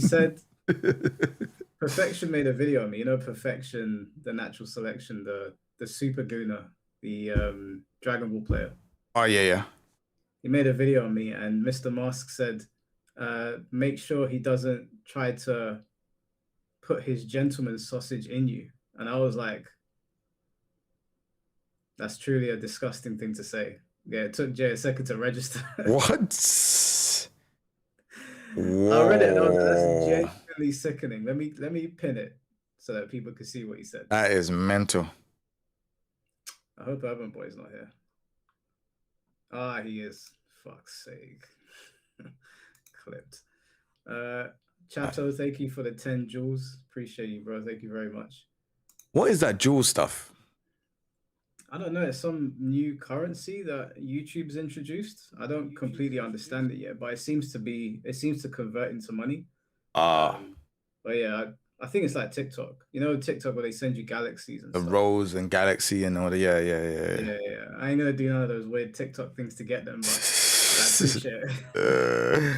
said Perfection made a video on me. You know, Perfection, the natural selection, the super gooner, the Dragon Ball player. Oh yeah. He made a video on me, and Mr. Mask said, make sure he doesn't try to put his gentleman's sausage in you. And I was like, that's truly a disgusting thing to say. Yeah, it took Jay a second to register. What? I read it and I was like, that's genuinely sickening. Let me pin it so that people can see what he said. That is mental. I hope Urban Boy's not here. Ah, he is. Fuck's sake. Clipped. Chato, thank you for the 10 jewels. Appreciate you, bro. Thank you very much. What is that jewel stuff? I don't know. It's some new currency that YouTube's introduced. I don't completely understand it yet, but it seems to convert into money. But yeah, I think it's like TikTok. You know, TikTok where they send you galaxies and the stuff. rose and galaxy and all the yeah. I ain't gonna do none of those weird TikTok things to get them, but I appreciate it.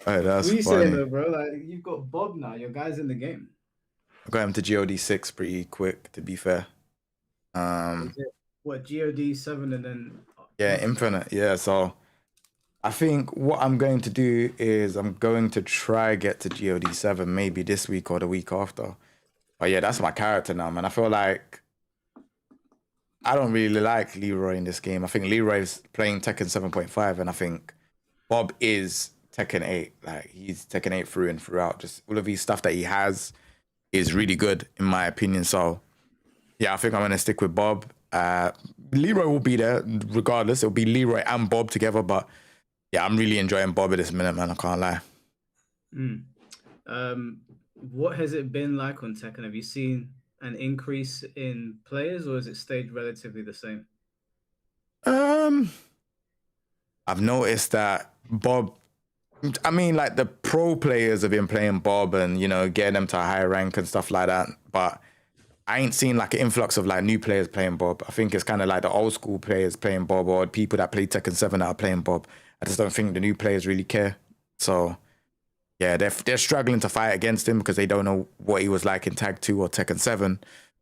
Hey, that's what are you funny. saying though, bro? Like you've got Bob now. Your guy's in the game. I got him to GOD 6 pretty quick, to be fair. What, GOD 7 and then yeah, Infinite. Yeah, so I think what I'm going to do is I'm going to try get to GOD 7 maybe this week or the week after. But yeah, that's my character now, man. I feel like I don't really like Leroy in this game. I think Leroy's playing Tekken 7.5 and I think Bob is Tekken 8. Like he's Tekken 8 through and throughout. Just all of his stuff that he has is really good in my opinion. So yeah, I think I'm gonna stick with Bob. Leroy will be there regardless. It'll be Leroy and Bob together. But yeah, I'm really enjoying Bob at this minute, man. I can't lie. What has it been like on Tekken? Have you seen an increase in players, or has it stayed relatively the same? I've noticed that Bob. I mean, like the pro players have been playing Bob and getting them to a higher rank and stuff like that. But I ain't seen like an influx of like new players playing Bob. I think it's kind of like the old school players playing Bob or people that play Tekken 7 that are playing Bob. I just don't think the new players really care. So yeah, they're struggling to fight against him because they don't know what he was like in Tag 2 or Tekken 7.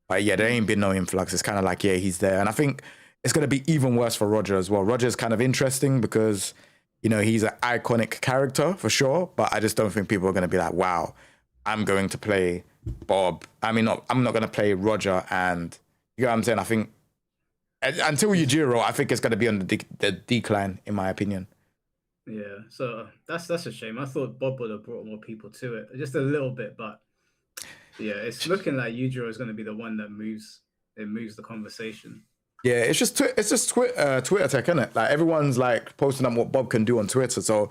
But yeah, there ain't been no influx. It's kind of like, yeah, he's there. And I think it's going to be even worse for Roger as well. Roger's kind of interesting because, he's an iconic character for sure. But I just don't think people are going to be like, wow, I'm going to play Bob. I mean, I'm not going to play Roger. And you know what I'm saying? I think until Yujiro, I think it's going to be on the decline, in my opinion. Yeah, so that's a shame. I thought Bob would have brought more people to it, just a little bit, but yeah, it's looking like Yujiro is going to be the one that moves the conversation. Yeah, it's just Twitter tech, isn't it? Like everyone's like posting up what Bob can do on Twitter. So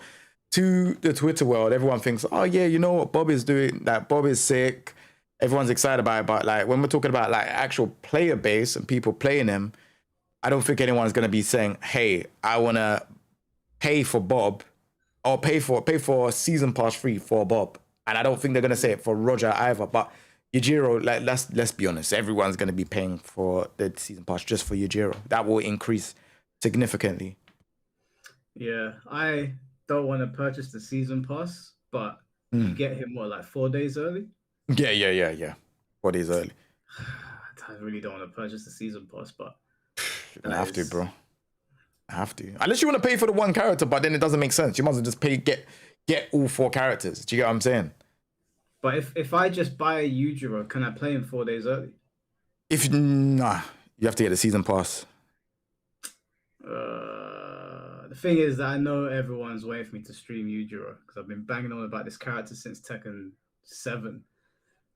to the Twitter world, everyone thinks, oh yeah, you know what Bob is doing? Like Bob is sick. Everyone's excited about it. But like when we're talking about like actual player base and people playing him, I don't think anyone's gonna be saying, hey, I wanna pay for Bob or pay for season pass free for Bob. And I don't think they're gonna say it for Roger either. But Yujiro, like let's be honest, everyone's gonna be paying for the season pass just for Yujiro. That will increase significantly. Yeah, I don't want to purchase the season pass, but you get him like 4 days early. Yeah. 4 days early. I really don't want to purchase the season pass, but I have to, bro. I have to. Unless you want to pay for the one character, but then it doesn't make sense. You might as well just get all 4 characters. Do you get what I'm saying? But if I just buy a Yujiro, can I play him 4 days early? Nah, you have to get the season pass. The thing is that I know everyone's waiting for me to stream Yujiro because I've been banging on about this character since Tekken 7.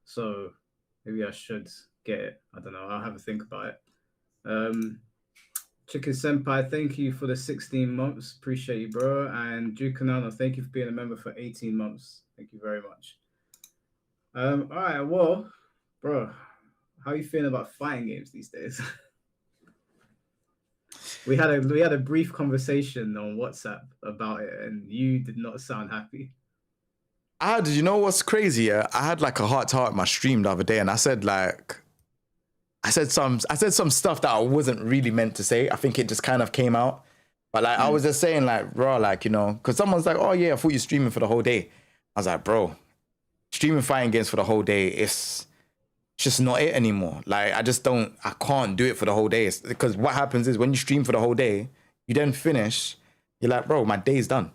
So maybe I should get it. I don't know. I'll have a think about it. Chicken Senpai, thank you for the 16 months. Appreciate you, bro. And Jukanano, thank you for being a member for 18 months. Thank you very much. All right, well, bro, how are you feeling about fighting games these days? we had a brief conversation on WhatsApp about it, and you did not sound happy. Did you know what's crazy? I had like a heart-to-heart in my stream the other day, and I said some stuff that I wasn't really meant to say. I think it just kind of came out. But like I was just saying like, bro, like, because someone's like, oh yeah, I thought you're streaming for the whole day. I was like, bro, streaming fighting games for the whole day, it's just not it anymore. Like I can't do it for the whole day. It's because what happens is when you stream for the whole day, you then finish, you're like, bro, my day's done.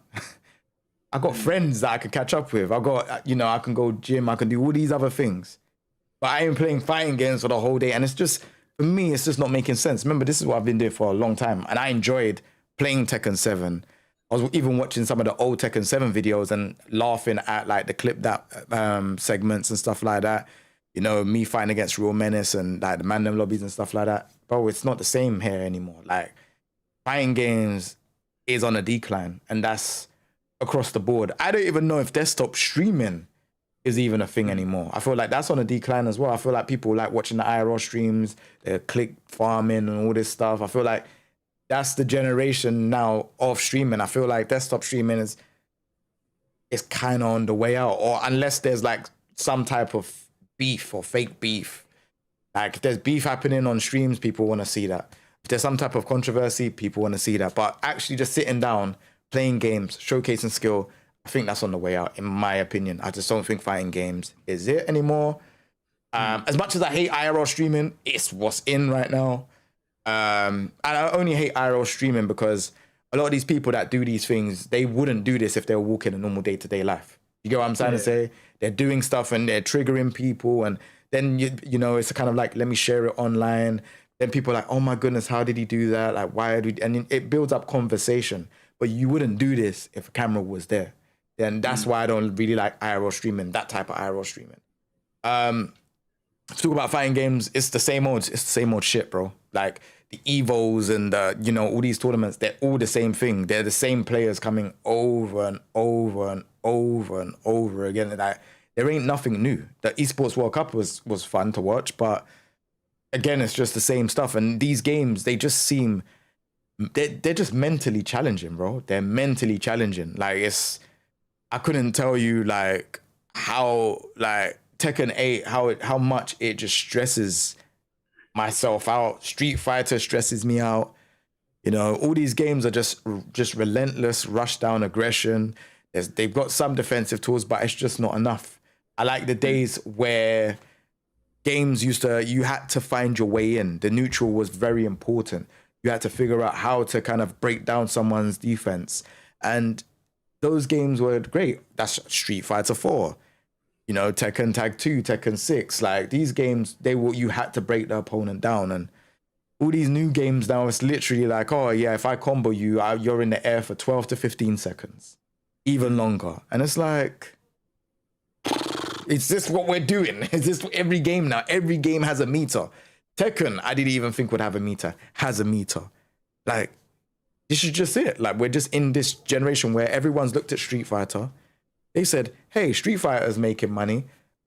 I got friends that I can catch up with. I got, I can go gym, I can do all these other things. But I ain't playing fighting games for the whole day. And it's just, for me, it's just not making sense. Remember, this is what I've been doing for a long time. And I enjoyed playing Tekken 7. I was even watching some of the old Tekken 7 videos and laughing at like the clip that segments and stuff like that. Me fighting against Real Menace and like the Mandem lobbies and stuff like that. Bro, it's not the same here anymore. Like, fighting games is on a decline, and that's across the board. I don't even know if desktop streaming is even a thing anymore. I feel like that's on a decline as well. I feel like people like watching the IRL streams, they're click farming and all this stuff. I feel like that's the generation now of streaming. I feel like desktop streaming is kind of on the way out, or unless there's like some type of beef or fake beef. Like if there's beef happening on streams, people want to see that. If there's some type of controversy, people want to see that. But actually just sitting down, playing games, showcasing skill, I think that's on the way out, in my opinion. I just don't think fighting games is it anymore. As much as I hate IRL streaming, it's what's in right now. And I only hate IRL streaming because a lot of these people that do these things, they wouldn't do this if they were walking a normal day-to-day life. You get what I'm trying to say? They're doing stuff and they're triggering people, and then it's kind of like, let me share it online. Then people are like, oh my goodness, how did he do that? Like, why did we? And it builds up conversation. But you wouldn't do this if a camera was there. Then that's why I don't really like IRL streaming, that type of IRL streaming. To talk about fighting games, it's the same old shit, bro. Like the Evos and all these tournaments, they're all the same thing. They're the same players coming over and over and over and over again. Like, there ain't nothing new. The Esports World Cup was fun to watch, but again, it's just the same stuff. And these games, they just seem, they're just mentally challenging, bro. They're mentally challenging. Like I couldn't tell you like how like Tekken 8, how much it just stresses myself out. Street Fighter stresses me out. All these games are just relentless rush down aggression. They've got some defensive tools, but it's just not enough. I like the days where games you had to find your way in. The neutral was very important. You had to figure out how to kind of break down someone's defense. And those games were great. That's Street Fighter 4. Tekken Tag 2, Tekken 6. Like these games, you had to break the opponent down. And all these new games now, it's literally like, oh yeah, if I combo you, you're in the air for 12 to 15 seconds. Even longer. And it's like, is this what we're doing? Is this every game now? Every game has a meter. Tekken, I didn't even think would have a meter, has a meter. Like, this is just it. Like, we're just in this generation where everyone's looked at Street Fighter. They said, hey, Street Fighter's making money.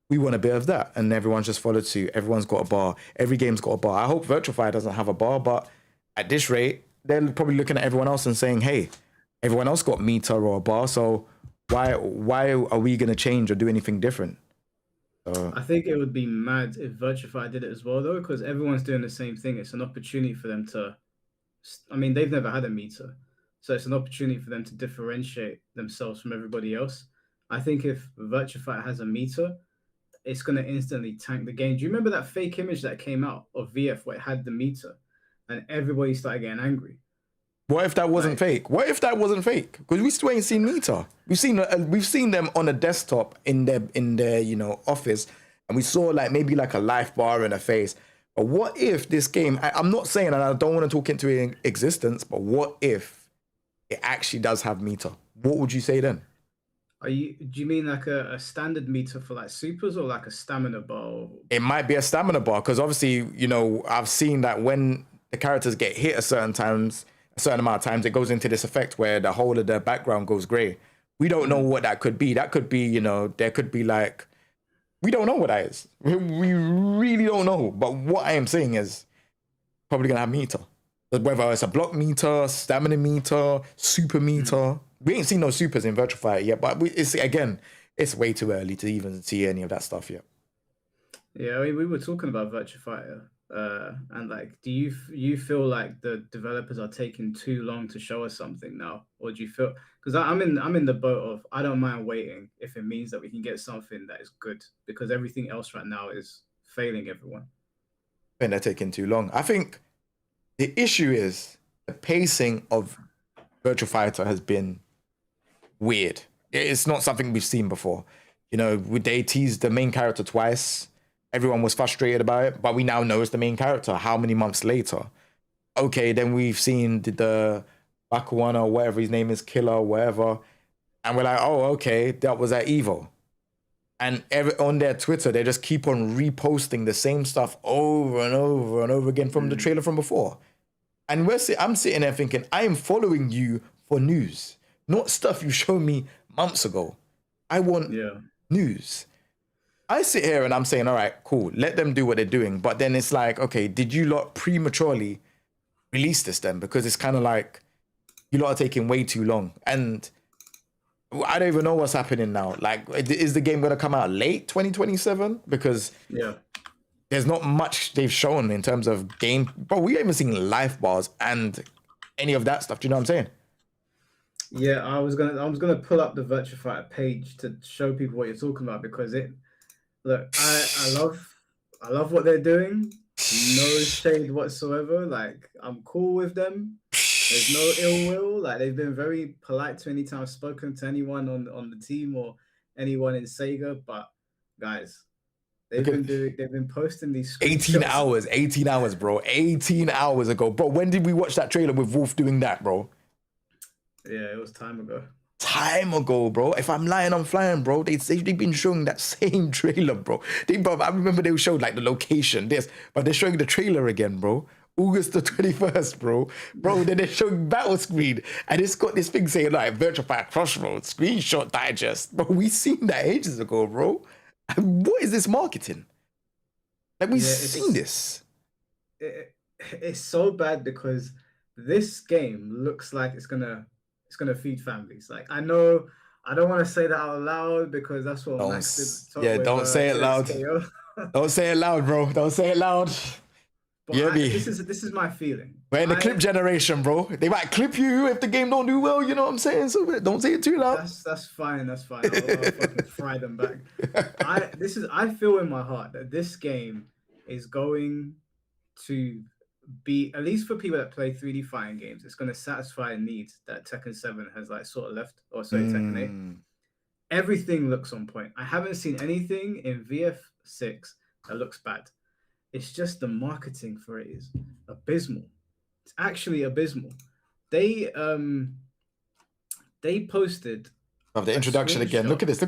We want a bit of that. And everyone's just followed suit. Everyone's got a bar. Every game's got a bar. I hope Virtual Fighter doesn't have a bar, but at this rate, they're probably looking at everyone else and saying, hey, everyone else got meter or a bar, so why are we going to change or do anything different? I think it would be mad if Virtua Fighter did it as well, though, because everyone's doing the same thing. It's an opportunity for them to, they've never had a meter, so it's an opportunity for them to differentiate themselves from everybody else. I think if Virtua Fighter has a meter, it's going to instantly tank the game. Do you remember that fake image that came out of VF where it had the meter and everybody started getting angry? What if that wasn't fake? What if that wasn't fake? Because we still ain't seen meter. We've seen them on a desktop in their office, and we saw like maybe like a life bar in a face. But what if this game? I'm not saying, and I don't want to talk into existence, but what if it actually does have meter? What would you say then? Do you mean like a standard meter for like supers or like a stamina bar? It might be a stamina bar because obviously I've seen that when the characters get hit a certain amount of times, it goes into this effect where the whole of the background goes gray. We don't know what that could be. That could be, there could be like, we don't know what that is. We really don't know. But what I am saying is probably going to have meter. Whether it's a block meter, stamina meter, super meter. We ain't seen no supers in Virtua Fighter yet, but it's way too early to even see any of that stuff yet. Yeah, we were talking about Virtua Fighter And like, do you feel like the developers are taking too long to show us something now, or do you feel? Because I'm in the boat of I don't mind waiting if it means that we can get something that is good, because everything else right now is failing everyone. I think they're taking too long. I think the issue is the pacing of Virtual Fighter has been weird. It's not something we've seen before. You know, they teased the main character twice. Everyone was frustrated about it, but we now know it's the main character. How many months later? Okay, then we've seen the Bakuana or whatever his name is, Killer, whatever, and we're like, oh, okay, that was at Evo. And on their Twitter, they just keep on reposting the same stuff over and over and over again from the trailer from before. And I'm sitting there thinking, I am following you for news, not stuff you showed me months ago. I want news. I sit here and I'm saying, all right, cool, let them do what they're doing. But then it's like, okay, did you lot prematurely release this then? Because it's kind of like, you lot are taking way too long. And I don't even know what's happening now. Like, is the game going to come out late 2027? Because there's not much they've shown in terms of game. But we haven't seen life bars and any of that stuff. Do you know what I'm saying? Yeah, I was gonna pull up the Virtua Fighter page to show people what you're talking about, because I love what they're doing. No shade whatsoever. Like, I'm cool with them. There's no ill will. Like, they've been very polite to any time I've spoken to anyone on the team or anyone in Sega. But guys, they've been posting these 18 hours, bro. 18 hours ago. Bro, when did we watch that trailer with Wolf doing that, bro? Yeah, it was time ago. Time ago, bro. If I'm lying, I'm flying, bro. They've been showing that same trailer, bro. I remember they showed like the location, but they're showing the trailer again, bro. August the 21st, bro. Bro, then they're showing battle screen, and it's got this thing saying like Virtual Fighter Crossroads, screenshot digest. Bro, we seen that ages ago, bro. And what is this marketing? Like, we've seen this. It's so bad because this game looks like it's gonna feed families. Like, I know I don't want to say that out loud because that's what Max did. Yeah, don't say it loud. Don't say it loud, bro. Don't say it loud. But this is my feeling. We're in the clip generation, bro. They might clip you if the game don't do well. You know what I'm saying? So don't say it too loud. That's fine. That's fine. I'll fucking fry them back. I feel in my heart that this game is going to be, at least for people that play 3D fighting games, it's going to satisfy a need that Tekken 7 has like sort of left, or sorry, Tekken 8. Everything looks on point. I haven't seen anything in VF6 that looks bad. It's just the marketing for it is abysmal. It's actually abysmal. They posted the introduction again. Look at this.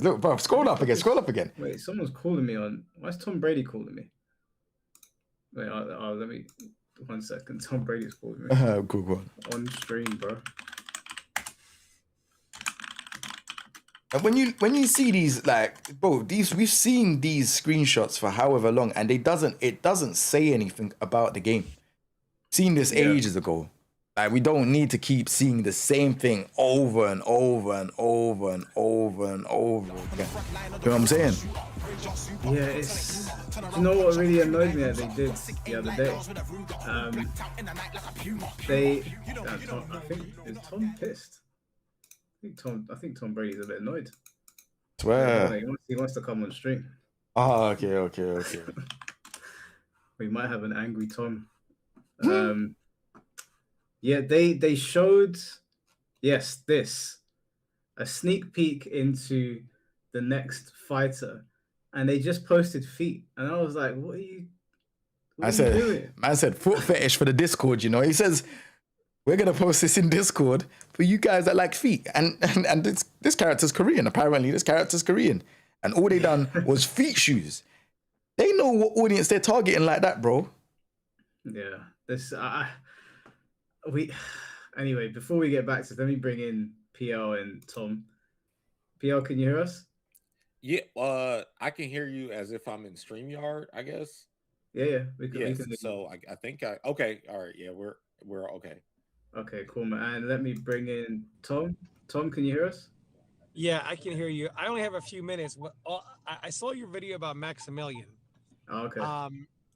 Look, bro, scroll up again. Wait, someone's calling me on. Why is Tom Brady calling me? Wait, let me 1 second. Tom Brady's calling me. Google on stream, bro. And when you see these, like, bro, we've seen these screenshots for however long, and it doesn't say anything about the game. Seen this ages ago. Like, we don't need to keep seeing the same thing over and over and over and over and over again. You know what I'm saying? Yeah, you know what really annoyed me that they did the other day? I think, is Tom pissed? I think Tom Brady's a bit annoyed. Swear. He wants to come on stream. Oh, okay. We might have an angry Tom. Yeah, they showed a sneak peek into the next fighter, and they just posted feet, and I was like, what are you doing? Man said foot fetish for the Discord, you know. He says, we're gonna post this in Discord for you guys that like feet. And this character's Korean. Apparently, this character's Korean. And all they done was feet shoes. They know what audience they're targeting like that, bro. Yeah. Anyway, before we get back to this, let me bring in PL and Tom. PL, can you hear us? Yeah, I can hear you as if I'm in StreamYard, I guess. Yeah. We can so I think okay, all right, yeah, we're okay. Okay, cool, man. And let me bring in Tom. Tom, can you hear us? Yeah, I can hear you. I only have a few minutes. I saw your video about Maximilian. Oh, okay.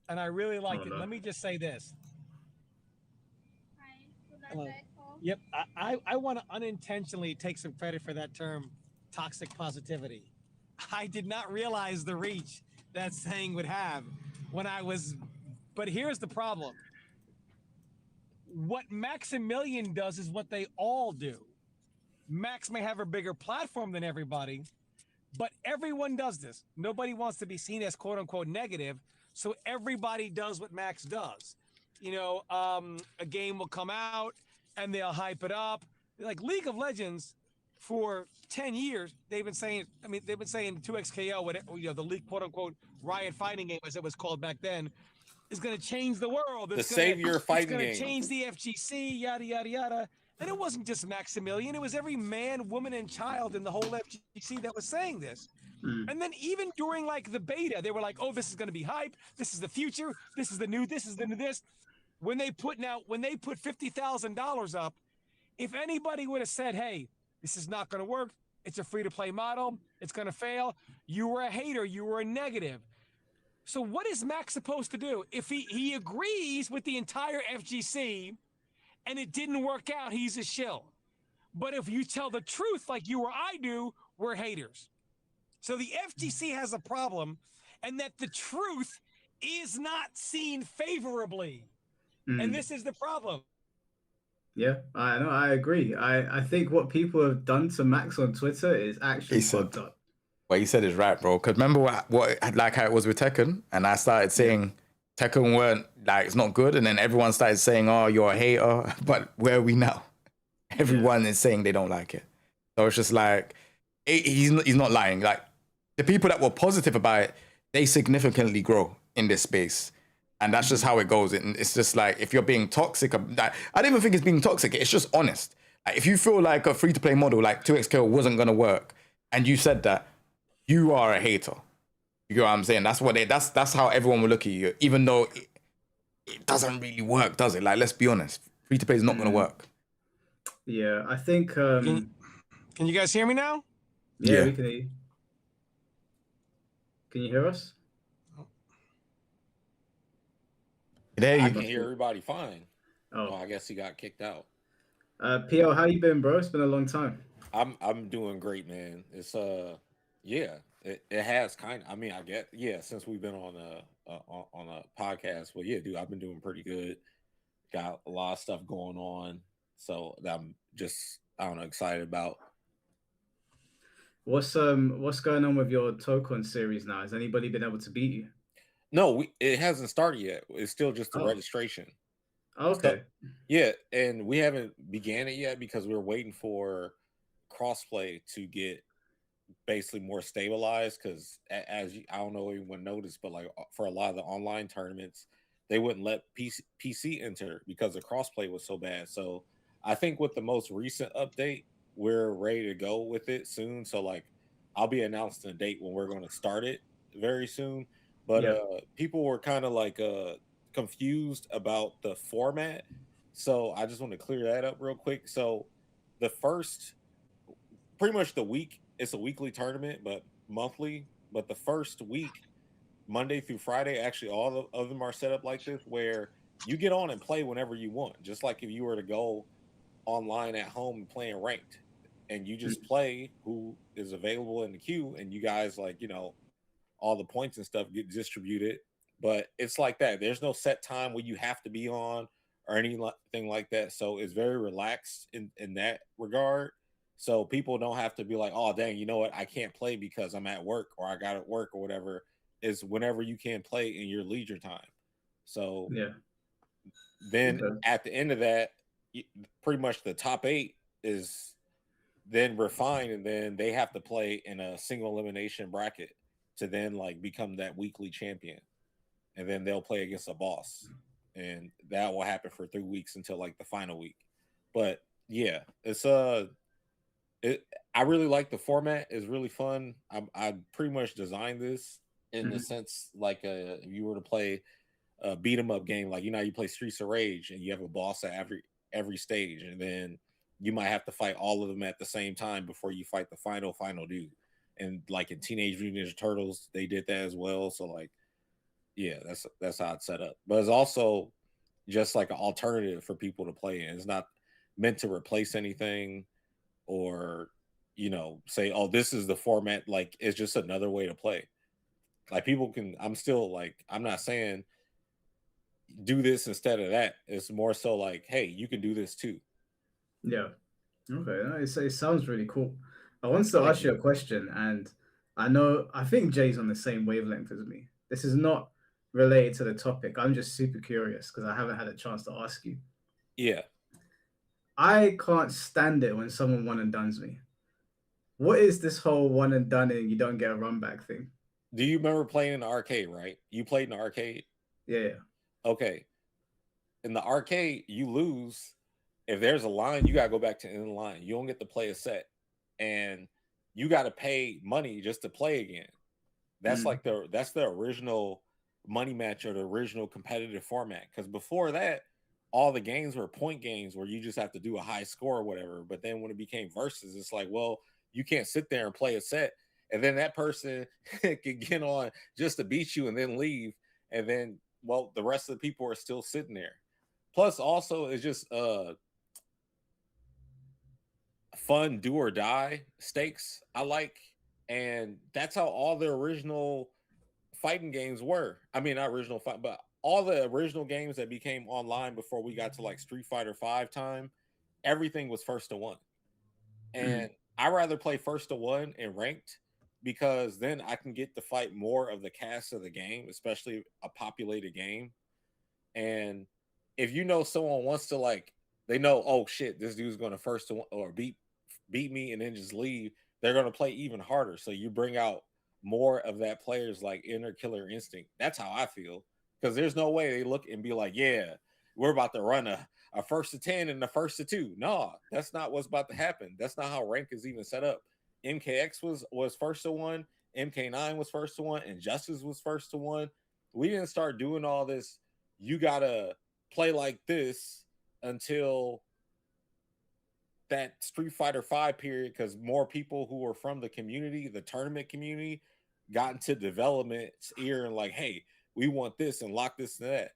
and I really liked Oh, it. no. Let me just say this. Yep, I want to unintentionally take some credit for that term, toxic positivity. I did not realize the reach that saying would have when I was. But here's the problem. What Maximilian does is what they all do. Max may have a bigger platform than everybody, but everyone does this. Nobody wants to be seen as quote unquote negative, so everybody does what Max does. A game will come out and they'll hype it up. Like League of Legends, for 10 years, they've been saying 2XKO, the league quote unquote riot fighting game, as it was called back then, is going to change the world. The savior fighting It's going game. to change the FGC, yada, yada, yada. And it wasn't just Maximilian. It was every man, woman, and child in the whole FGC that was saying this. And then even during like the beta, they were like, oh, this is going to be hype. This is the future. This is the new this. When they put $50,000 up, if anybody would have said, hey, this is not going to work, it's a free-to-play model, it's going to fail, you were a hater, you were a negative. So what is Max supposed to do? If he agrees with the entire FGC and it didn't work out, he's a shill. But if you tell the truth like you or I do, we're haters. So the FGC has a problem, and that the truth is not seen favorably. And this is the problem. Yeah, I know. I agree. I think what people have done to Max on Twitter is actually fucked up. What you said is right, bro. Because remember what like how it was with Tekken, and I started saying Tekken weren't like it's not good, and then everyone started saying, "Oh, you're a hater." But where are we now? Everyone is saying they don't like it. So it's just like he's not lying. Like the people that were positive about it, they significantly grow in this space. And that's just how it goes. It's just like, if you're being toxic, I don't even think it's being toxic. It's just honest. Like, if you feel like a free-to-play model like 2XKO wasn't going to work, and you said that, you are a hater. You know what I'm saying? That's how everyone will look at you, even though it doesn't really work, does it? Like, let's be honest. Free-to-play is not going to work. Yeah, I think... Can you guys hear me now? Yeah, we can hear you. Can you hear us? I can hear everybody fine. Oh, I guess he got kicked out. PL, how you been, bro? It's been a long time. I'm doing great, man. It's it has kind of. I mean, I get since we've been on a podcast. Well, yeah, dude, I've been doing pretty good. Got a lot of stuff going on, so that I'm just excited about. What's going on with your Tekken series now? Has anybody been able to beat you? No, it hasn't started yet. It's still just the registration. Okay. So, and we haven't began it yet because we're waiting for crossplay to get basically more stabilized. Because as I don't know if anyone noticed, but like for a lot of the online tournaments, they wouldn't let PC enter because the crossplay was so bad. So I think with the most recent update, we're ready to go with it soon. So like I'll be announcing a date when we're going to start it very soon. But people were kind of like confused about the format. So I just want to clear that up real quick. So the first, pretty much the week, it's a weekly tournament, but monthly. But the first week, Monday through Friday, actually all of them are set up like this, where you get on and play whenever you want. Just like if you were to go online at home and playing ranked. And you just play who is available in the queue, and you guys all the points and stuff get distributed, but it's like that. There's no set time where you have to be on or anything like that. So it's very relaxed in that regard. So people don't have to be like, oh, dang, you know what? I can't play because I'm at work or I got to work or whatever. It's whenever you can play in your leisure time. So then at the end of that, pretty much the top 8 is then refined, and then they have to play in a single elimination bracket to then become that weekly champion, and then they'll play against a boss, and that will happen for 3 weeks until the final week. But yeah, it's I really like the format. It's really fun. I pretty much designed this in the sense if you were to play a beat 'em up game, you play Streets of Rage and you have a boss at every stage, and then you might have to fight all of them at the same time before you fight the final dude. And in Teenage Mutant Ninja Turtles, they did that as well. So Yeah, that's how it's set up. But it's also just like an alternative for people to play in. It's not meant to replace anything or say, oh, this is the format. Like it's just another way to play. Like people can. I'm still like I'm not saying do this instead of that. It's more so like, hey, you can do this too. Yeah. Okay. No, it sounds really cool. I wanted to Thank ask you. you a question, and I think Jay's on the same wavelength as me. This is not related to the topic. I'm just super curious because I haven't had a chance to ask you. Yeah. I can't stand it when someone one and dones me. What is this whole one and done and you don't get a run back thing? Do you remember playing in the arcade? Right? You played in the arcade. Yeah. Okay. In the arcade, you lose. If there's a line, you gotta go back to in the line. You don't get to play a set, and you got to pay money just to play again. That's Mm. like that's the original money match or the original competitive format. Because before that, all the games were point games where you just have to do a high score or whatever. But then when it became versus, it's like, well, you can't sit there and play a set, and then that person can get on just to beat you and then leave, and then well, the rest of the people are still sitting there. Plus, also, it's just fun do or die stakes I like, and that's how all the original fighting games were. I mean, not original fight, but all the original games that became online before we got to like Street Fighter 5 time, everything was first to one. Mm. And I rather play first to one and ranked because then I can get to fight more of the cast of the game, especially a populated game. And if someone wants to like, they know, oh shit, this dude's going to first to one or beat me and then just leave. They're going to play even harder. So you bring out more of that player's like inner killer instinct. That's how I feel because there's no way they look and be like, yeah, we're about to run a first to 10 and a first to 2. No, that's not what's about to happen. That's not how rank is even set up. MKX was first to 1, MK9 was first to 1, and Justice was first to 1. We didn't start doing all this. You gotta play like this until that Street Fighter 5 period because more people who were from the community, the tournament community, got into development's ear and like, hey, we want this and lock this and that.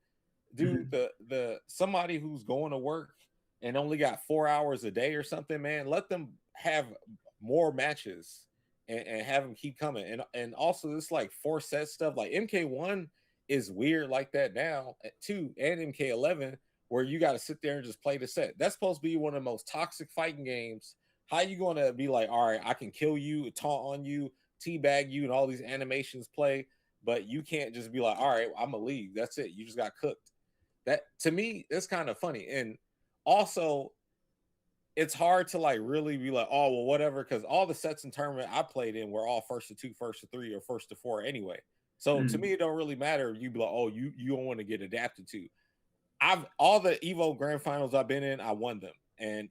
Dude, Mhm. the somebody who's going to work and only got 4 hours a day or something, man, let them have more matches and have them keep coming. And also this like 4 set stuff, like MK1 is weird like that now too, and MK11 where you got to sit there and just play the set. That's supposed to be one of the most toxic fighting games. How you going to be like, all right, I can kill you, taunt on you, teabag you, and all these animations play, but you can't just be like, all right, I'm a league. That's it. You just got cooked. That to me, it's kind of funny. And also, it's hard to like really be like, oh, well, whatever, because all the sets and tournament I played in were all first to 2, first to 3, or first to 4 anyway. So to Mm. me, it don't really matter if you be like, oh, you don't want to get adapted to. I've all the Evo grand finals I've been in, I won them, and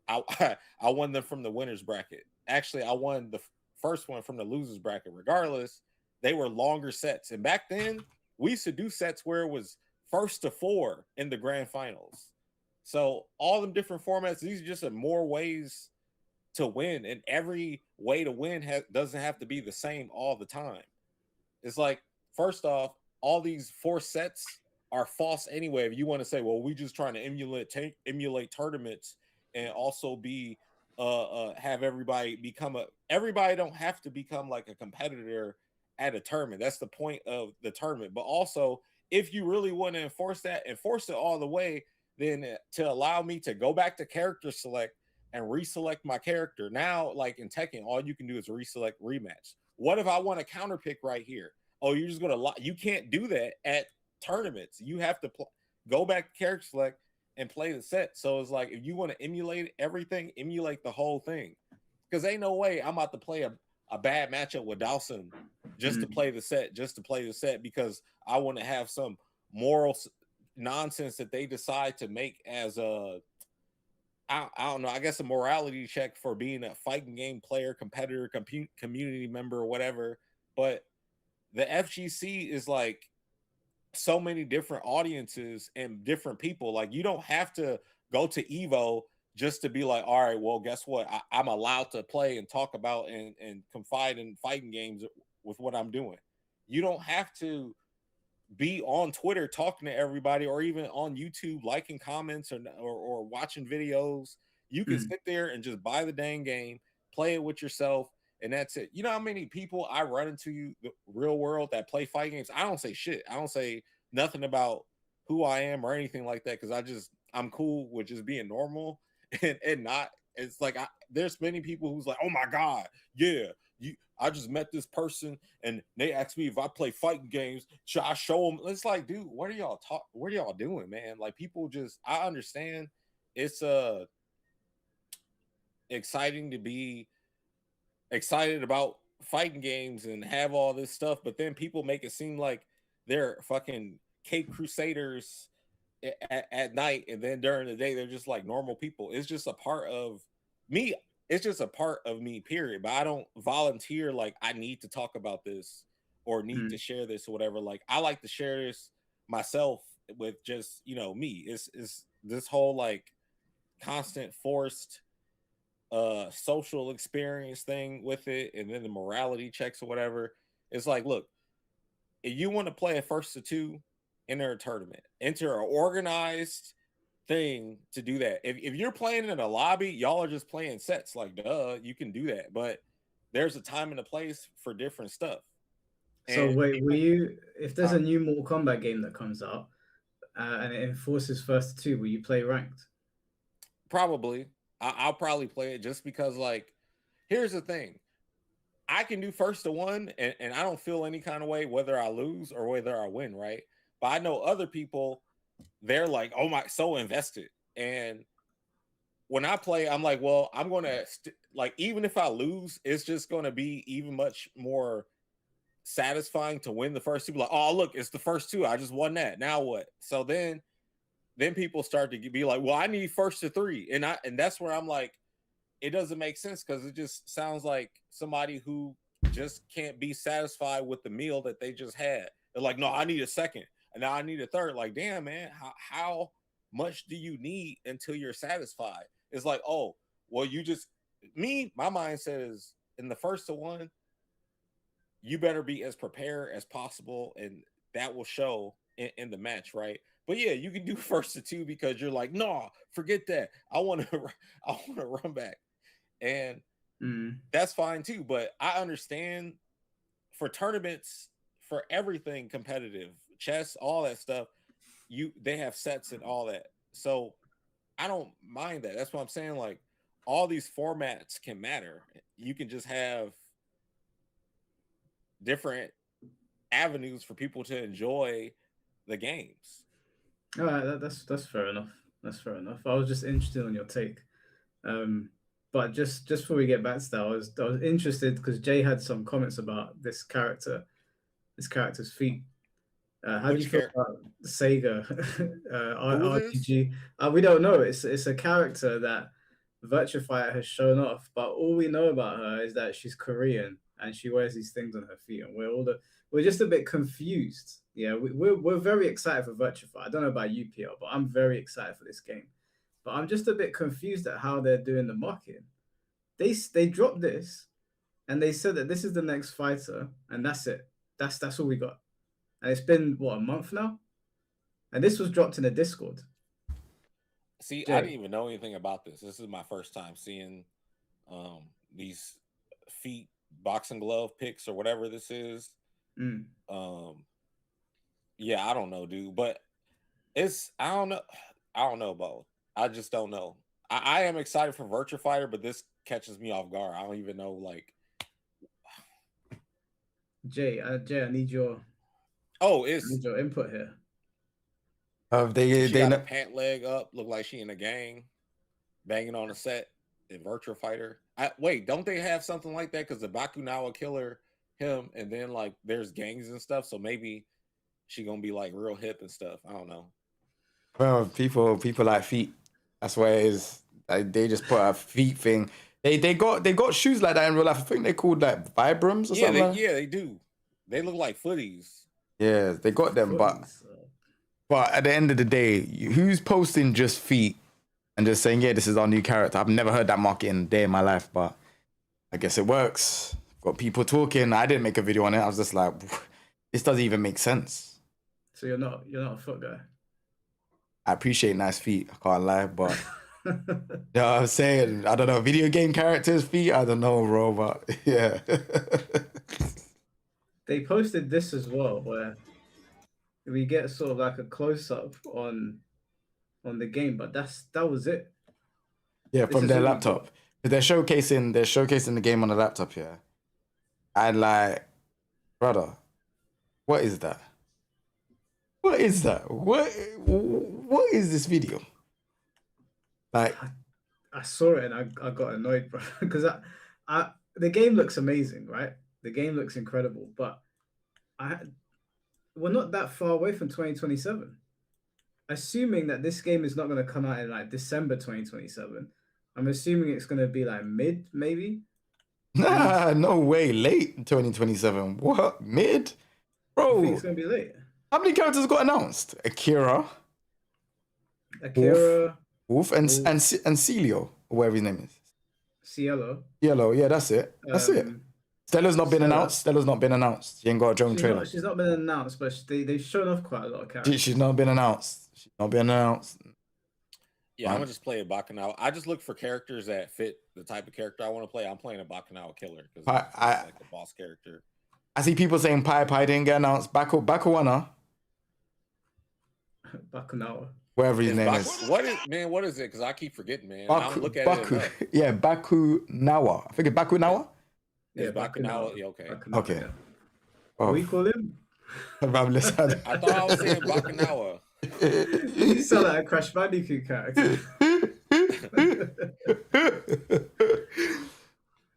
I I won them from the winners bracket. Actually, I won the first one from the losers bracket. Regardless, they were longer sets, and back then we used to do sets where it was first to 4 in the grand finals. So all them different formats, these are just more ways to win, and every way to win doesn't have to be the same all the time. It's like, first off, all these 4 sets are false anyway. If you want to say, well, we just trying to emulate tournaments and also be have everybody become everybody don't have to become like a competitor at a tournament. That's the point of the tournament. But also, if you really want to enforce it all the way, then to allow me to go back to character select and reselect my character. Now, like in Tekken, all you can do is reselect rematch. What if I want a counter pick right here? Oh, you're just gonna you can't do that at tournaments. You have to go back to character select and play the set. So it's like if you want to emulate everything, emulate the whole thing. Because ain't no way I'm about to play a bad matchup with Dawson just to Mm. play the set, because I want to have some moral nonsense that they decide to make as a I don't know. I guess a morality check for being a fighting game player, competitor, community member, or whatever. But the FGC is like so many different audiences and different people. Like you don't have to go to Evo just to be like, all right, well, guess what? I'm allowed to play and talk about and confide in fighting games with what I'm doing. You don't have to be on Twitter talking to everybody, or even on YouTube liking comments or watching videos. You can sit there and just buy the dang game, play it with yourself, and that's it. You know how many people I run into the real world that play fight games? I don't say shit. I don't say nothing about who I am or anything like that, because I'm cool with just being normal and not. It's like there's many people who's like, oh my god, yeah, I just met this person and they asked me if I play fighting games. Should I show them? It's like, dude, what are y'all doing, man? Like, people just, I understand it's exciting to be excited about fighting games and have all this stuff, but then people make it seem like they're fucking Cape Crusaders at night, and then during the day they're just like normal people. It's just a part of me. It's just a part of me, period. But I don't volunteer like I need to talk about this or need to share this or whatever. Like, I like to share this myself with just, me. It's this whole like constant forced social experience thing with it, and then the morality checks or whatever. It's like, look, if you want to play a first to two, enter a tournament, enter an organized thing to do that. If you're playing in a lobby, y'all are just playing sets, like, duh, you can do that, but there's a time and a place for different stuff. So wait, if there's a new Mortal Kombat game that comes out and it enforces first to two, will you play ranked? Probably. I'll probably play it just because, like, here's the thing. I can do first to one and I don't feel any kind of way whether I lose or whether I win, right? But I know other people, they're like, oh my, so invested. And when I play, I'm like, well, I'm going to, like, even if I lose, it's just going to be even much more satisfying to win the first two. Like, oh, look, it's the first two. I just won that. Now what? So then people start to be like, well, I need first to three. And that's where I'm like, it doesn't make sense, because it just sounds like somebody who just can't be satisfied with the meal that they just had. They're like, no, I need a second, and now I need a third. Like, damn, man, how much do you need until you're satisfied? It's like, oh, well, my mindset is, in the first to one, you better be as prepared as possible, and that will show in the match, right? But yeah, you can do first to two because you're like, no, forget that. I want to run back. And that's fine too. But I understand for tournaments, for everything competitive, chess, all that stuff, they have sets and all that. So I don't mind that. That's what I'm saying. Like, all these formats can matter. You can just have different avenues for people to enjoy the games. All right, that's fair enough. That's fair enough. I was just interested on your take. But just before we get back to that, I was interested because Jay had some comments about this character's feet. How do you feel about Sega RTG? We don't know. It's a character that Virtua Fighter has shown off, but all we know about her is that she's Korean and she wears these things on her feet, and we're just a bit confused. Yeah, we're very excited for Virtua Fighter. I don't know about you, PL, but I'm very excited for this game. But I'm just a bit confused at how they're doing the marketing. They dropped this, and they said that this is the next fighter, and that's it. That's all we got. And it's been, what, a month now? And this was dropped in a Discord. See, Jay. I didn't even know anything about this. This is my first time seeing these feet boxing glove pics or whatever this is. Yeah, I don't know, dude. But I don't know both. I just don't know. I am excited for Virtua Fighter, but this catches me off guard. I don't even know, like. Jay, I need your. I need your input here. They got a pant leg up, look like she in a gang, banging on a set in Virtua Fighter. Wait, don't they have something like that? Because the Bakunawa killer him, and then like there's gangs and stuff. So maybe she gonna be like real hip and stuff. I don't know. Well, people like feet. That's why it is. They just put a feet thing. They got shoes like that in real life. I think they're called like Vibrams or something. They do. They look like footies. Yeah, they got them, but at the end of the day, who's posting just feet and just saying, yeah, this is our new character? I've never heard that marketing a day in my life, but I guess it works. Got people talking. I didn't make a video on it. I was just like, this doesn't even make sense. So you're not a foot guy. I appreciate nice feet. I can't lie, but you know what I'm saying? I don't know. Video game characters' feet? I don't know, bro, but yeah. They posted this as well, where we get sort of like a close up on the game, but that was it. Yeah, This from is their all we laptop. got. They're showcasing the game on the laptop, yeah. And like, brother, what is that? What is that? What is this video? Like, I saw it and I got annoyed, bro, because the game looks amazing, right? The game looks incredible, but we're not that far away from 2027. Assuming that this game is not going to come out in like December 2027, I'm assuming it's going to be like mid, maybe. nah, no way. Late 2027. What? Mid? I think Bro, it's going to be late. how many characters got announced? Akira, Akira, Wolf, and Wolf. and Celio, or whatever his name is. Cielo. Yellow, yeah, that's it. That's it. Stella's not been Stella. announced. Stella's not been announced. She ain't got a drone trailer. She's not been announced, but they've shown off quite a lot of characters. She's not been announced. She's not been announced. Yeah, I'm gonna just play a Bacchanal. I just look for characters that fit the type of character I want to play. I'm playing a Bacchanal killer because I like a boss character. I see people saying Pi didn't get announced. Bakuwana, Bakunawa. wherever his Is name Baku- is. what is it? Because I keep forgetting, man. I don't look at it enough. Yeah, Bakunawa. I think it's Bakunawa. Yeah, Bacchanal. Yeah, okay. Bakunawa, Okay. yeah. Oh, What do you call him? probably listen. I thought I was saying Bacchanal. You sound like a Crash Bandicoot character.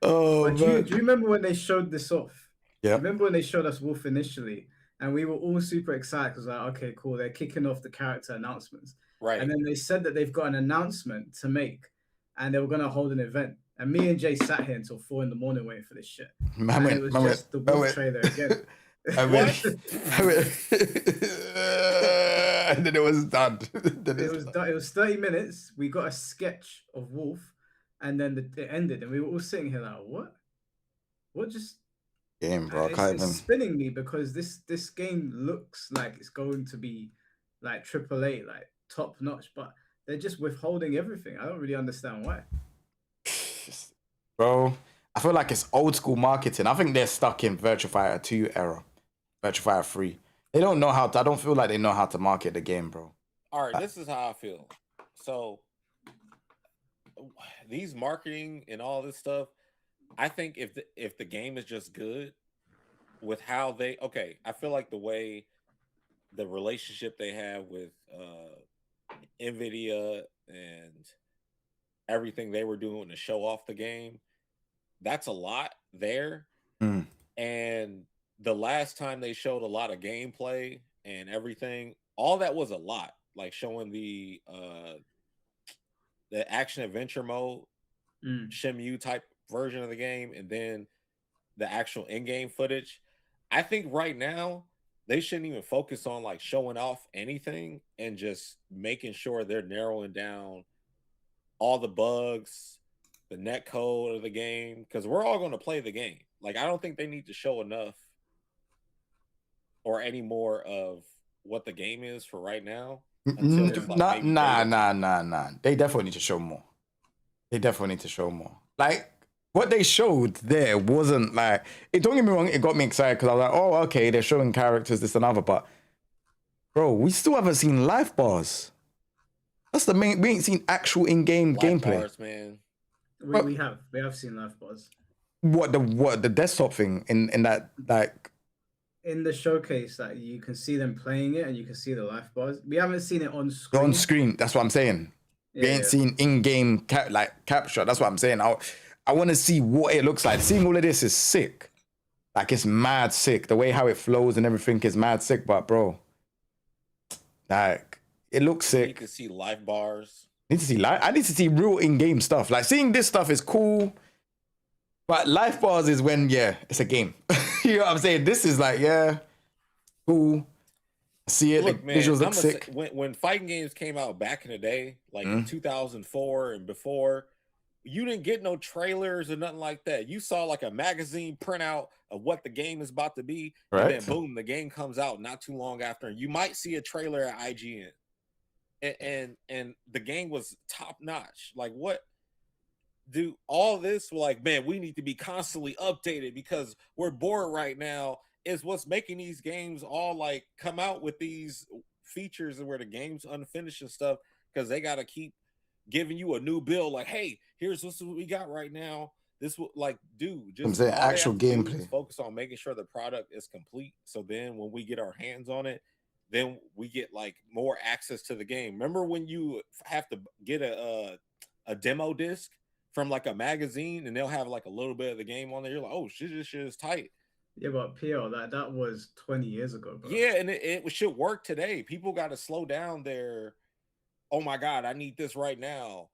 Oh But man. do you remember when they showed this off? Yeah. Remember when they showed us Wolf initially, and we were all super excited because like, okay, cool, they're kicking off the character announcements, Right. and then they said that they've got an announcement to make, and they were gonna hold an event. And me and Jay sat here until 4 a.m. waiting for this shit. And it was just the Wolf trailer again. I went, and then it was done. It was done. It was 30 minutes. We got a sketch of Wolf, and then it ended, and we were all sitting here like, what? What just? Game, bro. I It's, can't it's even. spinning me because this game looks like it's going to be like AAA, like top notch, but they're just withholding everything. I don't really understand why. Bro, I feel like it's old school marketing. I think they're stuck in Virtua Fighter 2 era, Virtua Fighter 3. They don't know how to. I don't feel like they know how to market the game, bro. All right, this is how I feel. So these marketing and all this stuff, I think if the game is just good with how I feel like the way the relationship they have with Nvidia and everything they were doing to show off the game, that's a lot there. Mm. And the last time they showed a lot of gameplay and everything, all that was a lot, like showing the action adventure mode, Shenmue type version of the game, and then the actual in-game footage. I think right now they shouldn't even focus on like showing off anything and just making sure they're narrowing down all the bugs, the net code of the game, because we're all going to play the game. Like, I don't think they need to show enough or any more of what the game is for right now. Nah. Like They definitely need to show more. Like, what they showed there wasn't like, don't get me wrong, it got me excited because I was like, oh, okay, they're showing characters, this and other, but bro, we still haven't seen life bars. That's the main, we ain't seen actual in-game gameplay. Bars, man. We have seen life bars. What the desktop thing in that, like, in the showcase, that you can see them playing it and you can see the life bars. We haven't seen it on screen. on screen, that's what I'm saying. We ain't seen in-game capture. That's what I'm saying. I want to see what it looks like. Seeing all of this is sick. Like, it's mad sick. The way how it flows and everything is mad sick. But bro, like, it looks sick. You can see life bars. I need to see real in-game stuff. Like, seeing this stuff is cool, but life bars is when it's a game. You know what I'm saying? This is like, cool. See it. Look, the man, visuals look sick. When fighting games came out back in the day, like in 2004 and before, you didn't get no trailers or nothing like that. You saw like a magazine printout of what the game is about to be, and then boom, the game comes out not too long after, and you might see a trailer at IGN, and the game was top notch. Like, what? Do all this, like, man, we need to be constantly updated because we're bored right now, is what's making these games all like come out with these features and where the game's unfinished and stuff, because they got to keep giving you a new build. Like, hey, here's what we got right now. This will, like, dude, just actual gameplay. Focus on making sure the product is complete. So then when we get our hands on it, then we get like more access to the game. Remember when you have to get a demo disc from like a magazine and they'll have like a little bit of the game on there? You're like, oh shit, this shit is tight. Yeah, but PL, that was 20 years ago, bro. Yeah, and it should work today. People got to slow down their, oh my God, I need this right now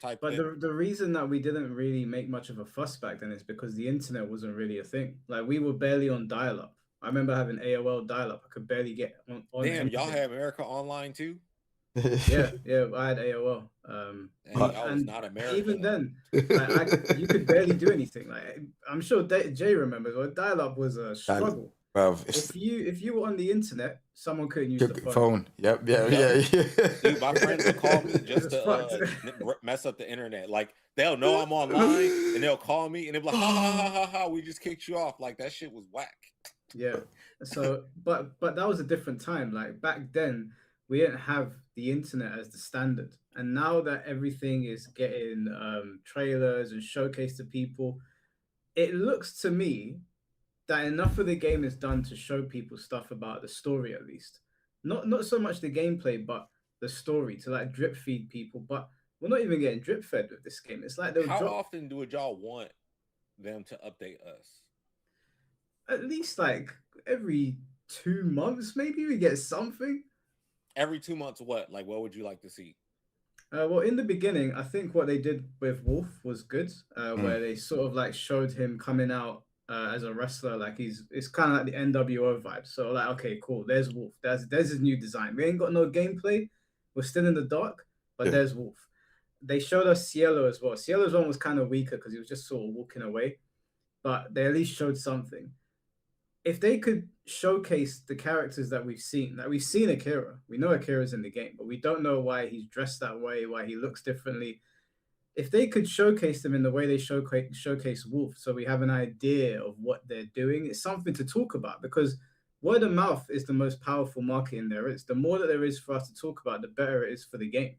type But thing. the reason that we didn't really make much of a fuss back then is because the internet wasn't really a thing. Like, we were barely on dial-up. I remember having AOL dial-up. I could barely get on Damn, anything. y'all have America Online too? Yeah, I had AOL. I was not American. Even then, like, you could barely do anything. Like, I'm sure Jay remembers, well, dial-up was a struggle. If you were on the internet, someone couldn't use the phone. Yep. Dude, my friends will call me just to mess up the internet. Like, they'll know I'm online and they'll call me and they'll be like, ha, we just kicked you off. Like, that shit was whack. Yeah. So, but that was a different time. Like, back then, we didn't have the internet as the standard. And now that everything is getting trailers and showcased to people, it looks to me that enough of the game is done to show people stuff about the story, at least. Not so much the gameplay, but the story, to like drip feed people. But we're not even getting drip fed with this game. It's like how often do y'all want them to update us? At least like every 2 months, maybe we get something. Every 2 months, what? Like, what would you like to see? Well, in the beginning, I think what they did with Wolf was good, where they sort of like showed him coming out as a wrestler. Like, it's kind of like the NWO vibe. So like, okay, cool. There's Wolf. There's his new design. We ain't got no gameplay. We're still in the dark, but there's Wolf. They showed us Cielo as well. Cielo's one was kind of weaker because he was just sort of walking away, but they at least showed something. If they could showcase the characters that we've seen Akira. We know Akira's in the game, but we don't know why he's dressed that way, why he looks differently. If they could showcase them in the way they showcase Wolf, so we have an idea of what they're doing, it's something to talk about, because word of mouth is the most powerful marketing there is. The more that there is for us to talk about, the better it is for the game,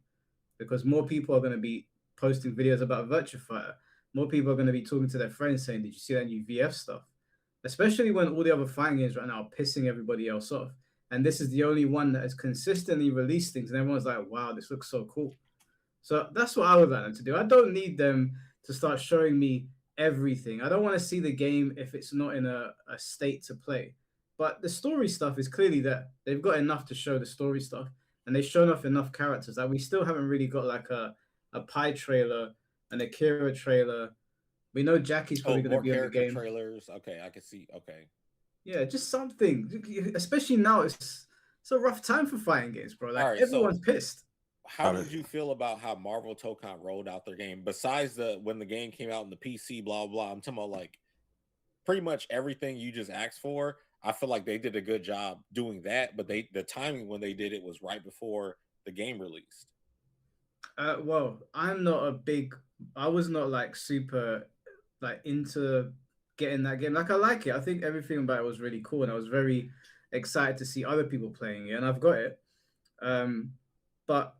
because more people are going to be posting videos about Virtua Fighter. More people are going to be talking to their friends saying, did you see that new VF stuff? Especially when all the other fighting games right now are pissing everybody else off. And this is the only one that has consistently released things. And everyone's like, wow, this looks so cool. So that's what I would like them to do. I don't need them to start showing me everything. I don't want to see the game if it's not in a state to play. But the story stuff is clearly there. They've got enough to show the story stuff. And they've shown off enough characters that we still haven't really got like a Pi trailer, an Akira trailer. We know Jackie's probably going to be in the game. Trailers. Okay, I can see. Okay. Yeah, just something. Especially now, it's a rough time for fighting games, bro. Like, everyone's pissed. How did you feel about how Marvel Tokon rolled out their game? Besides when the game came out in the PC, blah blah. I'm talking about like pretty much everything you just asked for. I feel like they did a good job doing that, but the timing when they did it was right before the game released. Well, I was not like super like into getting that game. Like, I like it. I think everything about it was really cool, and I was very excited to see other people playing it, and I've got it. But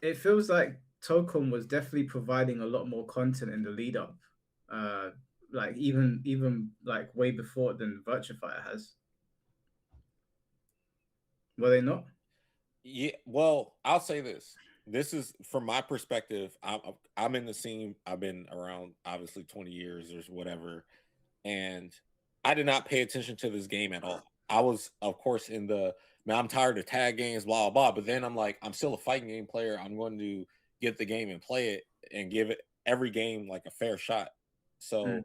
it feels like Tokon was definitely providing a lot more content in the lead up. Like even like way before than Virtua Fighter has. Were they not? Yeah, well, I'll say this. This is from my perspective. I'm in the scene. I've been around obviously 20 years or whatever, and I did not pay attention to this game at all. I was, of course, I'm tired of tag games, blah blah. But then I'm like, I'm still a fighting game player. I'm going to get the game and play it and give it every game like a fair shot. So,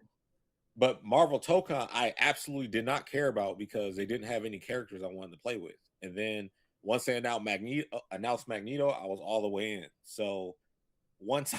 but Marvel Tokon, I absolutely did not care about because they didn't have any characters I wanted to play with. And then once they announced Magneto, I was all the way in. So once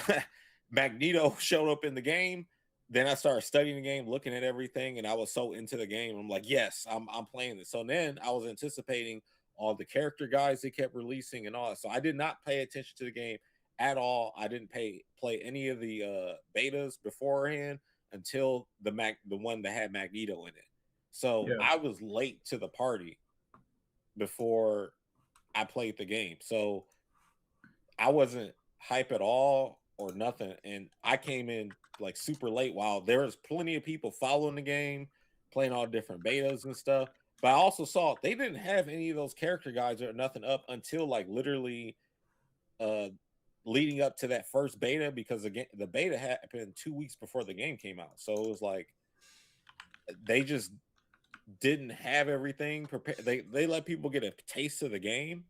Magneto showed up in the game, then I started studying the game, looking at everything, and I was so into the game. I'm like, yes, I'm playing this. So then I was anticipating all the character guys they kept releasing and all that. So I did not pay attention to the game at all. I didn't play any of the betas beforehand until the one that had Magneto in it. So Yeah. I was late to the party before I played the game. So I wasn't hype at all or nothing. And I came in like super late while there was plenty of people following the game, playing all different betas and stuff. But I also saw they didn't have any of those character guides or nothing up until like literally leading up to that first beta, because the beta happened 2 weeks before the game came out. So it was like they just didn't have everything prepared. They let people get a taste of the game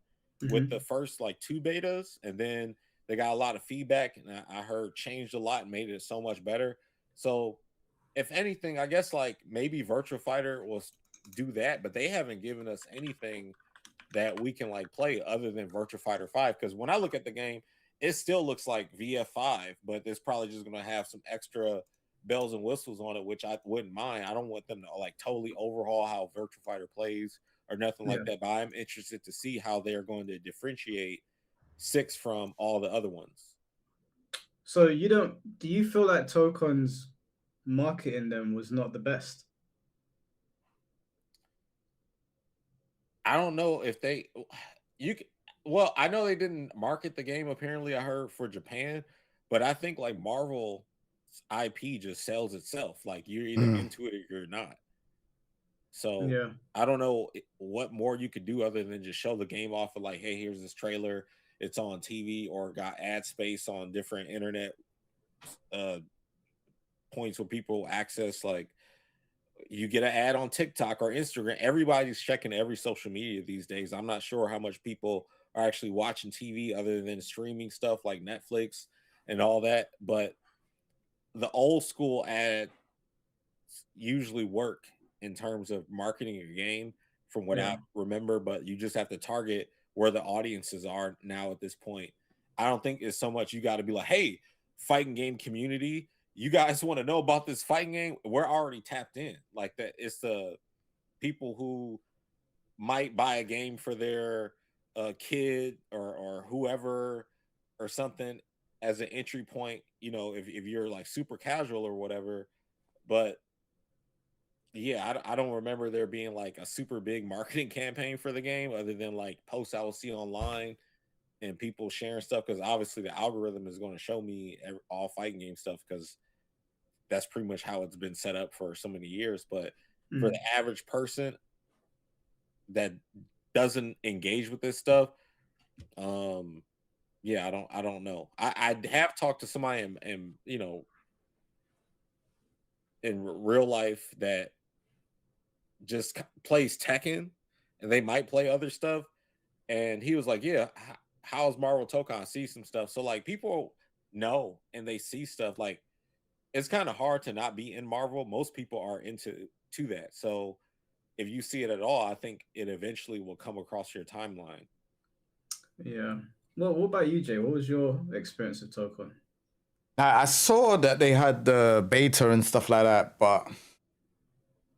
with the first like 2 betas, and then they got a lot of feedback, and I heard changed a lot and made it so much better. So if anything, I guess like maybe Virtua Fighter will do that, but they haven't given us anything that we can like play other than Virtua Fighter 5. Because when I look at the game, it still looks like VF5, but it's probably just going to have some extra bells and whistles on it, which I wouldn't mind. I don't want them to like totally overhaul how Virtua Fighter plays or nothing like that, but I'm interested to see how they're going to differentiate 6 from all the other ones. So do you feel like Tokon's marketing them was not the best? I don't know if well, I know they didn't market the game apparently, I heard, for Japan, but I think like Marvel IP just sells itself. Like you're either into it or you're not. So yeah, I don't know what more you could do other than just show the game off of like, hey, here's this trailer. It's on TV, or got ad space on different internet points where people access. Like you get an ad on TikTok or Instagram. Everybody's checking every social media these days. I'm not sure how much people are actually watching TV other than streaming stuff like Netflix and all that. But the old school ads usually work in terms of marketing a game from what I remember, but you just have to target where the audiences are now at this point. I don't think it's so much you got to be like, hey, fighting game community, you guys want to know about this fighting game? We're already tapped in. Like that, it's the people who might buy a game for their kid or whoever or something as an entry point, you know, if you're like super casual or whatever. But yeah, I don't remember there being like a super big marketing campaign for the game other than like posts I will see online and people sharing stuff, because obviously the algorithm is going to show me all fighting game stuff because that's pretty much how it's been set up for so many years. But for the average person that doesn't engage with this stuff, yeah, I don't know. I have talked to somebody and you know, in real life that just plays Tekken, and they might play other stuff. And he was like, "Yeah, how's Marvel Tokon? I see some stuff." So like people know and they see stuff. Like it's kind of hard to not be in Marvel. Most people are into that. So if you see it at all, I think it eventually will come across your timeline. Yeah. Well, what about you, Jay? What was your experience with Tokon? I saw that they had the beta and stuff like that, but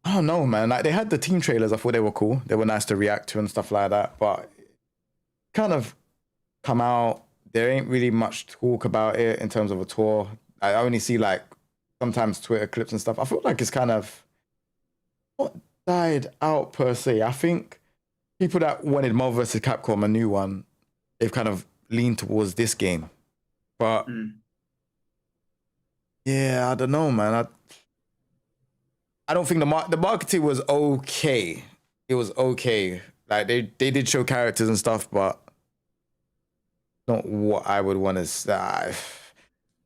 I don't know, man. Like they had the team trailers. I thought they were cool. They were nice to react to and stuff like that. But kind of come out. There ain't really much talk about it in terms of a tour. I only see like sometimes Twitter clips and stuff. I feel like it's kind of not died out per se. I think people that wanted Marvel vs. Capcom, a new one, they've kind of leaned towards this game. But yeah, I don't know, man. I don't think the marketing was okay. It was okay. Like they did show characters and stuff, but not what I would want to say.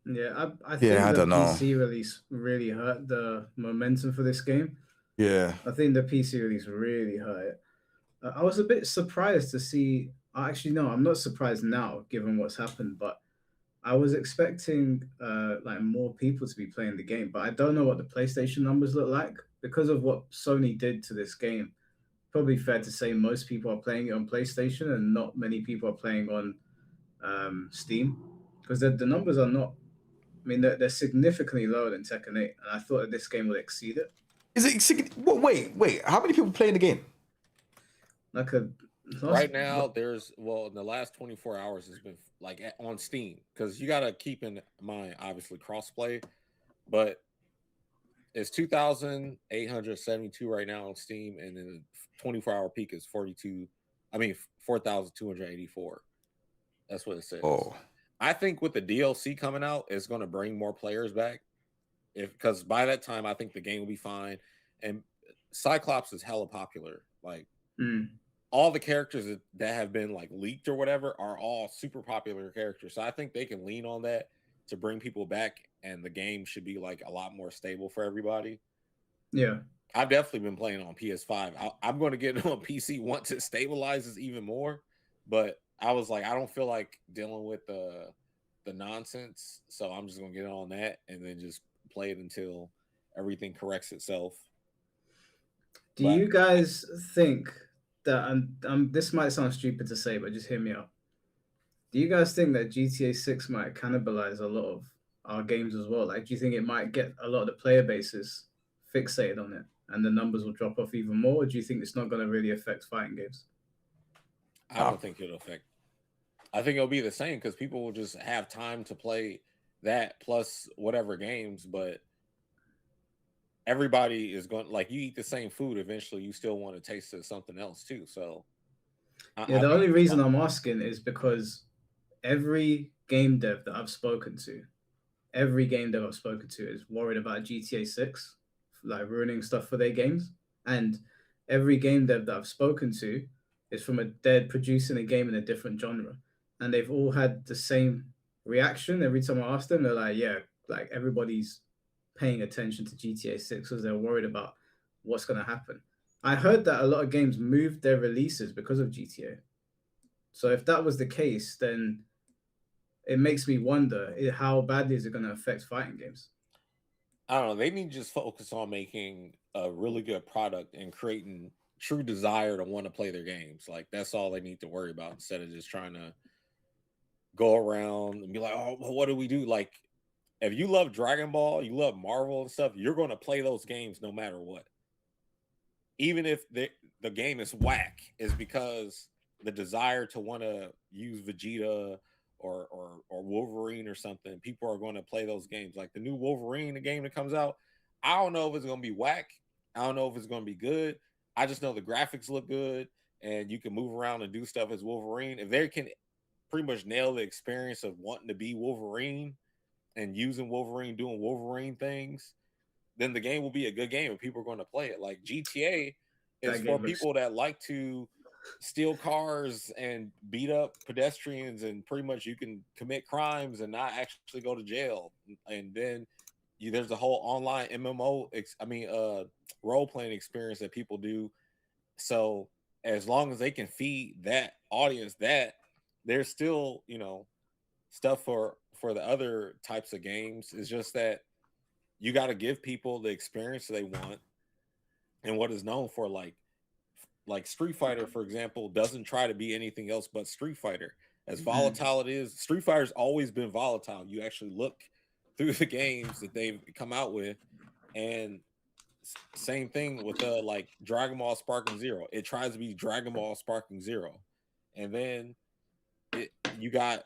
Yeah, I think I the don't know. PC release really hurt the momentum for this game. Yeah. I think the PC release really hurt it. I was a bit surprised to see. Actually, no, I'm not surprised now, given what's happened. But I was expecting like more people to be playing the game. But I don't know what the PlayStation numbers look like because of what Sony did to this game. Probably fair to say most people are playing it on PlayStation and not many people are playing on Steam, because the numbers are not I mean, they're significantly lower than Tekken 8, and I thought that this game would exceed it. Is it? Well, wait. How many people playing the game? Like a Right now, in the last 24 hours has been like on Steam, because you got to keep in mind, obviously, crossplay, but it's 2,872 right now on Steam, and then the 24-hour peak is 4,284. That's what it says. Oh, I think with the DLC coming out, it's going to bring more players back. Because by that time, I think the game will be fine. And Cyclops is hella popular. Like all the characters that have been like leaked or whatever are all super popular characters. So I think they can lean on that to bring people back, and the game should be like a lot more stable for everybody. Yeah. I've definitely been playing on PS5. I'm going to get it on PC once it stabilizes even more. But I was like, I don't feel like dealing with the nonsense, so I'm just going to get on that and then just play it until everything corrects itself. Do you guys think that, this might sound stupid to say, but just hear me out. Do you guys think that GTA 6 might cannibalize a lot of our games as well? Like, do you think it might get a lot of the player bases fixated on it and the numbers will drop off even more? Or do you think it's not going to really affect fighting games? I don't think it'll affect. I think it'll be the same because people will just have time to play that plus whatever games, but everybody is going, like, you eat the same food, eventually you still want to taste of something else too. So the only reason I'm asking is because every game dev that I've spoken to is worried about GTA 6 like ruining stuff for their games, and every game dev that I've spoken to is from they're producing a game in a different genre, and they've all had the same reaction every time I ask them. They're like, yeah, like everybody's paying attention to GTA 6 because they're worried about what's going to happen. I heard that a lot of games moved their releases because of GTA. So if that was the case, then it makes me wonder how badly is it going to affect fighting games? I don't know. They need to just focus on making a really good product and creating true desire to want to play their games. Like, that's all they need to worry about, instead of just trying to go around and be like, oh, what do we do? Like, if you love Dragon Ball, you love Marvel and stuff, you're going to play those games no matter what. Even if the game is whack, is because the desire to want to use Vegeta or Wolverine or something, people are going to play those games. Like the new Wolverine, the game that comes out, I don't know if it's going to be whack. I don't know if it's going to be good. I just know the graphics look good and you can move around and do stuff as Wolverine. If they can pretty much nail the experience of wanting to be Wolverine and using Wolverine, doing Wolverine things, then the game will be a good game and people are going to play it. Like GTA is for people that like to steal cars and beat up pedestrians, and pretty much you can commit crimes and not actually go to jail. And then there's a whole online MMO, role-playing experience that people do. So as long as they can feed that audience, that there's still, stuff for the other types of games. It's just that you got to give people the experience they want. And what is known for, like Street Fighter, for example, doesn't try to be anything else but Street Fighter. As volatile it is, Street Fighter's always been volatile. You actually look through the games that they've come out with, and same thing with like Dragon Ball Sparking Zero. It tries to be Dragon Ball Sparking Zero, and then you got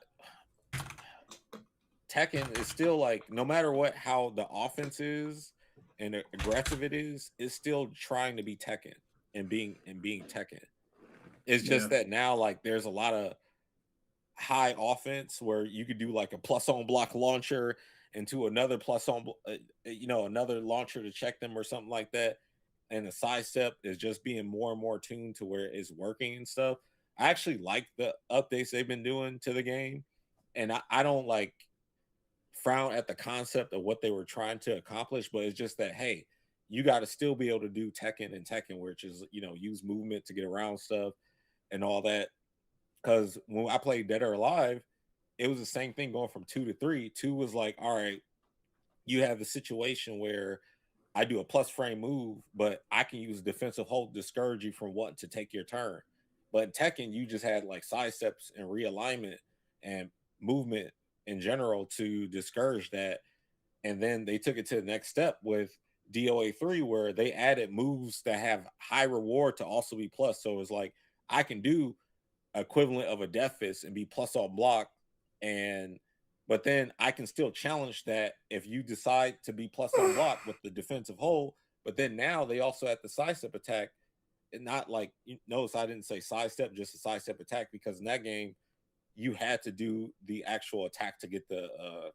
Tekken is still like, no matter how the offense is and aggressive it is, it's still trying to be Tekken and being Tekken. It's just that now, like, there's a lot of high offense where you could do like a plus on block launcher into another plus on, another launcher to check them or something like that. And the sidestep is just being more and more tuned to where it's working and stuff. I actually like the updates they've been doing to the game, and I don't like frown at the concept of what they were trying to accomplish, but it's just that, hey, you got to still be able to do Tekken, which is, use movement to get around stuff and all that. Because when I played Dead or Alive, it was the same thing going from 2 to 3. 2 was like, all right, you have the situation where I do a plus frame move, but I can use defensive hold to discourage you from wanting to take your turn. But in Tekken, you just had like side steps and realignment and movement in general to discourage that. And then they took it to the next step with DOA 3, where they added moves that have high reward to also be plus. So it's like I can do equivalent of a death fist and be plus on block, but then I can still challenge that if you decide to be plus on block with the defensive hold. But then now they also have the sidestep attack, and not like, you notice I didn't say sidestep, just a sidestep attack, because in that game you had to do the actual attack to get the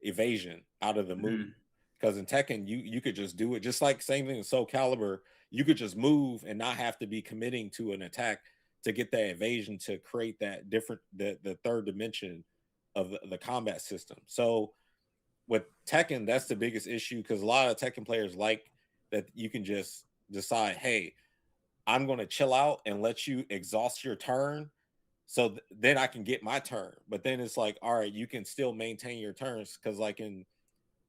evasion out of the move. Because in Tekken, you could just do it, just like same thing in Soul Calibur. You could just move and not have to be committing to an attack to get that evasion to create that the third dimension of the combat system. So with Tekken, that's the biggest issue, because a lot of Tekken players like that you can just decide, hey, I'm going to chill out and let you exhaust your turn, so then I can get my turn. But then it's like, all right, you can still maintain your turns, because like in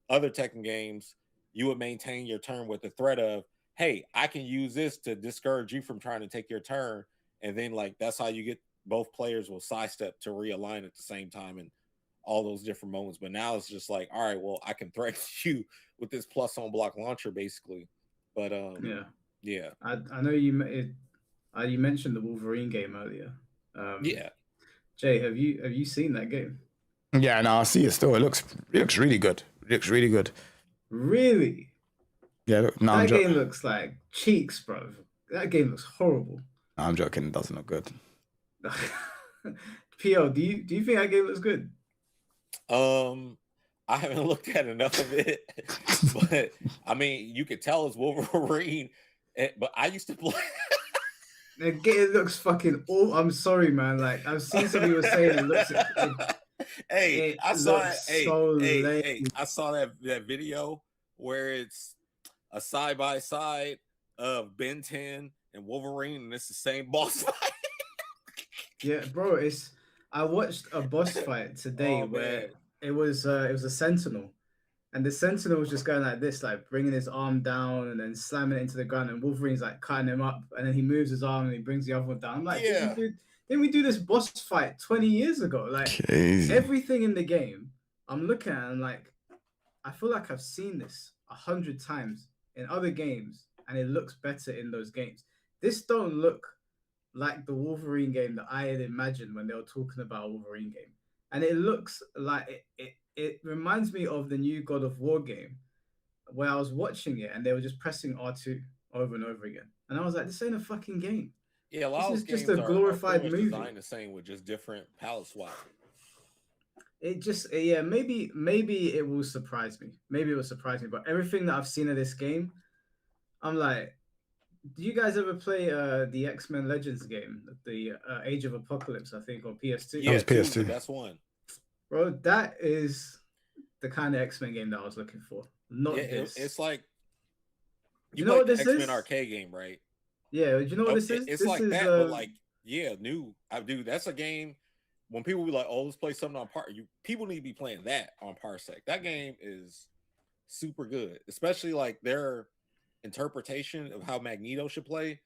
other Tekken games, you would maintain your turn with the threat of, hey, I can use this to discourage you from trying to take your turn. And then like that's how you get both players will sidestep to realign at the same time and all those different moments. But now it's just like, all right, well, I can threaten you with this plus on block launcher basically. But yeah. I know you mentioned the Wolverine game earlier. Yeah. Jay, have you seen that game? Yeah, no, I see it still. It looks really good. It looks really good. Really? Yeah, look, no, that game looks like cheeks, bro. That game looks horrible. No, I'm joking. It doesn't look good. PO, do you think that game looks good? I haven't looked at enough of it, but I mean, you could tell it's Wolverine. But I used to play. It looks fucking awful. I'm sorry, man. Like I've seen some people saying it looks. I saw that. I saw that video where it's a side by side of Ben 10 and Wolverine, and it's the same boss fight. Yeah, bro. I watched a boss fight today where it was a Sentinel, and the Sentinel was just going like this, like bringing his arm down and then slamming it into the ground, and Wolverine's like cutting him up, and then he moves his arm and he brings the other one down. I'm like, didn't we do this boss fight 20 years ago? Like everything in the game, I'm looking at it and like, I feel like I've seen this 100 times in other games, and it looks better in those games. This don't look like the Wolverine game that I had imagined when they were talking about a Wolverine game. And it looks like it reminds me of the new God of War game where I was watching it and they were just pressing R2 over and over again. And I was like, this ain't a fucking game. Yeah, a lot this of is just a glorified movie. Designed the same with just different palette swap. It just, maybe it will surprise me. Maybe it will surprise me. But everything that I've seen of this game, I'm like, do you guys ever play the X-Men Legends game, the Age of Apocalypse, I think, on PS2? Yeah, that was PS2. That's one. Bro, that is the kind of X-Men game that I was looking for. Not this. It's like you know what this X-Men is? Arcade game, right? Yeah, do you know what this is? It's this like is, that, but like new. That's a game. When people be like, "Oh, let's play something on people need to be playing that on Parsec." That game is super good, especially like their interpretation of how Magneto should play.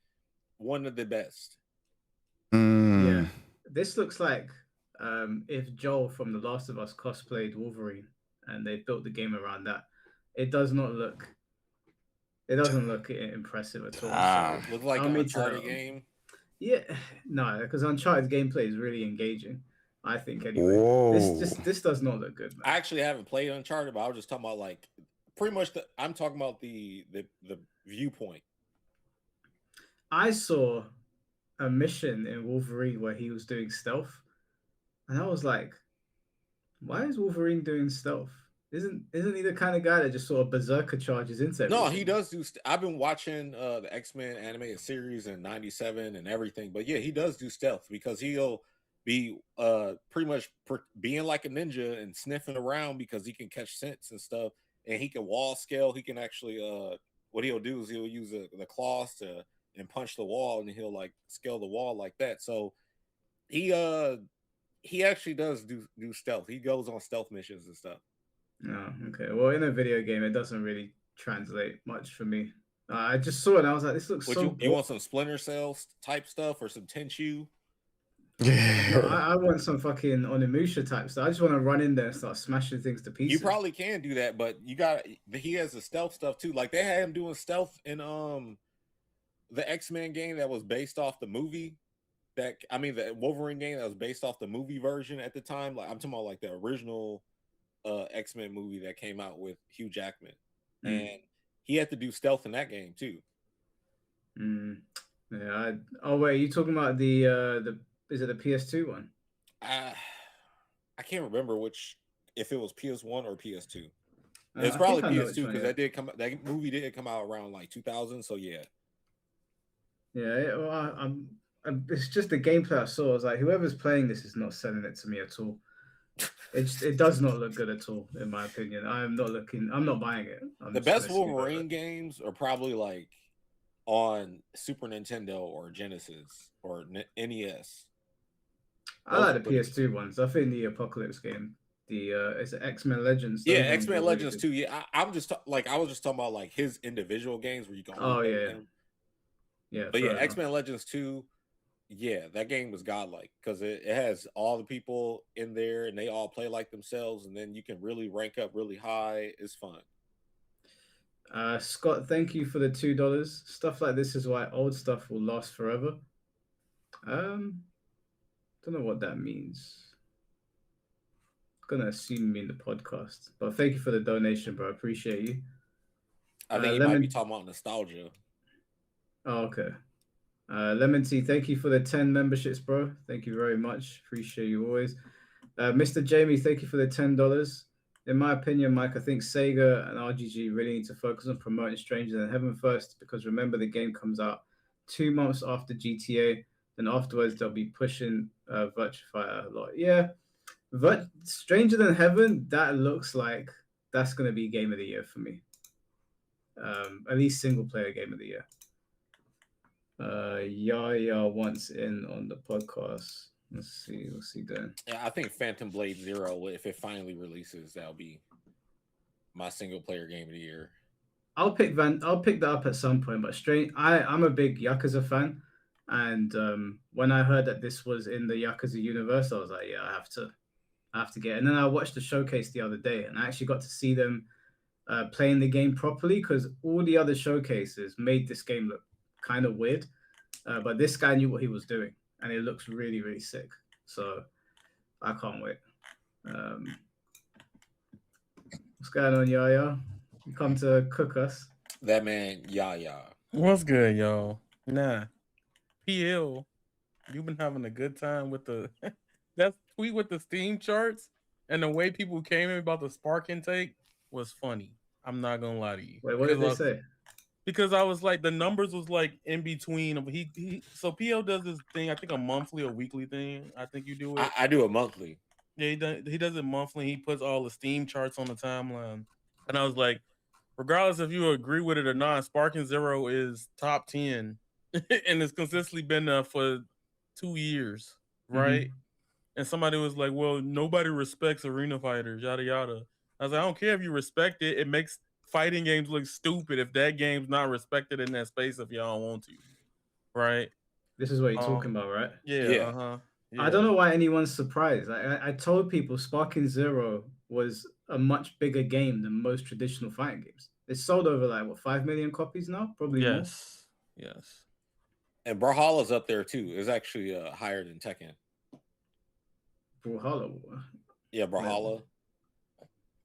One of the best. Yeah, this looks like if Joel from The Last of Us cosplayed Wolverine and they built the game around that. It does not look. It doesn't look impressive at all. Looks like an Uncharted game. Yeah, no, because Uncharted gameplay is really engaging. I think anyway. This does not look good, man. I actually haven't played Uncharted, but I was just talking about like pretty much I'm talking about the viewpoint. I saw a mission in Wolverine where he was doing stealth, and I was like, why is Wolverine doing stealth? Isn't he the kind of guy that just sort of berserker charges into everything? No, he does do. I've been watching the X-Men animated series in '97 and everything, but yeah, he does do stealth because he'll be pretty much being like a ninja and sniffing around because he can catch scents and stuff, and he can wall scale. He can actually what he'll do is he'll use the claws and punch the wall, and he'll like scale the wall like that. So he actually does do stealth. He goes on stealth missions and stuff. Oh, okay. Well, in a video game, it doesn't really translate much for me. I just saw it and I was like, this looks so you want some Splinter Cell type stuff or some Tenchu? No, I want some fucking Onimusha type stuff. I just want to run in there and start smashing things to pieces. You probably can do that, but he has the stealth stuff too. Like they had him doing stealth in the X-Men game that was based off the movie. The Wolverine game that was based off the movie version at the time. Like I'm talking about like the original X-Men movie that came out with Hugh Jackman, and he had to do stealth in that game too. Yeah. Oh wait, you talking about the is it the PS2 one? I can't remember if it was PS1 or PS2. It's probably PS2 because that movie did come out around like 2000. So yeah. Yeah. Well, it's just the gameplay I saw. I was like, whoever's playing this is not selling it to me at all. It does not look good at all, in my opinion. I'm not buying it. The best Wolverine games are probably like on Super Nintendo or Genesis or NES. I like the PS2 ones. I think the Apocalypse game, it's X-Men Legends. Yeah, X-Men Legends too. Yeah, I was just talking about like his individual games where you can. Oh yeah. Yeah. But yeah, X-Men Legends 2. Yeah, that game was godlike because it has all the people in there and they all play like themselves, and then you can really rank up really high. It's fun. Scott, thank you for the $2. Stuff like this is why old stuff will last forever. Don't know what that means. I'm gonna assume you mean the podcast, but thank you for the donation, bro. I appreciate you. I think you might be talking about nostalgia. Oh, okay. Lemon Tea, thank you for the 10 memberships, bro. Thank you very much. Appreciate you always. Mr. Jamie, thank you for the $10. In my opinion, Mike, I think Sega and RGG really need to focus on promoting Stranger Than Heaven first, because remember, the game comes out 2 months after GTA. Then afterwards, they'll be pushing Virtua Fighter a lot. Yeah, Stranger Than Heaven, that looks like that's going to be game of the year for me. At least single player game of the year. Yaya wants in on the podcast. Let's see what's he doing. Yeah, I think Phantom Blade Zero, if it finally releases, that'll be my single player game of the year. I'll pick that up at some point. But I'm a big Yakuza fan, and when I heard that this was in the Yakuza universe, I was like, yeah, I have to get it. And then I watched the showcase the other day, and I actually got to see them playing the game properly, because all the other showcases made this game look kind of weird, but this guy knew what he was doing, and it looks really, really sick. So I can't wait. What's going on, Yaya? You come to cook us? That man, Yaya. What's good, y'all? Nah, PL, you've been having a good time with the that tweet with the Steam charts, and the way people came in about the spark intake was funny. I'm not gonna lie to you. Wait, what did they say? Because I was like, the numbers was like in between. So PL does this thing, I think a monthly or weekly thing. I think you do it. I do it monthly. Yeah, he does it monthly. He puts all the Steam charts on the timeline. And I was like, regardless if you agree with it or not, Sparking Zero is top 10. And it's consistently been there for 2 years, right? Mm-hmm. And somebody was like, well, nobody respects arena fighters, yada, yada. I was like, I don't care if you respect it. It makes fighting games look stupid if that game's not respected in that space if y'all don't want to, right? This is what you're talking about, right? Yeah. Yeah. I don't know why anyone's surprised. I told people Sparking Zero was a much bigger game than most traditional fighting games. It's sold over like 5 million copies now, probably more. Yes. And Brawlhalla's up there too. It's actually higher than Tekken. Brawlhalla. Yeah, Brawlhalla.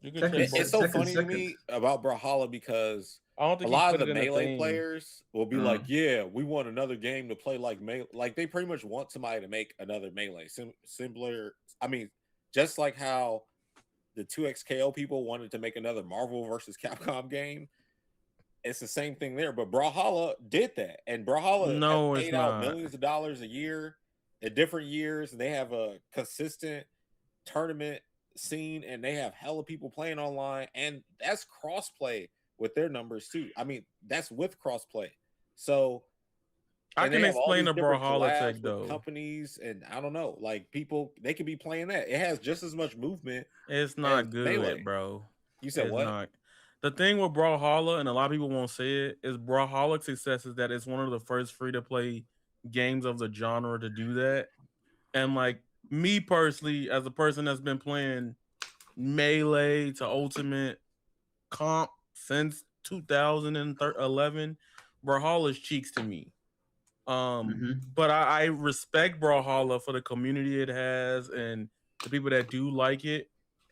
It's so funny to me about Brawlhalla because a lot of the Melee players will be like, yeah, we want another game to play like Melee. Like they pretty much want somebody to make another Melee. Similar. I mean, just like how the 2XKO people wanted to make another Marvel versus Capcom game. It's the same thing there. But Brawlhalla did that. And Brawlhalla paid out millions of dollars a year at different years. And they have a consistent tournament scene, and they have hella people playing online, and that's crossplay with their numbers too. I mean, that's with crossplay. So I can explain the Brawlhalla tech though. Companies, and I don't know, like people, they could be playing that. It has just as much movement. It's not good, Melee. Bro. You said what? Not. The thing with Brawlhalla, and a lot of people won't say it, is Brawlhalla's success is that it's one of the first free-to-play games of the genre to do that. And like me personally, as a person that's been playing Melee to Ultimate Comp since 2011, Brawlhalla's cheeks to me. But I respect Brawlhalla for the community it has and the people that do like it.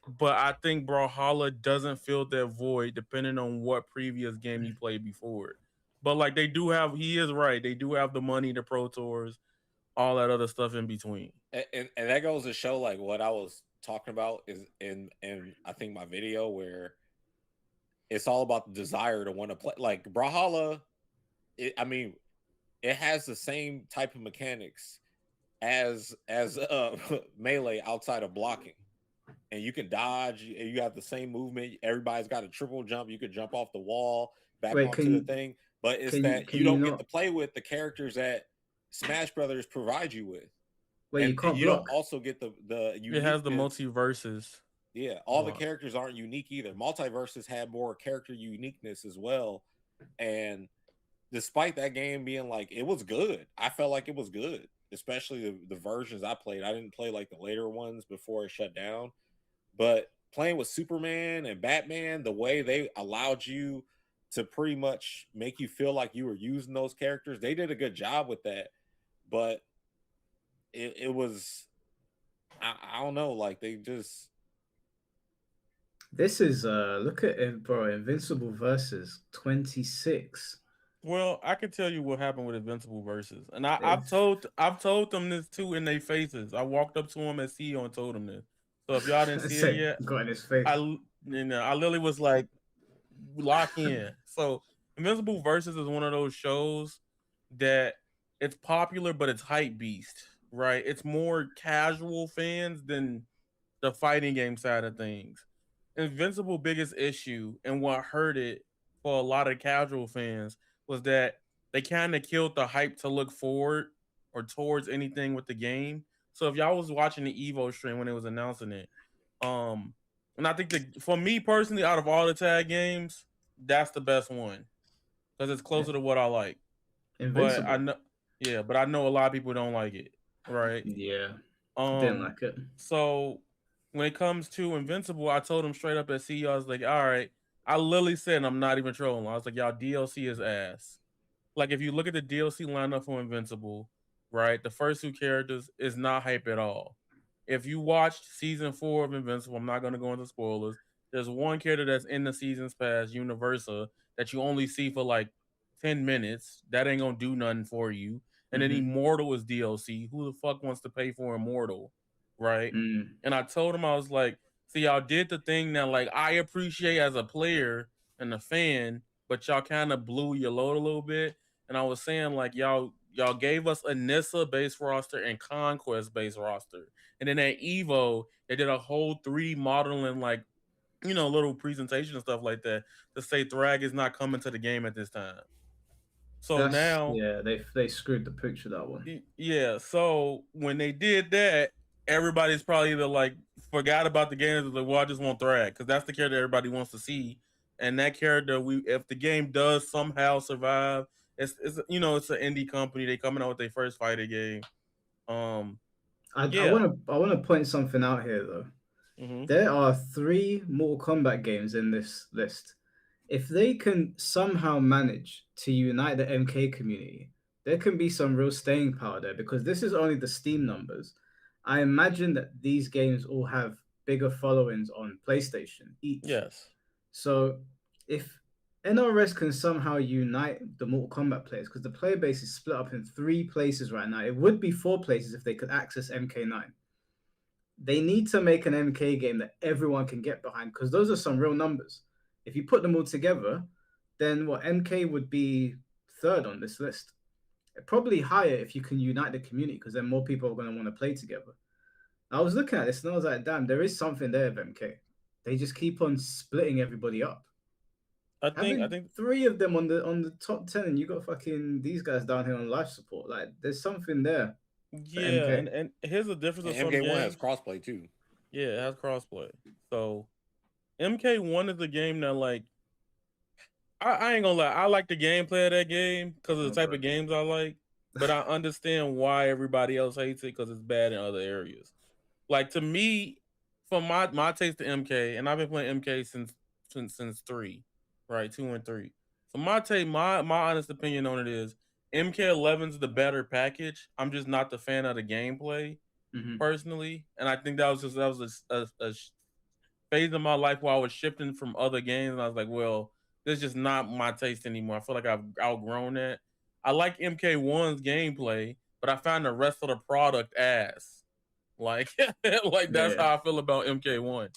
But I think Brawlhalla doesn't fill that void depending on what previous game you played before. But like they do have, he is right. They do have the money, the Pro Tours, all that other stuff in between. And that goes to show like what I was talking about is in I think my video where it's all about the desire to want to play. Like Brawlhalla, I mean, it has the same type of mechanics as Melee outside of blocking. And you can dodge, you have the same movement. Everybody's got a triple jump. You could jump off the wall, back onto the thing. But it's that you don't get to play with the characters that Smash Brothers provide you with. Wait, you can't block. Don't also get the It has the multiverses. Yeah, all the characters aren't unique either. Multiverses had more character uniqueness as well. And despite that game being like, it was good. I felt like it was good, especially the versions I played. I didn't play like the later ones before it shut down. But playing with Superman and Batman, the way they allowed you to pretty much make you feel like you were using those characters, they did a good job with that. But it was, I don't know, like they just. This is look at it, bro. Invincible versus 26. Well, I can tell you what happened with Invincible versus, and I've told them this too in their faces. I walked up to them at CEO and told them this. So if y'all didn't see it yet, got in his face. I literally was like, lock in. So Invincible versus is one of those shows that it's popular, but it's hype beast, right? It's more casual fans than the fighting game side of things. Invincible biggest issue and what hurt it for a lot of casual fans was that they kind of killed the hype to look forward or towards anything with the game. So if y'all was watching the Evo stream when it was announcing it, and I think for me personally, out of all the tag games, that's the best one because it's closer to what I like. Invincible. But I know a lot of people don't like it, right? Yeah, didn't like it. So when it comes to Invincible, I told him straight up at CEO, I was like, all right, I literally said, and I'm not even trolling. I was like, y'all DLC is ass. Like if you look at the DLC lineup for Invincible, right, the first two characters is not hype at all. If you watched season 4 of Invincible, I'm not going to go into spoilers. There's one character that's in the seasons past, Universa, that you only see for like 10 minutes. That ain't going to do nothing for you. And then Immortal is DLC. Who the fuck wants to pay for Immortal, right? And I told him, I was like, see, y'all did the thing that like I appreciate as a player and a fan, but y'all kind of blew your load a little bit. And I was saying like y'all gave us a Nissa based roster and Conquest based roster. And then at Evo, they did a whole 3D modeling, like, little presentation and stuff like that to say Thrag is not coming to the game at this time. So now, yeah, they screwed the picture that one. Yeah, so when they did that, everybody's probably either like forgot about the game or like, well, I just want Thrag because that's the character everybody wants to see. And that character, if the game does somehow survive, it's an indie company. They coming out with their first fighter game. I want to point something out here though. There are 3 Mortal Kombat games in this list. If they can somehow manage to unite the MK community, there can be some real staying power there because this is only the Steam numbers. I imagine that these games all have bigger followings on PlayStation each. Yes. So if NRS can somehow unite the Mortal Kombat players, because the player base is split up in 3 places right now. It would be 4 places if they could access MK9. They need to make an MK game that everyone can get behind because those are some real numbers. If you put them all together, then MK would be 3rd on this list. Probably higher if you can unite the community because then more people are going to want to play together. I was looking at this and I was like, damn, there is something there of MK. They just keep on splitting everybody up. I think 3 of them on the top 10 and you got fucking these guys down here on life support. Like there's something there. Yeah, and here's the difference of some MK1 games. has crossplay too. Yeah, it has crossplay. So MK1 is a game that like I ain't gonna lie, I like the gameplay of that game because of the type of games I like. but I understand why everybody else hates it because it's bad in other areas. Like to me, from my taste to MK, and I've been playing MK since 3, right? 2 and 3. So my honest opinion on it is MK11's the better package. I'm just not the fan of the gameplay personally, and I think that was a phase in my life where I was shifting from other games, and I was like, well, this is just not my taste anymore. I feel like I've outgrown that. I like MK1's gameplay, but I found the rest of the product ass. Like, like that's how I feel about MK1.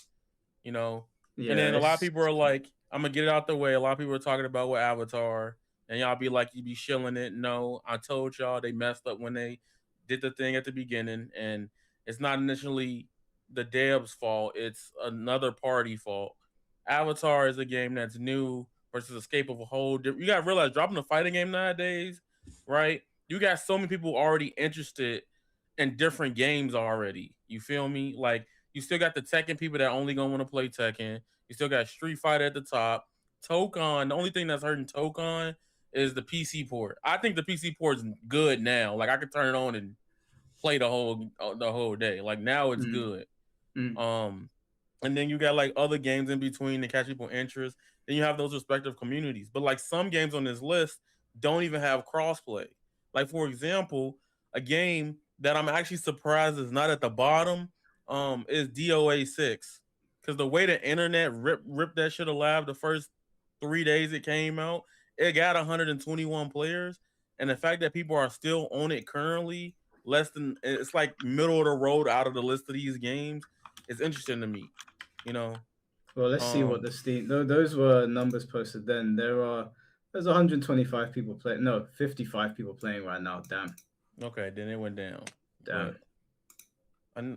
You know, and then a lot of people are like, I'm gonna get it out the way. A lot of people are talking about with Avatar, and y'all be like, you be shilling it. No, I told y'all they messed up when they did the thing at the beginning, and it's not initially the devs' fault. It's another party fault. Avatar is a game that's new versus Escape of a whole different. You gotta realize dropping a fighting game nowadays, right? You got so many people already interested in different games already. You feel me? Like you still got the Tekken people that only gonna want to play Tekken. You still got Street Fighter at the top. Tokon, the only thing that's hurting Tokon is the PC port. I think the PC port's good now. Like I could turn it on and play the whole day. Like now it's good. And then you got like other games in between to catch people interest. Then you have those respective communities. But like some games on this list don't even have crossplay. Like for example, a game that I'm actually surprised is not at the bottom is DOA 6. Because the way the internet ripped that shit alive the first 3 days it came out, it got 121 players. And the fact that people are still on it currently, it's like middle of the road out of the list of these games, is interesting to me. You know. Well, let's see what the Steam. Those were numbers posted then. There's 125 people playing. No, 55 people playing right now. Damn. Okay, then it went down. Damn.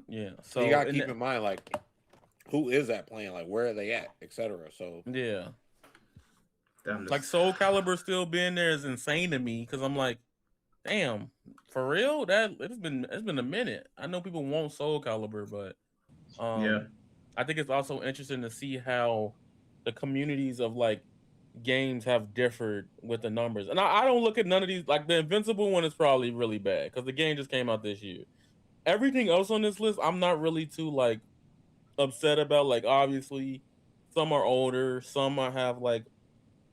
Yeah. So you gotta keep in mind, like, who is that playing? Like, where are they at, etc. So yeah. Damn. Like Soul Calibur still being there is insane to me because I'm like, damn, for real? It's been a minute. I know people want Soul Calibur, but yeah. I think it's also interesting to see how the communities of like games have differed with the numbers. And I don't look at none of these. Like the Invincible one is probably really bad because the game just came out this year. Everything else on this list, I'm not really too like upset about. Like obviously, some are older, some have like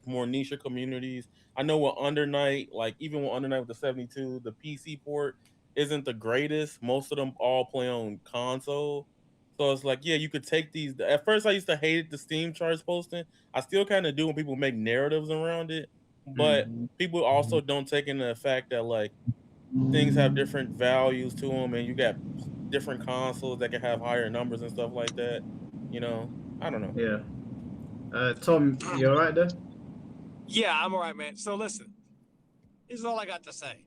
more niche communities. I know with Under Night, like even with Under Night with the 72, the PC port isn't the greatest. Most of them all play on console. So it's like, yeah, you could take these. At first, I used to hate the Steam charts posting. I still kind of do when people make narratives around it. But people also don't take into the fact that like things have different values to them, and you got different consoles that can have higher numbers and stuff like that. You know, I don't know. Yeah. Tom, you all right there? Yeah, I'm all right, man. So listen, this is all I got to say.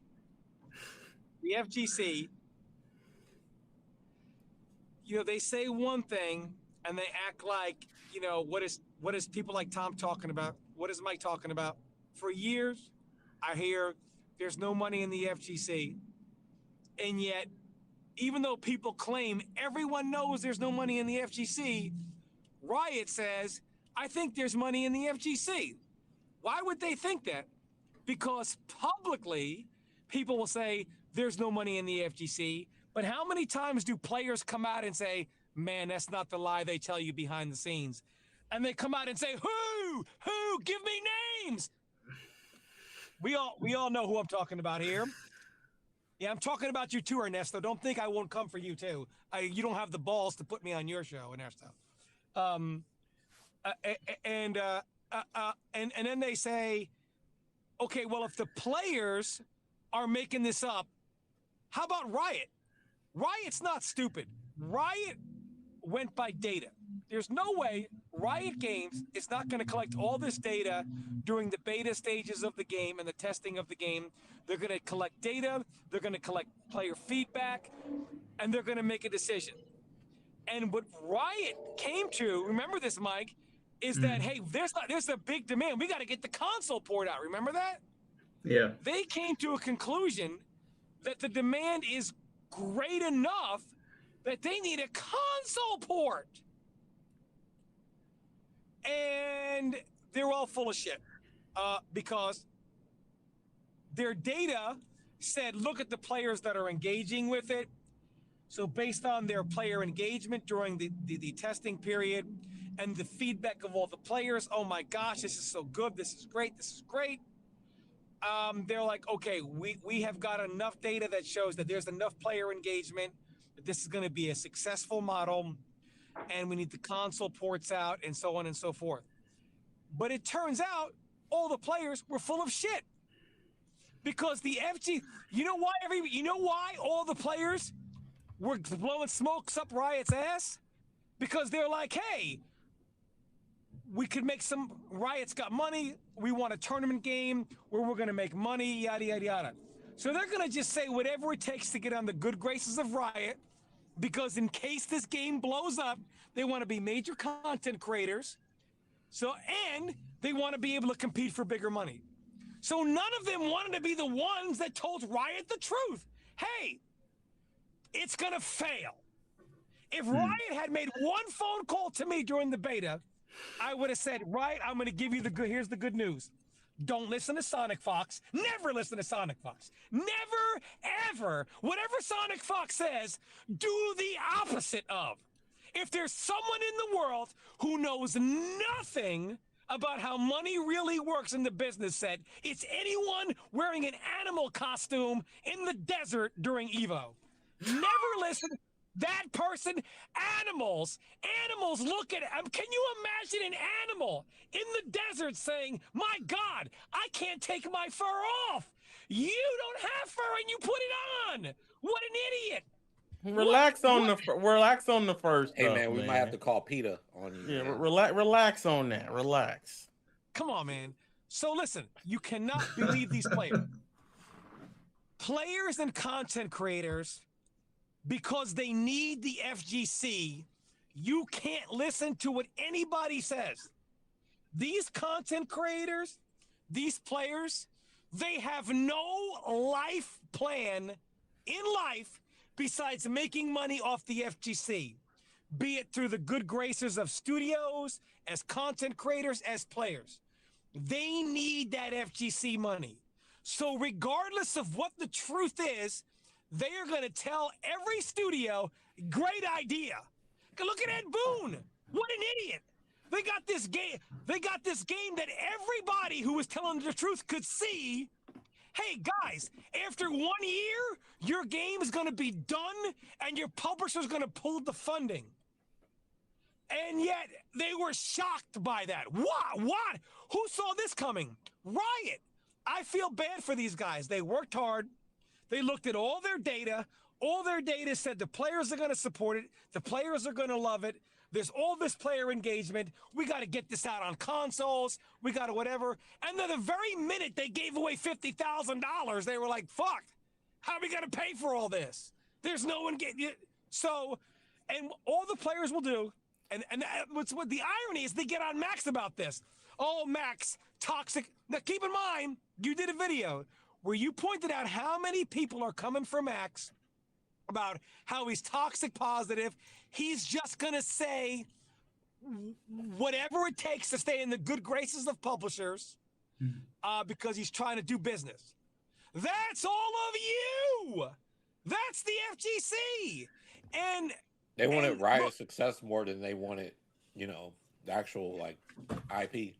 The FGC, they say one thing and they act like, what is people like Tom talking about? What is Mike talking about? For years, I hear there's no money in the FGC. And yet, even though people claim everyone knows there's no money in the FGC, Riot says, I think there's money in the FGC. Why would they think that? Because publicly, people will say there's no money in the FGC. But how many times do players come out and say, man, that's not the lie they tell you behind the scenes? And they come out and say, who? Give me names. We all know who I'm talking about here. Yeah, I'm talking about you too, Ernesto. Don't think I won't come for you too. You don't have the balls to put me on your show, Ernesto. And then they say, okay, well, if the players are making this up, how about Riot? Riot's not stupid. Riot went by data. There's no way Riot Games is not going to collect all this data during the beta stages of the game and the testing of the game. They're going to collect data, they're going to collect player feedback, and they're going to make a decision. And what Riot came to, remember this, Mike, is that, hey, there's a big demand. We got to get the console port out. Remember that? Yeah. They came to a conclusion that the demand is great enough that they need a console port. And they're all full of shit because their data said, look at the players that are engaging with it. So based on their player engagement during the testing period and the feedback of all the players, oh my gosh, this is so good, this is great, this is great. They're like, okay, we have got enough data that shows that there's enough player engagement, that this is going to be a successful model, and we need the console ports out and so on and so forth. But it turns out all the players were full of shit. Because the FG, you know why all the players were blowing smokes up Riot's ass? Because they're like, hey, we could make some, Riot's got money, we want a tournament game where we're gonna make money, yada, yada, yada. So they're gonna just say whatever it takes to get on the good graces of Riot, because in case this game blows up, they wanna be major content creators, and they wanna be able to compete for bigger money. So none of them wanted to be the ones that told Riot the truth. Hey, it's gonna fail. If Riot had made one phone call to me during the beta, I would have said, Riot, I'm gonna give you here's the good news. Don't listen to Sonic Fox. Never listen to Sonic Fox. Never, ever, whatever Sonic Fox says, do the opposite of. If there's someone in the world who knows nothing about how money really works in the business set, it's anyone wearing an animal costume in the desert during Evo. Never listen. That person, animals look at it. Can you imagine an animal in the desert saying, my God, I can't take my fur off. You don't have fur and you put it on. What an idiot. Relax on the first. Hey man, we might have to call PETA on you. Yeah, relax on that. Relax. Come on, man. So listen, you cannot believe these players. Players and content creators, because they need the FGC, you can't listen to what anybody says. These content creators, these players, they have no life plan in life besides making money off the FGC, be it through the good graces of studios, as content creators, as players. They need that FGC money. So regardless of what the truth is, they are going to tell every studio, great idea. Look at Ed Boon. What an idiot. They got this game that everybody who was telling the truth could see. Hey guys, after 1 year, your game is going to be done and your publisher is going to pull the funding. And yet they were shocked by that. What? Who saw this coming? Riot. I feel bad for these guys. They worked hard. They looked at all their data. All their data said the players are going to support it. The players are going to love it. There's all this player engagement. We got to get this out on consoles. We got to whatever. And then the very minute they gave away $50,000, they were like, fuck, how are we going to pay for all this? There's no one getting it. So, and all the players will do, and what the irony is, they get on Max about this. Oh, Max, toxic. Now, keep in mind, you did a video where you pointed out how many people are coming for Max about how he's toxic positive. He's just going to say whatever it takes to stay in the good graces of publishers because he's trying to do business. That's all of you. That's the FGC. And they wanted Riot success more than they wanted, the actual IP.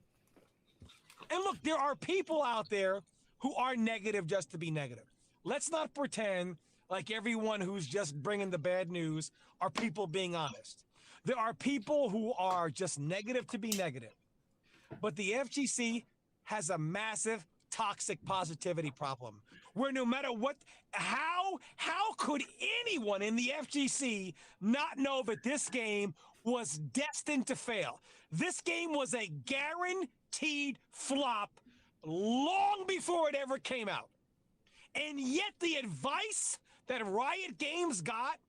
And look, there are people out there who are negative just to be negative. Let's not pretend like everyone who's just bringing the bad news are people being honest. There are people who are just negative to be negative. But the FGC has a massive toxic positivity problem where no matter what, how could anyone in the FGC not know that this game was destined to fail? This game was a guaranteed flop long before it ever came out. And yet the advice that Riot Games got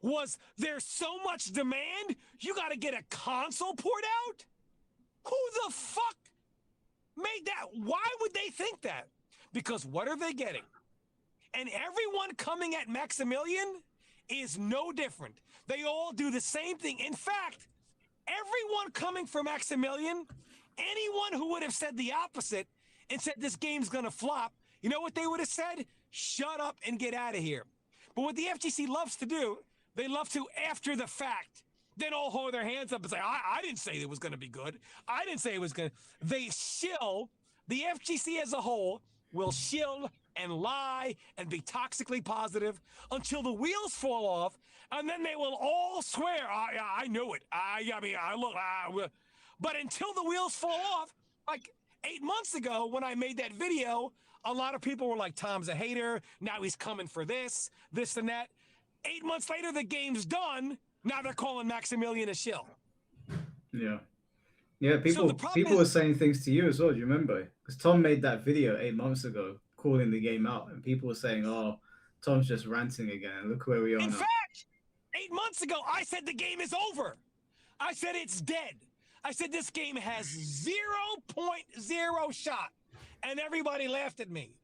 was there's so much demand, you got to get a console port out? Who the fuck made that? Why would they think that? Because what are they getting? And everyone coming at Maximilian is no different. They all do the same thing. In fact, everyone coming for Maximilian, anyone who would have said the opposite and said this game's going to flop, You know what they would have said? Shut up and get out of here. But what the FGC loves to do, they love to, after the fact, then all hold their hands up and say, I didn't say it was going to be good. I didn't say it was going to. They shill, the FGC as a whole will shill and lie and be toxically positive until the wheels fall off, and then they will all swear, I knew it. But until the wheels fall off, like 8 months ago when I made that video, a lot of people were like, Tom's a hater. Now he's coming for this and that. 8 months later, the game's done. Now they're calling Maximilian a shill. Yeah. Yeah, people were saying things to you as well. Do you remember? Because Tom made that video 8 months ago calling the game out, and people were saying, "Oh, Tom's just ranting again." And look where we are now. In fact, 8 months ago, I said the game is over. I said it's dead. I said this game has 0.0 shot, and everybody laughed at me.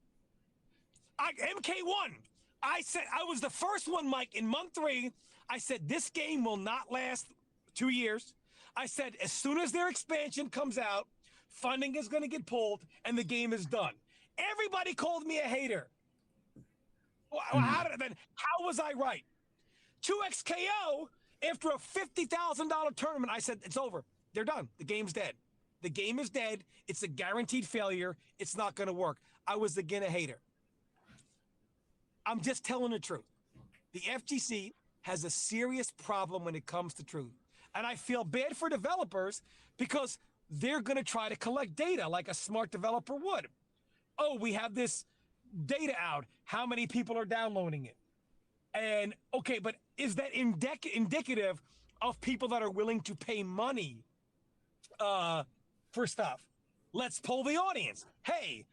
MK1. I said I was the first one, Mike, in month 3. I said this game will not last 2 years. I said as soon as their expansion comes out, funding is going to get pulled and the game is done. Everybody called me a hater. How was I right? 2XKO, after a $50,000 tournament, I said it's over. They're done. The game's dead. The game is dead. It's a guaranteed failure. It's not going to work. I was again a hater. I'm just telling the truth. The FGC has a serious problem when it comes to truth. And I feel bad for developers because they're going to try to collect data like a smart developer would. Oh, we have this data out. How many people are downloading it? And, okay, but is that indicative of people that are willing to pay money for stuff? Let's poll the audience. Hey,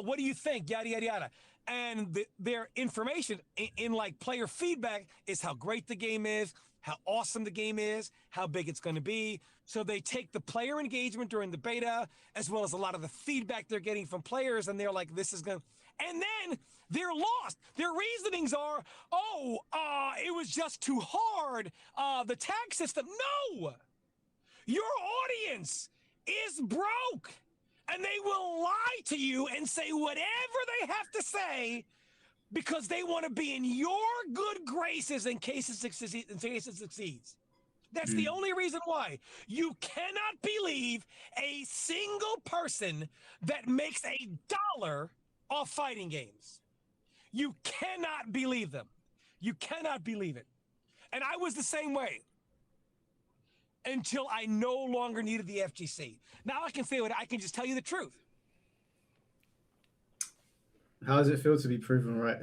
what do you think? Yada, yada, yada. And their information in like player feedback is how great the game is, how awesome the game is, how big it's going to be. So they take the player engagement during the beta, as well as a lot of the feedback they're getting from players, and they're like, this is going to... And then they're lost. Their reasonings are, it was just too hard. The tag system. No! Your audience is broke. And they will lie to you and say whatever they have to say because they want to be in your good graces in case it succeeds. That's the only reason why. You cannot believe a single person that makes $1 off fighting games. You cannot believe them. You cannot believe it. And I was the same way until I no longer needed the FGC. Now I can say what I can just tell you the truth. How does it feel to be proven right?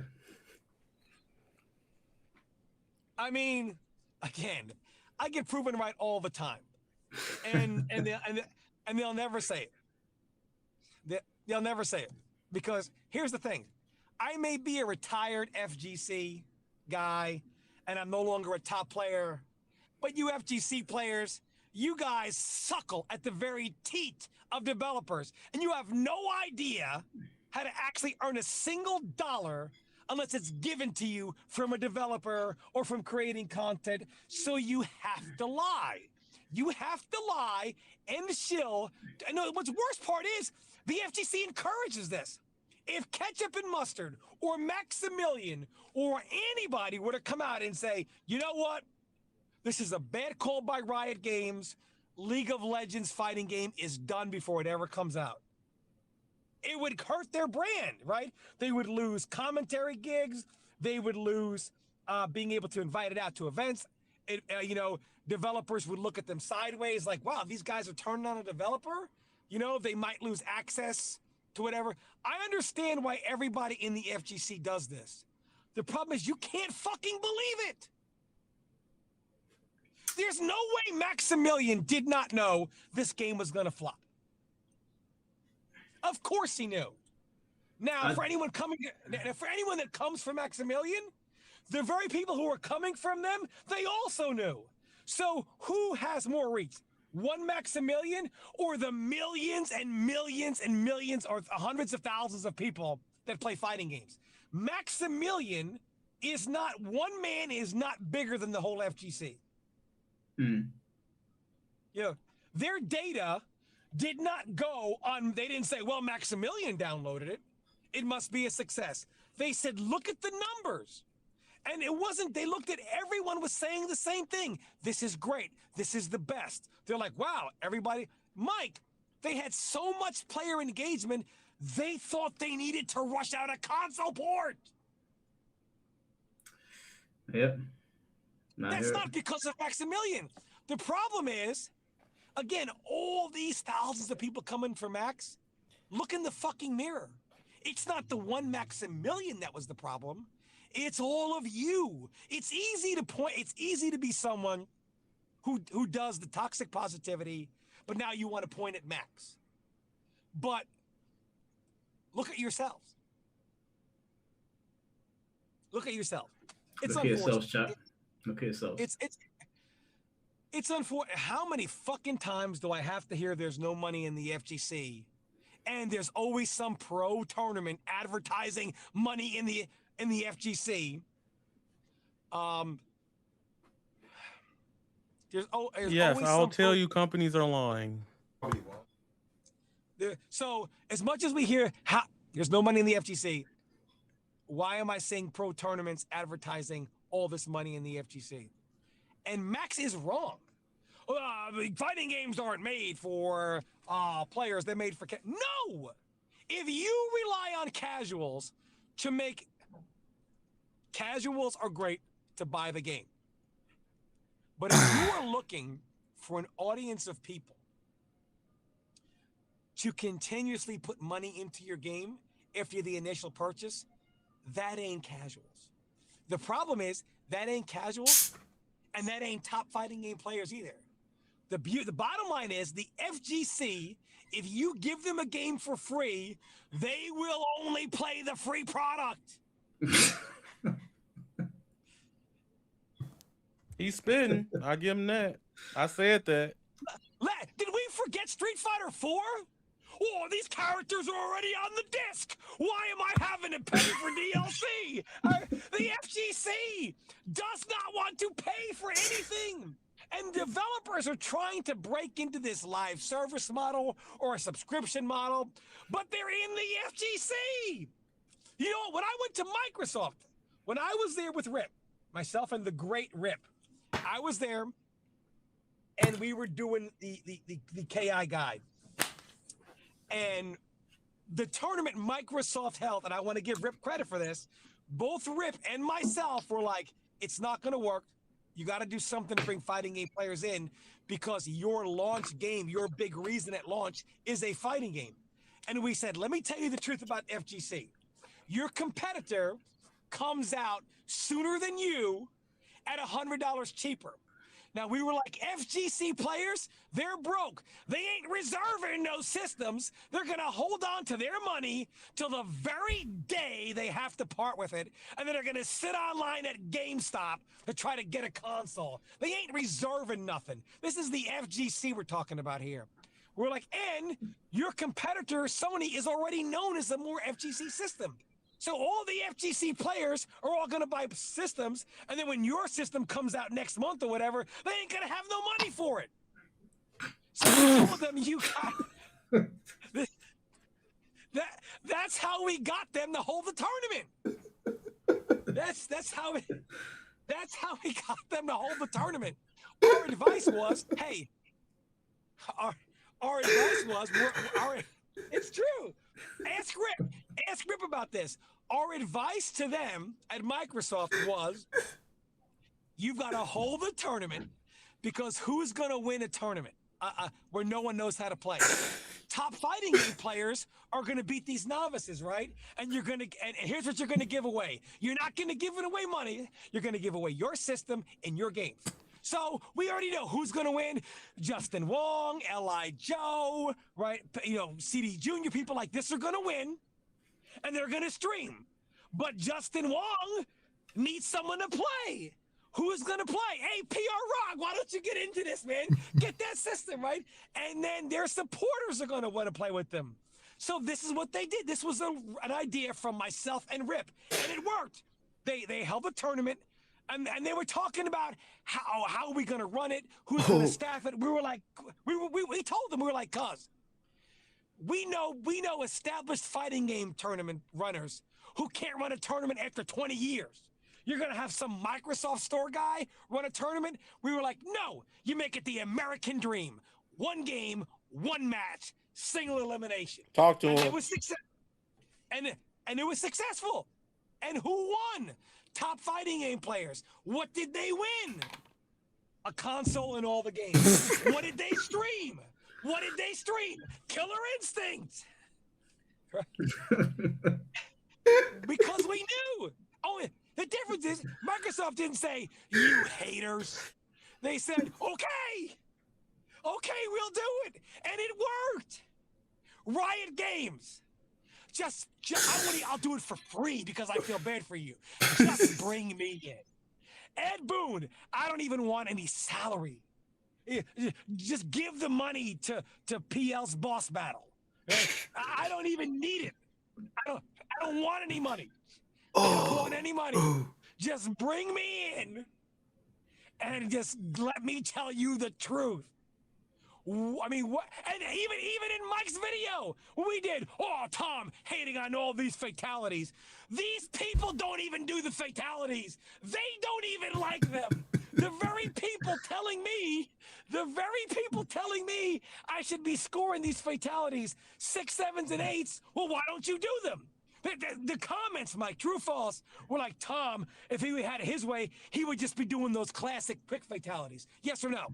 I mean, again, I get proven right all the time, and they'll never say it. They'll never say it because here's the thing: I may be a retired FGC guy, and I'm no longer a top player, but you FGC players, you guys suckle at the very teat of developers, and you have no idea how to actually earn a single dollar unless it's given to you from a developer or from creating content. So you have to lie. You have to lie and shill. And what's the worst part is the FGC encourages this. If Ketchup and Mustard or Maximilian or anybody were to come out and say, you know what? This is a bad call by Riot Games. League of Legends fighting game is done before it ever comes out. It would hurt their brand, right? They would lose commentary gigs. They would lose being able to invite it out to events. Developers would look at them sideways like, wow, these guys are turning on a developer. They might lose access to whatever. I understand why everybody in the FGC does this. The problem is you can't fucking believe it. There's no way Maximilian did not know this game was going to flop. Of course he knew. Now, for anyone that comes from Maximilian, the very people who are coming from them, they also knew. So who has more reach? One Maximilian or the millions and millions and millions or hundreds of thousands of people that play fighting games? Maximilian is not, one man is not bigger than the whole FGC. Their data did not go on, they didn't say, well, Maximilian downloaded it. it must be a success. They said, look at the numbers. And it wasn't, they looked at everyone was saying the same thing. This is great. This is the best. They're like, wow, everybody. Mike, they had so much player engagement, they thought they needed to rush out a console port. Yep. That's not because of Maximilian. The problem is, again, all these thousands of people coming for Max, look in the fucking mirror. It's not the one Maximilian that was the problem. It's all of you. It's easy to point. It's easy to be someone who does the toxic positivity, but now you want to point at Max. But look at yourselves. Look at yourself. It's look at yourselves, chat. Look at yourselves. It's unfortunate. How many fucking times do I have to hear there's no money in the FGC, and there's always some pro tournament advertising money in the FGC? There's yes, always I'll tell you, companies are lying. So as much as we hear there's no money in the FGC, why am I seeing pro tournaments advertising all this money in the FGC? And Max is wrong. Fighting games aren't made for players; they're made for no. If you rely on casuals to make casuals are great to buy the game. But if you are looking for an audience of people to continuously put money into your game after the initial purchase, that ain't casuals. The problem is that ain't casuals and that ain't top fighting game players either. The bottom line is the FGC, if you give them a game for free, they will only play the free product. He's spitting. I give him that. I said that. Did we forget Street Fighter 4? Oh, these characters are already on the disc. Why am I having to pay for DLC? The FGC does not want to pay for anything. And developers are trying to break into this live service model or a subscription model, but they're in the FGC. You know, when I went to Microsoft, when I was there with Rip, myself and the great Rip, I was there and we were doing the KI guide. And the tournament Microsoft held, and I want to give Rip credit for this, both Rip and myself were like, it's not going to work. You got to do something to bring fighting game players in because your launch game, your big reason at launch is a fighting game. And we said, let me tell you the truth about FGC. Your competitor comes out sooner than you at $100 cheaper. Now, we were like, FGC players, they're broke. They ain't reserving no systems. They're going to hold on to their money till the very day they have to part with it. And then they're going to sit online at GameStop to try to get a console. They ain't reserving nothing. This is the FGC we're talking about here. We're like, and your competitor, Sony, is already known as a more FGC system. So all the FGC players are all going to buy systems, and then when your system comes out next month or whatever, they ain't going to have no money for it. So we told them, you got that's how we got them to hold the tournament. That's how we got them to hold the tournament. Our advice was, hey, our advice was, it's true. Ask Rip about this. Our advice to them at Microsoft was, you've got to hold the tournament because who's going to win a tournament where no one knows how to play? Top fighting game players are going to beat these novices, right? And and here's what you're going to give away. You're not going to give it away money. You're going to give away your system and your games. So we already know who's going to win. Justin Wong, L.I. Joe, right? You know, CD Jr., people like this are going to win, and they're going to stream. But Justin Wong needs someone to play. Who's going to play? Hey, PR Rock, why don't you get into this, man? Get that system, right? And then their supporters are going to want to play with them. So this is what they did. This was an idea from myself and Rip, and it worked. They held a tournament. And they were talking about how are we going to run it? Who's going to staff it? We were like, we told them, we were like, cuz, we know established fighting game tournament runners who can't run a tournament after 20 years. You're going to have some Microsoft store guy run a tournament? We were like, no, you make it the American dream. One game, one match, single elimination. Talk to And him. it was and it was successful. And who won? Top fighting game players. What did they win? A console in all the games. What did they stream? What did they stream? Killer Instinct. Because we knew. Oh, the difference is Microsoft didn't say, you haters. They said, okay, we'll do it. And it worked. Riot Games. I'll do it for free because I feel bad for you. Just bring me in. Ed Boon, I don't even want any salary. Just give the money to PL's boss battle. I don't even need it. I don't want any money. I don't want any money. Just bring me in and just let me tell you the truth. I mean, what? And even in Mike's video, we did. Oh, Tom hating on all these fatalities. These people don't even do the fatalities. They don't even like them. The very people telling me I should be scoring these fatalities 6, 7s, and 8s. Well, why don't you do them? The comments, Mike, true or false, were like, Tom, if he had it his way, he would just be doing those classic quick fatalities. Yes or no?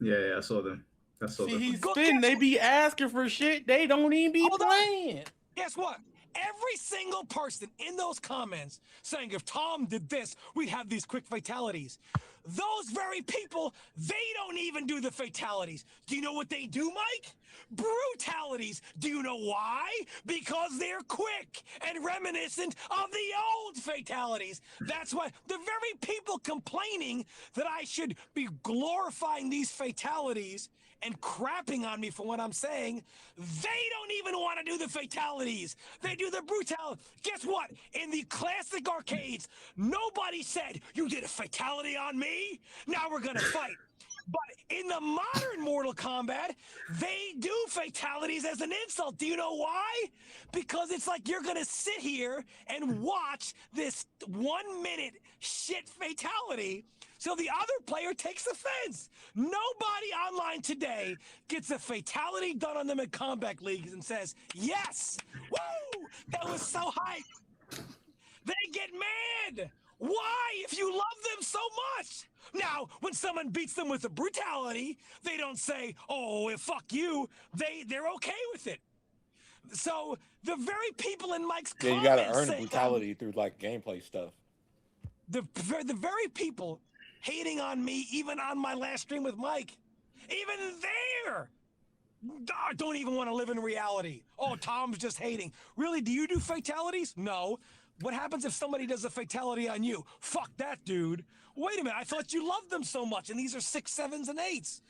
Yeah, I saw them. See, he's spitting. They be asking for shit. They don't even be playing. Guess what? Every single person in those comments saying if Tom did this, we'd have these quick fatalities. Those very people, they don't even do the fatalities. Do you know what they do, Mike? Brutalities. Do you know why? Because they're quick and reminiscent of the old fatalities. That's why the very people complaining that I should be glorifying these fatalities and crapping on me for what I'm saying, they don't even want to do the fatalities. They do the brutality. Guess what? In the classic arcades, nobody said, you did a fatality on me? Now we're going to fight. But in the modern Mortal Kombat, they do fatalities as an insult. Do you know why? Because it's like you're going to sit here and watch this 1 minute shit fatality. So the other player takes offense. Nobody online today gets a fatality done on them in combat leagues and says, yes, woo, that was so hype. They get mad. Why? If you love them so much. Now, when someone beats them with a brutality, they don't say, oh, fuck you. They're okay with it. So the very people in Mike's comments you got to earn brutality through like gameplay stuff. The very people hating on me, even on my last stream with Mike, even there, don't even want to live in reality. Oh, Tom's just hating. Really, do you do fatalities? No. What happens if somebody does a fatality on you? Fuck that, dude. Wait a minute, I thought you loved them so much, and these are 6, 7s, and 8s.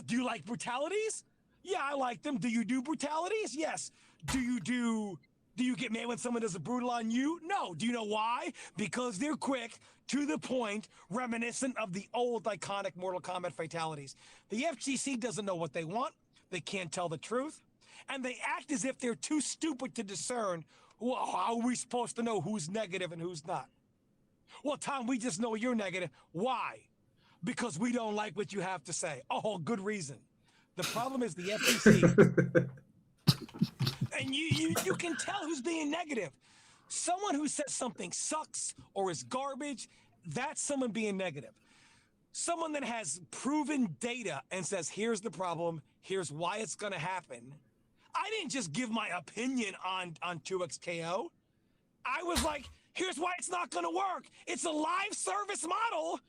Do you like brutalities? Yeah, I like them. Do you do brutalities? Yes. Do you get mad when someone does a brutal on you? No. Do you know why? Because they're quick, to the point, reminiscent of the old iconic Mortal Kombat fatalities. The FGC doesn't know what they want. They can't tell the truth. And they act as if they're too stupid to discern. Well, how are we supposed to know who's negative and who's not? Well, Tom, we just know you're negative. Why? Because we don't like what you have to say. Oh, good reason. The problem is the FGC. And you can tell who's being negative. Someone who says something sucks or is garbage, that's someone being negative. Someone that has proven data and says, here's the problem, here's why it's going to happen. I didn't just give my opinion on 2XKO. I was like, here's why it's not going to work. It's a live service model,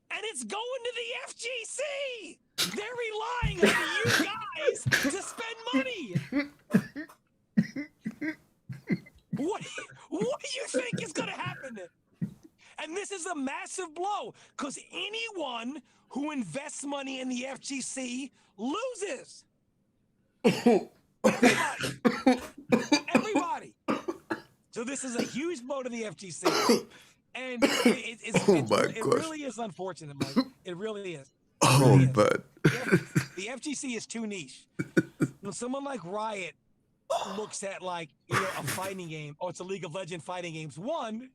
and it's going to the FGC. They're relying on you guys to spend money. What do you think is going to happen? And this is a massive blow, because anyone who invests money in the FGC loses. Everybody. So this is a huge blow to the FGC. And it really is unfortunate, Mike. It really is. Oh, but the FGC is too niche. when someone like Riot looks at like, a fighting game, it's a League of Legends fighting games. One,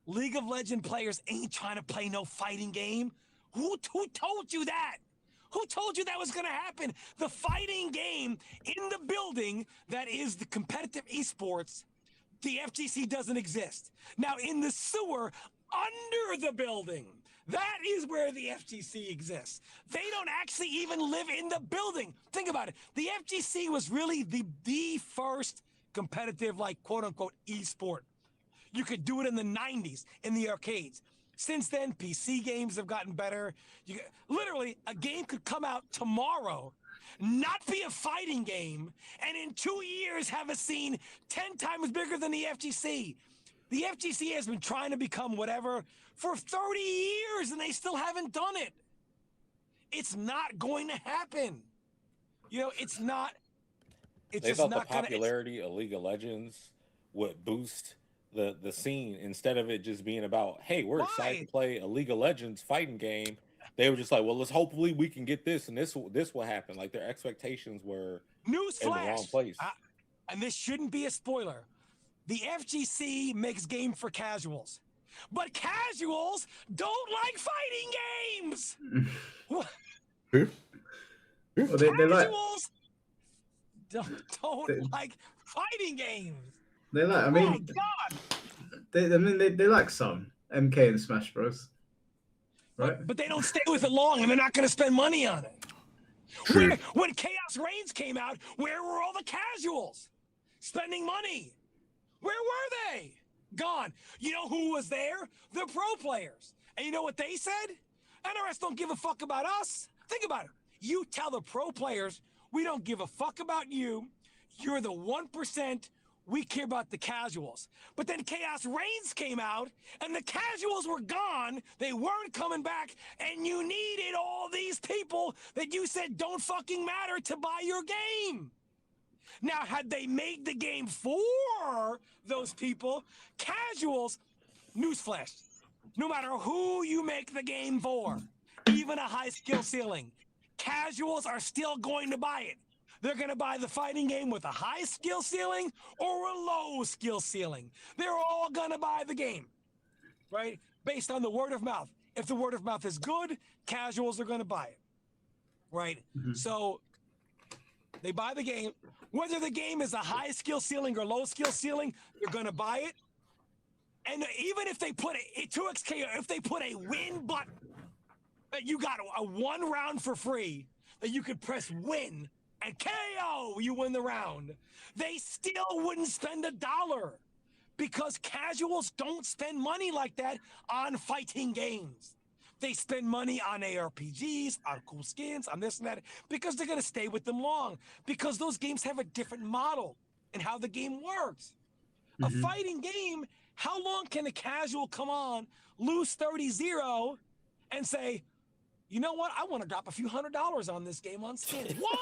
League of Legends players ain't trying to play no fighting game. Who told you that? Who told you that was going to happen? The fighting game in the building that is the competitive esports, the FGC doesn't exist. Now, in the sewer, under the building, that is where the FGC exists. They don't actually even live in the building. Think about it. The FGC was really the first competitive, like, quote-unquote, esport. You could do it in the 90s in the arcades. Since then, PC games have gotten better. Literally, a game could come out tomorrow, not be a fighting game, and in 2 years have a scene 10 times bigger than the FGC. The FGC has been trying to become whatever for 30 years, and they still haven't done it. It's not going to happen. It's not. It's they just thought not the popularity of League of Legends would boost the scene instead of it just being about, hey, we're excited to play a League of Legends fighting game. They were just like, well, hopefully we can get this, and this will happen. Like, their expectations were in the wrong place. And this shouldn't be a spoiler. The FGC makes game for casuals, but casuals don't like fighting games. Casuals don't like fighting games. They like. I mean, my God. They like some MK and Smash Bros. Right? But they don't stay with it long, and they're not going to spend money on it. When Chaos Reigns came out, where were all the casuals spending money? Where were they? Gone. You know who was there? The pro players. And you know what they said? NRS don't give a fuck about us. Think about it. You tell the pro players, we don't give a fuck about you. You're the 1%. We care about the casuals. But then Chaos Reigns came out, and the casuals were gone. They weren't coming back, and you needed all these people that you said don't fucking matter to buy your game. Now, had they made the game for those people, casuals, newsflash, no matter who you make the game for, even a high skill ceiling, casuals are still going to buy it. They're going to buy the fighting game with a high skill ceiling or a low skill ceiling. They're all going to buy the game, right? Based on the word of mouth. If the word of mouth is good, casuals are going to buy it, right? Mm-hmm. So they buy the game. Whether the game is a high skill ceiling or low skill ceiling, you're going to buy it. And even if they put a 2XK, if they put a win button, you got a 1 round for free that you could press win and KO, you win the round. They still wouldn't spend $1 because casuals don't spend money like that on fighting games. They spend money on ARPGs, on cool skins, on this and that, because they're going to stay with them long, because those games have a different model and how the game works. Mm-hmm. A fighting game, how long can a casual come on, lose 30-0, and say, you know what? I want to drop a few $100s on this game on skins. Why?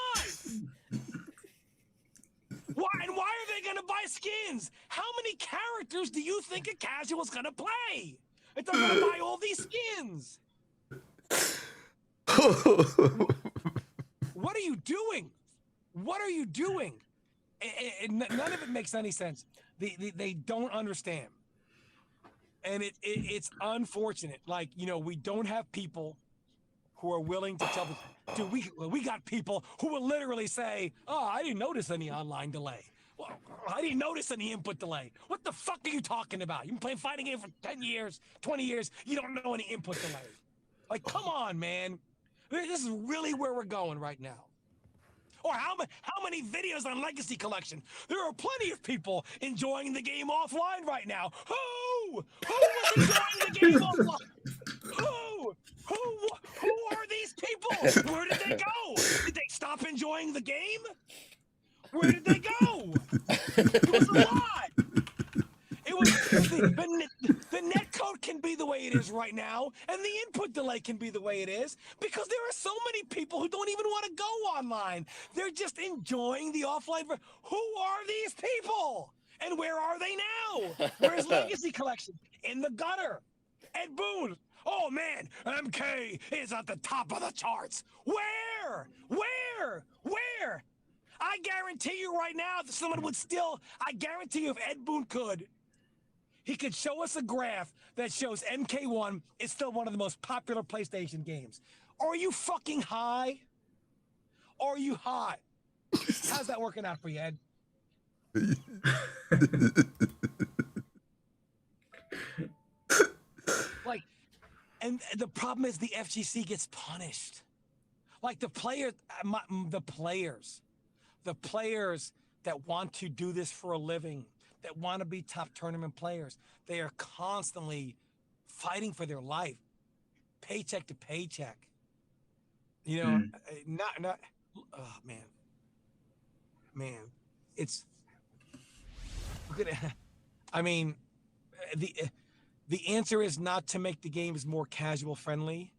Why? And why are they going to buy skins? How many characters do you think a casual is going to play? If they're going to buy all these skins. What are you doing? What are you doing? None of it makes any sense. They don't understand. And it's unfortunate. Like, we don't have people who are willing to tell the dude, we got people who will literally say, oh, I didn't notice any online delay. Well, I didn't notice any input delay. What the fuck are you talking about? You've been playing fighting game for 10 years, 20 years. You don't know any input delay. Like, come on, man. This is really where we're going right now. Or how many videos on Legacy Collection? There are plenty of people enjoying the game offline right now. Who was enjoying the game offline? Who are these people? Where did they go? Did they stop enjoying the game? Where did they go? It was a lot. It was the net code can be the way it is right now, and the input delay can be the way it is, because there are so many people who don't even want to go online. They're just enjoying the offline. Who are these people? And where are they now? Where's Legacy Collection? In the gutter. Ed Boon. Oh man, MK is at the top of the charts. Where? I guarantee you right now, that someone would still. I guarantee you, if Ed Boon could, he could show us a graph that shows MK1 is still one of the most popular PlayStation games. Are you fucking high? Are you high? How's that working out for you, Ed? Like, and the problem is the FGC gets punished. Like the players that want to do this for a living, that want to be top tournament players, they are constantly fighting for their life, paycheck to paycheck. You know, not. Oh man, it's. I mean, the answer is not to make the games more casual friendly.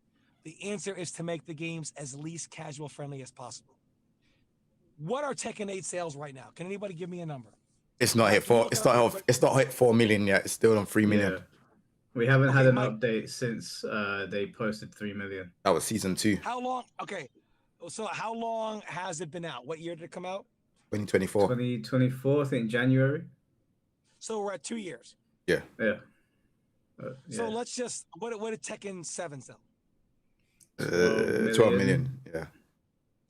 The answer is to make the games as least casual friendly as possible. What are Tekken 8 sales right now? Can anybody give me a number? It's not hit 4. It's not hit 4 million yet. It's still on 3 million. Yeah. We haven't had an update since they posted 3 million. That was season 2. How long? Okay, so how long has it been out? What year did it come out? 2024. 2024, I think January. So we're at 2 years. Yeah. Yeah. So let's just what did Tekken 7 sell? 12 million. Yeah.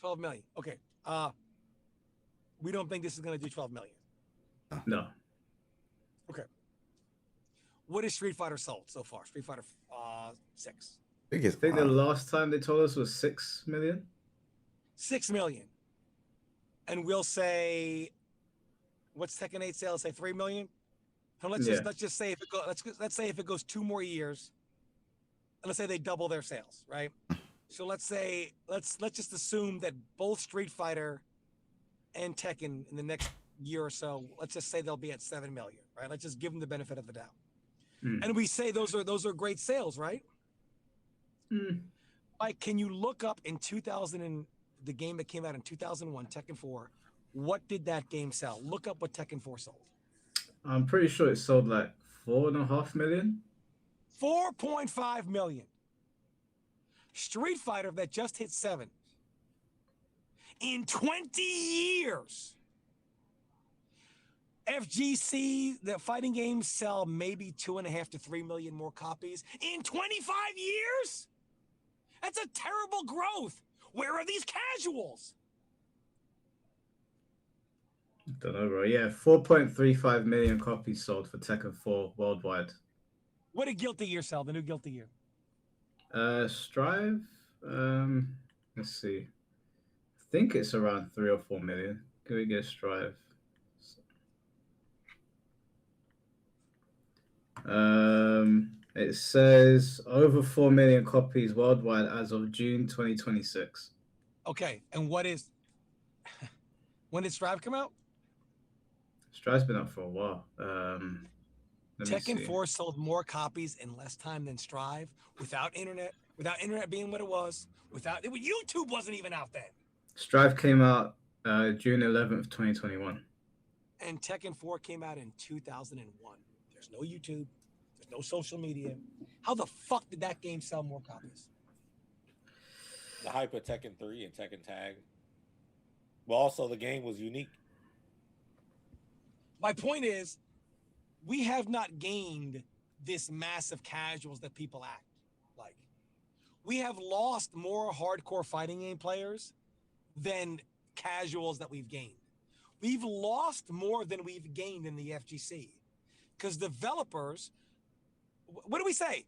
12 million. Okay. We don't think this is going to do 12 million. No. Okay. What has Street Fighter sold so far? Street Fighter 6. I think the last time they told us was 6 million. 6 million. And we'll say, what's Tekken 8 sales? Say 3 million. So let's just say if it let's say if it goes 2 more years, and let's say they double their sales, right? So let's just assume that both Street Fighter and Tekken in the next year or so, let's just say they'll be at 7 million, right? Let's just give them the benefit of the doubt. And we say those are great sales, right? Like, can you look up in 2000 and the game that came out in 2001, Tekken 4, what did that game sell? Look up what Tekken 4 sold. I'm pretty sure it sold like 4.5 million. 4.5 million. Street Fighter that just hit 7. In 20 years, FGC, the fighting games sell maybe 2.5 to 3 million more copies in 25 years? That's a terrible growth. Where are these casuals? I don't know, bro. Yeah, 4.35 million copies sold for Tekken 4 worldwide. What did Guilty Gear sell? The new Guilty Gear? Strive. Let's see. I think it's around 3 or 4 million. Can we get Strive? It says over 4 million copies worldwide as of June 2026. Okay, and when did Strive come out? Strive's been out for a while. Tekken 4 sold more copies in less time than Strive without internet being what it was. YouTube wasn't even out then. Strive came out June 11th, 2021. And Tekken 4 came out in 2001. There's no YouTube. There's no social media. How the fuck did that game sell more copies? The hype of Tekken 3 and Tekken Tag. But also the game was unique. My point is, we have not gained this massive casuals that people act like. We have lost more hardcore fighting game players than casuals that we've gained. We've lost more than we've gained in the FGC. Because developers, what do we say?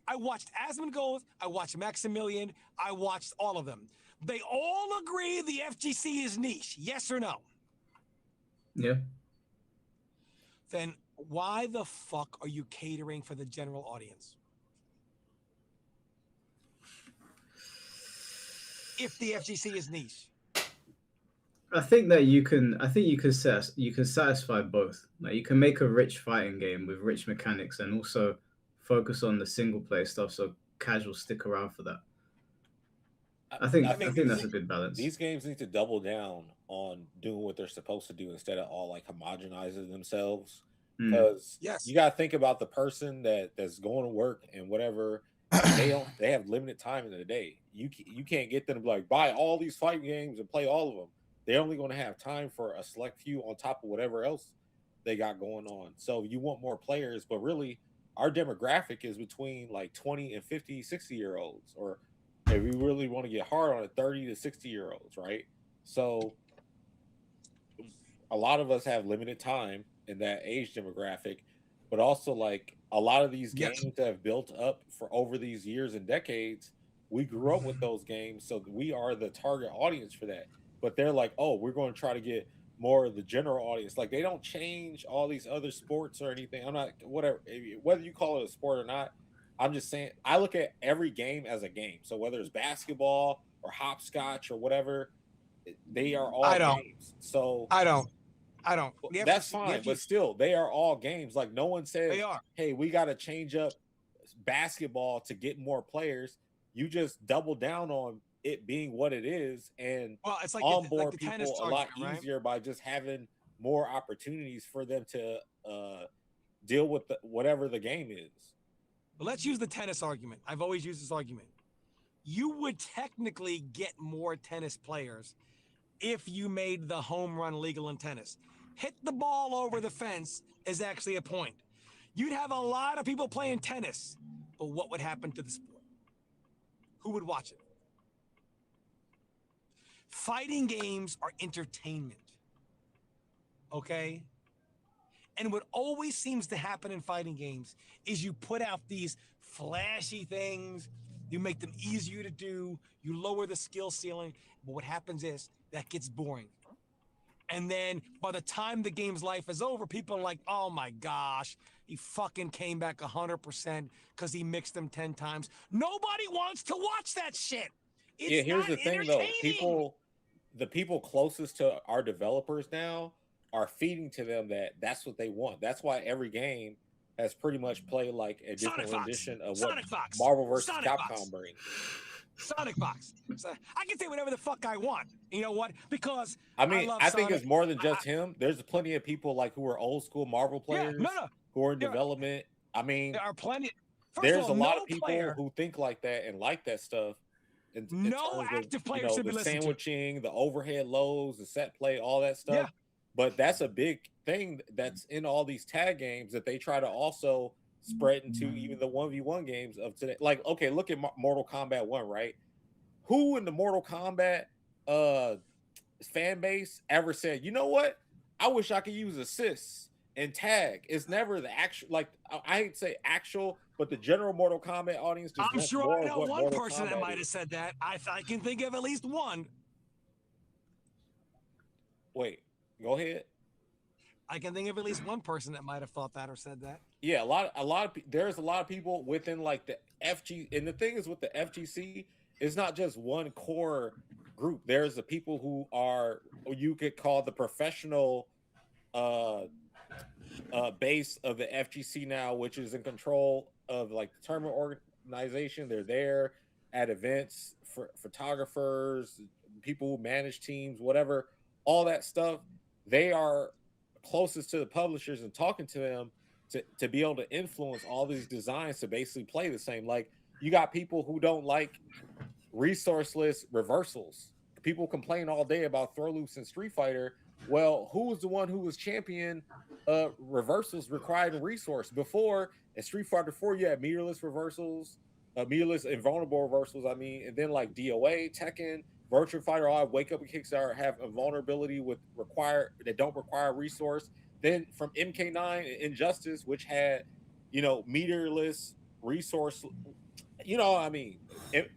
I watched Asmongold, I watched Maximilian, I watched all of them. They all agree the FGC is niche, yes or no? Yeah. Then why the fuck are you catering for the general audience? If the FGC is niche. I think that you can satisfy both. Like, you can make a rich fighting game with rich mechanics and also focus on the single player stuff so casuals stick around for that. I think that's a good balance. These games need to double down on doing what they're supposed to do instead of all like homogenizing themselves. Because you got to think about the person that's going to work and whatever. They have limited time in the day. You can't get them to like buy all these fighting games and play all of them. they're only going to have time for a select few on top of whatever else they got going on. So you want more players, but really our demographic is between like 20 and 50, 60-year olds, or if we really want to get hard on it, 30 to 60-year olds, right? So a lot of us have limited time in that age demographic, but also like a lot of these games that have built up for over these years and decades, we grew up with those games, so we are the target audience for that. But they're like, oh, we're going to try to get more of the general audience. Like they don't change all these other sports or anything. I'm not whatever whether you call it a sport or not. I'm just saying I look at every game as a game. So whether it's basketball or hopscotch or whatever, they are all games. So I don't. That's fine, but still, they are all games. Like no one says, They are. "Hey, we got to change up basketball to get more players." You just double down on it being what it is, and it's like onboard the people tennis a lot argument, easier by just having more opportunities for them to deal with whatever the game is. But let's use the tennis argument. I've always used this argument. You would technically get more tennis players if you made the home run legal in tennis. Hit the ball over the fence is actually a point. You'd have a lot of people playing tennis, but what would happen to the sport? Who would watch it? Fighting games are entertainment, okay? And what always seems to happen in fighting games is you put out these flashy things, you make them easier to do, you lower the skill ceiling, but what happens is that gets boring. And then by the time the game's life is over, people are like, oh my gosh, he fucking came back 100% because he mixed them 10 times. Nobody wants to watch that shit. It's here's the thing though. The people closest to our developers now are feeding to them that's what they want. That's why every game has pretty much played like a different rendition of what Marvel vs. Capcom brings. Sonic Box. I can say whatever the fuck I want. You know what? Because I think it's more than just him. There's plenty of people like who are old school Marvel players who are in development. I mean, there are plenty. There's a lot of people who think like that and like that stuff. In no active players should be listening to. The sandwiching, the overhead lows, the set play, all that stuff. Yeah. But that's a big thing that's in all these tag games that they try to also spread into even the 1v1 games of today. Like, okay, look at Mortal Kombat 1, right? Who in the Mortal Kombat fan base ever said, you know what? I wish I could use assists and tag. It's never the actual, like, I hate to say actual, but the general Mortal Kombat audience just I'm sure I know one Mortal person Kombat that might have said that. I can think of at least one. Wait, go ahead. I can think of at least one person that might have thought that or said that. Yeah, there's a lot of people within like the FG, and the thing is with the FGC, it's not just one core group. There's the people who are, you could call the professional base of the FGC now, which is in control of like the tournament organization. They're there at events for photographers, people who manage teams, whatever, all that stuff. They are closest to the publishers and talking to them to be able to influence all these designs to basically play the same. Like you got people who don't like resourceless reversals. People complain all day about throw loops in Street Fighter. Well, who was the one who was champion reversals required resource before? In Street Fighter 4, you had meterless reversals, meterless invulnerable reversals. I mean, and then like DOA, Tekken, Virtua Fighter, all have wake up and kicks that have invulnerability that don't require resource. Then from MK9 and Injustice, which had, meterless resource, what I mean,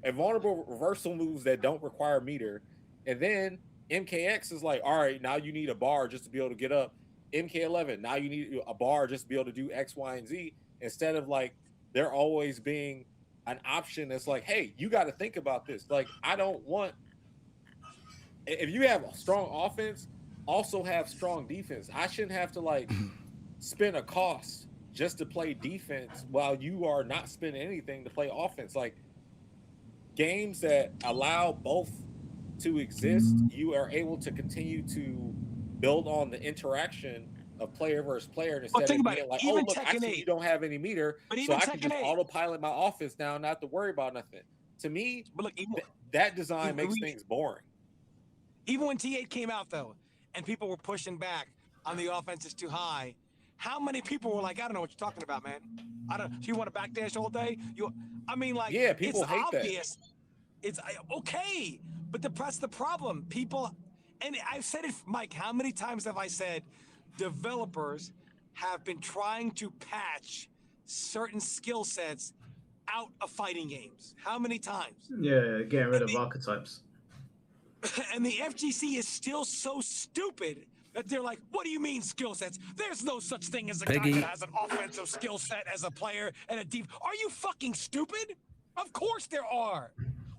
invulnerable reversal moves that don't require meter. And then MKX is like, all right, now you need a bar just to be able to get up. MK11, now you need a bar just to be able to do X, Y, and Z. Instead of like there always being an option that's like, hey, you got to think about this. Like, I don't want, if you have a strong offense, also have strong defense. I shouldn't have to like spend a cost just to play defense while you are not spending anything to play offense. Like games that allow both to exist, you are able to continue to build on the interaction of player versus player instead of being like, oh, look, I see you don't have any meter, so I can just autopilot my offense now and not have to worry about nothing. To me, that design makes things boring. Even when T8 came out though, and people were pushing back on the offense is too high, how many people were like, I don't know what you're talking about, man. I don't. So you want to backdash all day? I mean, like, Yeah, people it's hate that. obvious. It's okay, but that's the problem. People, and I've said it, Mike. How many times have I said, developers have been trying to patch certain skill sets out of fighting games? How many times? Yeah, getting rid of archetypes. And the FGC is still so stupid that they're like, what do you mean skill sets? There's no such thing as a guy that has an offensive skill set as a player and a deep. Are you fucking stupid? Of course there are.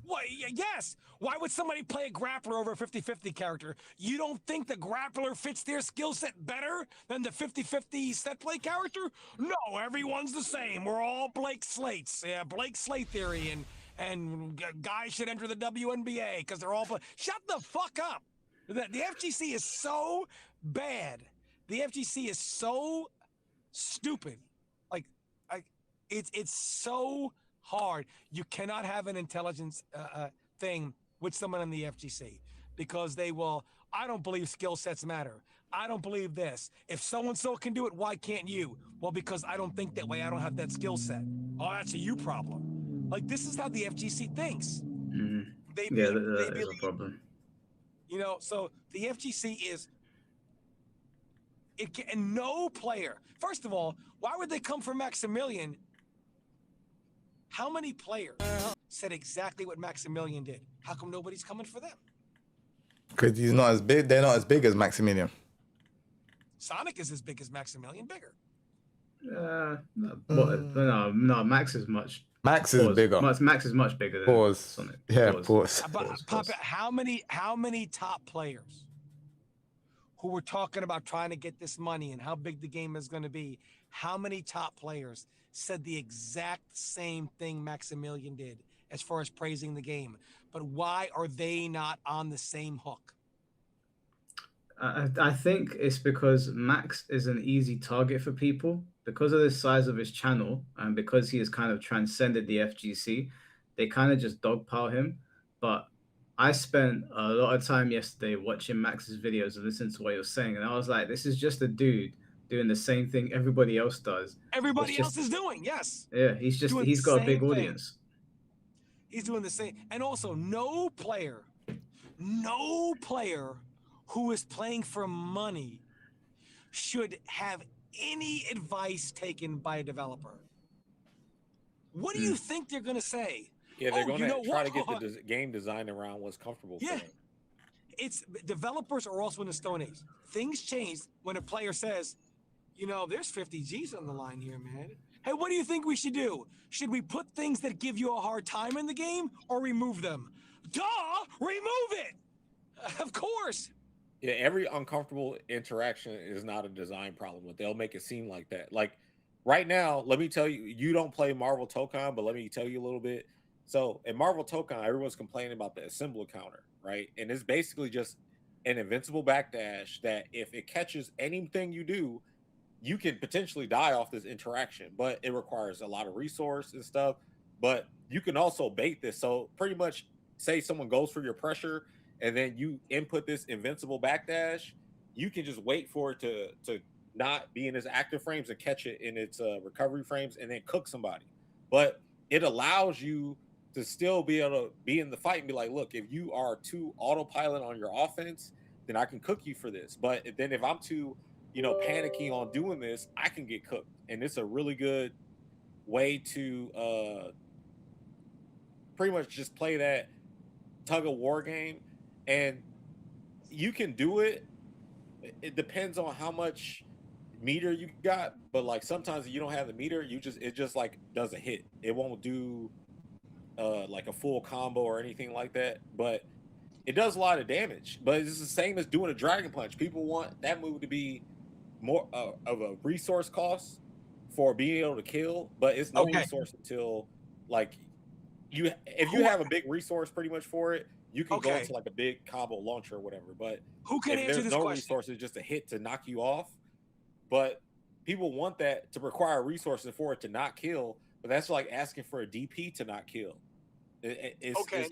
What? Yes. Why would somebody play a grappler over a 50-50 character? You don't think the grappler fits their skill set better than the 50-50 set play character? No, everyone's the same. We're all Blake Slates. Yeah, Blake Slate theory, and guys should enter the WNBA because they're all. Shut the fuck up. The FGC is so bad. The FGC is so stupid. Like, it's so hard. You cannot have an intelligence thing with someone in the FGC because they will. I don't believe skill sets matter. I don't believe this. If so-and-so can do it, why can't you? Well, because I don't think that way. I don't have that skill set. Oh, that's a you problem. Like, this is how the FGC thinks. They that is a problem. You know, so the FGC is. And no player. First of all, why would they come for Maximilian? How many players said exactly what Maximilian did? How come nobody's coming for them? Because he's not as big. They're not as big as Maximilian. Sonic is as big as Maximilian, bigger. No, Max is much. Max is bigger. Max is much bigger than Sonic. Yeah, pause. Papa, how many top players who were talking about trying to get this money and how big the game is going to be? How many top players said the exact same thing Maximilian did as far as praising the game? But why are they not on the same hook? I think it's because Max is an easy target for people because of the size of his channel and because he has kind of transcended the FGC. They kind of just dogpile him. But I spent a lot of time yesterday watching Max's videos and listening to what he was saying, and I was like, this is just a dude doing the same thing everybody else does. Everybody else is doing, yes. Yeah, he's got a big audience. He's doing the same. And also, no player who is playing for money should have any advice taken by a developer. What do you think they're going to say? Yeah, they're going to try to get the game design around what's comfortable for them. It's developers are also in the Stone Age. Things change when a player says, you know, there's 50 G's on the line here, man. Hey, what do you think we should do? Should we put things that give you a hard time in the game or remove them? Duh! Remove it! Of course. Yeah, every uncomfortable interaction is not a design problem, but they'll make it seem like that. Like right now, let me tell you, you don't play Marvel Tokon, but let me tell you a little bit. So in Marvel Tokon, everyone's complaining about the assembler counter, right? And it's basically just an invincible backdash that if it catches anything you do, you can potentially die off this interaction, but it requires a lot of resource and stuff. But you can also bait this. So pretty much say someone goes for your pressure and then you input this invincible backdash, you can just wait for it to not be in its active frames and catch it in its recovery frames and then cook somebody. But it allows you to still be able to be in the fight and be like, look, if you are too autopilot on your offense, then I can cook you for this. But then if I'm too, panicking on doing this, I can get cooked. And it's a really good way to pretty much just play that tug of war game. And you can do it. It depends on how much meter you got, but like sometimes if you don't have the meter, it just like does a hit. It won't do like a full combo or anything like that, but it does a lot of damage. But it's the same as doing a dragon punch. People want that move to be more of a resource cost for being able to kill, but it's no resource until like if you have a big resource pretty much for it, you can go into like a big combo launcher or whatever. But who can if answer there's this no question? resources, just a hit to knock you off. But people want that to require resources for it to not kill, but that's like asking for a DP to not kill. Okay.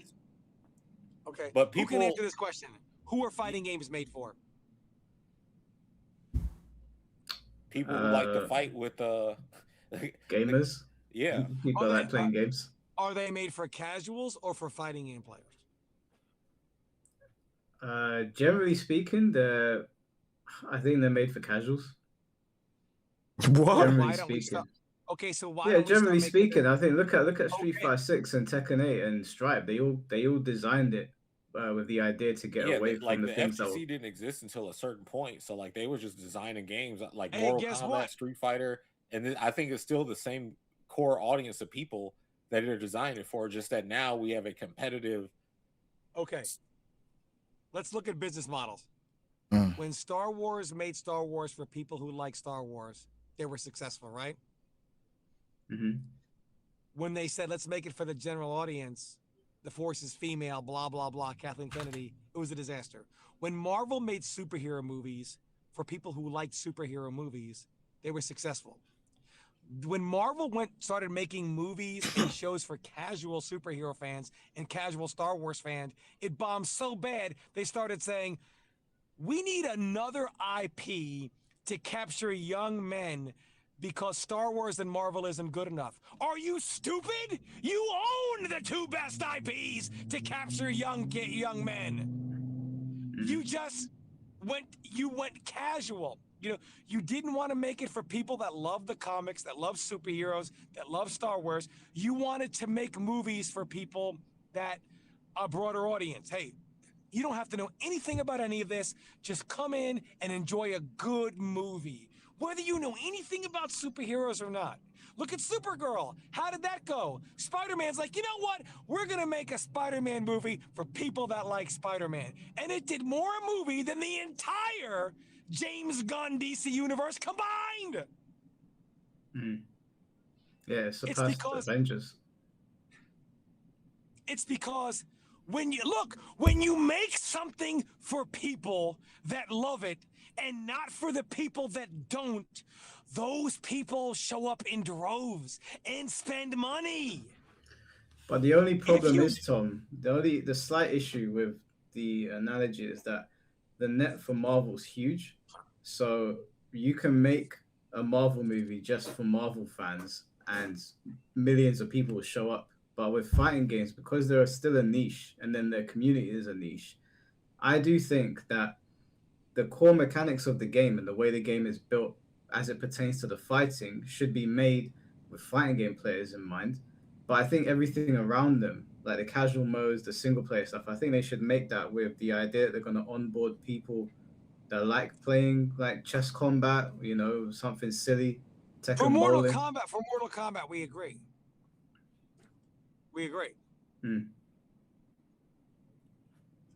But who can answer this question? Who are fighting games made for? People who like to fight with gamers. yeah. People like playing games. Are they made for casuals or for fighting game players? Generally speaking, I think they're made for casuals. What? Generally Why don't we speaking. start? Okay, so why Yeah, don't we generally start making speaking, I think look at Street Okay. Fighter 6 and Tekken 8 and Stripe. They all designed it with the idea to get away like from the the things that FGC didn't exist until a certain point, so like they were just designing games like Hey, Mortal guess Kombat, what? Street Fighter, and then I think it's still the same core audience of people that they're designing for. Just that now we have a competitive. Okay. Let's look at business models. Mm. When Star Wars made Star Wars for people who like Star Wars, they were successful, right? Mhm. When they said, let's make it for the general audience, the Force is female, blah, blah, blah, Kathleen Kennedy, it was a disaster. When Marvel made superhero movies for people who liked superhero movies, they were successful. When Marvel started making movies and shows for casual superhero fans and casual Star Wars fans, it bombed so bad, they started saying, we need another IP to capture young men because Star Wars and Marvel isn't good enough. Are you stupid? You own the two best IPs to capture young men. You just went casual. You didn't want to make it for people that love the comics, that love superheroes, that love Star Wars. You wanted to make movies for people that a broader audience. Hey, you don't have to know anything about any of this. Just come in and enjoy a good movie, whether you know anything about superheroes or not. Look at Supergirl. How did that go? Spider-Man's like, you know what? We're going to make a Spider-Man movie for people that like Spider-Man. And it did more a movie than the entire James Gunn DC universe combined. Yeah, it surpassed Avengers. It's because when you make something for people that love it and not for the people that don't, those people show up in droves and spend money. But the only problem is, Tom, the slight issue with the analogy is that the net for Marvel's huge. So you can make a Marvel movie just for Marvel fans and millions of people will show up. But with fighting games, because they're still a niche and then their community is a niche, I do think that the core mechanics of the game and the way the game is built as it pertains to the fighting should be made with fighting game players in mind. But I think everything around them, like the casual modes, the single player stuff, I think they should make that with the idea that they're going to onboard people that like playing like chess combat, something silly. Tekken For Mortal bowling. Kombat, we agree.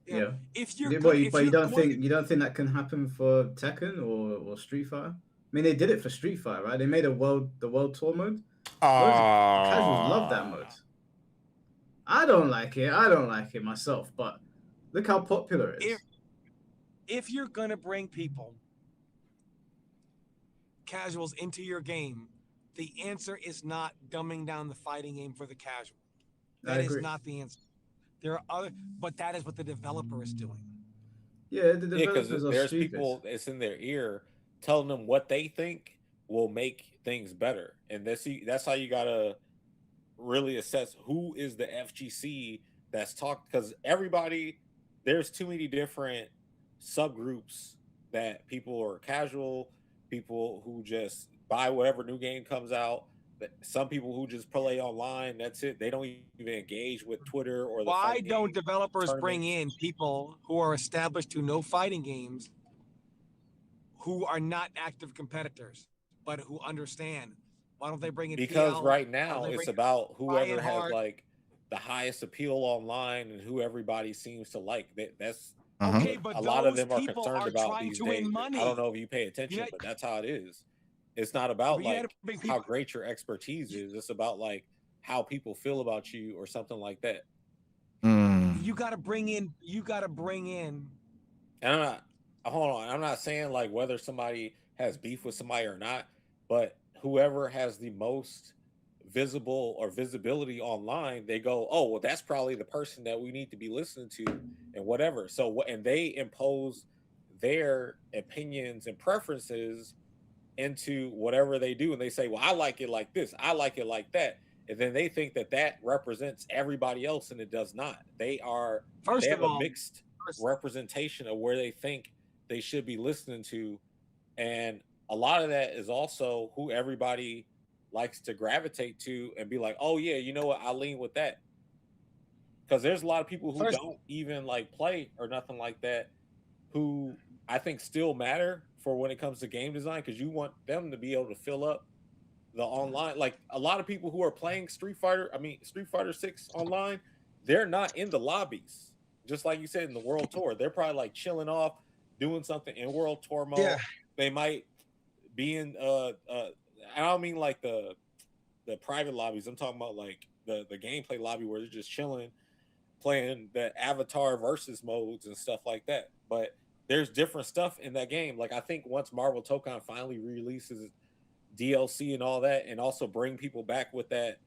Yeah. If you're But you don't think that can happen for Tekken or Street Fighter? I mean, they did it for Street Fighter, right? They made the world tour mode. Casuals love that mode. I don't like it myself, but look how popular it is. If you're gonna bring people, casuals, into your game, the answer is not dumbing down the fighting game for the casual. That is not the answer. There are other, but that is what the developer is doing. Yeah, the developers are there's stupid. People it's in their ear telling them what they think will make things better, and that's how you gotta really assess who is the FGC that's talked, because there's too many different subgroups that people are casual, people who just buy whatever new game comes out. Some people who just play online, that's it. They don't even engage with Twitter or the Why don't developers bring in people who are established who know fighting games, who are not active competitors, but who understand? Why don't they bring in because right now it's about whoever has like the highest appeal online and who everybody seems to like. That's okay, but a lot of them are concerned about these days. I don't know if you pay attention, but that's how it is. It's not about like how great your expertise is. It's about like how people feel about you or something like that. You got to bring in. And I'm not saying like whether somebody has beef with somebody or not, but whoever has the most visible or visibility online, they go, oh, well, that's probably the person that we need to be listening to. and whatever. So and they impose their opinions and preferences into whatever they do, and they say, well, I like it like this, I like it like that, and then they think that that represents everybody else, and it does not. They First have of a all, mixed representation of where they think they should be listening to, and a lot of that is also who everybody likes to gravitate to and be like, oh yeah, you know what, I lean with that. Because there's a lot of people who don't even like play or nothing like that, who I think still matter for when it comes to game design, because you want them to be able to fill up the online. Like a lot of people who are playing Street Fighter 6 online, they're not in the lobbies. Just like you said, in the World Tour, they're probably like chilling off, doing something in World Tour mode. Yeah. They might be in I don't mean like the private lobbies. I'm talking about like the gameplay lobby where they're just chilling, playing the avatar versus modes and stuff like that. But there's different stuff in that game. Like I think once Marvel Tokon finally releases DLC and all that, and also bring people back with that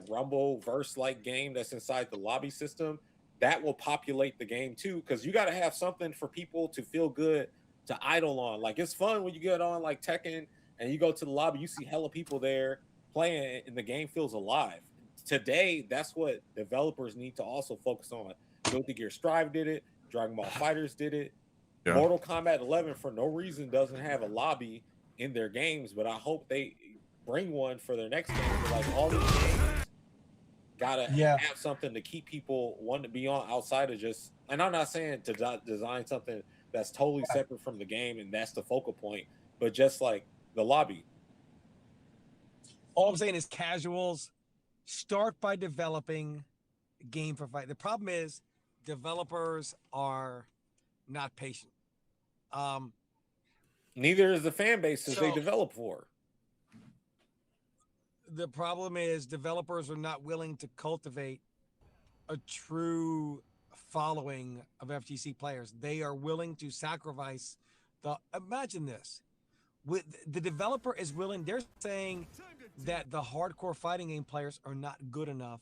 Rumble verse like game that's inside the lobby system, that will populate the game too. Because you got to have something for people to feel good to idle on. Like it's fun when you get on like Tekken and you go to the lobby, you see hella people there playing, and the game feels alive. Today, that's what developers need to also focus on. Guilty Gear Strive did it. Dragon Ball Fighters did it. Yeah. Mortal Kombat 11, for no reason, doesn't have a lobby in their games, but I hope they bring one for their next game. But like all these games gotta have something to keep people wanting to be on outside of just. And I'm not saying to design something that's totally separate from the game and that's the focal point, but just like the lobby. All I'm saying is casuals start by developing a game for fight. The problem is developers are not patient. Neither is the fan bases they develop for. The problem is developers are not willing to cultivate a true following of FGC players. They are willing to sacrifice imagine this. With the developer is willing, they're saying that the hardcore fighting game players are not good enough.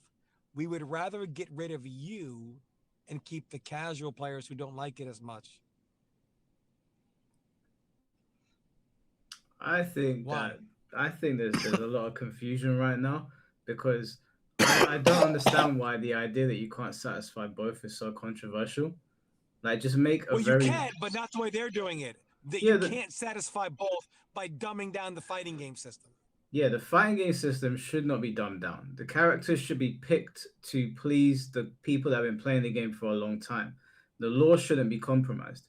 We would rather get rid of you and keep the casual players who don't like it as much. I think there's a lot of confusion right now, because I don't understand why the idea that you can't satisfy both is so controversial. Like, just make a you can, but not the way they're doing it. You can't satisfy both by dumbing down the fighting game system. Yeah, the fighting game system should not be dumbed down. The characters should be picked to please the people that have been playing the game for a long time. The lore shouldn't be compromised.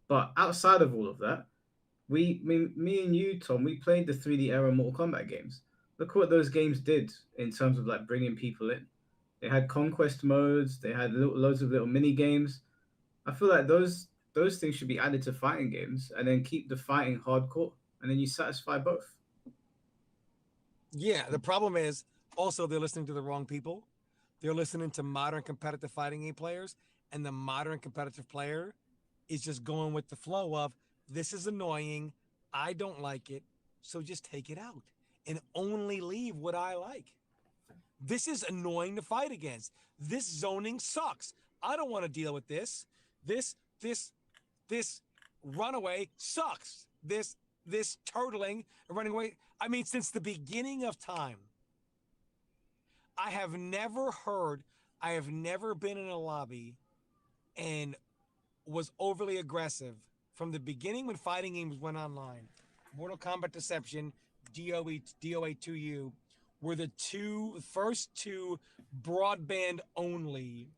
But outside of all of that, me and you, Tom, we played the 3D era Mortal Kombat games. Look what those games did in terms of like bringing people in. They had conquest modes. They had loads of little mini games. I feel like those things should be added to fighting games, and then keep the fighting hardcore, and then you satisfy both. Yeah, the problem is also they're listening to the wrong people. They're listening to modern competitive fighting game players, and the modern competitive player is just going with the flow of, this is annoying, I don't like it, so just take it out and only leave what I like. This is annoying to fight against. This zoning sucks. I don't want to deal with this. This runaway sucks. This turtling and running away. I mean, since the beginning of time, I have never been in a lobby and was overly aggressive from the beginning when fighting games went online. Mortal Kombat Deception, DOA 2U were the first two broadband only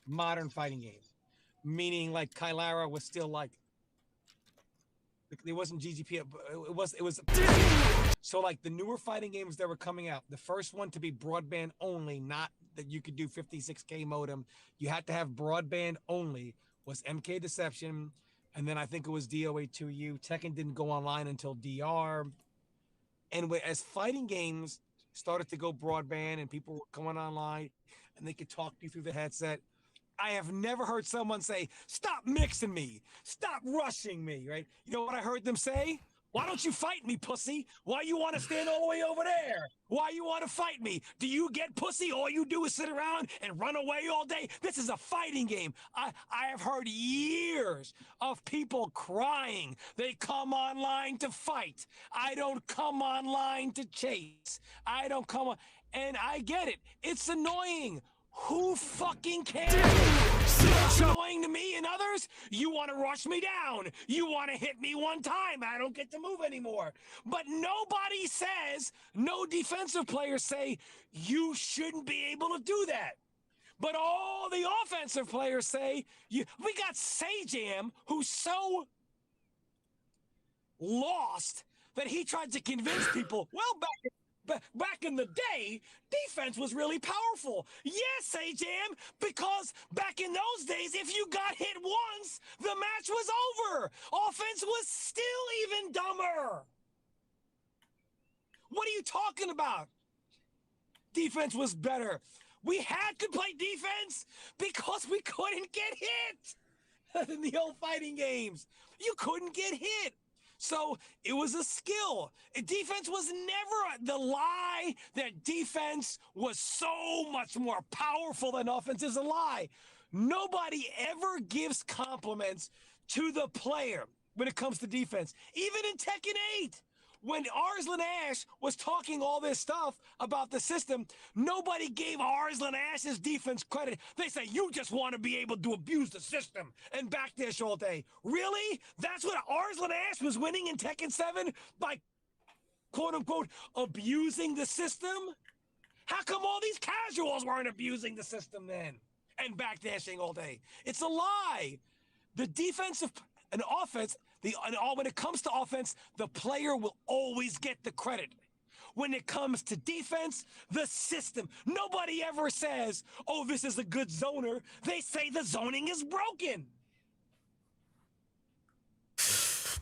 modern fighting games. Meaning like Kylara was still like, it wasn't GGP, it was so like the newer fighting games that were coming out, the first one to be broadband only, not that you could do 56K modem, you had to have broadband only, was MK Deception, and then I think it was DOA 2U. Tekken didn't go online until DR. And as fighting games started to go broadband and people were coming online and they could talk to you through the headset, I have never heard someone say, stop mixing me, stop rushing me, right? You know what I heard them say? Why don't you fight me, pussy? Why you want to stand all the way over there? Why you want to fight me? Do you get pussy? All you do is sit around and run away all day? This is a fighting game. I have heard years of people crying. They come online to fight. I don't come online to chase. I don't come on. And I get it. It's annoying. Who fucking cares? It's annoying to me and others. You want to rush me down. You want to hit me one time. I don't get to move anymore. But nobody says, no defensive players say, you shouldn't be able to do that. But all the offensive players say, we got Sajam, who's so lost that he tried to convince people, well, back in the day, defense was really powerful. Yes, Ajam, because back in those days, if you got hit once, the match was over. Offense was still even dumber. What are you talking about? Defense was better. We had to play defense because we couldn't get hit in the old fighting games. You couldn't get hit. So it was a skill. Defense was never the lie that defense was so much more powerful than offense is a lie. Nobody ever gives compliments to the player when it comes to defense. Even in Tekken 8, when Arslan Ash was talking all this stuff about the system, nobody gave Arslan Ash's defense credit. They say, you just want to be able to abuse the system and backdash all day. Really? That's what Arslan Ash was winning in Tekken 7 by, quote-unquote, abusing the system? How come all these casuals weren't abusing the system then and backdashing all day? It's a lie. The defensive and offense... when it comes to offense, the player will always get the credit. When it comes to defense, the system. Nobody ever says, oh, this is a good zoner. They say the zoning is broken.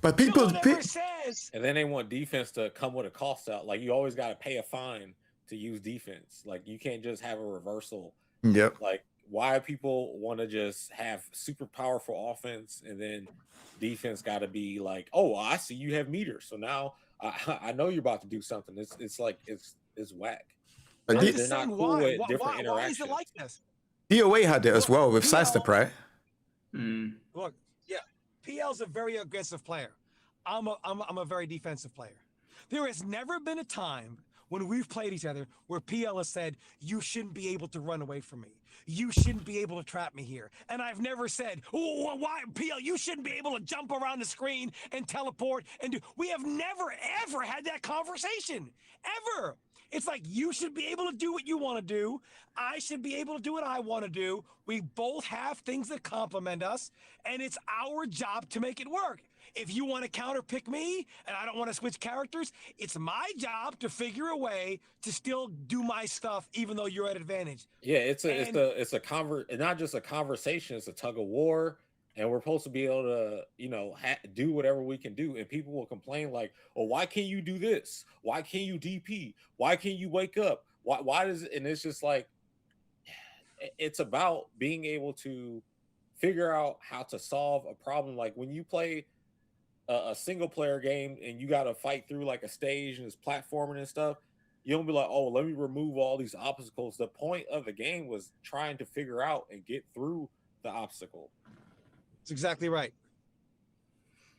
But people no one ever says. And then they want defense to come with a cost out. Like, you always got to pay a fine to use defense. Like, you can't just have a reversal. Yep. Like, why people want to just have super powerful offense and then defense got to be like, oh, I see you have meters, so now I know you're about to do something. It's like it's whack. But They're not cool with different interactions. Why is it like this? DOA had it as well with Sidestep, right? Look, yeah, PL's a very aggressive player. I'm a very defensive player. There has never been a time when we've played each other where PL has said, you shouldn't be able to run away from me. You shouldn't be able to trap me here. And I've never said, oh, why, PL, you shouldn't be able to jump around the screen and teleport and do. We have never, ever had that conversation. Ever. It's like, you should be able to do what you want to do. I should be able to do what I want to do. We both have things that complement us, and it's our job to make it work. If you want to counterpick me and I don't want to switch characters, it's my job to figure a way to still do my stuff, even though you're at advantage. Yeah, it's not just a conversation. It's a tug of war, and we're supposed to be able to, do whatever we can do. And people will complain like, "Oh, why can't you do this? Why can't you DP? Why can't you wake up? Why does it?" And it's just like, it's about being able to figure out how to solve a problem. Like when you play a single player game and you got to fight through like a stage and it's platforming and stuff, you don't be like, oh, let me remove all these obstacles. The point of the game was trying to figure out and get through the obstacle. That's exactly right.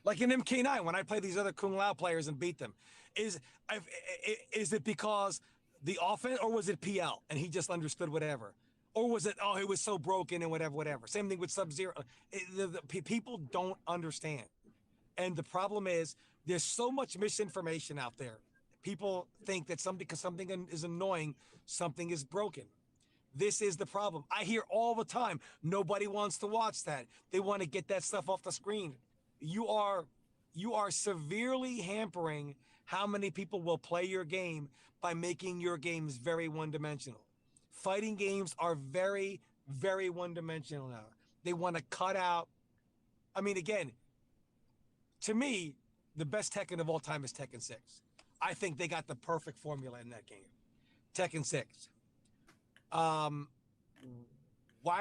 Like in MK9, when I play these other Kung Lao players and beat them, is it because the offense, or was it PL and he just understood whatever? Or was it, oh, it was so broken and whatever. Same thing with Sub-Zero. People don't understand. And the problem is there's so much misinformation out there. People think that because something is annoying, something is broken. This is the problem. I hear all the time, nobody wants to watch that. They want to get that stuff off the screen. You are severely hampering how many people will play your game by making your games very one-dimensional. Fighting games are very, very one-dimensional now. They want to cut out. I mean, again, to me, the best Tekken of all time is Tekken 6. I think they got the perfect formula in that game. Tekken 6. Why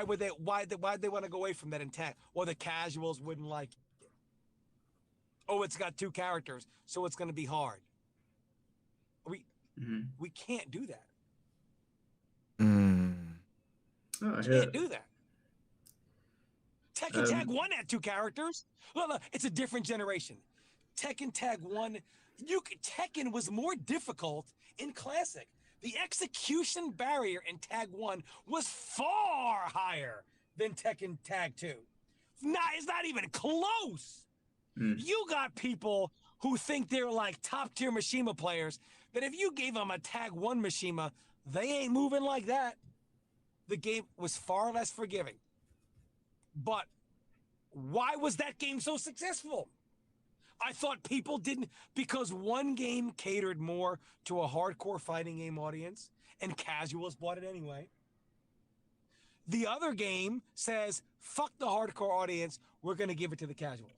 would they want to go away from that intact? Or the casuals wouldn't like it. oh, it's got 2 characters, so it's going to be hard. We can't do that. Oh, I Can't do that. Tekken Tag 1 had 2 characters. Look, it's a different generation. Tekken Tag 1, Tekken was more difficult in Classic. The execution barrier in Tag 1 was far higher than Tekken Tag 2. It's not even close. You got people who think they're like top-tier Mishima players, that if you gave them a Tag 1 Mishima, they ain't moving like that. The game was far less forgiving. But why was that game so successful? I thought people didn't, because one game catered more to a hardcore fighting game audience and casuals bought it anyway. The other game says, fuck the hardcore audience, we're going to give it to the casuals.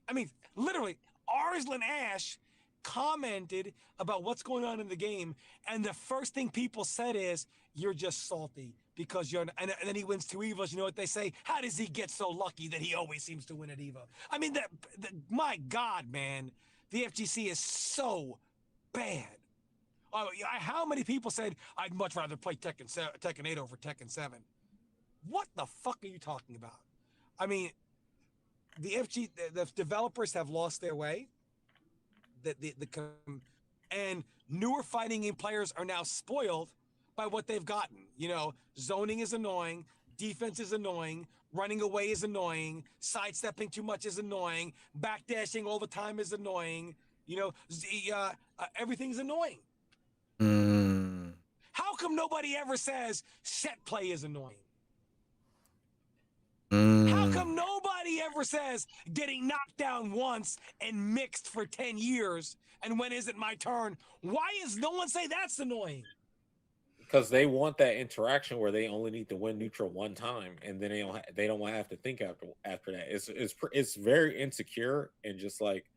I mean, literally, Arslan Ash commented about what's going on in the game, and the first thing people said is, you're just salty because you're, and then he wins 2 Evos. You know what they say? How does he get so lucky that he always seems to win at Evo? I mean, my God, man, the FGC is so bad. How many people said, I'd much rather play Tekken 8 over Tekken 7? What the fuck are you talking about? I mean, the developers have lost their way. And newer fighting game players are now spoiled by what they've gotten. You know, zoning is annoying, defense is annoying, running away is annoying, sidestepping too much is annoying, backdashing all the time is annoying. You know, everything's annoying. How come nobody ever says set play is annoying? How come nobody ever says getting knocked down once and mixed for 10 years and when is it my turn? Why is no one say that's annoying? Because they want that interaction where they only need to win neutral one time, and then they don't want to have to think after that. It's very insecure, and just like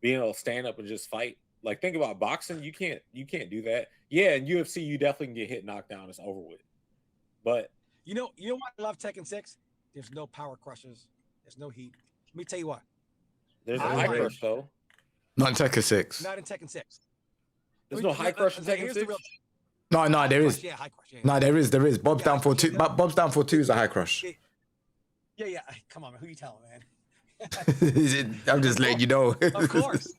being able to stand up and just fight. Like, think about boxing, you can't do that. Yeah, in UFC you definitely can get hit, knocked down, it's over with. But you know what I love Tekken 6? There's no power crushes. There's no heat. Let me tell you what. There's a high crush though. Not in Tekken 6. Not in Tekken 6. There's no high crush in Tekken 6. No, there is. Yeah, high crush. Yeah, no, there is. Bob's down for 2. But Bob's down for 2 is a high crush. Yeah. Come on, man. Who you telling, man? I'm just letting you know. Of course.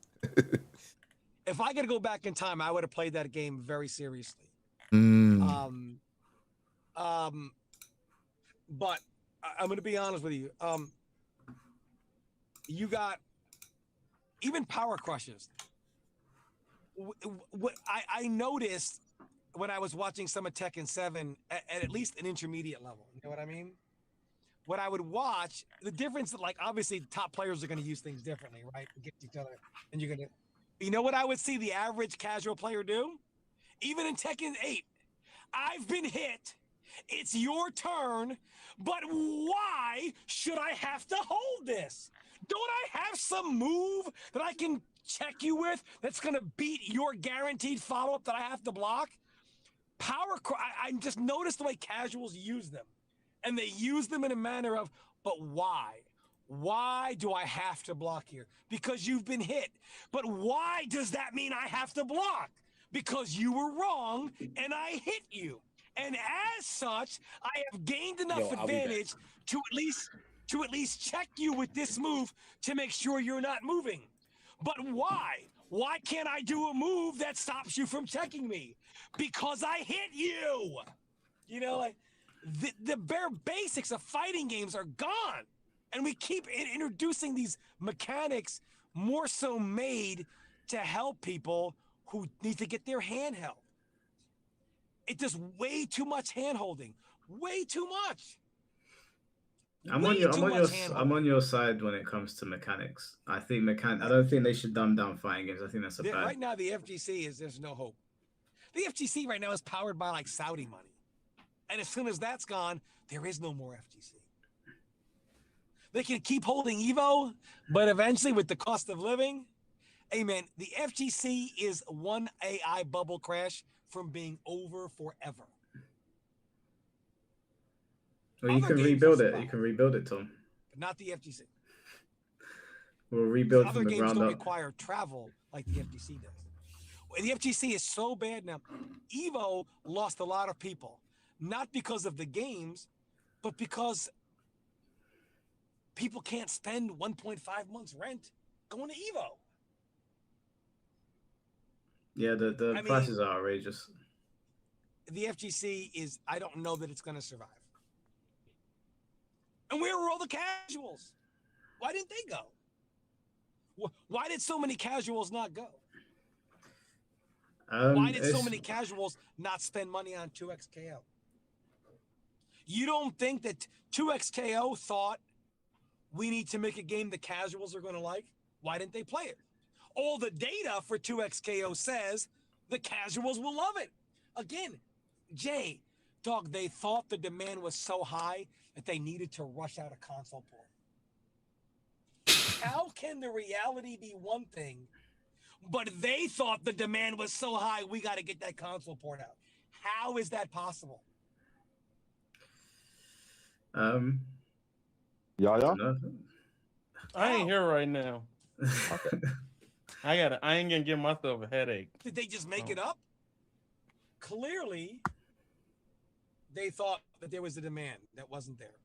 If I could go back in time, I would have played that game very seriously. But I'm going to be honest with you. You got even power crushes. What I noticed when I was watching some of Tekken 7 at least an intermediate level. You know what I mean? What I would watch, the difference, like obviously top players are going to use things differently, right? Against each other, and you're going to. You know what I would see the average casual player do? Even in Tekken 8, I've been hit. It's your turn, but why should I have to hold this? Don't I have some move that I can check you with that's going to beat your guaranteed follow-up that I have to block? I just noticed the way casuals use them. And they use them in a manner of, but why? Why do I have to block here? Because you've been hit. But why does that mean I have to block? Because you were wrong and I hit you. And as such, I have gained enough advantage to at least check you with this move to make sure you're not moving. But why? Why can't I do a move that stops you from checking me? Because I hit you. You know, like the bare basics of fighting games are gone. And we keep introducing these mechanics more so made to help people who need to get their hand held. It does way too much hand holding. Way too much. I'm on your side when it comes to mechanics. I think I don't think they should dumb down fighting games. I think that's bad. Right now, the FGC there's no hope. The FGC right now is powered by like Saudi money. And as soon as that's gone, there is no more FGC. They can keep holding Evo, but eventually with the cost of living, hey man, the FGC is one AI bubble crash from being over forever. Well, you can rebuild it. You can rebuild it, Tom. But not the FGC. We'll rebuild Other from the games ground don't up. require travel like the FGC does. The FGC is so bad now. Evo lost a lot of people, not because of the games, but because people can't spend 1.5 months rent going to Evo. Yeah, the I prices mean, are outrageous. The FGC is, I don't know that it's going to survive. And where were all the casuals? Why didn't they go? Why did so many casuals not go? Why did so many casuals not spend money on 2XKO? You don't think that 2XKO thought we need to make a game the casuals are going to like? Why didn't they play it? All the data for 2XKO says the casuals will love it. Again, Jay, dog, they thought the demand was so high that they needed to rush out a console port. How can the reality be one thing, but they thought the demand was so high, we got to get that console port out? How is that possible? Yeah. I ain't here right now. Okay. I ain't gonna give myself a headache. Did they just make it up? Clearly, they thought that there was a demand that wasn't there.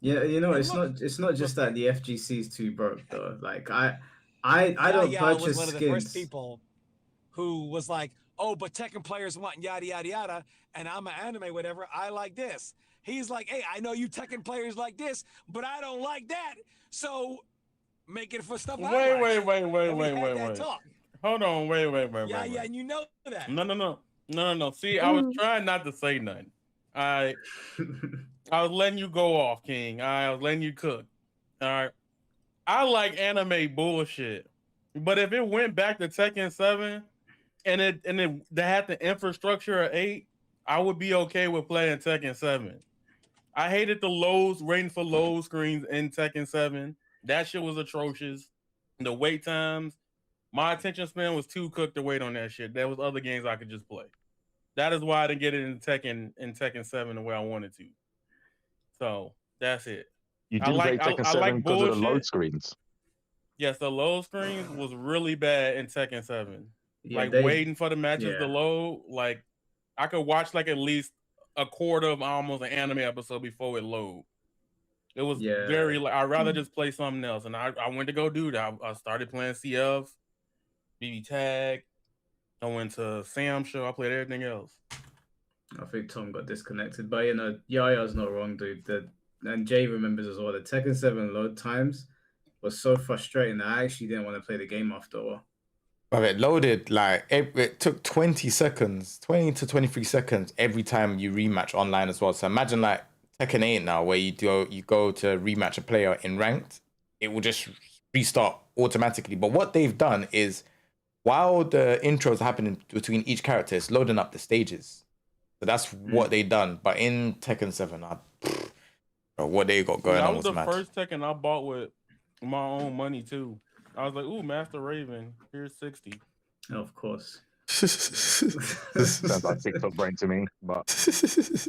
Yeah, you know, And it's not just that the FGC is too broke though. Like I don't purchase was one of the first skins. people who was like, "Oh, but Tekken players want yada yada yada, and I'm an anime whatever. I like this." He's like, "Hey, I know you Tekken players like this, but I don't like that. So make it for stuff I like." Wait. Talk. Hold on, wait. Yeah, and you know that. No. See, I was trying not to say nothing. I was letting you go off, King. I was letting you cook. All right. I like anime bullshit, but if it went back to Tekken 7 and they had the infrastructure of 8, I would be okay with playing Tekken 7. I hated the loads, waiting for load screens in Tekken 7. That shit was atrocious. The wait times, my attention span was too cooked to wait on that shit. There was other games I could just play. That is why I didn't get it in Tekken 7 the way I wanted to. So that's it. You didn't play Tekken 7 because of the load screens. Yes, the load screens was really bad in Tekken 7. Yeah, waiting for the matches to load. Like I could watch like at least a quarter of almost an anime episode before it load. It was very like I'd rather just play something else. And I went to go do that. I started playing CF, BB Tag. I went to Sam Show. I played everything else. I think Tom got disconnected, but you know, Yaya's not wrong, dude. And Jay remembers as well. The Tekken 7 load times was so frustrating that I actually didn't want to play the game after a while. But it loaded like it took 20 to 23 seconds every time you rematch online as well. So imagine like Tekken 8 now, where you go to rematch a player in ranked, it will just restart automatically. But what they've done is, while the intros are happening between each character, it's loading up the stages. So that's what they done. But in Tekken 7, what they got going on was mad. That was the first Tekken I bought with my own money too. I was like, ooh, Master Raven, here's 60. Of course. Sounds like TikTok brain to me, but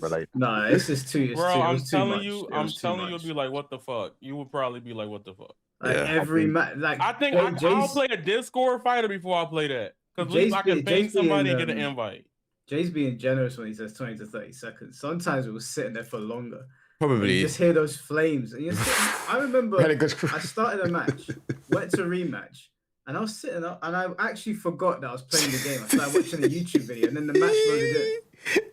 relate. No, it's just too. I'm telling you, you'll be like, what the fuck? You would probably be like, what the fuck? Like every match, like I think I'll play a Discord fighter before I play that, because I can ping somebody and get an invite. Jay's being generous when he says 20 to 30 seconds. Sometimes it was sitting there for longer. Probably. You just hear those flames. And I remember I started a match, went to rematch, and I was sitting up, and I actually forgot that I was playing the game. I started watching a YouTube video, and then the match loaded in.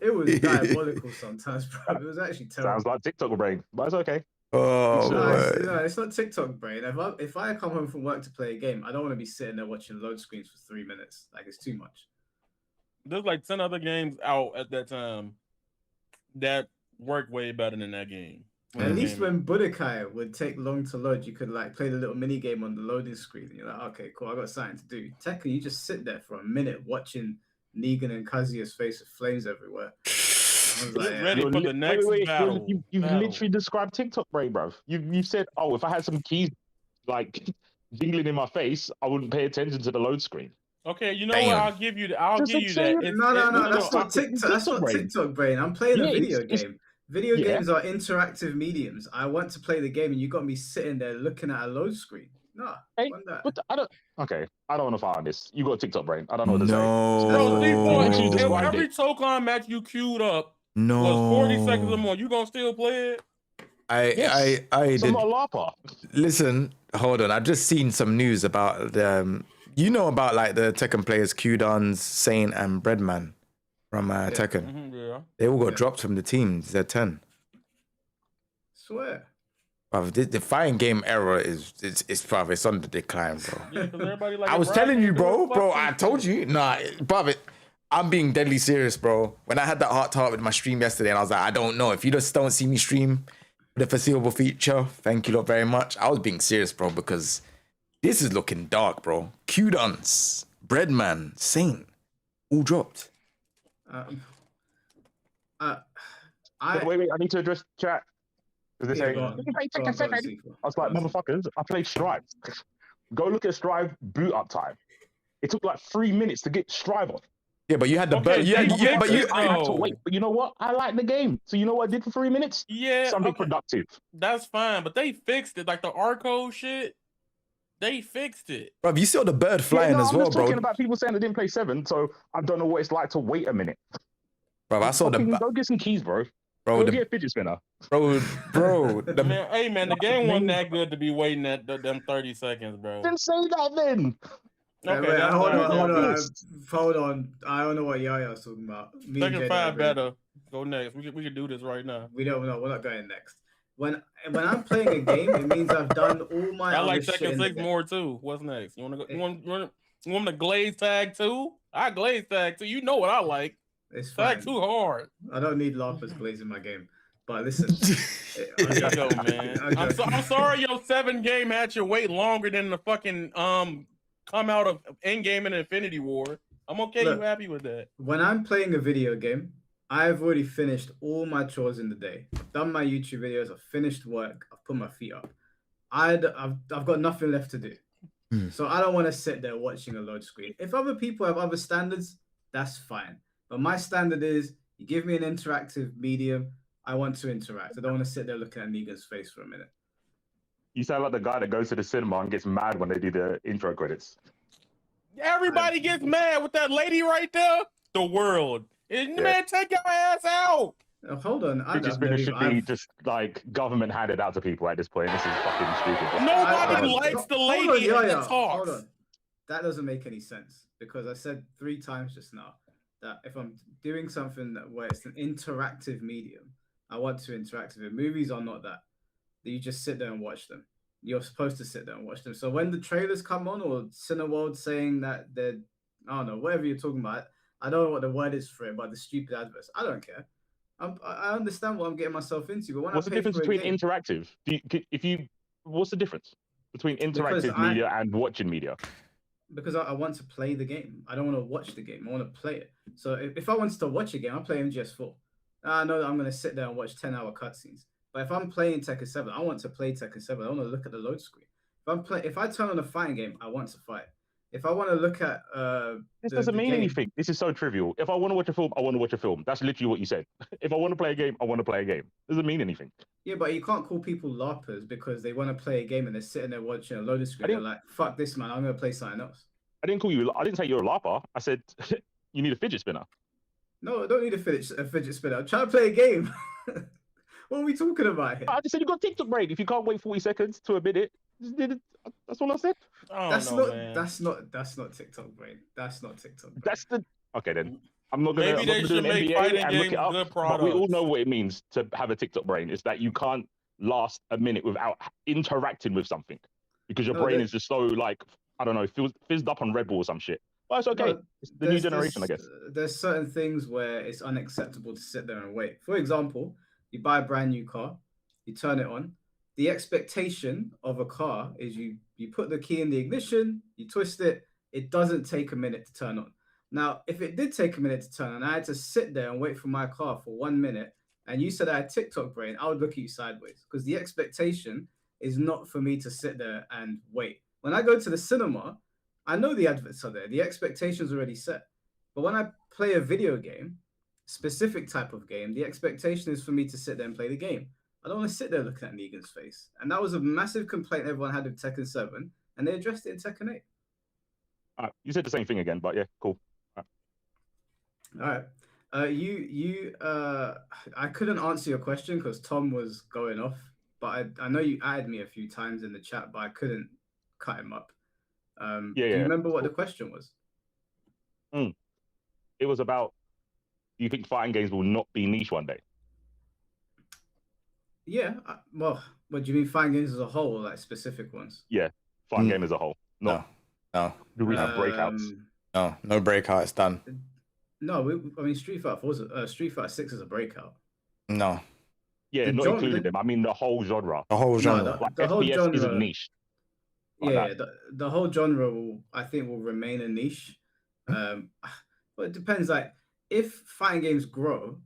It was diabolical sometimes, bro. It was actually terrible. Sounds like TikTok brain, but it's okay. No, it's not TikTok brain. If I come home from work to play a game, I don't want to be sitting there watching load screens for 3 minutes. Like, it's too much. There's like 10 other games out at that time that worked way better than that game. At least when Budokai would take long to load, you could like play the little mini game on the loading screen. And you're like, okay, cool, I got something to do. Tekken, you just sit there for a minute watching Negan and Kazuya's face with flames everywhere. I was like, ready for the next battle. You've literally described TikTok brain, bruv. You said, oh, if I had some keys like jingling in my face, I wouldn't pay attention to the load screen. Okay, you know what? I'll give you that. No, that's not TikTok. That's not TikTok brain. I'm playing a video game. Video Yeah. games are interactive mediums. I want to play the game, and you got me sitting there looking at a load screen. Nah, Hey, want that. but I don't. Okay, I don't want to fight on this. You got a TikTok brain. I don't know what to say. Bro, literally if described every it. Tokon match you queued up No. was 40 seconds or more, you gonna still play it? I So I'm did. not a LARPer. Listen, hold on. I've just seen some news about you know about like the Tekken players Q-Dons, Saint, and Breadman from Tekken. Yeah. They all got dropped from the team Z10. Swear. Bruv, the fighting game era it's on the decline, bro. Yeah, 'cause everybody like I was Ryan telling you, ain't bro. doing Bro, fuck I shit. told you. Nah, bruv, I'm being deadly serious, bro. When I had that heart to heart with my stream yesterday, and I was like, I don't know. If you just don't see me stream for the foreseeable future, thank you lot very much. I was being serious, bro, because this is looking dark, bro. Q-Dons, Breadman, Saint, all dropped. Wait. I need to address chat. Because they say, go on. "You play Go Tekken on, 7?" Sequel. I was like, Go on, motherfuckers, I played Strive. Go look at Strive boot up time. It took like 3 minutes to get Strive on. Yeah, but you had the Okay, I had to wait. But you know what? I like the game. So you know what I did for 3 minutes? Yeah, Something okay. productive. That's fine, but they fixed it. Like the Arco shit, they fixed it. Bro, you saw the bird flying as I'm well, just bro. talking about people saying they didn't play 7, so I don't know what it's like to wait a minute. Bro, I saw Go get some keys, bro. Go get a fidget spinner. Bro, Man, the game wasn't that good to be waiting at them 30 seconds, bro. Then say that then. Okay, wait, that's hold on. I don't know what Yaya's talking about. Tekken 5 better. Go next. We can do this right now. We don't know. We're not going next. When I'm playing a game, it means I've done all my. I like other shit Tekken in the 6 game. more too. What's next? You want to go? You want me to glaze tag too? I glaze tag too. You know what I like. It's fine. Tag too hard. I don't need laughers glazing my game. But listen, There you go, man. I'm sorry your 7 game had to wait longer than the fucking come out of Endgame and Infinity War. I'm okay. Look, you happy with that? When I'm playing a video game, I've already finished all my chores in the day. I've done my YouTube videos. I've finished work. I've put my feet up. I've got nothing left to do. So I don't want to sit there watching a load screen. If other people have other standards, that's fine. But my standard is you give me an interactive medium. I want to interact. I don't want to sit there looking at Negan's face for a minute. You sound like the guy that goes to the cinema and gets mad when they do the intro credits. Everybody gets mad with that lady right there. The world. Man, take your ass out. Hold on. Fidget spinner should be just like government handed out to people at this point. This is fucking stupid. Nobody likes the lady that talks. Hold on. That doesn't make any sense because I said 3 times just now that if I'm doing something where it's an interactive medium, I want to interact with it. Movies are not that you just sit there and watch them. You're supposed to sit there and watch them. So when the trailers come on or Cineworld saying that they're, I don't know, whatever you're talking about, I don't know what the word is for it, but the stupid adverts, I don't care. I understand what I'm getting myself into. But when what's the difference between interactive? What's the difference between interactive media and watching media? Because I want to play the game. I don't want to watch the game. I want to play it. So if I wanted to watch a game, I play MGS4. I know that I'm going to sit there and watch 10-hour cutscenes. But if I'm playing Tekken 7, I want to play Tekken 7. I want to look at the load screen. If I turn on a fighting game, I want to fight. If I want to look at this doesn't mean anything. This is so trivial. If I want to watch a film, I want to watch a film. That's literally what you said. If I want to play a game, I want to play a game. Doesn't mean anything. Yeah, but you can't call people LARPers because they want to play a game and they're sitting there watching a loaded screen. They're like, fuck this, man. I'm going to play something else. I didn't say you're a LARPer. I said you need a fidget spinner. No, I don't need a fidget spinner. I'm trying to play a game. What are we talking about here? I just said you got TikTok brain. If you can't wait 40 seconds to a minute, that's all I said. That's not TikTok brain. That's not TikTok brain. Okay then. I'm not gonna Maybe they should make fighting games good products. But we all know what it means to have a TikTok brain. It's that you can't last a minute without interacting with something because your brain is just so like, I don't know, fizzed up on Red Bull or some shit. But it's okay. It's the new generation, I guess. There's certain things where it's unacceptable to sit there and wait. For example, you buy a brand new car, you turn it on. The expectation of a car is you put the key in the ignition, you twist it, it doesn't take a minute to turn on. Now, if it did take a minute to turn on, I had to sit there and wait for my car for 1 minute, and you said I had TikTok brain, I would look at you sideways because the expectation is not for me to sit there and wait. When I go to the cinema, I know the adverts are there. The expectation's already set. But when I play a video game, specific type of game, the expectation is for me to sit there and play the game. I don't want to sit there looking at Negan's face. And that was a massive complaint everyone had with Tekken 7, and they addressed it in Tekken 8. You said the same thing again, but yeah, cool. All right. I couldn't answer your question because Tom was going off, but I know you added me a few times in the chat, but I couldn't cut him up. Do you remember what the question was? It was about, do you think fighting games will not be niche one day? Yeah. Well, what do you mean fighting games as a whole, or like specific ones? Yeah, fighting game as a whole. No. Do we have breakouts? No breakout. It's done. No, I mean Street Fighter 6 is a breakout. No. Yeah, not including them. I mean the whole genre. The whole genre. Like the whole FPS genre isn't niche. The whole genre I think will remain a niche. But it depends. Like if fighting games grow,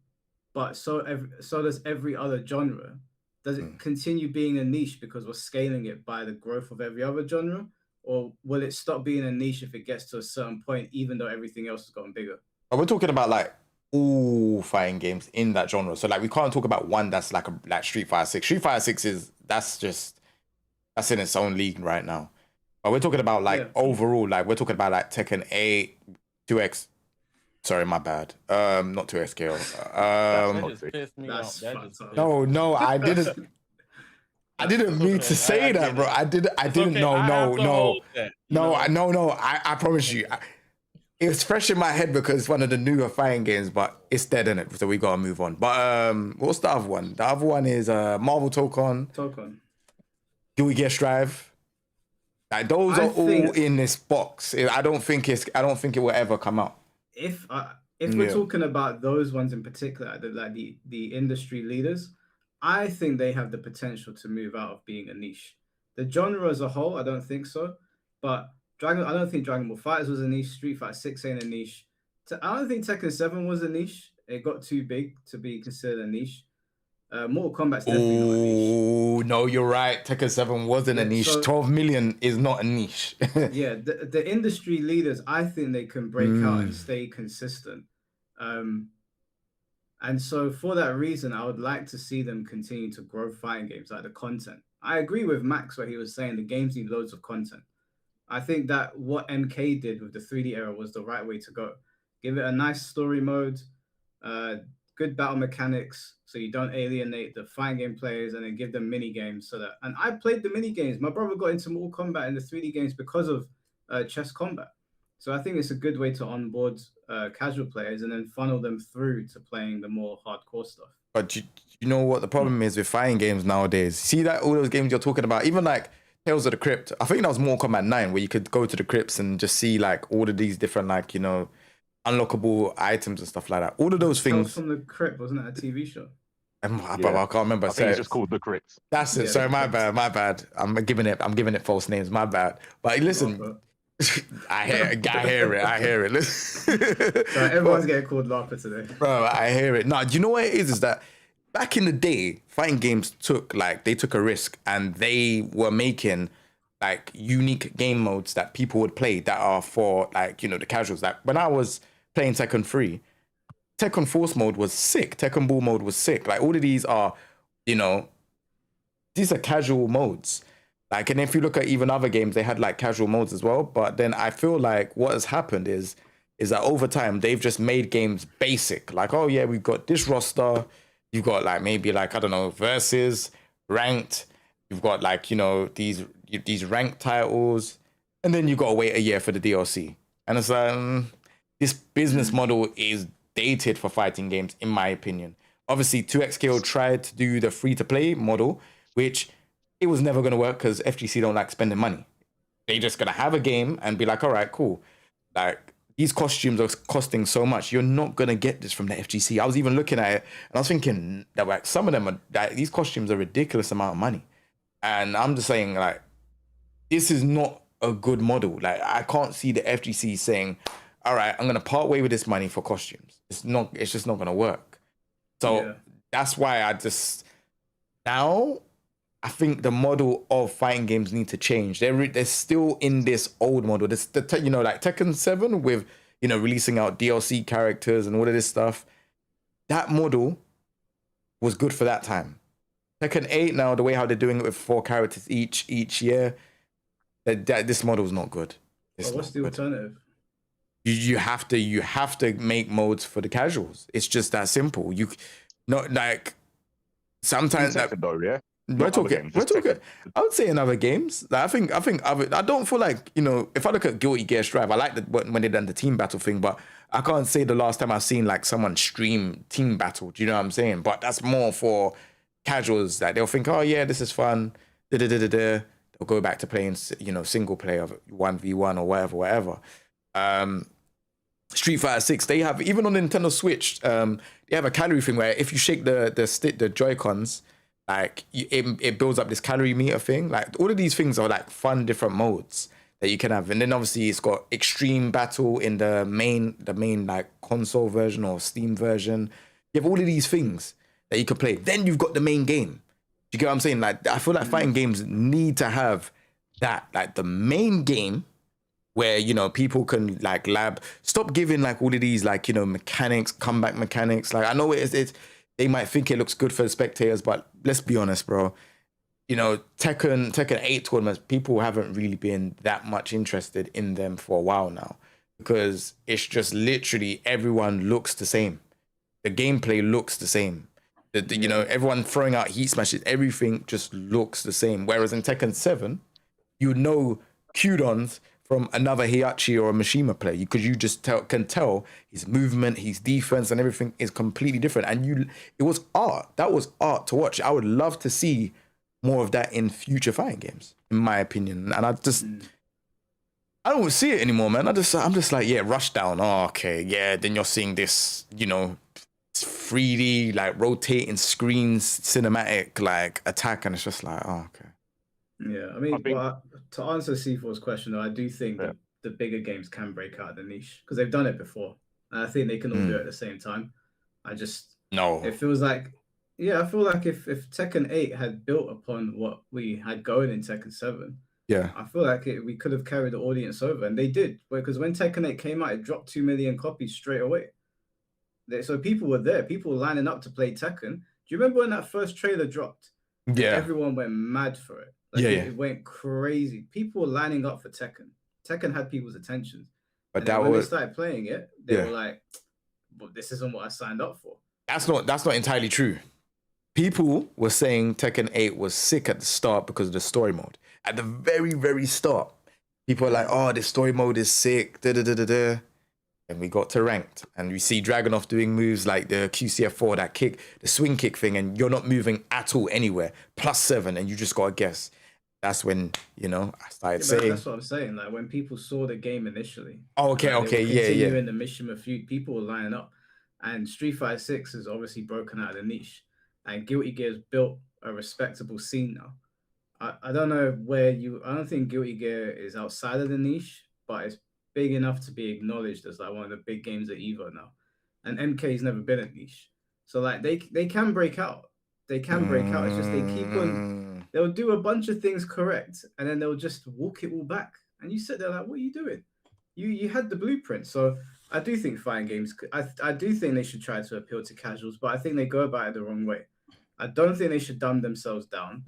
but so does every other genre. Does it continue being a niche because we're scaling it by the growth of every other genre, or will it stop being a niche if it gets to a certain point, even though everything else has gotten bigger? But we're talking about like all fighting games in that genre. So like we can't talk about one that's like Street Fighter 6. Street Fighter 6 that's in its own league right now. But we're talking about like overall, like we're talking about like Tekken 8, 2X. Sorry, my bad. Not 2X scale. That just pissed me off. No, I didn't. I didn't mean to say that, bro. I didn't. Okay, No. know? I promise you. It was fresh in my head because it's one of the newer fighting games, but it's dead in it, so we gotta move on. But what's the other one? The other one is Marvel Tokon. Do we get Strive? Like those are all in this box. I don't think it will ever come out. If we're talking about those ones in particular, the industry leaders, I think they have the potential to move out of being a niche. The genre as a whole, I don't think so. But I don't think Dragon Ball FighterZ was a niche. Street Fighter 6 ain't a niche. I don't think Tekken 7 was a niche. It got too big to be considered a niche. Mortal Kombat's definitely not a niche. Oh, no, you're right. Tekken 7 wasn't a niche. So, 12 million is not a niche. Yeah, the industry leaders, I think they can break out and stay consistent. And so for that reason, I would like to see them continue to grow fighting games, like the content. I agree with Max where he was saying the games need loads of content. I think that what MK did with the 3D era was the right way to go. Give it a nice story mode, good battle mechanics, so you don't alienate the fighting game players, and then give them mini games so that. And I played the mini games. My brother got into Mortal Kombat in the 3D games because of chess combat. So I think it's a good way to onboard casual players and then funnel them through to playing the more hardcore stuff. But you know what the problem is with fighting games nowadays? See that all those games you're talking about, even like Tales of the Crypt. I think that was Mortal Kombat 9, where you could go to the crypts and just see like all of these different like, you know, unlockable items and stuff like that. All of those things. Tales from the Crypt, wasn't that a TV show? I can't remember. I think it's just called The Crypt. That's it. Sorry, my bad. I'm giving it false names. My bad. But listen, I hear it. Listen. So everyone's getting called Laughter today. Bro, I hear it. No, do you know what it is that back in the day, fighting games took a risk, and they were making like unique game modes that people would play that are for like, you know, the casuals. Like when I was playing Tekken 3, Tekken Force mode was sick. Tekken Ball mode was sick. Like all of these are, you know, these are casual modes. Like, and if you look at even other games, they had like casual modes as well. But then I feel like what has happened is that over time, they've just made games basic. Like, oh yeah, we've got this roster. You've got like maybe like, I don't know, versus, ranked. You've got like, you know, these ranked titles. And then you got to wait a year for the DLC. And it's like, this business model is dated for fighting games, in my opinion. Obviously, 2XKO tried to do the free-to-play model, which it was never going to work because FGC don't like spending money. They just going to have a game and be like, all right, cool. Like, these costumes are costing so much. You're not going to get this from the FGC. I was even looking at it and I was thinking that like some of them these costumes are a ridiculous amount of money. And I'm just saying, like, this is not a good model. Like, I can't see the FGC saying, all right, I'm going to part way with this money for costumes. It's just not going to work. So that's why now I think the model of fighting games need to change. They're still in this old model. Like Tekken 7 with, you know, releasing out DLC characters and all of this stuff. that model was good for that time. Tekken 8 now, the way how they're doing it with 4 characters each year, this model is not good. Well, what's the alternative? You have to make modes for the casuals. It's just that simple. You not like sometimes Tekken, though, yeah. We're talking. I would say in other games. Like, I don't feel like, you know, if I look at Guilty Gear Strive, I like when they done the team battle thing, but I can't say the last time I've seen like someone stream team battle. Do you know what I'm saying? But that's more for casuals that they'll think, oh yeah, this is fun. They'll go back to playing, you know, single player 1v1 or whatever. Street Fighter 6, they have, even on Nintendo Switch, they have a calorie thing where if you shake the Joy-Cons, like it builds up this calorie meter thing. Like all of these things are like fun different modes that you can have. And then obviously it's got extreme battle in the main like console version or Steam version. You have all of these things that you could play. Then you've got the main game. Do you get what I'm saying? Like I feel like fighting games need to have that, like the main game where, you know, people can like stop giving like all of these like, you know, mechanics, comeback mechanics. Like I know it's they might think it looks good for the spectators, but let's be honest, bro. You know, Tekken 8 tournaments, people haven't really been that much interested in them for a while now because it's just literally everyone looks the same. The gameplay looks the same. You know, everyone throwing out heat smashes, everything just looks the same. Whereas in Tekken 7, you know Kyudons from another Heihachi or a Mishima player because you just can tell his movement, his defense, and everything is completely different. And it was art. That was art to watch. I would love to see more of that in future fighting games, in my opinion. And I don't see it anymore, man. I'm just like, yeah, Rushdown. Oh, okay, yeah. Then you're seeing this, you know, 3D like rotating screens, cinematic like attack, and it's just like, oh, okay. Yeah, I mean, to answer C4's question, though, I do think the bigger games can break out of the niche because they've done it before. And I think they can all do it at the same time. It feels like, I feel like if Tekken 8 had built upon what we had going in Tekken 7, I feel like we could have carried the audience over. And they did, because when Tekken 8 came out, it dropped 2 million copies straight away. So people were there, people were lining up to play Tekken. Do you remember when that first trailer dropped? Yeah. Everyone went mad for it. Like it went crazy. People were lining up for Tekken. Tekken had people's attention. But when they started playing it, they were like, well, this isn't what I signed up for. That's not entirely true. People were saying Tekken 8 was sick at the start because of the story mode. At the very, very start, people were like, oh, this story mode is sick. And we got to ranked. And we see Dragunov doing moves like the QCF4, that kick, the swing kick thing, and you're not moving at all anywhere. +7, and you just got to guess. That's when, you know, I started saying. That's what I'm saying. Like when people saw the game initially. Oh, okay, yeah. In the Mishima feud, people were lining up. And Street Fighter 6 has obviously broken out of the niche. And Guilty Gear's built a respectable scene now. I don't know I don't think Guilty Gear is outside of the niche, but it's big enough to be acknowledged as like one of the big games at EVO now. And MK's never been a niche. So like they can break out. They can break out. It's just they keep on, they'll do a bunch of things correct and then they'll just walk it all back. And you sit there like, what are you doing? You had the blueprint. So I do think fighting games, I do think they should try to appeal to casuals, but I think they go about it the wrong way. I don't think they should dumb themselves down.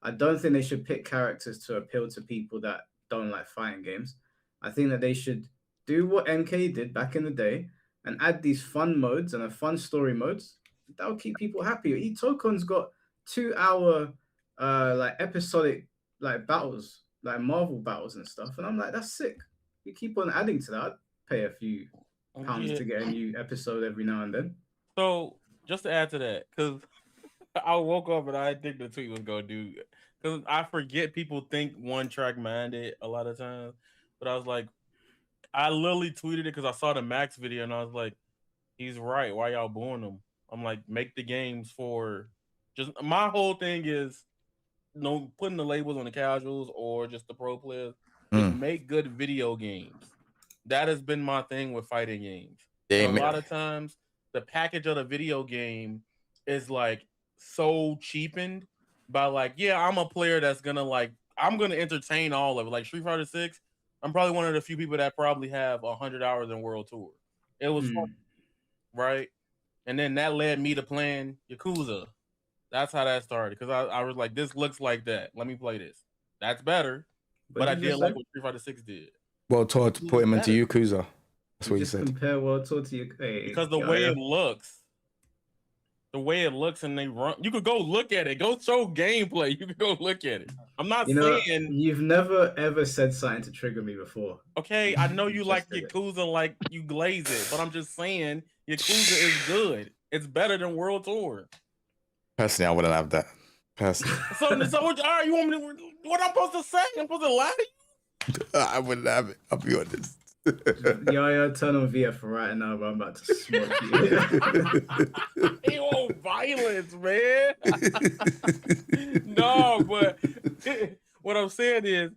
I don't think they should pick characters to appeal to people that don't like fighting games. I think that they should do what MK did back in the day and add these fun modes and a fun story modes. That'll keep people happy. Tokon's got 2-hour like episodic like battles, like Marvel battles and stuff. And I'm like, that's sick. You keep on adding to that. I'd pay a few pounds to get a new episode every now and then. So just to add to that, because I woke up and I didn't think the tweet was gonna do, because I forget people think one track minded a lot of times. But I was like, I literally tweeted it because I saw the Max video and I was like, he's right. Why y'all booing him? I'm like, make the games for just my whole thing is putting the labels on the casuals or just the pro players. Just make good video games. That has been my thing with fighting games. A lot of times the package of the video game is like so cheapened by like, yeah, I'm a player that's gonna like, I'm gonna entertain all of it. Like Street Fighter 6, I'm probably one of the few people that probably have 100 hours in World Tour. It was fun, right? and then that led me to playing Yakuza. That's how that started because I was like, this looks like that. Let me play this. That's better. But I did like what Street Fighter 6 did. Well, Todd put him into Yakuza. That's what you said. Compare World Tour to Yakuza because the way it looks. The way it looks and they run, you could go look at it. Go show gameplay. You could go look at it. I'm not saying you've never ever said something to trigger me before. Okay, I know you like Yakuza, like you glaze it, but I'm just saying Yakuza is good. It's better than World Tour. Personally, I wouldn't have that. Personally. so all right, you want me to? What I'm supposed to say? I'm supposed to lie to you? I wouldn't have it. I'll be honest. Yo, turn on VF right now, but I'm about to smoke you. He want violence, man. No, but what I'm saying is,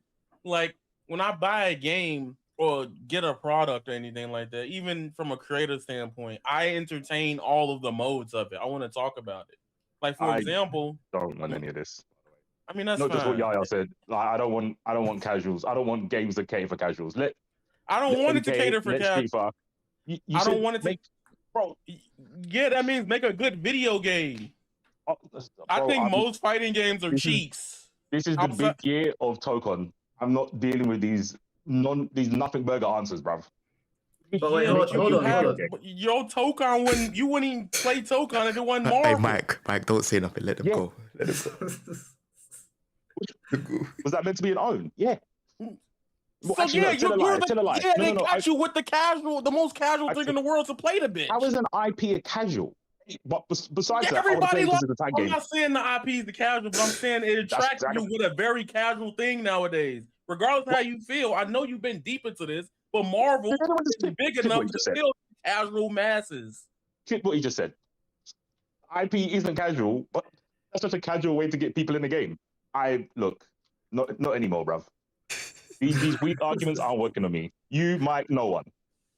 like, when I buy a game or get a product or anything like that, even from a creative standpoint, I entertain all of the modes of it. I want to talk about it. Like, for example, don't want any of this. I mean, that's not fine. just what Yaya said. Like, I don't want casuals. I don't want games that cater for casuals. I don't want it to cater for casuals. I don't want it to. Bro, yeah, that means make a good video game. I think most fighting games are cheats. This is the big year of Tokon. I'm not dealing with these nothing burger answers, bruv. But wait, hold on. Yo, Tokon wouldn't even play Tokon if it wasn't Marvel. Hey, Mike, don't say nothing. Let them go. Let them go. Was that meant to be an own? Yeah. Well, so actually, they got you with the most casual thing in the world to play the bitch. How is an IP a casual? But besides that, everybody I'm not saying the IP is the casual, but I'm saying it attracts you with a very casual thing nowadays. Regardless of how you feel, I know you've been deep into this, but Marvel is big enough to still casual masses. What you just said. IP isn't casual, but that's just a casual way to get people in the game. Not anymore, bruv. These weak arguments aren't working on me. You, Mike, no one.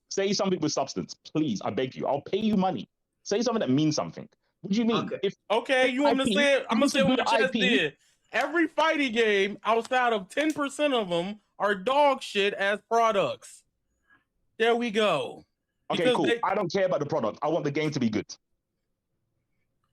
Say something with substance, please. I beg you. I'll pay you money. Say something that means something. What do you mean? Okay, you want me to say it? I'm gonna say what I just did. Every fighting game, outside of 10% of them, are dog shit as products. There we go. Okay, cool. I don't care about the product. I want the game to be good.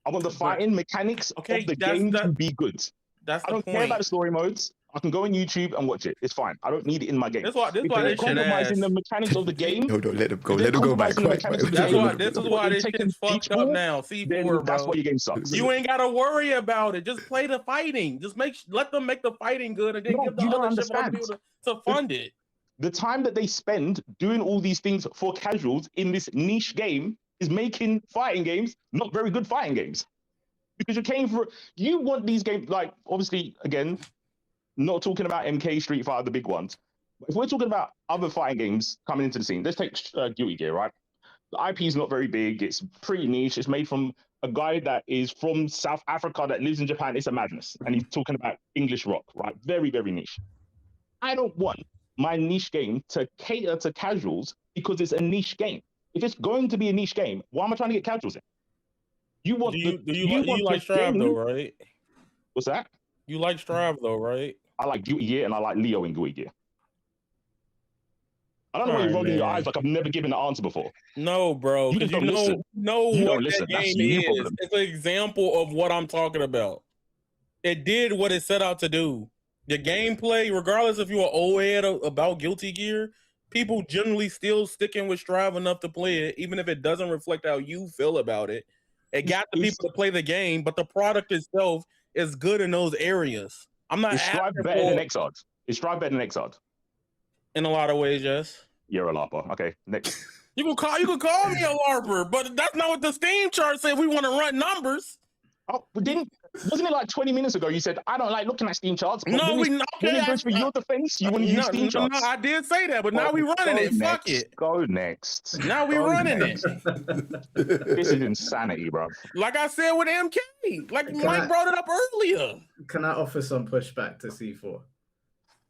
I want the fighting mechanics of the game to be good. That's I don't care about the story modes. I can go on YouTube and watch it. It's fine. I don't need it in my game. This why this compromising the mechanics of the game. No, let them go. Let them go back. This is why this shit's fucked up now. C4, bro. That's why your game sucks. You ain't gotta worry about it. Just play the fighting. Just let them make the fighting good, and then give the other shit for people to fund it. The time that they spend doing all these things for casuals in this niche game is making fighting games not very good fighting games. Because you want these games, like, obviously, again, not talking about MK, Street Fighter, the big ones. But if we're talking about other fighting games coming into the scene, let's take Guilty Gear, right? The IP is not very big. It's pretty niche. It's made from a guy that is from South Africa that lives in Japan. It's a madness. And he's talking about English rock, right? Very, very niche. I don't want my niche game to cater to casuals because it's a niche game. If it's going to be a niche game, why am I trying to get casuals in? You want you like Strive though, right? What's that? You like Strive though, right? I like Guilty Gear and I like Leo in Guilty Gear. I don't know why you're rolling your eyes like I've never given an answer before. No, bro. You know what that game is. It's an example of what I'm talking about. It did what it set out to do. The gameplay, regardless if you're an old head about Guilty Gear, people generally still sticking with Strive enough to play it, even if it doesn't reflect how you feel about it. It got the people to play the game, but the product itself is good in those areas. I'm not. Is Strive better than Exard? Is Strive better than Exard? In a lot of ways, yes. You're a LARPer. Okay, next. You can call me a LARPer, but that's not what the Steam chart said. We want to run numbers. Oh, wasn't it like 20 minutes ago you said, I don't like looking at Steam charts? No, we not. When it goes for your defense, you want to use Steam charts? No, I did say that, but now we running it. Fuck it. Go next. Now we running it. This is insanity, bro. Like I said with MK. Like Mike brought it up earlier. Can I offer some pushback to C4?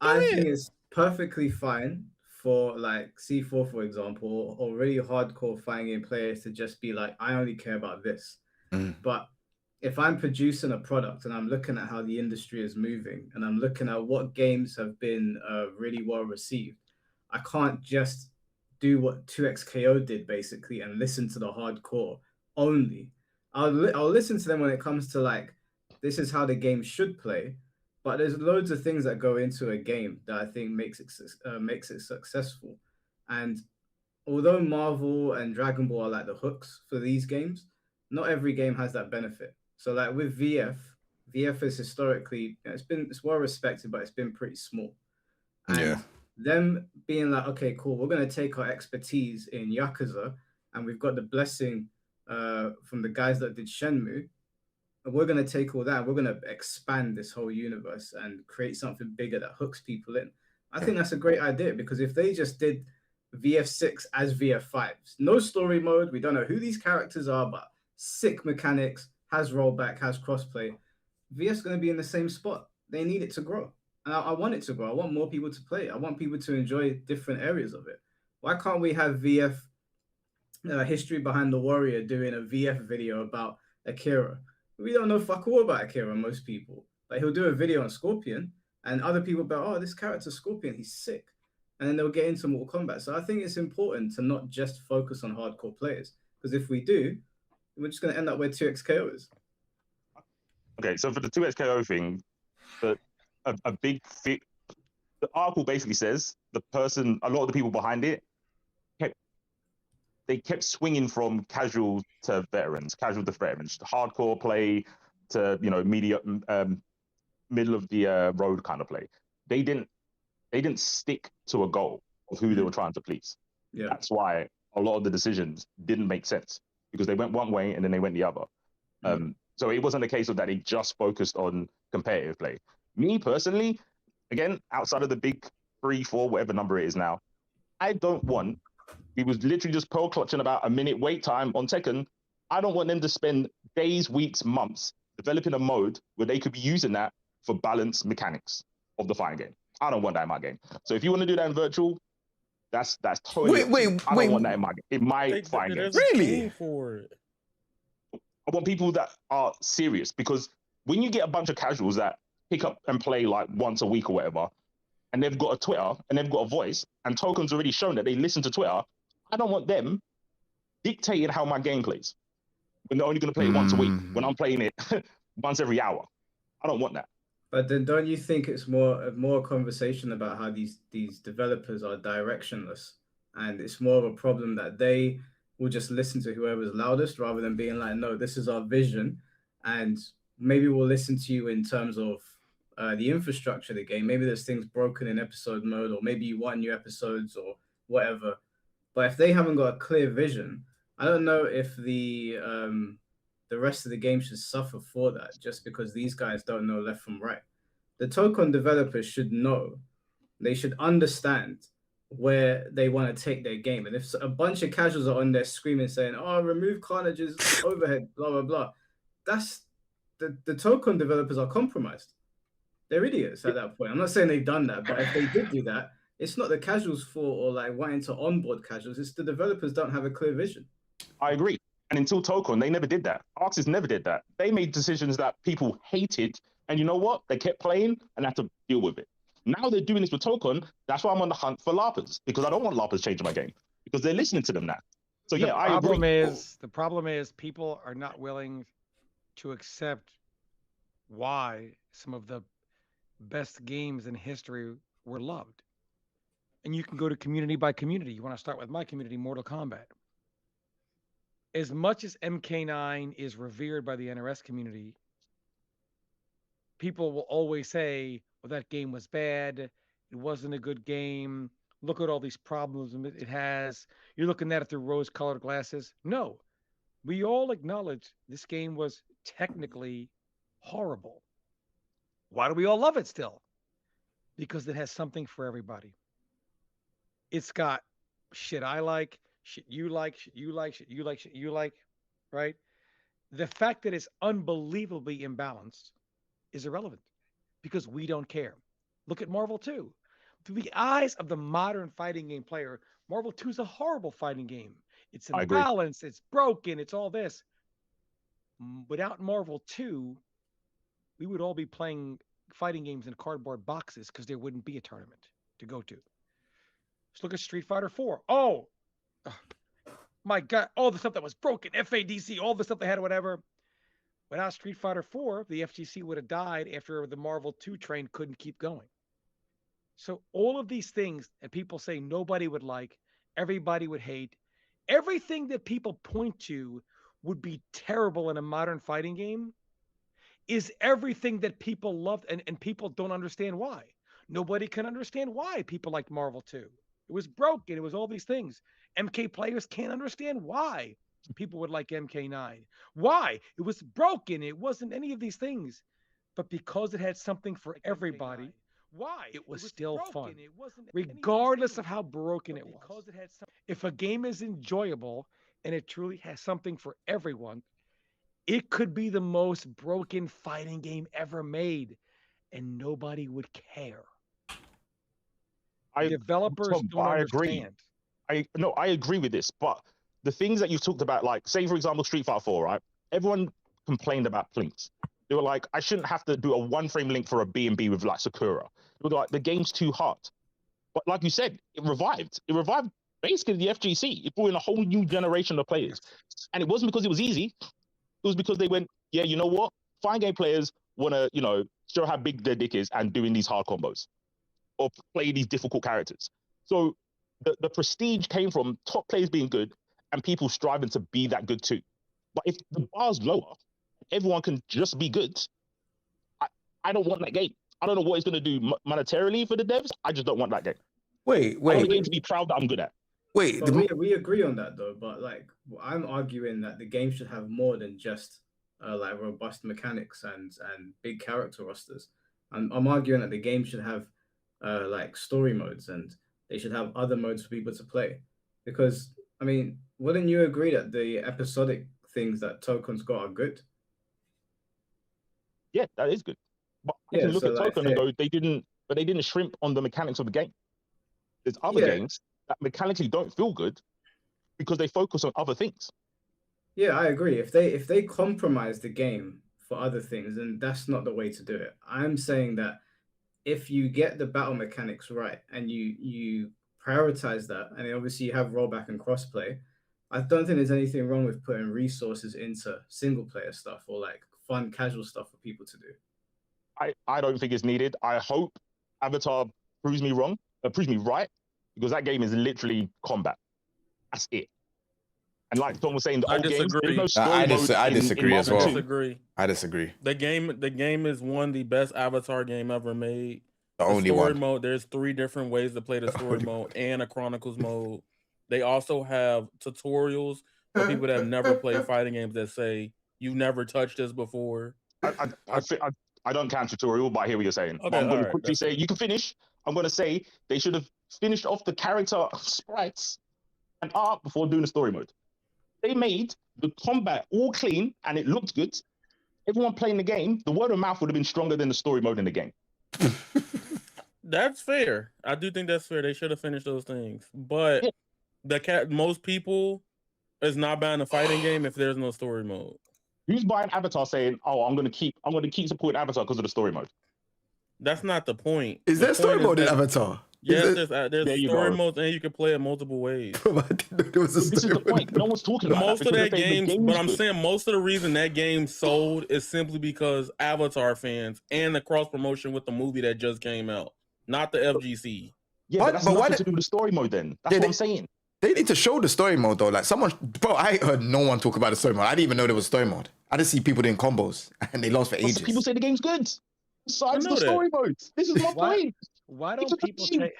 I think it's perfectly fine for like C4, for example, or really hardcore fighting game players to just be like, I only care about this. But if I'm producing a product and I'm looking at how the industry is moving and I'm looking at what games have been really well received, I can't just do what 2XKO did basically and listen to the hardcore only. I'll listen to them when it comes to like this is how the game should play, but there's loads of things that go into a game that I think makes it successful. And although Marvel and Dragon Ball are like the hooks for these games, not every game has that benefit. So like with VF is historically it's well respected, but it's been pretty small. And Yeah. them being like, okay, cool, we're gonna take our expertise in Yakuza, and we've got the blessing from the guys that did Shenmue, and we're gonna take all that, and we're gonna expand this whole universe and create something bigger that hooks people in. I think that's a great idea because if they just did VF6 as VF5, no story mode, we don't know who these characters are, but sick mechanics, has rollback, has crossplay, VF's gonna be in the same spot. They need it to grow. And I want it to grow. I want more people to play. I want people to enjoy different areas of it. Why can't we have VF history behind the warrior doing a VF video about Akira? We don't know fuck all about Akira, most people. Like he'll do a video on Scorpion, and other people be like, oh, this character Scorpion, he's sick. And then they'll get into Mortal Kombat. So I think it's important to not just focus on hardcore players. Because if we do, we're just going to end up where 2XKO. Okay, so for the 2XKO thing, a big fit. The article basically says a lot of the people behind it kept swinging from casual to veterans, hardcore play to middle of the road kind of play. They didn't stick to a goal of who they were trying to please. Yeah. That's why a lot of the decisions didn't make sense because they went one way and then they went the other. So it wasn't a case of that they just focused on competitive play. Me personally, again, outside of the big 3, 4, whatever number it is now, I don't want. He was literally just pearl clutching about a minute wait time on Tekken. I don't want them to spend days, weeks, months developing a mode where they could be using that for balanced mechanics of the fighting game. I don't want that in my game. So if you want to do that in virtual, that's totally. I don't want that in my fighting game. Really? For it. I want people that are serious because when you get a bunch of casuals that pick up and play like once a week or whatever, and they've got a Twitter and they've got a voice, and Token's already shown that they listen to Twitter, I don't want them dictating how my game plays. When they're only going to play it once a week, when I'm playing it once every hour. I don't want that. But then don't you think it's more conversation about how these developers are directionless, and it's more of a problem that they will just listen to whoever's loudest rather than being like, no, this is our vision, and maybe we'll listen to you in terms of the infrastructure of the game. Maybe there's things broken in episode mode, or maybe you want new episodes or whatever. But if they haven't got a clear vision, I don't know if the rest of the game should suffer for that just because these guys don't know left from right. The Tokon developers should know. They should understand where they want to take their game. And if a bunch of casuals are on there screaming, saying, oh, remove Carnage's overhead, blah, blah, blah, that's the Tokon developers are compromised. They're idiots at that point. I'm not saying they've done that, but if they did do that, it's not the casuals' fault or like wanting to onboard casuals. It's the developers don't have a clear vision. I agree. And until Tokon, they never did that. Arxis never did that. They made decisions that people hated. And you know what? They kept playing and had to deal with it. Now they're doing this with Tokon. That's why I'm on the hunt for LARPers, because I don't want LARPers changing my game because they're listening to them now. So yeah, I agree. The problem is people are not willing to accept why some of the best games in history were loved. And you can go to community by community. You want to start with my community, Mortal Kombat. As much as MK9 is revered by the NRS community, people will always say, well, that game was bad. It wasn't a good game. Look at all these problems it has. You're looking at it through rose-colored glasses. No, we all acknowledge this game was technically horrible. Why do we all love it still? Because it has something for everybody. It's got shit I like, shit you like, shit you like, shit you like, shit you like, right? The fact that it's unbelievably imbalanced is irrelevant because we don't care. Look at Marvel 2. Through the eyes of the modern fighting game player, Marvel 2 is a horrible fighting game. It's imbalanced, it's broken, it's all this. Without Marvel 2, we would all be playing fighting games in cardboard boxes because there wouldn't be a tournament to go to. Let's look at Street Fighter 4. Oh, my God, all the stuff that was broken, FADC, all the stuff they had or whatever. Without Street Fighter 4, the FGC would have died after the Marvel 2 train couldn't keep going. So all of these things that people say nobody would like, everybody would hate, everything that people point to would be terrible in a modern fighting game is everything that people loved, and people don't understand why. Nobody can understand why people liked Marvel 2. It was broken. It was all these things. MK players can't understand why people would like MK9. Why? It was broken. It wasn't any of these things. But because it had something for everybody, why? It was still fun. Regardless of how broken it was. If a game is enjoyable and it truly has something for everyone, it could be the most broken fighting game ever made, and nobody would care. Developers don't understand. I agree with this, but the things that you've talked about, like say for example Street Fighter 4, right? Everyone complained about plinks. They were like, I shouldn't have to do a 1-frame link for a B&B with like Sakura. They were like, the game's too hard. But like you said, it revived. It revived basically the FGC. It brought in a whole new generation of players. And it wasn't because it was easy. It was because they went, yeah, you know what? Fighting game players want to, show how big their dick is and doing these hard combos or play these difficult characters. So the prestige came from top players being good and people striving to be that good too. But if the bar's lower, everyone can just be good. I don't want that game. I don't know what it's going to do monetarily for the devs. I just don't want that game. Wait. I want the game to be proud that I'm good at. Wait, we agree on that though, but like I'm arguing that the game should have more than just like robust mechanics and big character rosters. I'm arguing that the game should have like story modes and they should have other modes for people to play. Because I mean, wouldn't you agree that the episodic things that Token's got are good? Yeah, that is good. But I can look at Token and go, they didn't shrimp on the mechanics of the game. There's other games that mechanically don't feel good because they focus on other things. Yeah, I agree. If they compromise the game for other things, then that's not the way to do it. I'm saying that if you get the battle mechanics right and you prioritize that, and obviously you have rollback and crossplay, I don't think there's anything wrong with putting resources into single player stuff or like fun casual stuff for people to do. I don't think it's needed. I hope Avatar proves me right, because that game is literally combat. That's it. And like Tom was saying, the old games, there's no story mode I disagree in as well. I disagree. The game is one of the best Avatar game ever made. The only story one. mode. There's 3 different ways to play the story mode and a Chronicles mode. They also have tutorials for people that have never played fighting games that say you've never touched this before. I don't count tutorial, but I hear what you're saying. Okay, I'm going to quickly say, you can finish. I'm going to say they should have finished off the character sprites and art before doing the story mode. They made the combat all clean and it looked good. Everyone playing the game, the word of mouth would have been stronger than the story mode in the game. That's fair. I do think that's fair. They should have finished those things. But most people is not buying a fighting game if there's no story mode. Who's buying Avatar saying, "Oh, I'm going to keep supporting Avatar because of the story mode"? That's not the point. Is there story mode in Avatar? Yes, there's story modes and you can play it multiple ways. This is the point. No one's talking about most of that games, but I'm saying most of the reason that game sold is simply because Avatar fans and the cross promotion with the movie that just came out, not the FGC. Yeah, but that's nothing to do with the story mode then. That's what I'm saying. They need to show the story mode though. Like I heard no one talk about the story mode. I didn't even know there was story mode. I just see people doing combos and they lost for ages. People say the game's good. Besides the story mode. This is my point. Why don't people say?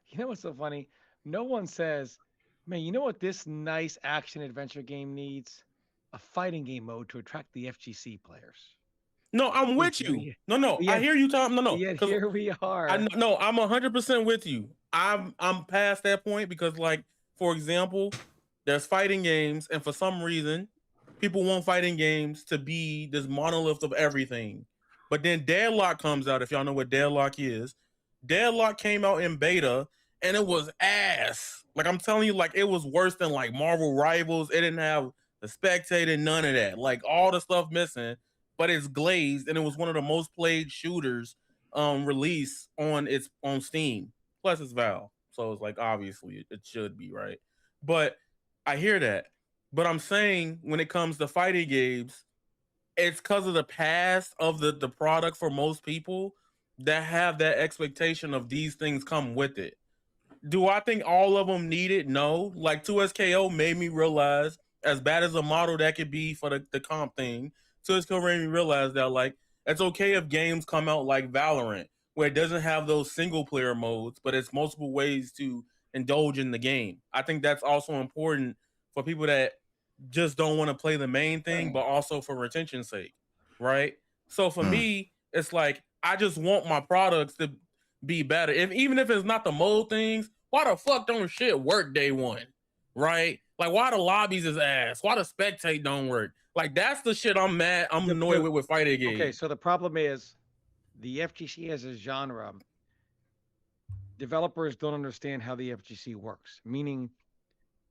You know what's so funny? No one says, "Man, you know what this nice action adventure game needs? A fighting game mode to attract the FGC players." No, I'm with you. No, I hear you, Tom. No. Yet here we are. I'm 100% with you. I'm past that point because, like, for example, there's fighting games, and for some reason, people want fighting games to be this monolith of everything. But then Deadlock comes out, if y'all know what Deadlock is. Deadlock came out in beta, and it was ass. Like, I'm telling you, like, it was worse than, like, Marvel Rivals. It didn't have the spectator, none of that. Like, all the stuff missing, but it's glazed, and it was one of the most played shooters released on Steam. Plus, it's Valve. So, it's like, obviously, it should be, right? But I hear that. But I'm saying when it comes to fighting games, it's because of the past of the product for most people that have that expectation of these things come with it. Do I think all of them need it? No. Like 2SKO made me realize, as bad as a model that could be for the comp thing, 2SKO made me realize that like it's okay if games come out like Valorant, where it doesn't have those single player modes, but it's multiple ways to indulge in the game. I think that's also important for people that just don't want to play the main thing, but also for retention's sake, right? So for me, it's like I just want my products to be better. Even if it's not the mode things, why the fuck don't shit work day one? Right? Like why the lobbies is ass? Why the spectate don't work? Like that's the shit I'm annoyed with fighting games. Okay, so the problem is the FGC as a genre, developers don't understand how the FGC works. Meaning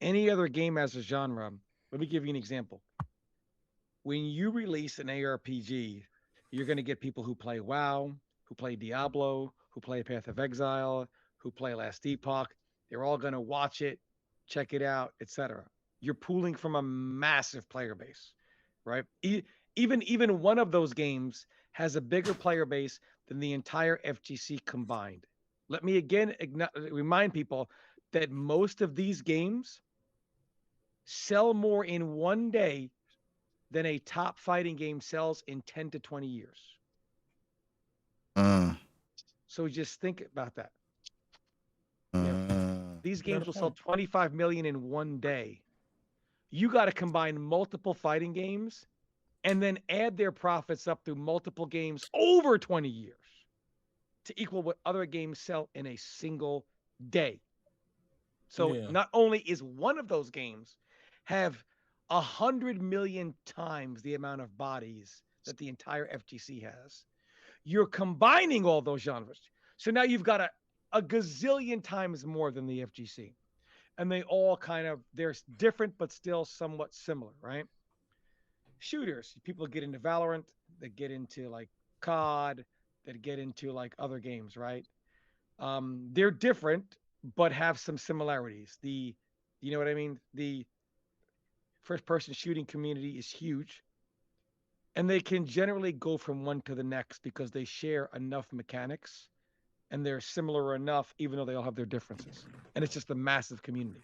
any other game as a genre, let me give you an example. When you release an ARPG, you're going to get people who play WoW, who play Diablo, who play Path of Exile, who play Last Epoch. They're all going to watch it, check it out, etc. You're pooling from a massive player base, right? Even one of those games has a bigger player base than the entire FGC combined. Let me again remind people that most of these games sell more in one day than a top fighting game sells in 10 to 20 years. So just think about that. These games will sell 25 million in one day. You got to combine multiple fighting games and then add their profits up through multiple games over 20 years to equal what other games sell in a single day. So not only is one of those games have 100 million times the amount of bodies that the entire FGC has, you're combining all those genres. So now you've got a gazillion times more than the FGC. And they all they're different, but still somewhat similar, right? Shooters, people get into Valorant, they get into like COD, that get into like other games, right? They're different, but have some similarities. You know what I mean? The first person shooting community is huge. And they can generally go from one to the next because they share enough mechanics and they're similar enough, even though they all have their differences. And it's just a massive community.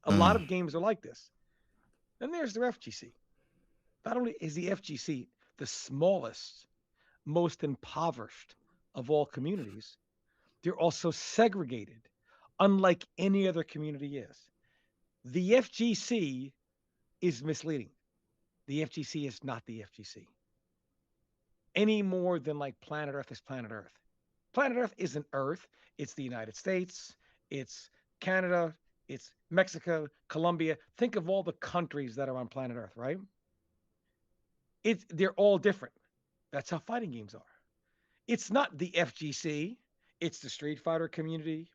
A lot of games are like this. Then there's the FGC. Not only is the FGC the smallest, most impoverished of all communities, they're also segregated, unlike any other community is. The FGC is misleading. The FGC is not the FGC. Any more than like planet Earth is planet Earth. Planet Earth isn't Earth. It's the United States. It's Canada. It's Mexico, Colombia. Think of all the countries that are on planet Earth, right? They're all different. That's how fighting games are. It's not the FGC. It's the Street Fighter community.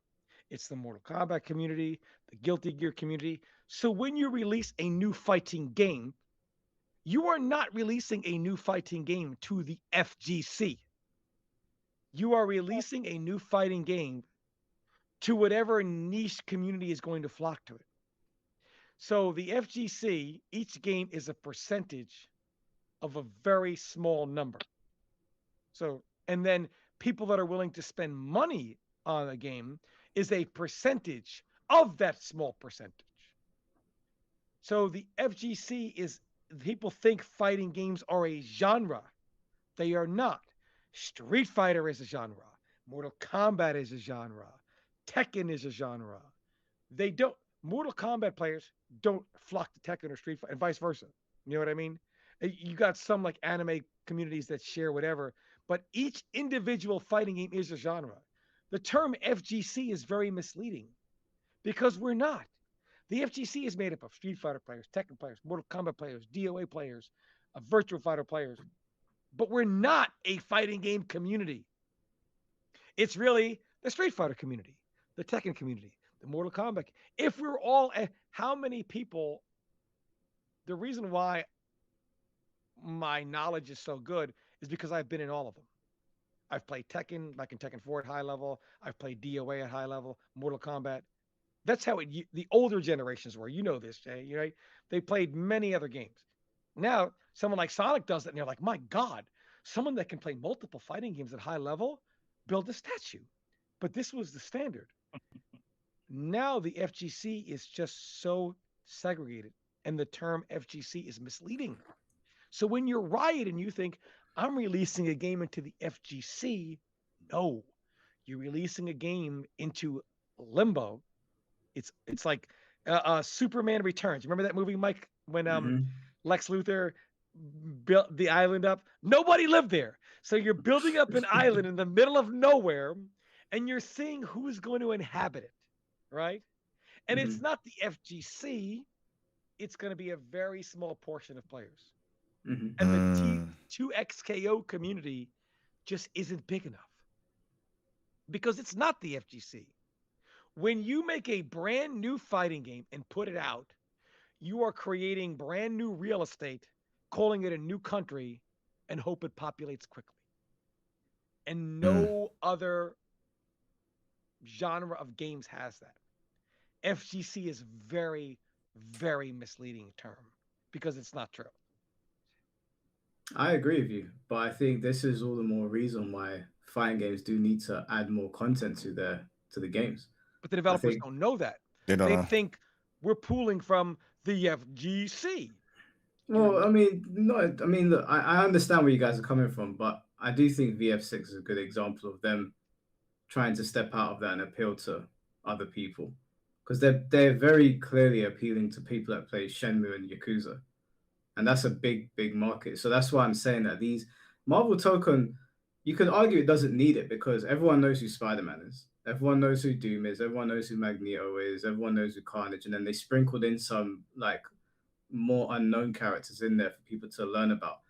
It's the Mortal Kombat community, the Guilty Gear community. So when you release a new fighting game, you are not releasing a new fighting game to the FGC. You are releasing a new fighting game to whatever niche community is going to flock to it. So the FGC, each game is a percentage of a very small number. So, and then people that are willing to spend money on a game is a percentage of that small percentage. So the FGC is, people think fighting games are a genre. They are not. Street Fighter is a genre. Mortal Kombat is a genre. Tekken is a genre. Mortal Kombat players don't flock to Tekken or Street Fighter, and vice versa. You know what I mean? You got some like anime communities that share whatever, but each individual fighting game is a genre. The term FGC is very misleading because we're not. The FGC is made up of Street Fighter players, Tekken players, Mortal Kombat players, DOA players, Virtua Fighter players, but we're not a fighting game community. It's really the Street Fighter community, the Tekken community, the Mortal Kombat. If we're all, how many people, the reason why my knowledge is so good is because I've been in all of them. I've played Tekken, like in Tekken 4 at high level. I've played DOA at high level, Mortal Kombat. That's how the older generations were. You know this, Jay. Right? They played many other games. Now, someone like Sonic does it, and they're like, my God, someone that can play multiple fighting games at high level, build a statue. But this was the standard. Now the FGC is just so segregated, and the term FGC is misleading. So when you're Riot and you think, I'm releasing a game into the FGC, no, you're releasing a game into limbo. It's like Superman Returns. Remember that movie, Mike, when Lex Luthor built the island up? Nobody lived there. So you're building up an island in the middle of nowhere, and you're seeing who's going to inhabit it, right? And it's not the FGC. It's going to be a very small portion of players. And the T2XKO community just isn't big enough because it's not the FGC. When you make a brand new fighting game and put it out, you are creating brand new real estate, calling it a new country, and hope it populates quickly. And no other genre of games has that. FGC is very, very misleading term because it's not true. I agree with you, but I think this is all the more reason why fighting games do need to add more content to the games. But the developers don't know that. They think we're pooling from the FGC. Well, I mean, no, I mean, look, I understand where you guys are coming from, but I do think VF6 is a good example of them trying to step out of that and appeal to other people, because they're very clearly appealing to people that play Shenmue and Yakuza. And that's a big market. So that's why I'm saying that these Marvel Token, you could argue it doesn't need it because everyone knows who Spider-Man is. Everyone knows who Doom is. Everyone knows who Magneto is. Everyone knows who Carnage. And then they sprinkled in some like more unknown characters in there for people to learn about.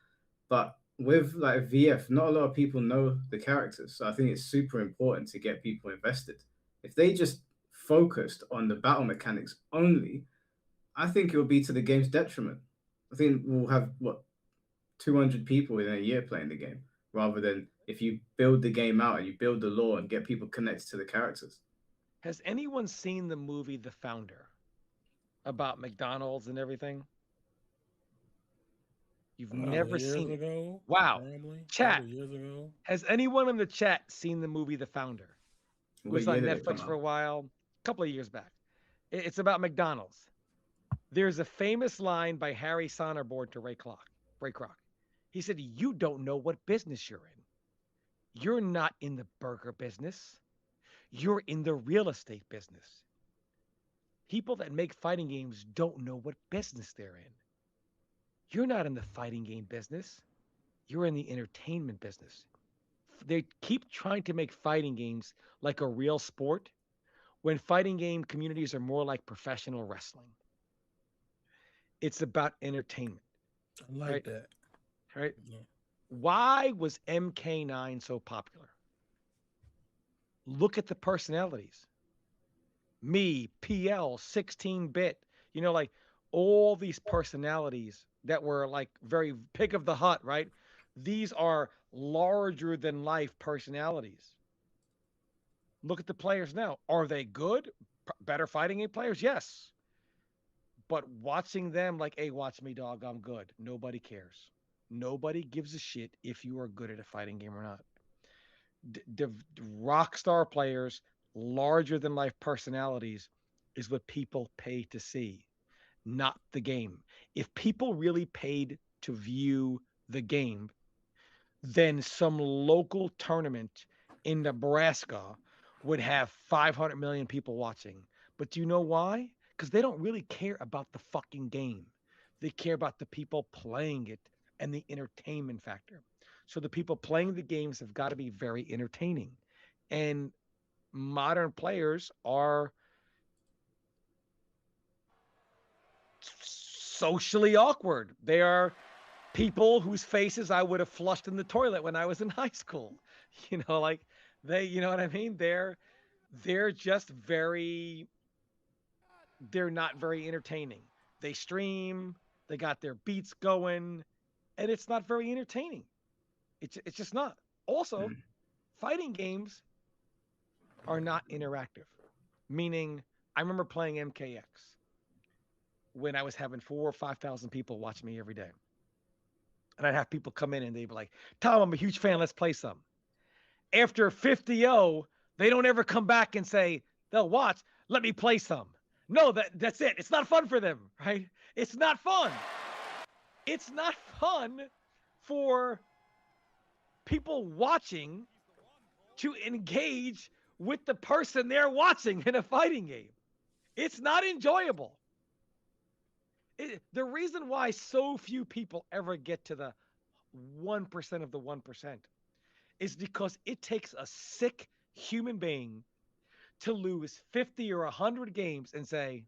But with like VF, not a lot of people know the characters. So I think it's super important to get people invested. If they just focused on the battle mechanics only, I think it would be to the game's detriment. I think we'll have 200 people in a year playing the game, rather than if you build the game out and you build the lore and get people connected to the characters. Has anyone seen the movie The Founder about McDonald's and everything? You've never seen it. Wow. Chat. Years ago. Has anyone in the chat seen the movie The Founder? It was on Netflix for a while, a couple of years back. It's about McDonald's. There's a famous line by Harry Sonneborn to Ray Kroc. He said, "You don't know what business you're in. You're not in the burger business. You're in the real estate business. People that make fighting games don't know what business they're in. You're not in the fighting game business. You're in the entertainment business." They keep trying to make fighting games like a real sport when fighting game communities are more like professional wrestling. It's about entertainment. I like that. Right? Yeah. Why was MK9 so popular? Look at the personalities. Me, PL, 16-bit, like all these personalities that were like very pick of the hut, right? These are larger than life personalities. Look at the players now. Are they good? Better fighting game players? Yes. But watching them like, hey, watch me, dog, I'm good. Nobody cares. Nobody gives a shit if you are good at a fighting game or not. Rock star players, larger than life personalities is what people pay to see, not the game. If people really paid to view the game, then some local tournament in Nebraska would have 500 million people watching. But do you know why? Because they don't really care about the fucking game. They care about the people playing it and the entertainment factor. So the people playing the games have got to be very entertaining. And modern players are socially awkward. They are people whose faces I would have flushed in the toilet when I was in high school. Like they, you know what I mean? They're just they're not very entertaining. They stream, they got their beats going, and it's not very entertaining. It's just not. Also, fighting games are not interactive, meaning I remember playing MKX when I was having 4,000 or 5,000 people watch me every day. And I'd have people come in and they'd be like, Tom, I'm a huge fan. Let's play some. After 50-0, they don't ever come back and say, they'll watch, let me play some. No, that's it. It's not fun for them, right? It's not fun. It's not fun for people watching to engage with the person they're watching in a fighting game. It's not enjoyable. The reason why so few people ever get to the 1% of the 1% is because it takes a sick human being to lose 50 or 100 games and say,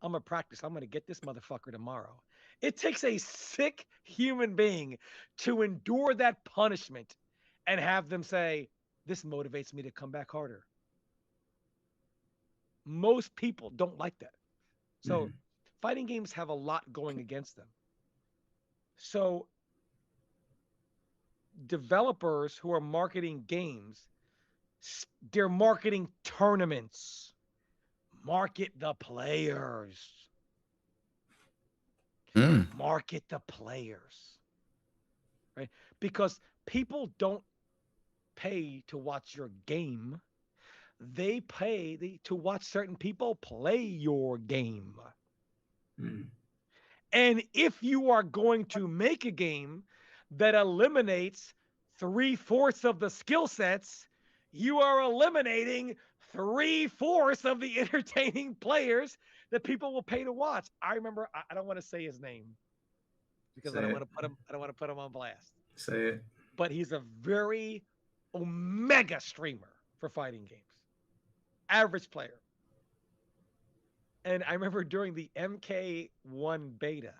I'm going to practice. I'm going to get this motherfucker tomorrow. It takes a sick human being to endure that punishment and have them say, this motivates me to come back harder. Most people don't like that. So fighting games have a lot going against them. So developers who are marketing games, they're marketing tournaments. Market the players. Market the players. Right? Because people don't pay to watch your game. They pay to watch certain people play your game. And if you are going to make a game that eliminates 3/4 of the skill sets, you are eliminating 3/4 of the entertaining players that people will pay to watch. I remember, I don't want to say his name because I don't want to put him on blast. Say it. But he's a very omega streamer for fighting games. Average player. And I remember during the MK1 beta,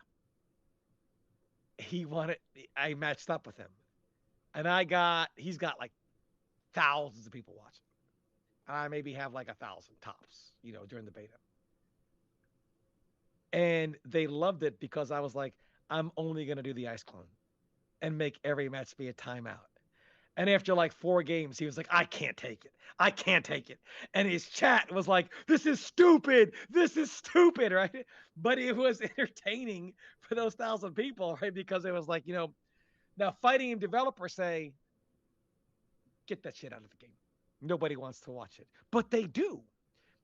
I matched up with him. And he's got like thousands of people watching. I maybe have like 1,000 tops, during the beta. And they loved it because I was like, I'm only going to do the ice clone and make every match be a timeout. And after like 4 games, he was like, I can't take it. I can't take it. And his chat was like, this is stupid. This is stupid, right? But it was entertaining for those 1,000 people, right? Because it was like, now fighting game developers say, get that shit out of the game. Nobody wants to watch it. But they do.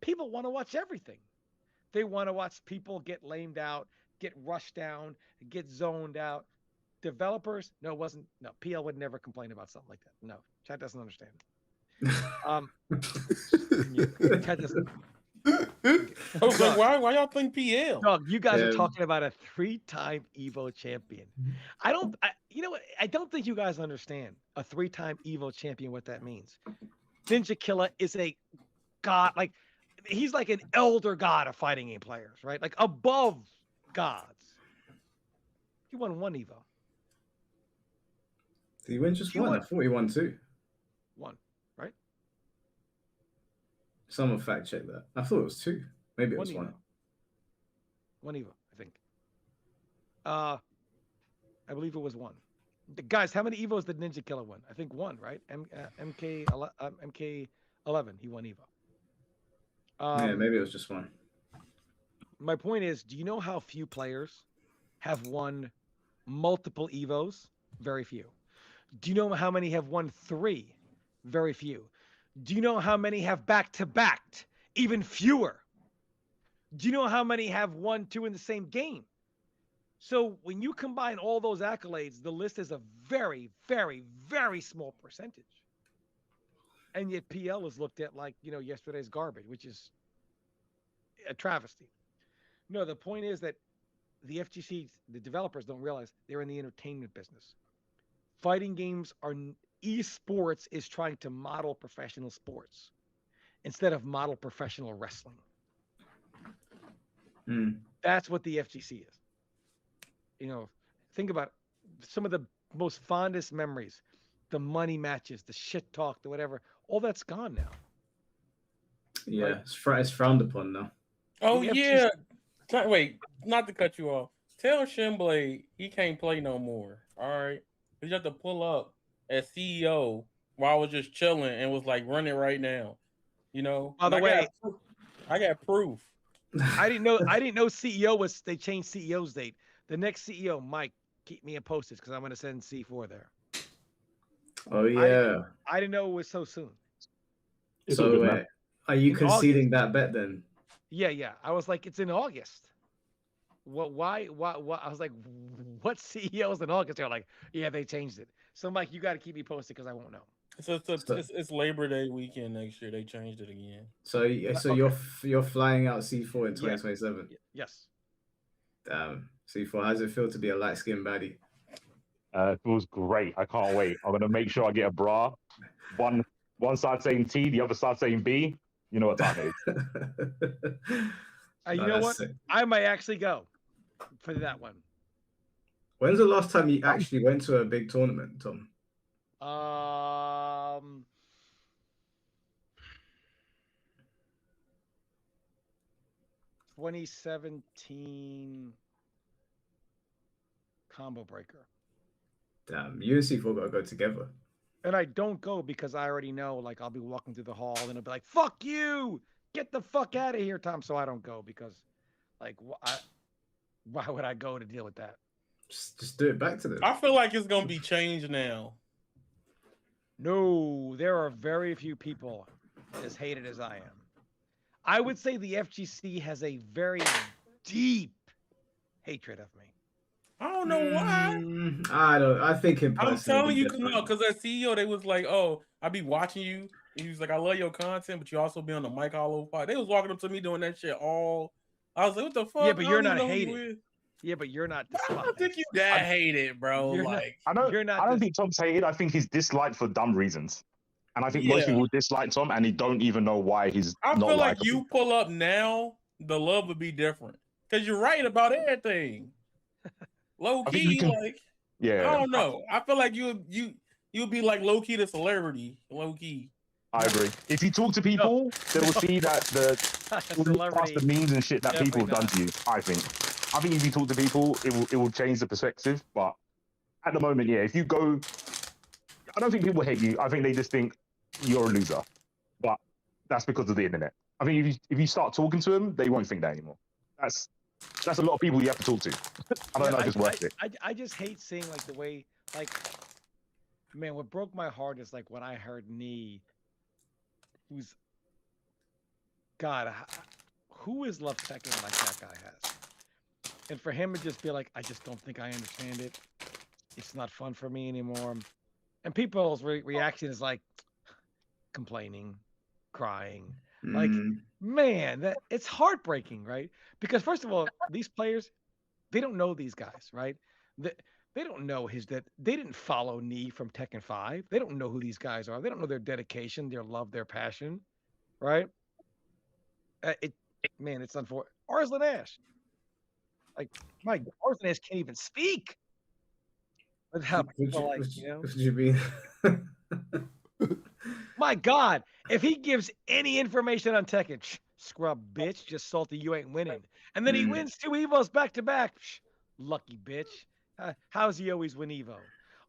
People want to watch everything. They want to watch people get lamed out, get rushed down, get zoned out. Developers, PL would never complain about something like that. No, chat doesn't understand. Chat doesn't. I was like, why y'all think PL? Doug, you guys are talking about a 3-time Evo champion. I don't think you guys understand a 3-time Evo champion, what that means. Ninja Killer is a god, like he's like an elder god of fighting game players, right? Like above gods. He won 1 Evo. Did he win just one? I thought he won 2. 1, right? Someone fact check that. I thought it was 2. Maybe it was 1. 1 Evo, I think. I believe it was 1. Guys, how many Evos did Ninja Killer win? I think 1, right? MK11, he won Evo. Yeah, maybe it was just 1. My point is, do you know how few players have won multiple Evos? Very few. Do you know how many have won 3? Very few. Do you know how many have back-to-backed? Even fewer. Do you know how many have 1, 2 in the same game? So when you combine all those accolades, the list is a very, very, very small percentage. And yet PL is looked at like, yesterday's garbage, which is a travesty. No, the point is that the FGC, the developers don't realize they're in the entertainment business. Fighting games esports is trying to model professional sports instead of model professional wrestling. That's what the FGC is. Think about some of the most fondest memories, the money matches, the shit talk, the whatever. All that's gone now. Yeah, right? It's frowned upon now. Oh, yeah. Wait, not to cut you off. Tell Shinblade he can't play no more. All right. You have to pull up as CEO while I was just chilling and was like, run it right now. By the way, I got proof. I didn't know CEO was they changed CEO's date. The next CEO, Mike, keep me in postage because I'm gonna send C4 there. Oh yeah. I didn't know it was so soon. It's all So good, man. are you In conceding that bet then? Yeah. I was like, it's in August. What? Why? I was like, what CEOs in August? They're like, yeah, they changed it. So Mike, you got to keep me posted because I won't know. It's Labor Day weekend next year. They changed it again. So Okay. you're flying out C4 in 2027. Yes. Damn. C4, how does it feel to be a light skinned baddie? It feels great. I can't wait. I'm gonna make sure I get a bra. One side saying T, the other side saying B. You know what time it is. You know what? Sick. I might actually go for that one. When's the last time you actually went to a big tournament, Tom? 2017 Combo Breaker. Damn, you and C4 gotta go together. And I don't go because I already know, like, I'll be walking through the hall and it'll be like, fuck you! Get the fuck out of here, Tom. So I don't go because, like, why would I go to deal with that? Just do it back to them. I feel like it's gonna be changed now. No, there are very few people as hated as I am. I would say the FGC has a very deep hatred of me. I don't know why. I think in person. I'm telling you, because that CEO, they was like, "Oh, I be watching you." And he was like, "I love your content, but you also be on the mic all over." They was walking up to me doing that shit all. I was like, "What the fuck?" Yeah, but you're not hated. Yeah, but you're not. I don't think you that hated, bro. Like, I don't think Tom's hated. I think he's disliked for dumb reasons, and I think most people dislike Tom, and he don't even know why he's. I not feel like likable. you pull up now, the love would be different because you're right about everything. Low key, I don't know. I feel like you'll be like low key the celebrity, low key. I agree. If you talk to people, they will see that the memes and shit that people have done to you. I think if you talk to people, it will change the perspective. But at the moment, if you go, I don't think people hate you. I think they just think you're a loser. But that's because of the internet. I think if you start talking to them, they won't think that anymore. That's a lot of people you have to talk to. I don't know if it's worth it. I just hate seeing like the way, like, man, what broke my heart is like when I heard Nee, who's, God, who is Love Tekken like that guy has? And for him to just be like, I just don't think I understand it. It's not fun for me anymore. And people's reaction is like complaining, crying. Like, man, it's heartbreaking, right? Because first of all, these players, they don't know these guys, right? They don't know they didn't follow Nee from Tekken 5. They don't know who these guys are. They don't know their dedication, their love, their passion, right? It's unfortunate. Arslan Ash, like, my Arslan Ash can't even speak. But how people like, you know? What you mean? My God, if he gives any information on Tekken, scrub bitch, just salty, you ain't winning. And then he wins 2 Evos back to back. Lucky bitch. How's he always win Evo?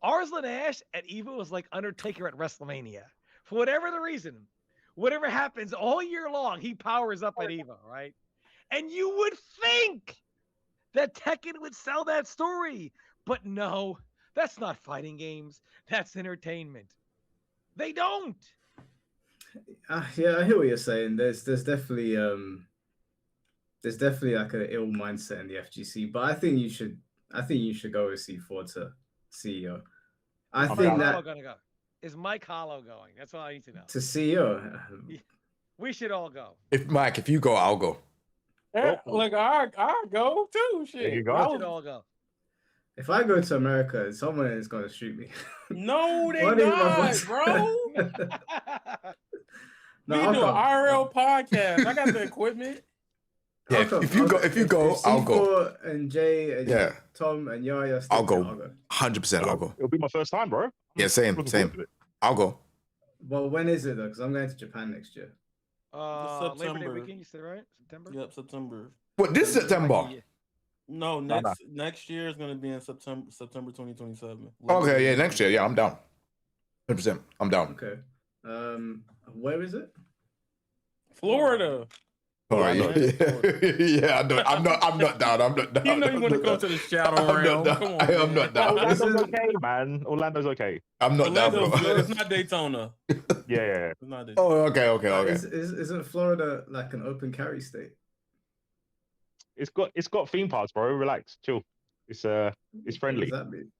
Arslan Ash at Evo is like Undertaker at WrestleMania. For whatever the reason, whatever happens all year long, he powers up at Evo, right? And you would think that Tekken would sell that story. But no, that's not fighting games. That's entertainment. They don't. Yeah, I hear what you're saying. There's definitely like an ill mindset in the FGC, but I think you should go with C4 to CEO. I think that gonna go. Is Mike Hollow going? That's all I need to know. To CEO. We should all go. If you go, I'll go. Yeah, like I go too. Shit, there you go. We should all go. If I go to America, someone is going to shoot me. No, they not, bro. We do an IRL podcast. I got the equipment. Yeah, if you go, I'll go. And Jay and Tom and Yaya, I'll go. 100%, I'll go. It'll be my first time, bro. Yeah, same. I'll go. Well, when is it though? Because I'm going to Japan next year. Labor Day weekend, you said, right? September? Yep, September. What, this September? No, next year is going to be in September 2027. Okay, yeah, next year. Yeah, I'm down. 100%. I'm down. Okay. Where is it? Florida. Orlando. Yeah, I'm not down. I'm not down. You know you want to go to the shadow realm. Come on, I'm not down. Orlando's okay, man. Orlando's okay. I'm not down, Orlando's bro. good. It's not Daytona. Yeah. It's not Daytona. Oh, okay. Isn't Florida like an open carry state? It's got theme parks, bro. Relax, chill. It's friendly. What does that mean?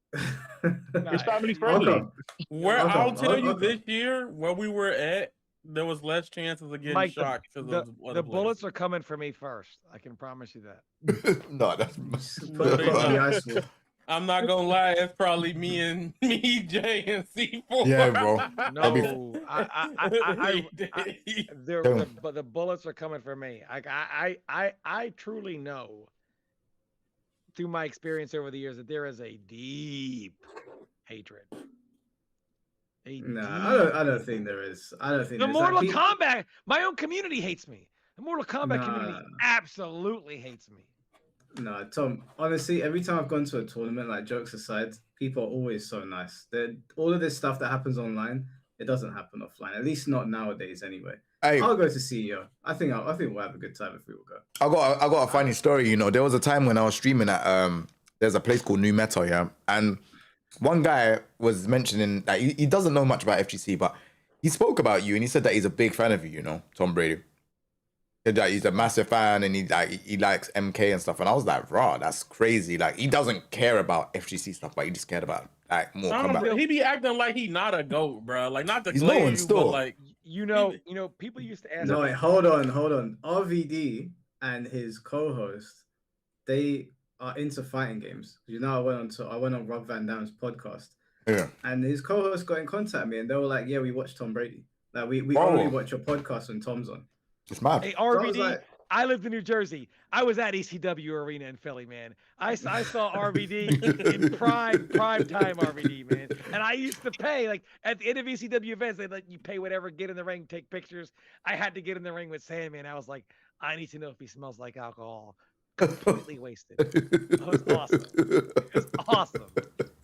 It's family friendly. I'll tell you this year where we were at, there was less chances of getting Mike, shocked. the bullets are coming for me first. I can promise you that. No, that's I'm not gonna lie, it's probably me, Jay, and C4. Yeah, bro. No, the bullets are coming for me. I truly know through my experience over the years that there is a deep hatred. I don't think there is. I don't think the Mortal Kombat. My own community hates me. The Mortal Kombat community absolutely hates me. No, Tom, honestly, every time I've gone to a tournament, like jokes aside, people are always so nice. All of this stuff that happens online, it doesn't happen offline. At least not nowadays, anyway. I'll go to CEO. I think we'll have a good time if we will go. I got a funny story. You know, there was a time when I was streaming at there's a place called New Meta, yeah, and one guy was mentioning that he doesn't know much about FGC, but he spoke about you and he said that he's a big fan of you. You know, Tom Brady. That he's a massive fan and he likes MK and stuff, and I was like, "Raw, that's crazy!" Like he doesn't care about FGC stuff, but he just cared about like more combat. He be acting like he not a GOAT, bro. Like not the he's no one still. Like people used to ask. No, wait, hold on. RVD and his co-host, they are into fighting games. You know, I went on Rob Van Dam's podcast. Yeah. And his co-host got in contact with me, and they were like, "Yeah, we watched Tom Brady. Like we only watch your podcast when Tom's on." It's mad. Hey, RVD, I lived in New Jersey. I was at ECW Arena in Philly, man. I saw RVD in prime time RVD, man. And I used to pay, like, at the end of ECW events, they let you pay whatever, get in the ring, take pictures. I had to get in the ring with Sandman. I was like, I need to know if he smells like alcohol. Completely wasted. It was awesome. It was awesome.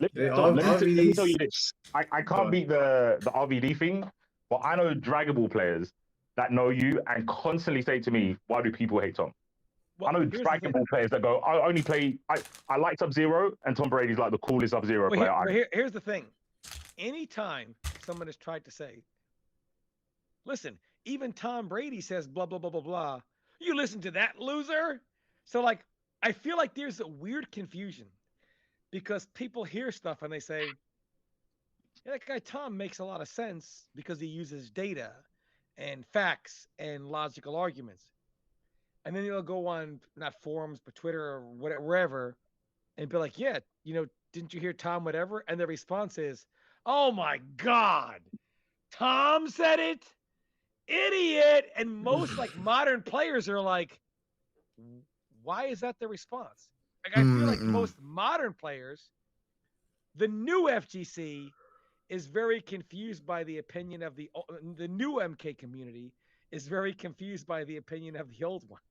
Let me tell you this. I can't beat the RVD thing, but I know Dragon Ball players that know you and constantly say to me, "Why do people hate Tom?" Well, I know Dragon Ball players that go, "I only play. I like Sub-Zero, and Tom Brady's like the coolest Sub-Zero player." Here's the thing: anytime someone has tried to say, "Listen, even Tom Brady says blah blah blah blah blah," you listen to that loser. So like, I feel like there's a weird confusion because people hear stuff and they say, yeah, "That guy Tom makes a lot of sense because he uses data and facts and logical arguments." And then they'll go on, not forums, but Twitter or whatever, wherever, and be like, "Yeah, didn't you hear Tom whatever?" And the response is, "Oh my God, Tom said it? Idiot." And most like modern players are like, why is that the response? Like I feel like most modern players, the new FGC is very confused by the opinion of the new MK community is very confused by the opinion of the old one.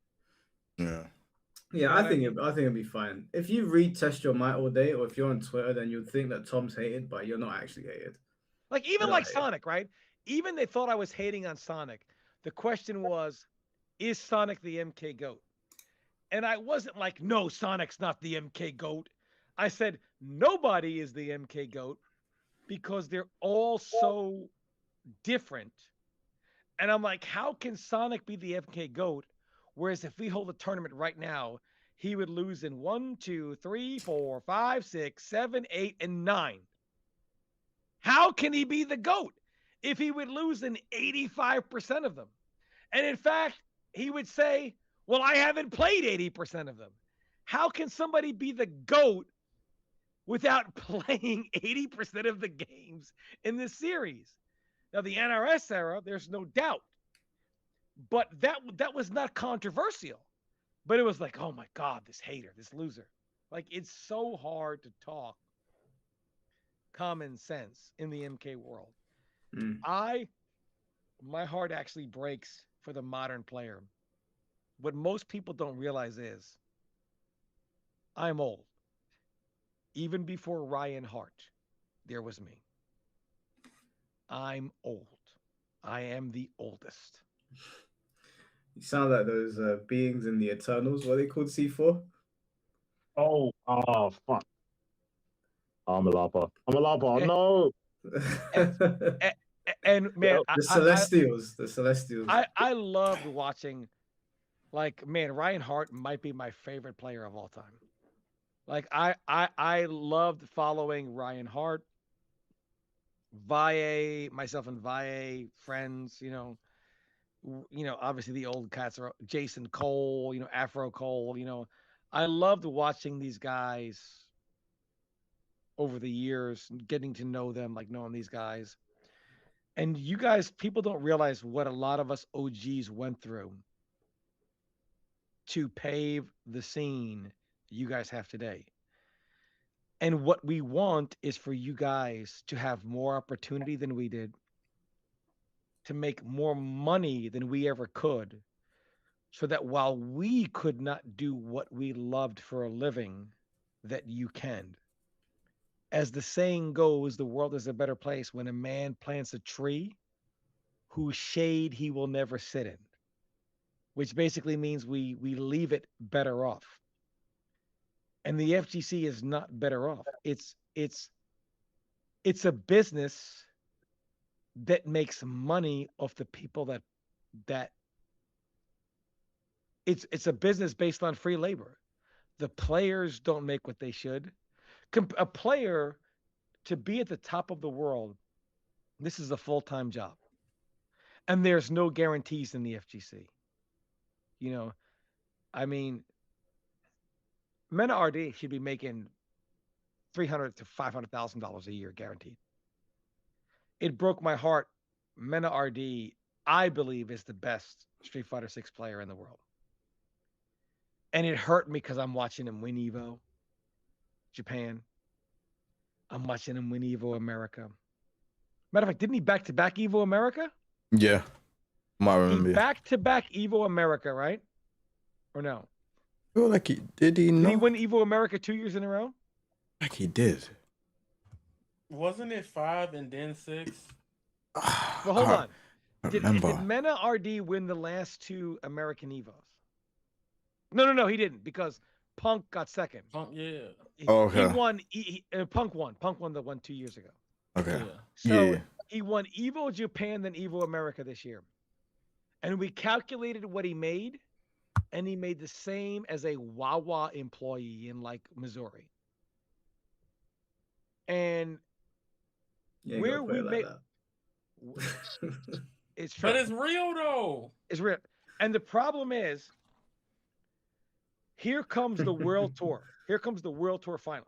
Yeah, I think it'll be fine. If you read Test Your Might all day, or if you're on Twitter, then you'd think that Tom's hated, but you're not actually hated. Like even like Sonic, right? Even they thought I was hating on Sonic. The question was, is Sonic the MK GOAT? And I wasn't like, no, Sonic's not the MK GOAT. I said, nobody is the MK GOAT because they're all so different. And I'm like, how can Sonic be the MK GOAT? Whereas if we hold a tournament right now, he would lose in 1, 2, 3, 4, 5, 6, 7, 8, and 9. How can he be the GOAT if he would lose in 85% of them? And in fact, he would say, well, I haven't played 80% of them. How can somebody be the GOAT without playing 80% of the games in this series? Now, the NRS era, there's no doubt. But that was not controversial. But it was like, oh, my God, this hater, this loser. Like, it's so hard to talk common sense in the MK world. My heart actually breaks for the modern player. What most people don't realize is I'm old. Even before Ryan Hart, there was me. I'm old. I am the oldest. You sound like those beings in the Eternals. What are they called? C4. Oh, fuck. I'm a lapa. Eh, No. eh, and man, The Celestials. The Celestials. I loved watching. Like, man, Ryan Hart might be my favorite player of all time. Like, I loved following Ryan Hart, Valle, myself and Valle, friends. Obviously the old cats are Jason Cole, Afro Cole. I loved watching these guys over the years, getting to know them, like knowing these guys. And you guys, people don't realize what a lot of us OGs went through to pave the scene you guys have today. And what we want is for you guys to have more opportunity than we did, to make more money than we ever could, so that while we could not do what we loved for a living, that you can. As the saying goes, the world is a better place when a man plants a tree whose shade he will never sit in, which basically means we leave it better off. And the FGC is not better off. It's a business that makes money off the people that it's a business based on free labor. The players don't make what they should. A player, to be at the top of the world, this is a full-time job. And there's no guarantees in the FGC. I mean, Mena RD should be making $300,000 to $500,000 a year guaranteed. It broke my heart. Mena RD, I believe, is the best Street Fighter 6 player in the world. And it hurt me because I'm watching him win Evo Japan. I'm watching him win Evo America. Matter of fact, didn't he back-to-back Evo America? Yeah. Might remember. He back-to-back Evo America, right? Or no? I feel like did he not? Did he win Evo America 2 years in a row? Like he did. Wasn't it 5 and then 6? Well, hold on. Did remember. Mena RD win the last 2 American Evos? No, he didn't, because Punk got second. Punk, yeah. Okay. He won. Punk won. Punk won the one 2 years ago. Okay. Yeah. So Yeah. he won Evo Japan, then Evo America this year. And we calculated what he made, and he made the same as a Wawa employee in like Missouri. And where we made it's true. But it's real though. It's real. And the problem is, here comes the World Tour. Here comes the World Tour final.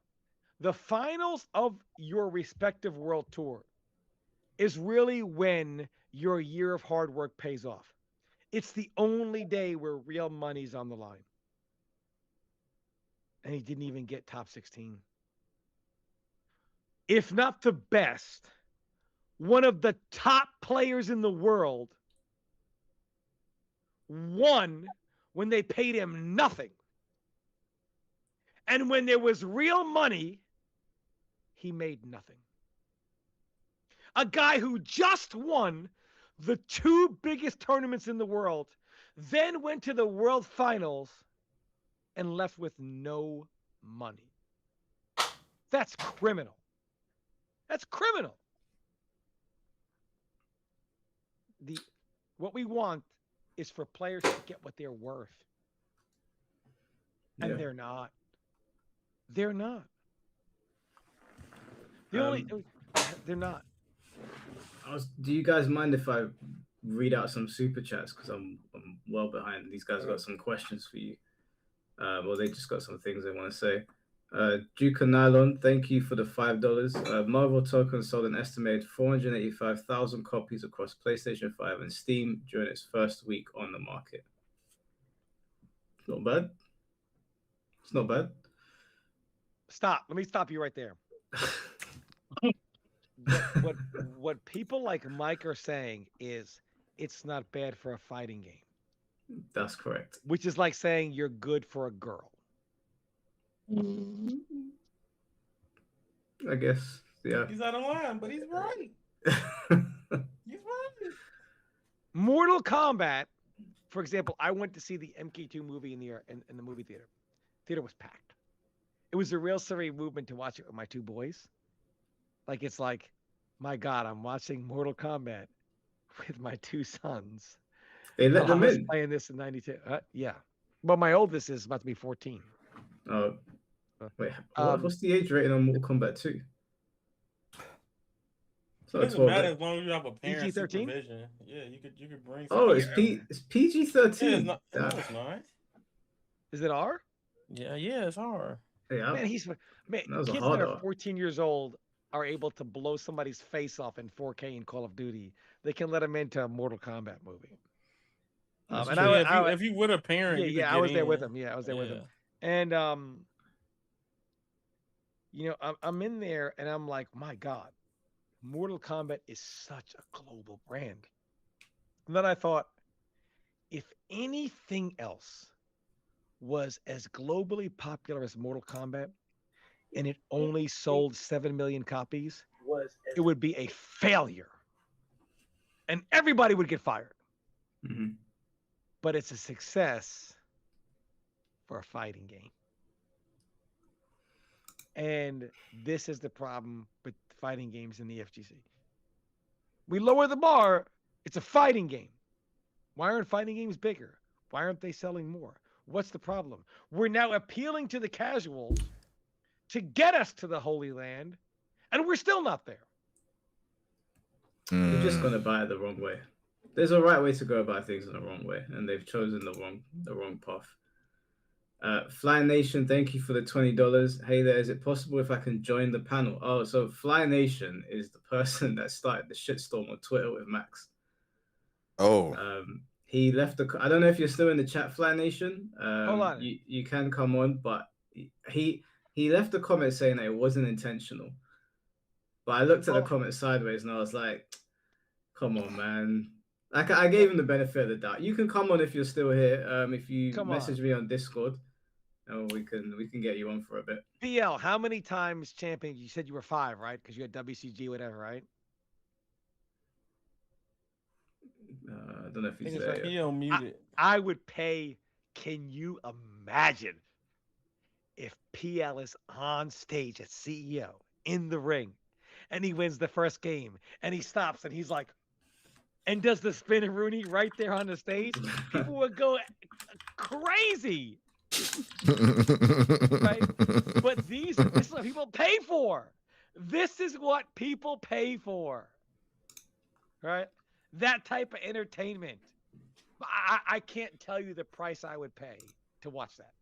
The finals of your respective World Tour is really when your year of hard work pays off. It's the only day where real money's on the line. And he didn't even get top 16. If not the best, one of the top players in the world won when they paid him nothing. And when there was real money, he made nothing. A guy who just won the 2 biggest tournaments in the world, then went to the world finals and left with no money. That's criminal. That's criminal. What we want is for players to get what they're worth. And they're not. They're not. They're not. Do you guys mind if I read out some super chats? Because I'm well behind. These guys got some questions for you. Well, they just got some things they want to say. Duke Nylon, thank you for the $5. Marvel Token sold an estimated 485,000 copies across PlayStation 5 and Steam during its first week on the market. Not bad. It's not bad. Stop. Let me stop you right there. What people like Mike are saying is it's not bad for a fighting game. That's correct. Which is like saying you're good for a girl. I guess, yeah. He's out of line, but he's right. He's right. Mortal Kombat for example, I went to see the MK2 movie in the movie theater. Theater was packed. It was a real surreal movement to watch it with my two boys. Like it's like, my God, I'm watching Mortal Kombat with my two sons. They let I them was in. playing this in '92. Yeah. Well, my oldest is about to be 14. Oh, wait. What's the age rating on Mortal Kombat 2? It's It not doesn't 12, matter right? as long as you have a parent PG-13? supervision. Yeah, you could bring. Oh, somebody. it's PG-13. Yeah, it's not. No, it's not. Is it R? Yeah, it's hard. Yeah, Man, that was a kids hard that are R. 14 years old are able to blow somebody's face off in 4K in Call of Duty. They can let them into a Mortal Kombat movie. That's And true. If you with a parent, you could I get was there with in. him. Yeah, I was there with him. And I'm in there and I'm like, my God, Mortal Kombat is such a global brand. And then I thought, if anything else was as globally popular as Mortal Kombat, and it only sold 7 million copies, it would be a failure. And everybody would get fired. Mm-hmm. But it's a success for a fighting game. And this is the problem with fighting games in the FGC. We lower the bar, it's a fighting game. Why aren't fighting games bigger? Why aren't they selling more? What's the problem? We're now appealing to the casuals to get us to the Holy Land, and we're still not there. They're just gonna buy it the wrong way. There's a right way to go about things in the wrong way, and they've chosen the wrong path. Fly Nation, thank you for the $20. Hey there, is it possible if I can join the panel? Oh, so Fly Nation is the person that started the shitstorm on Twitter with Max. Oh. He left I don't know if you're still in the chat, Fly Nation. Hold on. You can come on, but he left a comment saying that it wasn't intentional. But I looked at the comment sideways and I was like, come on, man. Like I gave him the benefit of the doubt. You can come on if you're still here. If you message me on Discord, and we can get you on for a bit. PL, how many times champion? You said you were 5, right? Because you had WCG, whatever, right? I don't know if he's there. He unmuted. I would pay. Can you imagine if PL is on stage as CEO in the ring and he wins the first game and he stops and he's like, and does the spin Rooney right there on the stage? People would go crazy. Right? But this is what people pay for. This is what people pay for. Right? That type of entertainment. I can't tell you the price I would pay to watch that.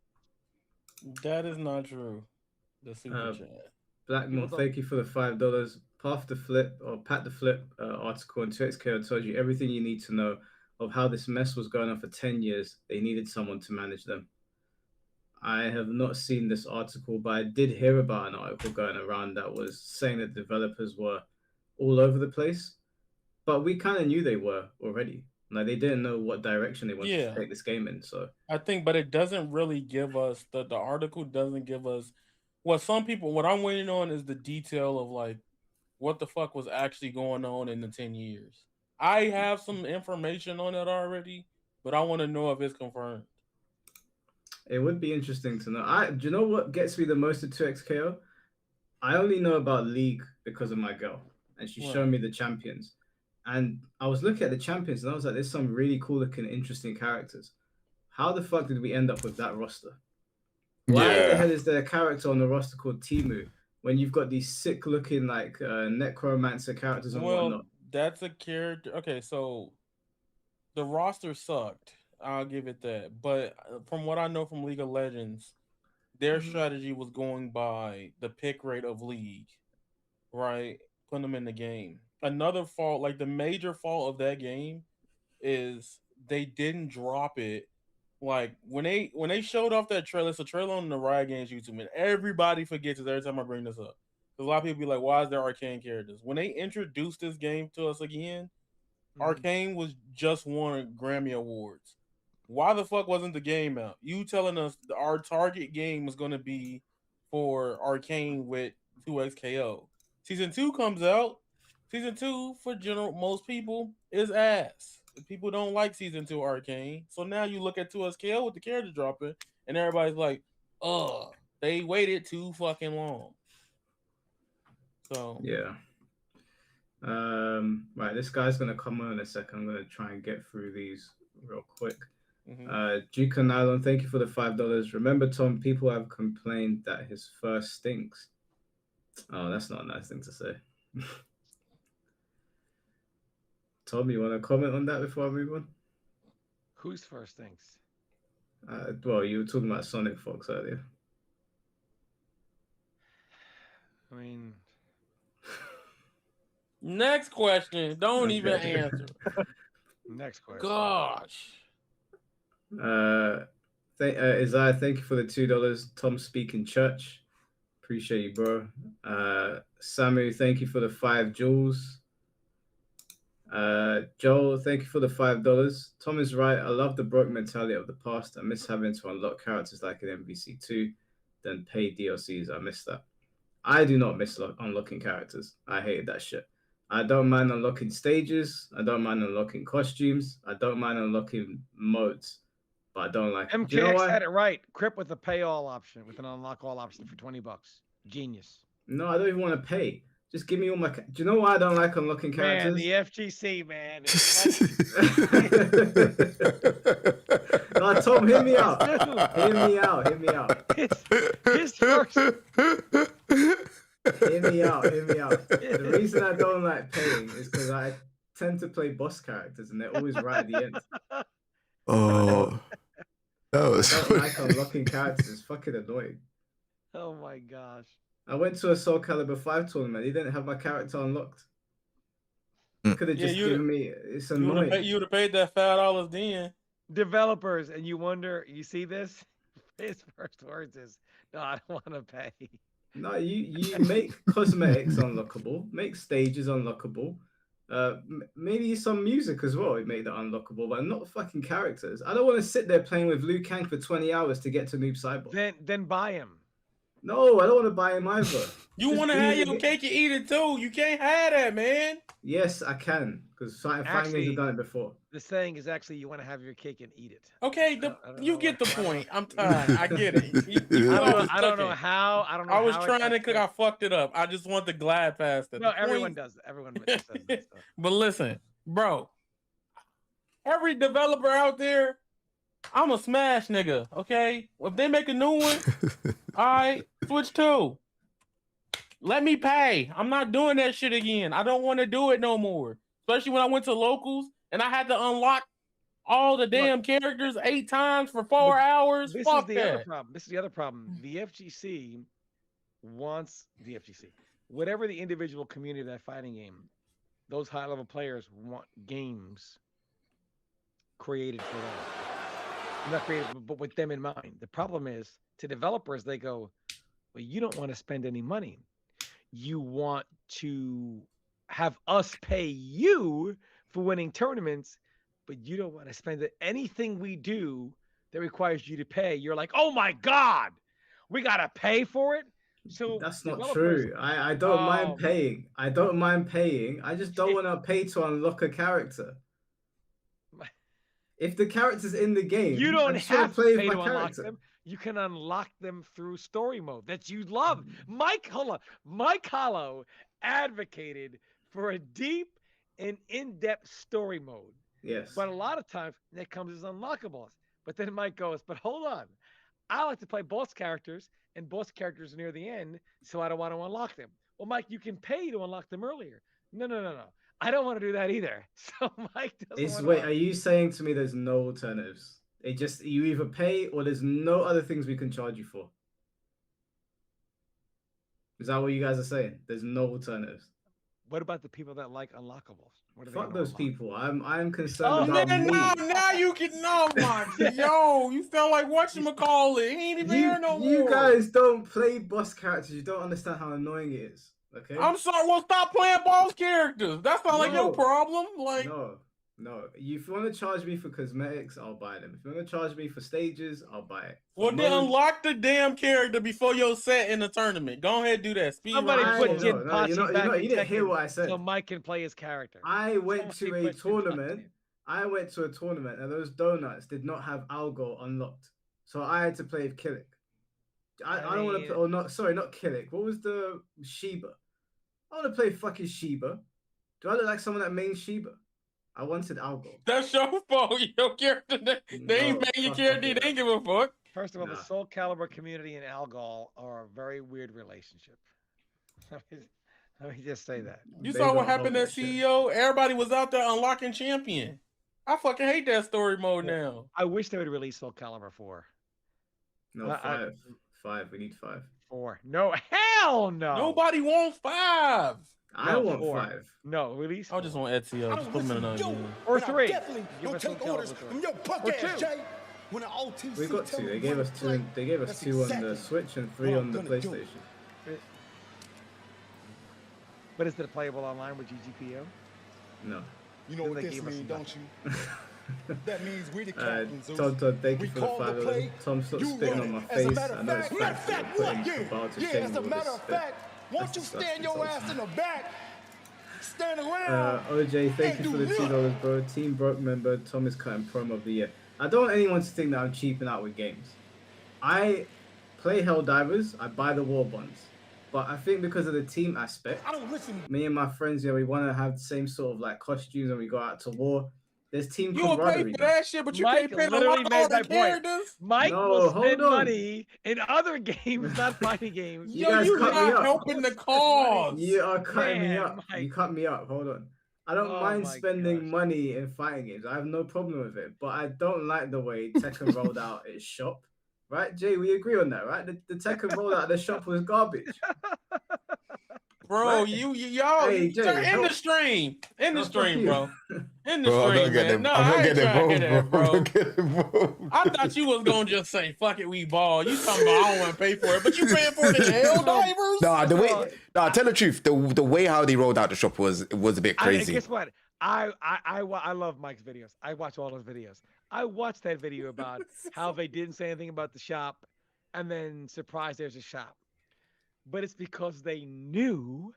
That is not true. The super chat. Blackmore, thank you for the $5. Pat the Flip article on 2XKO told you everything you need to know of how this mess was going on for 10 years. They needed someone to manage them. I have not seen this article, but I did hear about an article going around that was saying that developers were all over the place. But we kind of knew they were already. Like they didn't know what direction they wanted to take this game in. So I think, but it doesn't really give us the article doesn't give us what I'm waiting on is the detail of like what the fuck was actually going on in the 10 years. I have some information on it already, but I want to know if it's confirmed. It would be interesting to know. Do you know what gets me the most at 2XKO? I only know about League because of my girl, and she showed me the champions. And I was looking at the champions, and I was like, "There's some really cool looking, interesting characters. How the fuck did we end up with that roster? Why the hell is there a character on the roster called Timu when you've got these sick looking like necromancer characters and whatnot?" That's a character. Okay, so the roster sucked. I'll give it that. But from what I know from League of Legends, their strategy was going by the pick rate of League, right? Putting them in the game. Another fault, like the major fault of that game, is they didn't drop it. Like when they showed off that trailer, it's a trailer on the Riot Games YouTube, and everybody forgets it every time I bring this up. Because a lot of people be like, "Why is there arcane characters?" When they introduced this game to us again, Arcane was just won Grammy Awards. Why the fuck wasn't the game out? You telling us our target game was going to be for Arcane with 2XKO. Season 2 comes out. Season 2 for most people is ass. people don't like season 2 Arcane. So now you look at 2SKL with the character dropping, and everybody's like, they waited too fucking long. So yeah. Right, this guy's gonna come on in a second. I'm gonna try and get through these real quick. Duke Nylon, thank you for the $5. Remember, Tom, people have complained that his fur stinks. Oh, that's not a nice thing to say. Tom, you want to comment on that before I move on? Whose first things? Well, you were talking about Sonic Fox earlier. I mean, next question. Don't even answer. Next question. Gosh. Isaiah, thank you for the $2. Tom speaking church. Appreciate you, bro. Samu, thank you for the 5 jewels. Joel, thank you for the $5. Tom is right. I love the broke mentality of the past. I miss having to unlock characters like in MVC2, then pay DLCs. I miss that. I do not miss unlocking characters. I hated that shit. I don't mind unlocking stages. I don't mind unlocking costumes. I don't mind unlocking modes. But I don't like MKX do you know had it right. Crip with a pay all option, with an unlock all option for $20. Genius. No, I don't even want to pay. Just give me all my. Do you know why I don't like unlocking characters? Man, the FGC, man. No, Tom, hear me out. Hear me out. Hear me out. His first. Hear me out. Hear me out. The reason I don't like paying is because I tend to play boss characters, and they're always right at the end. Oh, that was. I don't like unlocking characters. It's fucking annoying. Oh my gosh. I went to a Soul Calibur 5 tournament. He didn't have my character unlocked. Could have just given me. It's annoying. You would have paid that $5 then. Developers, and you wonder, you see this? His first words is, "No, I don't want to pay." No, you make cosmetics unlockable, make stages unlockable. Maybe some music as well. It made that unlockable, but not fucking characters. I don't want to sit there playing with Liu Kang for 20 hours to get to Noob Saibot. Then buy him. No, I don't want to buy him either. You want to have your cake and eat it too. You can't have that, man. Yes, I can, because fighting games have done it before. The saying is actually you want to have your cake and eat it. Okay, you get the point. I'm tired. I get it. I don't know how. I was trying to cook. I fucked it up. I just want to glide past it. No, everyone does. Everyone does that stuff. But listen, bro. Every developer out there, I'm a smash nigga. Okay, if they make a new one, all right, Switch 2. Let me pay. I'm not doing that shit again. I don't want to do it no more. Especially when I went to locals and I had to unlock all the damn characters 8 times for 4 hours. This Fuck is the that. other problem. This is the other problem. The FGC wants whatever the individual community of that fighting game, those high-level players want games created for them. Not created, but with them in mind. The problem is, to developers, they go, well, you don't want to spend any money. You want to have us pay you for winning tournaments, but you don't want to spend anything we do that requires you to pay. You're like, oh my God, we got to pay for it? So that's not true. I don't mind paying. I don't mind paying. I just don't want to pay to unlock a character. If the character's in the game, you don't have to pay to unlock them. You can unlock them through story mode that you love. Mike Hollow advocated for a deep and in-depth story mode. Yes. But a lot of times that comes as unlockables. But then Mike goes, but hold on. I like to play boss characters, and boss characters are near the end, so I don't want to unlock them. Well, Mike, you can pay to unlock them earlier. No. I don't want to do that either. So Mike doesn't. Wait, are you saying to me there's no alternatives? You either pay or there's no other things we can charge you for. Is that what you guys are saying? There's no alternatives. What about the people that like unlockables? Fuck those people. I'm concerned about me. Now you can know, yo, you sound like whatchamacallit. He ain't even here no more. You guys don't play boss characters. You don't understand how annoying it is. Okay. I'm sorry. Well, stop playing boss characters. That's not like your problem. Like no. If you want to charge me for cosmetics, I'll buy them. If you want to charge me for stages, I'll buy it. Well, then unlock the damn character before your set in the tournament. Go ahead, do that. Somebody put you didn't hear what I said. So Mike can play his character. I went to a tournament. I went to a tournament and those donuts did not have Algol unlocked, so I had to play with Killick. I don't want to play. Oh, not sorry, not Killick. What was the Sheba? I want to play fucking Sheba. Do I look like someone that mains Sheba? I wanted Algol. That's your fault. Your character, they ain't main your character. They ain't give a fuck. First of all, the Soul Calibur community and Algol are a very weird relationship. Let me just say that. You saw what happened at CEO? Everybody was out there unlocking champion. I fucking hate that story mode now. I wish they would release Soul Calibur 4. No, 5. 5. We need 5. 4. No, hell no. Nobody wants 5. I want 5. No, release 4. I just want Ezio. Just put him in another game. Or 3. Give us take orders from your punk ass, Jay. When the OTC we got 2. They gave us 2. They gave us 2 on the Switch and 3 on the PlayStation. But is it playable online with GGPO? No. You know what this means, don't you? That means we the captains. Tom, thank you for the $5. Tom, stop spitting on my face. I know it's facts. As a matter of fact, won't you stand your ass in the back? Stand around. OJ, thank you for the $2, bro. Team Broke member, Tom is cutting promo of the year. I don't want anyone to think that I'm cheaping out with games. I play Helldivers, I buy the war bonds. But I think because of the team aspect, me and my friends, we want to have the same sort of like costumes when we go out to war. There's team camaraderie. You will pay for that shit, but you Mike can't pay literally for made all the that point. characters. Mike will spend money in other games, not fighting games. Yo, you're not helping the cause. You are cutting me up. Mike. You cut me up. Hold on. I don't mind spending money in fighting games. I have no problem with it. But I don't like the way Tekken rolled out its shop. Right, Jay? We agree on that, right? The Tekken rollout of the shop was garbage. Bro, right? y'all hey, Jay, in the stream. In the stream, bro. In the bro, stream, man. No, I ain't trying to get that, bro. I thought you was gonna just say, fuck it, we ball. You talking about I don't want to pay for it, but you paying for the Helldivers? Nah, the way, tell the truth. The way how they rolled out the shop was a bit crazy. Guess what? I love Mike's videos. I watch all those videos. I watched that video about how they didn't say anything about the shop and then surprised there's a shop. But it's because they knew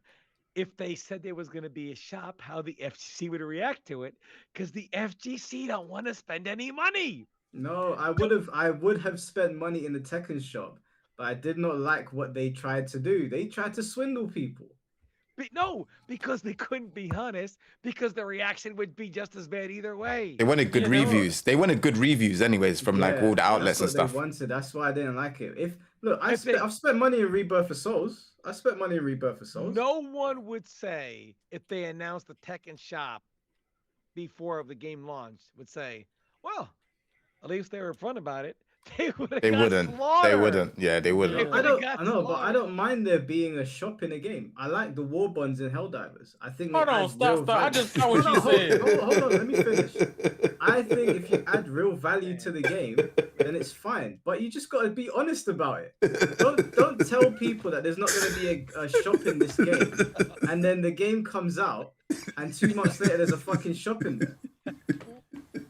if they said there was going to be a shop, how the FGC would react to it, because the FGC don't want to spend any money. No, I would have spent money in the Tekken shop, but I did not like what they tried to do. They tried to swindle people. No, because they couldn't be honest, because the reaction would be just as bad either way. They wanted good reviews. They wanted good reviews anyways from like all the outlets and stuff. They wanted. That's why I didn't like it. I've spent money in Rebirth of Souls. I spent money in Rebirth of Souls. No one would say if they announced the Tekken shop before the game launched, would say, well, at least they were upfront about it. They wouldn't. They wouldn't. Yeah, they wouldn't. I know, but I don't mind there being a shop in a game. I like the war bonds in Helldivers. I think. Hold on, stop. I just saw what you said. Hold on, let me finish. I think if you add real value to the game, then it's fine. But you just got to be honest about it. Don't tell people that there's not going to be a shop in this game, and then the game comes out, and 2 months later there's a fucking shop in there.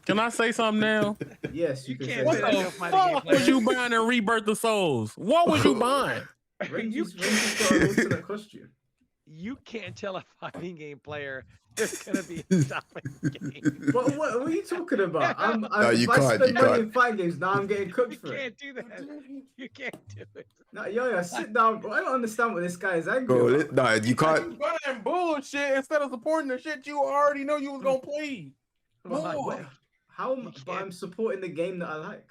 Can I say something now? Yes, you can say what the fuck was you buying in Rebirth of Souls? What was you buying? Rangy's got an alternate costume. You can't tell a fighting game player there's gonna be a shopping game. What are you talking about? You if I spend money can't. in fighting games, now I'm getting cooked for it. You can't do that. You can't do it. No, yo, sit down. I don't understand what this guy is angry about. No, you can't. You buying bullshit instead of supporting the shit you already know you was gonna play. I'm supporting the game that I like.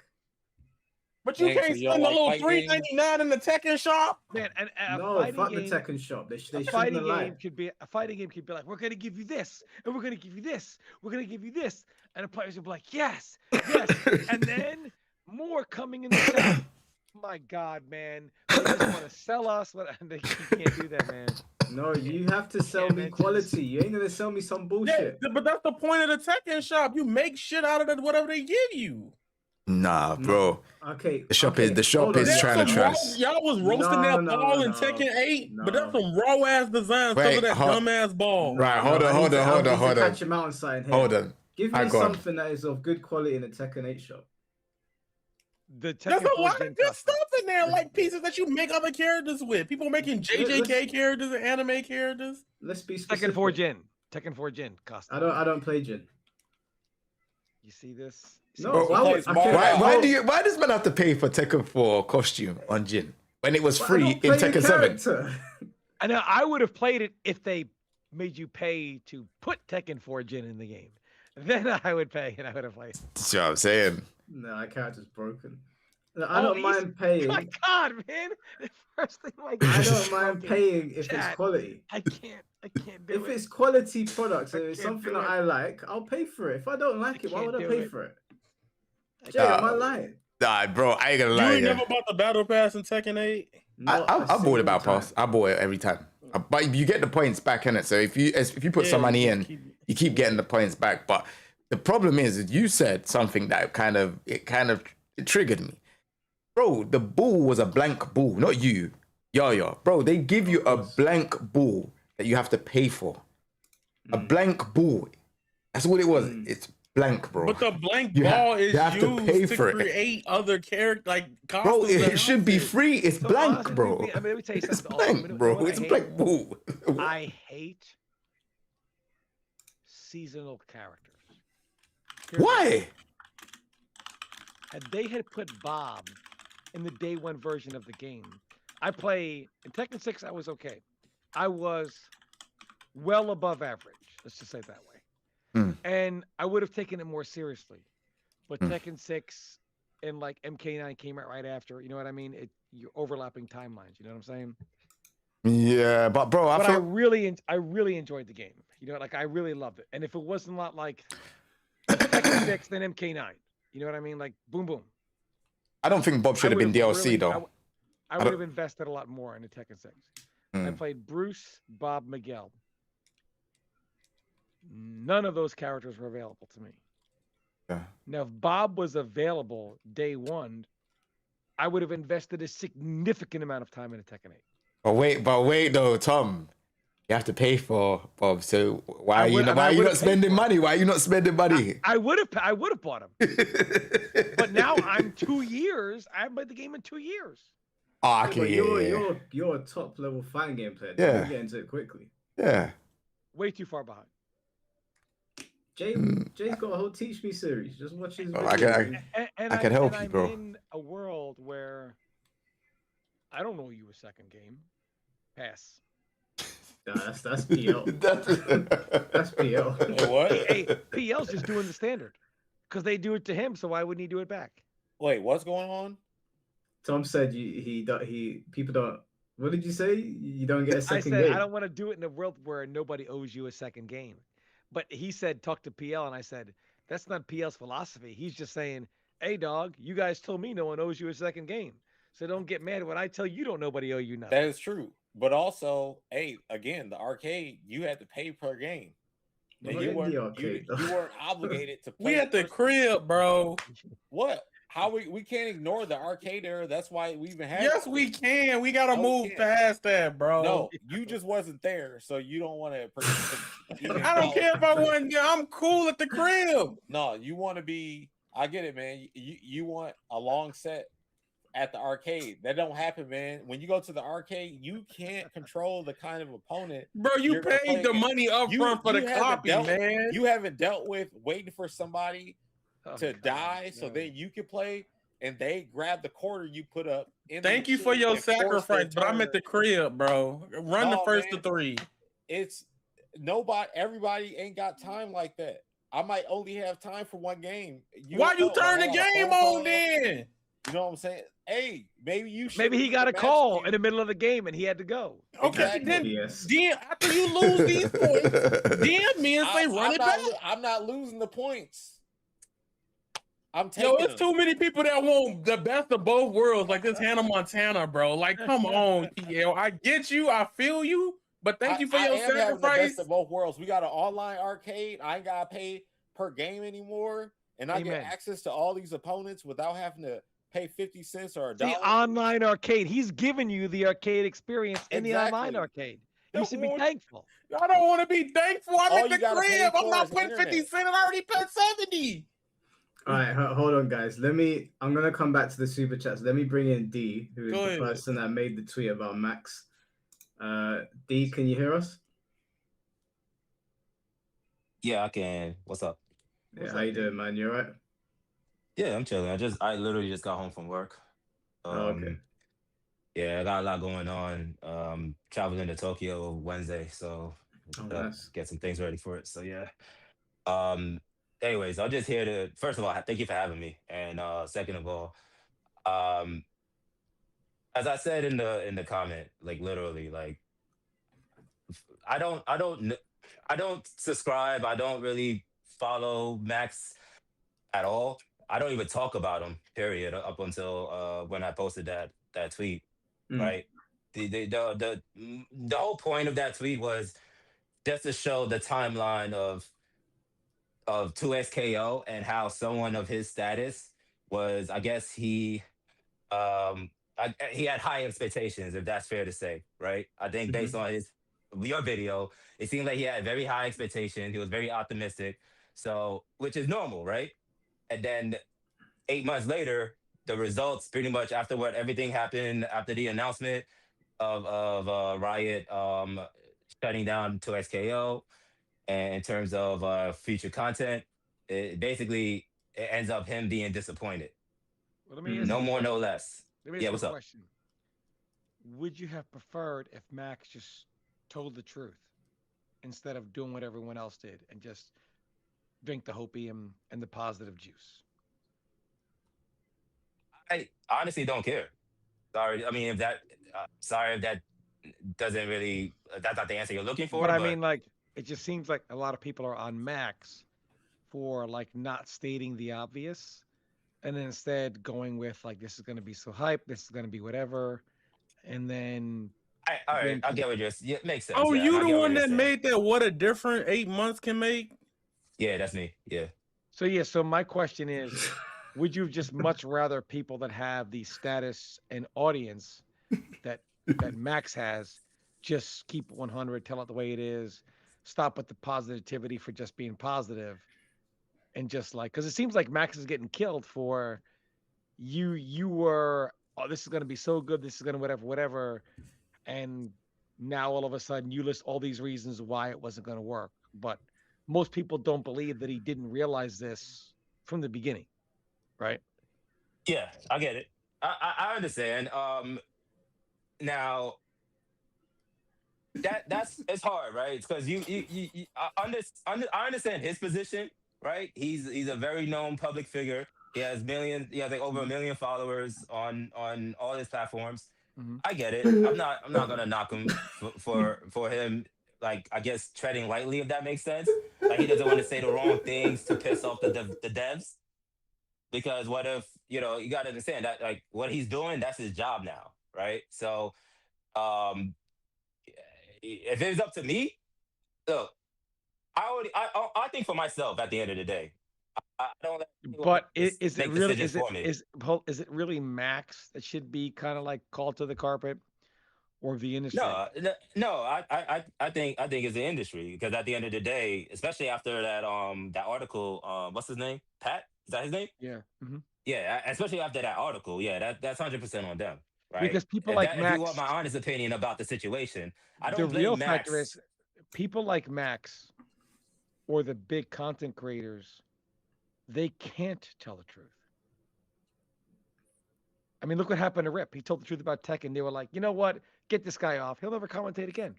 But you can't spend a little $3.99 in the Tekken shop, man. No, fuck the Tekken shop. They shouldn't lie. A fighting game could be like, we're gonna give you this, and we're gonna give you this, we're gonna give you this, and the players will be like, yes, and then more coming in the shop. My God, man, they just want to sell us. You can't do that, man. No, you have to sell me quality. You ain't gonna sell me some bullshit. Yeah, but that's the point of the Tekken shop. You make shit out of whatever they give you. Nah, bro. Okay. The shop is trying to trash. Y'all was roasting that ball in Tekken 8, but that's some raw ass design. Some of that dumb ass ball. Right, hold on. Catch him out and sign here. Hold on. Give me something that is of good quality in the Tekken 8 shop. There's a lot of good stuff in there, like pieces that you make other characters with. People making JJK characters and anime characters. Let's be specific. Tekken 4 Jin costume. I don't play Jin. You see this? No, why does man have to pay for Tekken 4 costume on Jin when it was free in Tekken 7? I know I would have played it if they made you pay to put Tekken 4 Jin in the game. Then I would pay and I would have played. That's what I'm saying. No, that character's broken. I don't mind paying. My God, man! The first thing I don't mind paying if it's quality. I can't do it. If it's quality products, if it's something that I like, I'll pay for it. If I don't like it, why would I pay for it? Jay, am I lying? Nah, bro, I ain't gonna lie. You ain't never bought the battle pass in Tekken 8? I bought the battle pass. I bought it every time. But you get the points back in it. So if you put some money in, you keep getting the points back. But the problem is you said something that kind of triggered me. Bro, the ball was a blank ball, not you. Yaya. Bro, they give you a blank ball that you have to pay for. A blank ball. That's what it was. It's blank, bro. But the blank ball is used to create other characters, like costumes. Bro, it should be free. It's blank, bro. Let me tell you something. It's blank, bro. It's a blank ball. I hate seasonal characters. Why? Had they put Bob in the day one version of the game, in Tekken 6, I was okay. I was well above average. Let's just say it that way. And I would have taken it more seriously. But Tekken 6 and like MK9 came out right after. You know what I mean? You're overlapping timelines. You know what I'm saying? Yeah, but bro, I really enjoyed the game. You know, like I really loved it. And if it wasn't a lot like Tekken 6, then MK9. You know what I mean? Like boom, boom. I don't think Bob should have been DLC though. I would have invested a lot more in the Tekken 6. I played Bruce, Bob, Miguel. None of those characters were available to me. Yeah. Now, if Bob was available day one, I would have invested a significant amount of time in a Tekken 8. But wait though, Tom. You have to pay for Bob. So why are you not spending money? Why are you not spending money? I would have bought him. But now I'm 2 years. I haven't played the game in 2 years. Oh, okay. You're a top level fighting game player. Yeah. You get into it quickly. Yeah. Way too far behind. Jay's got a whole Teach Me series. Just watch his videos. I can help you, bro. I'm in a world where I don't know you a second game. Pass. Nah, that's PL. That's PL. Wait, what? Hey, PL's just doing the standard because they do it to him. So why wouldn't he do it back? Wait, what's going on? Tom said people don't. What did you say? You don't get a second game. I don't want to do it in a world where nobody owes you a second game. But he said, talk to PL. And I said, that's not PL's philosophy. He's just saying, hey, dog, you guys told me no one owes you a second game. So don't get mad when I tell you nobody owe you nothing. That is true. But also, hey, again, the arcade, you had to pay per game. And you weren't obligated to play. We at the crib, bro. What? How we can't ignore the arcade era. That's why we even have. Yes, we can. We gotta move past that, bro. No, you just wasn't there, so you don't want to. I don't care if I wasn't there. I'm cool at the crib. No, you want to be. I get it, man. You want a long set at the arcade. That don't happen, man. When you go to the arcade, you can't control the kind of opponent. Bro, you paid the money up front for the copy, man. You haven't dealt with waiting for somebody to die so then you can play, and they grab the quarter you put up. Thank you for your sacrifice, but I'm at the crib, bro. Run the first to 3. It's everybody ain't got time like that. I might only have time for one game. Why you turn the game on then? You know what I'm saying? Hey, maybe you should. Maybe he got a call in the middle of the game and he had to go. Okay, then after you lose these points, DM me and say run it back. I'm not losing the points. It's too many people that want the best of both worlds, like this Hannah Montana, bro. Like, come on, TL. I get you, I feel you, but thank you for your sacrifice. The best of both worlds. We got an online arcade. I ain't gotta pay per game anymore, and I get access to all these opponents without having to pay 50 cents or $1. The online arcade. He's giving you the arcade experience in the online arcade. You should be thankful. I don't want to be thankful. I'm at the crib. I'm not putting 50 cents. I already paid 70. All right, hold on, guys. I'm gonna come back to the super chats. Let me bring in D, who is the person that made the tweet about Max. D, can you hear us? Yeah, I can. What's up? Yeah, how you doing, man? You alright? Yeah, I'm chilling. I literally just got home from work. Oh, okay. Yeah, I got a lot going on. Traveling to Tokyo Wednesday, so Oh, gotta nice. get some things ready for it. So yeah. Um, anyways, I'm just here to first of all, thank you for having me. And second of all, um, as I said in the comment, like literally, like I don't subscribe. I don't really follow Max at all. I don't even talk about him, period, up until when I posted that tweet, Mm. right? The whole point of that tweet was just to show the timeline of 2SKO and how someone of his status was, I guess he had high expectations, if that's fair to say, right? I think based on your video, it seemed like he had very high expectations. He was very optimistic, so which is normal, right? And then 8 months later, the results pretty much after what everything happened after the announcement of Riot shutting down to SKO, and in terms of future content, it basically it ends up him being disappointed. Well, let me ask No you a more, no question. less. Let me ask Yeah, you a what's up? question. Would you have preferred if Max just told the truth instead of doing what everyone else did and just drink the hopium and the positive juice? I honestly don't care. Sorry, I mean if that sorry if that doesn't really that's not the answer you're looking But for, I but mean, like, it just seems like a lot of people are on Max for like not stating the obvious and then instead going with like this is going to be so hype, this is going to be whatever, and then all right, game I two. get what you're. Yeah, makes sense. Oh, Yeah, and you I the get what one you're that saying. made that? What a different 8 months can make. Yeah, that's me. Yeah. So yeah, so my question is, would you just much rather people that have the status and audience that Max has just keep 100, tell it the way it is, stop with the positivity for just being positive, and just like because it seems like Max is getting killed for you were oh this is gonna be so good, this is gonna whatever, and now all of a sudden you list all these reasons why it wasn't gonna work, but most people don't believe that he didn't realize this from the beginning, right? Yeah, I get it. I understand. Now that's it's hard, right? It's because I understand his position, right? He's a very known public figure. He has like over 1 million followers on all his platforms. Mm-hmm. I get it. I'm not gonna knock him for him, like I guess treading lightly, if that makes sense. Like he doesn't want to say the wrong things to piss off the devs. Because what if, you gotta understand that like what he's doing, that's his job now, right? So um if it was up to me, look, I think for myself at the end of the day. I don't let anyone But just is it make really decisions for me. is it really Max that should be kind of like called to the carpet, or the industry? No, I think it's the industry because at the end of the day, especially after that article, what's his name? Pat? Is that his name? Yeah. Mm-hmm. Yeah, especially after that article, yeah, that's 100% on them, right? Because people like If you want Max, my honest opinion about the situation, I the don't real blame factor is Max. people like Max or the big content creators, they can't tell the truth. I mean, look what happened to Rip. He told the truth about Tekken. They were like, you know what? Get this guy off. He'll never commentate again.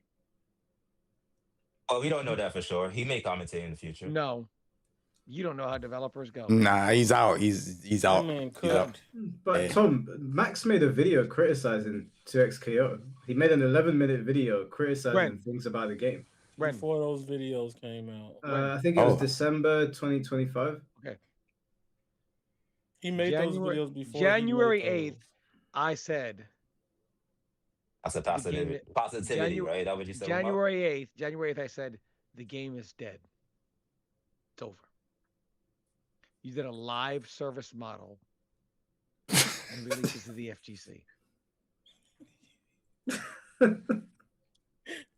Oh, we don't know that for sure. He may commentate in the future. No, you don't know how developers go. Nah, he's out. He's That out. man He's out. cooked. But Tom, Max made a video criticizing 2XKO. He made an 11-minute video criticizing When? things about the game. When? Before those videos came out, When? I think it was Oh. December 2025. Okay. he made those January videos before. January he made 8th, I said That's a the game positivity, right? That what you said? January 8th, I said the game is dead. It's over. You did a live service model and released it to the FGC.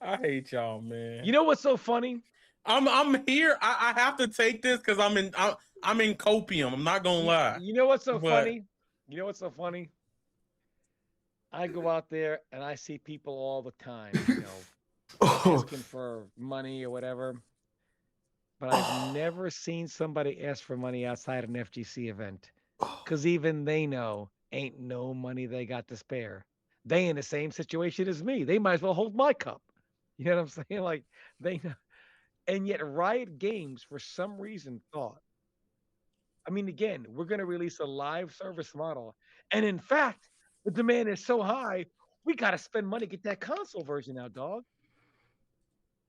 I hate y'all, man. You know what's so funny? I'm here. I have to take this because I'm in copium. I'm not gonna lie. You know what's so But- funny? You know what's so funny? I go out there and I see people all the time, asking for money or whatever. but I've never seen somebody ask for money outside an FGC event. Because even they know ain't no money they got to spare. They in the same situation as me. They might as well hold my cup. You know what I'm saying? Like they know. And yet Riot Games, for some reason, thought, I mean, again, we're going to release a live service model. And in fact, the demand is so high, we got to spend money to get that console version out, dog.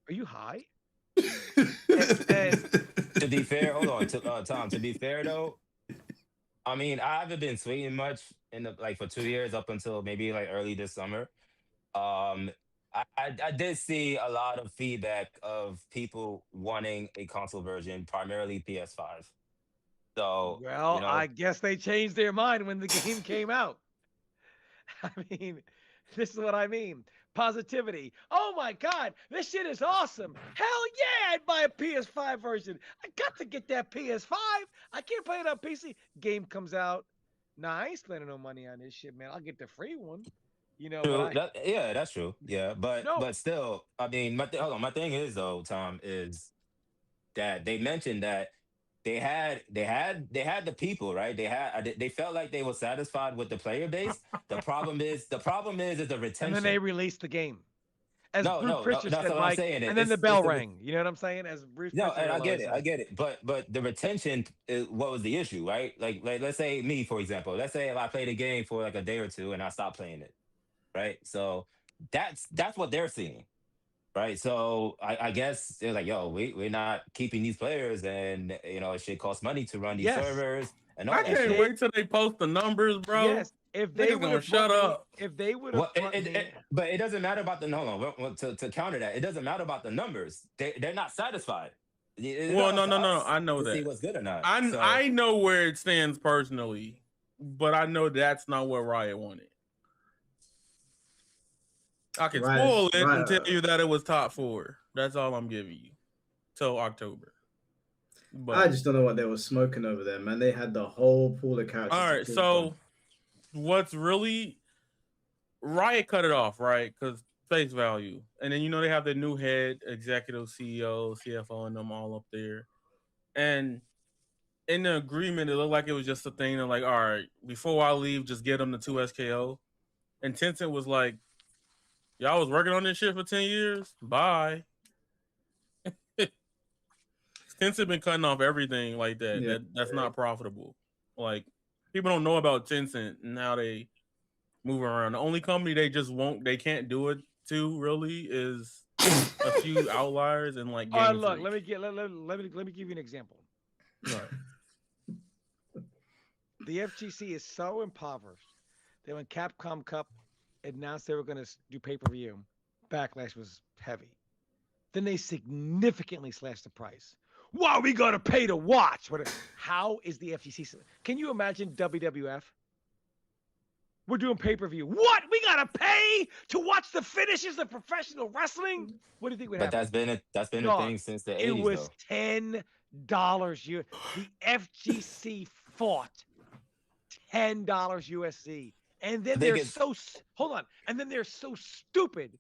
Are you high? And To be fair, hold on, Tom. To be fair though, I mean, I haven't been tweeting much in the like for 2 years up until maybe like early this summer. Um, I did see a lot of feedback of people wanting a console version, primarily PS5. So you well, know, I guess they changed their mind when the game came out. I mean, this is what I mean. Positivity. Oh my God, this shit is awesome. Hell yeah, I'd buy a PS5 version. I got to get that PS5. I can't play it on PC. Game comes out. Nah, I ain't spending no money on this shit, man. I'll get the free one. But true. Yeah, that's true. Yeah, no. but still, I mean, hold on. My thing is though, Tom, is that they mentioned that they had the people, right? They felt like they were satisfied with the player base. The problem is the And then they retention. released the game. As No, Bruce no, no. Pritchard That's said, what I'm Mike, saying. and then the It's bell the rang. You know what I'm saying? As Bruce no, Pritchard and I get always it. I said. get it. But the retention is what was the issue, right? Like let's say me, for example. Let's say if I played a game for like a day or two and I stopped playing it, right? So that's what they're seeing. Right. So I guess they're like, yo, we're not keeping these players and it should cost money to run these Yes. servers and all I that If can't shit. they wait till they post the numbers, bro. yes, if they Niggas would gonna have put shut me, up. if they would have Well, put me, but it doesn't matter about the hold on. To counter that, it doesn't matter about the numbers. They're not satisfied. It's Well, not up no, to no, no. us I know to see that. what's good or not. I So I know where it stands personally, but I know that's not what Riot wanted. I can Right, spoil it and tell right. you that it was top 4. That's all I'm giving you till October. I But just don't know what they were smoking over there, man. They had the whole pool of characters all to right, choose from. so what's really Riot cut it off, right? Because face value, and then they have their new head, executive CEO, CFO, and them all up there, and in the agreement, it looked like it was just a thing of like, all right, before I leave, just get them the 2 SKO. And Tencent was like, y'all was working on this shit for 10 years? Bye. Tencent been cutting off everything like that. Yeah. That's not profitable. Like, people don't know about Tencent and how they move around. The only company they can't do it to really is a few outliers and like all right, Game look, Freak. let me give you an example. Right. The FGC is so impoverished that when Capcom Cup announced they were going to do pay-per-view, backlash was heavy. Then they significantly slashed the price. Why we gotta pay to watch? How is the FGC? Can you imagine WWF? We're doing pay-per-view. What? We gotta pay to watch the finishes of professional wrestling? What do you think would but happen? that's been a Dog, thing since the it 80s was though. $10. The FGC fought $10 USC. And then I think they're it's so hold on. And then they're so stupid.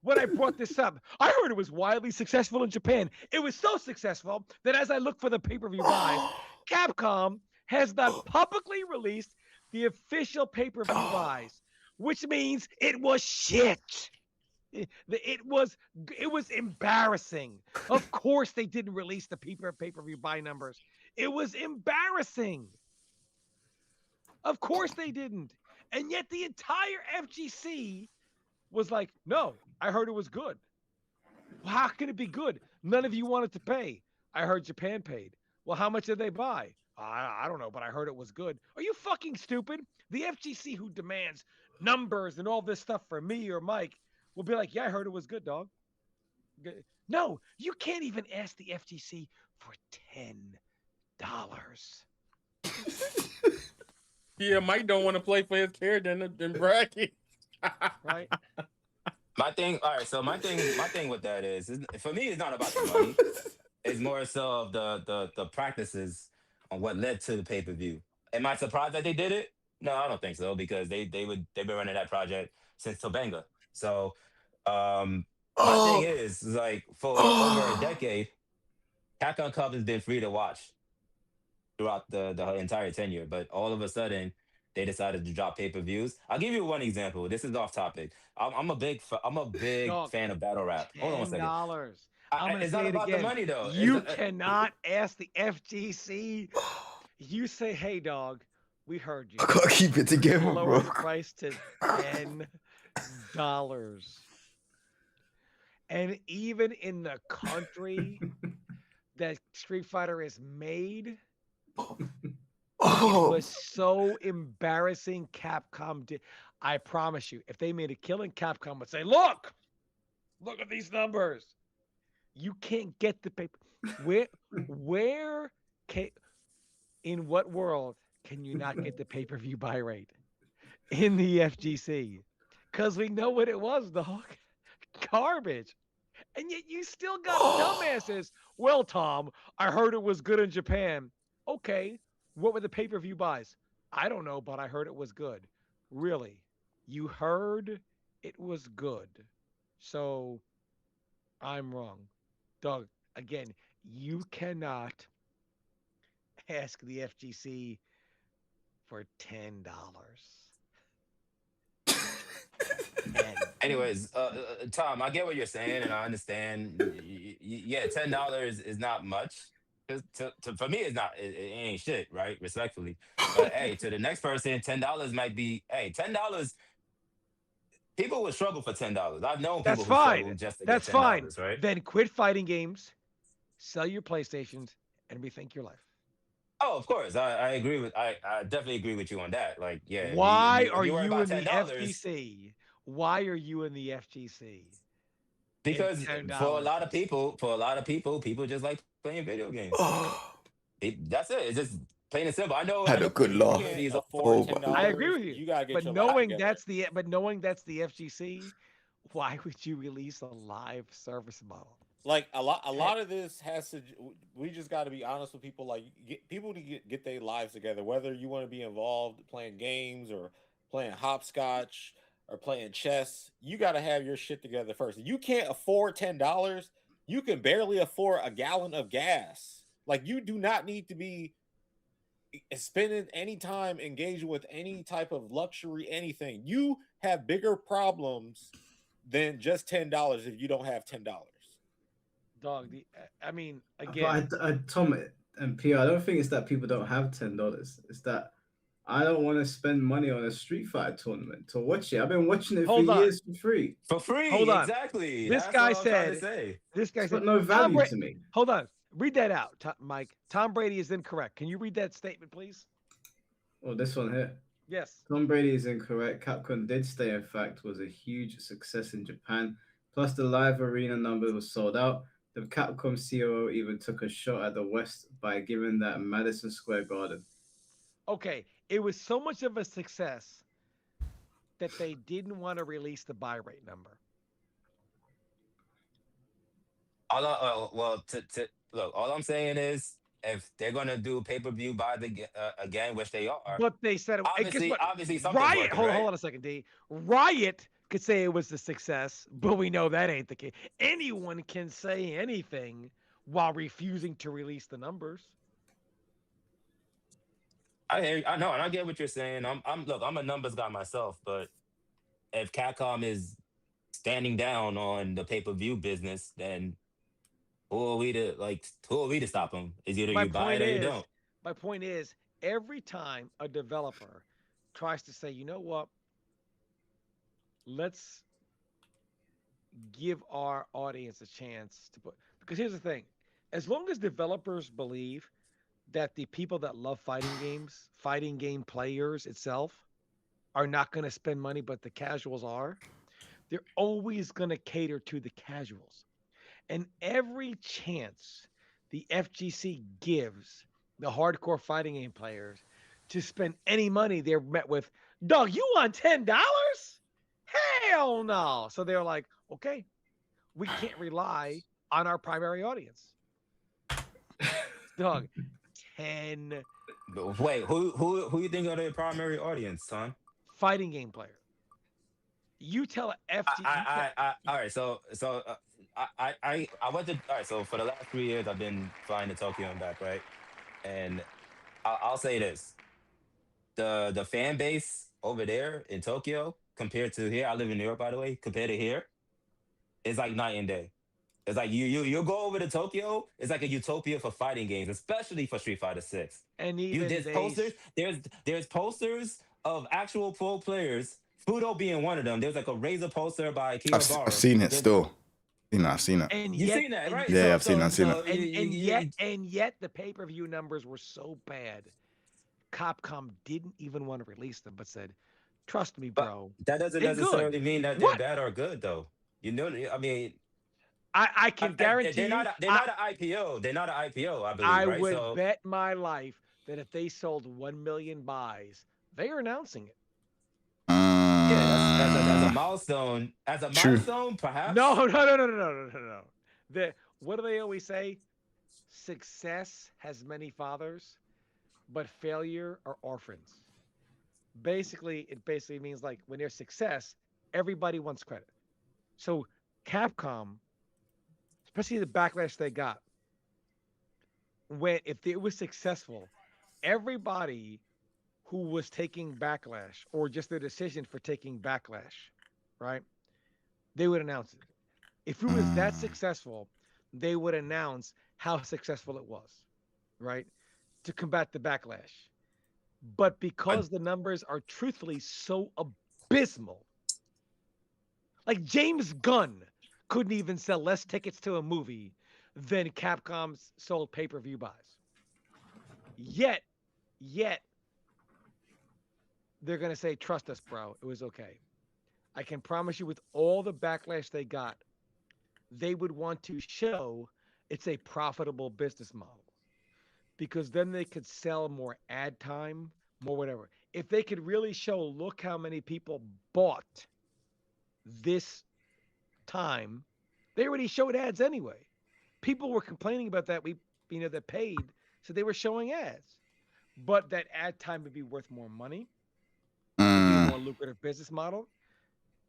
When I brought this up, I heard it was wildly successful in Japan. It was so successful that as I look for the pay-per-view buys, Capcom has not publicly released the official pay-per-view buys, which means it was shit. It was embarrassing. Of course, they didn't release the pay-per-view buy numbers. It was embarrassing. Of course they didn't. And yet the entire FGC was like, no, I heard it was good. Well, how can it be good? None of you wanted to pay. I heard Japan paid. Well, how much did they buy? I don't know, but I heard it was good. Are you fucking stupid? The FGC, who demands numbers and all this stuff for me or Mike, will be like, yeah, I heard it was good, dog. No, you can't even ask the FGC for $10. Yeah, Mike don't want to play for his character in bracket. Right? my thing. All right, so my thing with that is for me, it's not about the money. It's more so of the practices on what led to the pay-per-view. Am I surprised that they did it? No, I don't think so because they've been running that project since Tobanga. So my thing is like for over a decade. Capcom Cup has been free to watch throughout the entire tenure, but all of a sudden they decided to drop pay-per-views. I'll give you one example. This is off topic. I'm a big Dog, fan of battle rap. Hold on one second. $10. I'm gonna It's say not it about the again. money though. You cannot ask the FGC. You say, "Hey, dog, we heard you. I gotta keep it together, Lower bro. the price to $10." And even in the country that Street Fighter is made, it was so embarrassing. Capcom did. I promise you, if they made a killing, Capcom would say, look at these numbers. You can't get the paper. Where can, in what world can you not get the pay-per-view buy rate? In the FGC. Because we know what it was, dog. Garbage. And yet you still got dumbasses. Well, Tom, I heard it was good in Japan. Okay, what were the pay-per-view buys? I don't know, but I heard it was good. Really? You heard it was good. So I'm wrong. Doug, again, you cannot ask the FGC for $10. Anyways, Tom, I get what you're saying, and I understand. Yeah, $10 is not much. For me, it's not. It ain't shit, right? Respectfully, but hey, to the next person, $10 might be. Hey, $10. People would struggle for $10. I've known people who struggle just to That's get fine. $10, right? Then quit fighting games, sell your PlayStations, and rethink your life. Oh, of course. I agree with. I definitely agree with you on that. Like, yeah. Why if are you worry you about in the $10, FGC? Why are you in the FGC? because for a lot of people, people just like playing video games. That's it. It's just plain and simple. I know. Had a good laugh. Afford $10. I agree with you. You gotta get but your knowing life that's the the FGC, why would you release a live service model? Like a lot of this has to. We just got to be honest with people. Like people to get their lives together. Whether you want to be involved playing games or playing hopscotch or playing chess, you got to have your shit together first. You can't afford $10. You can barely afford a gallon of gas. Like you do not need to be spending any time engaging with any type of luxury anything. You have bigger problems than just $10 if you don't have $10. Dog, I mean, again, but Tom and P, I don't think it's that people don't have $10. It's that I don't want to spend money on a Street Fighter tournament to watch it. I've been watching it for years for free. For free, Hold on. exactly. This That's guy what I'm trying to said. say. This guy It's said got no value to me. Hold on. Read that out, Mike. Tom Brady is incorrect. Can you read that statement, please? Oh, this one here. Yes. Tom Brady is incorrect. Capcom did stay. In fact, was a huge success in Japan. Plus, the live arena number was sold out. The Capcom COO even took a shot at the West by giving that Madison Square Garden. Okay, it was so much of a success that they didn't want to release the buy rate number. Look, all I'm saying is if they're gonna do pay-per-view buy again, which they are. But they said it, obviously something's Riot. working, Hold right? on a second, D. Riot could say it was a success, but we know that ain't the case. Anyone can say anything while refusing to release the numbers. I know, and I get what you're saying. I'm a numbers guy myself, but if Capcom is standing down on the pay-per-view business, then who are we to stop them? Is either you buy it or you don't. My point is, every time a developer tries to say, you know what, let's give our audience a chance to put, because here's the thing, as long as developers believe that the people that love fighting games, fighting game players itself, are not going to spend money, but the casuals are, they're always going to cater to the casuals. And every chance the FGC gives the hardcore fighting game players to spend any money, they're met with, dog, you want $10? Hell no. So they're like, okay, we can't rely on our primary audience. Dog, 10. Wait, who you think are the primary audience, son? Fighting game player. You tell FGC. All right, so I went to all right. So for the last 3 years, I've been flying to Tokyo and back, right? And I'll say this: the fan base over there in Tokyo compared to here. I live in New York, by the way. Compared to here, it's like night and day. It's like you go over to Tokyo. It's like a utopia for fighting games, especially for Street Fighter 6. And You even there's they, posters. There's posters of actual pro players. Fudo being one of them. There's like a Razor poster by Kimabara. I've seen it There's still. I've seen it. and you yet, seen that, right? Yeah, I've seen it. and yet the pay-per-view numbers were so bad. Capcom didn't even want to release them, but said, "Trust me, But bro." that doesn't they're necessarily good." mean that they're What? bad or good, though. You know, I mean, I can guarantee they're you, not. They're not an IPO. They're not an IPO. I believe, I right? would So bet my life that if they sold 1 million buys, they are announcing it. yeah, as a milestone. As a True. milestone, perhaps. No. What do they always say? Success has many fathers, but failure are orphans. Basically, it basically means like when there's success, everybody wants credit. So Capcom, especially the backlash they got, when if it was successful, everybody who was taking backlash or just their decision for taking backlash, right? They would announce it. If it was that successful, they would announce how successful it was, right? To combat the backlash. But because the numbers are truthfully so abysmal, like James Gunn couldn't even sell less tickets to a movie than Capcom's sold pay-per-view buys. Yet, they're going to say, trust us, bro. It was okay. I can promise you with all the backlash they got, they would want to show it's a profitable business model because then they could sell more ad time, more whatever. If they could really show, look how many people bought this time, they already showed ads anyway. People were complaining about that. That paid, so they were showing ads. But that ad time would be worth more money, would be a more lucrative business model.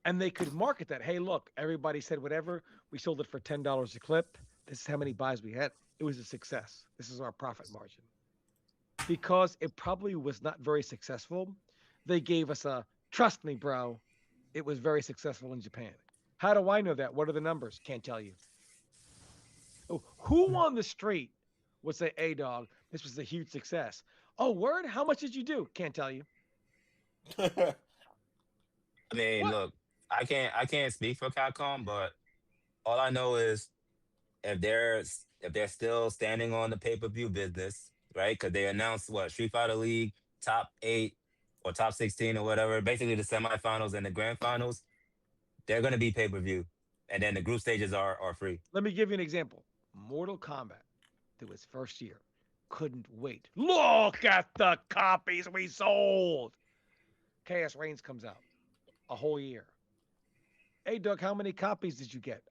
And they could market that. Hey, look, everybody said whatever. We sold it for $10 a clip. This is how many buys we had. It was a success. This is our profit margin. Because it probably was not very successful, they gave us a, trust me, bro, it was very successful in Japan. How do I know that? What are the numbers? Can't tell you. Oh, who on the street would say, hey, dog, this was a huge success? Oh, word? How much did you do? Can't tell you. I mean, look, I can't speak for Capcom, but all I know is if they're still standing on the pay-per-view business, right? Because they announced Street Fighter League top 8 or top 16 or whatever, basically the semifinals and the grand finals, they're gonna be pay-per-view. And then the group stages are free. Let me give you an example. Mortal Kombat, through its first year, couldn't wait. Look at the copies we sold. Chaos Reigns comes out a whole year. Hey, Doug, how many copies did you get?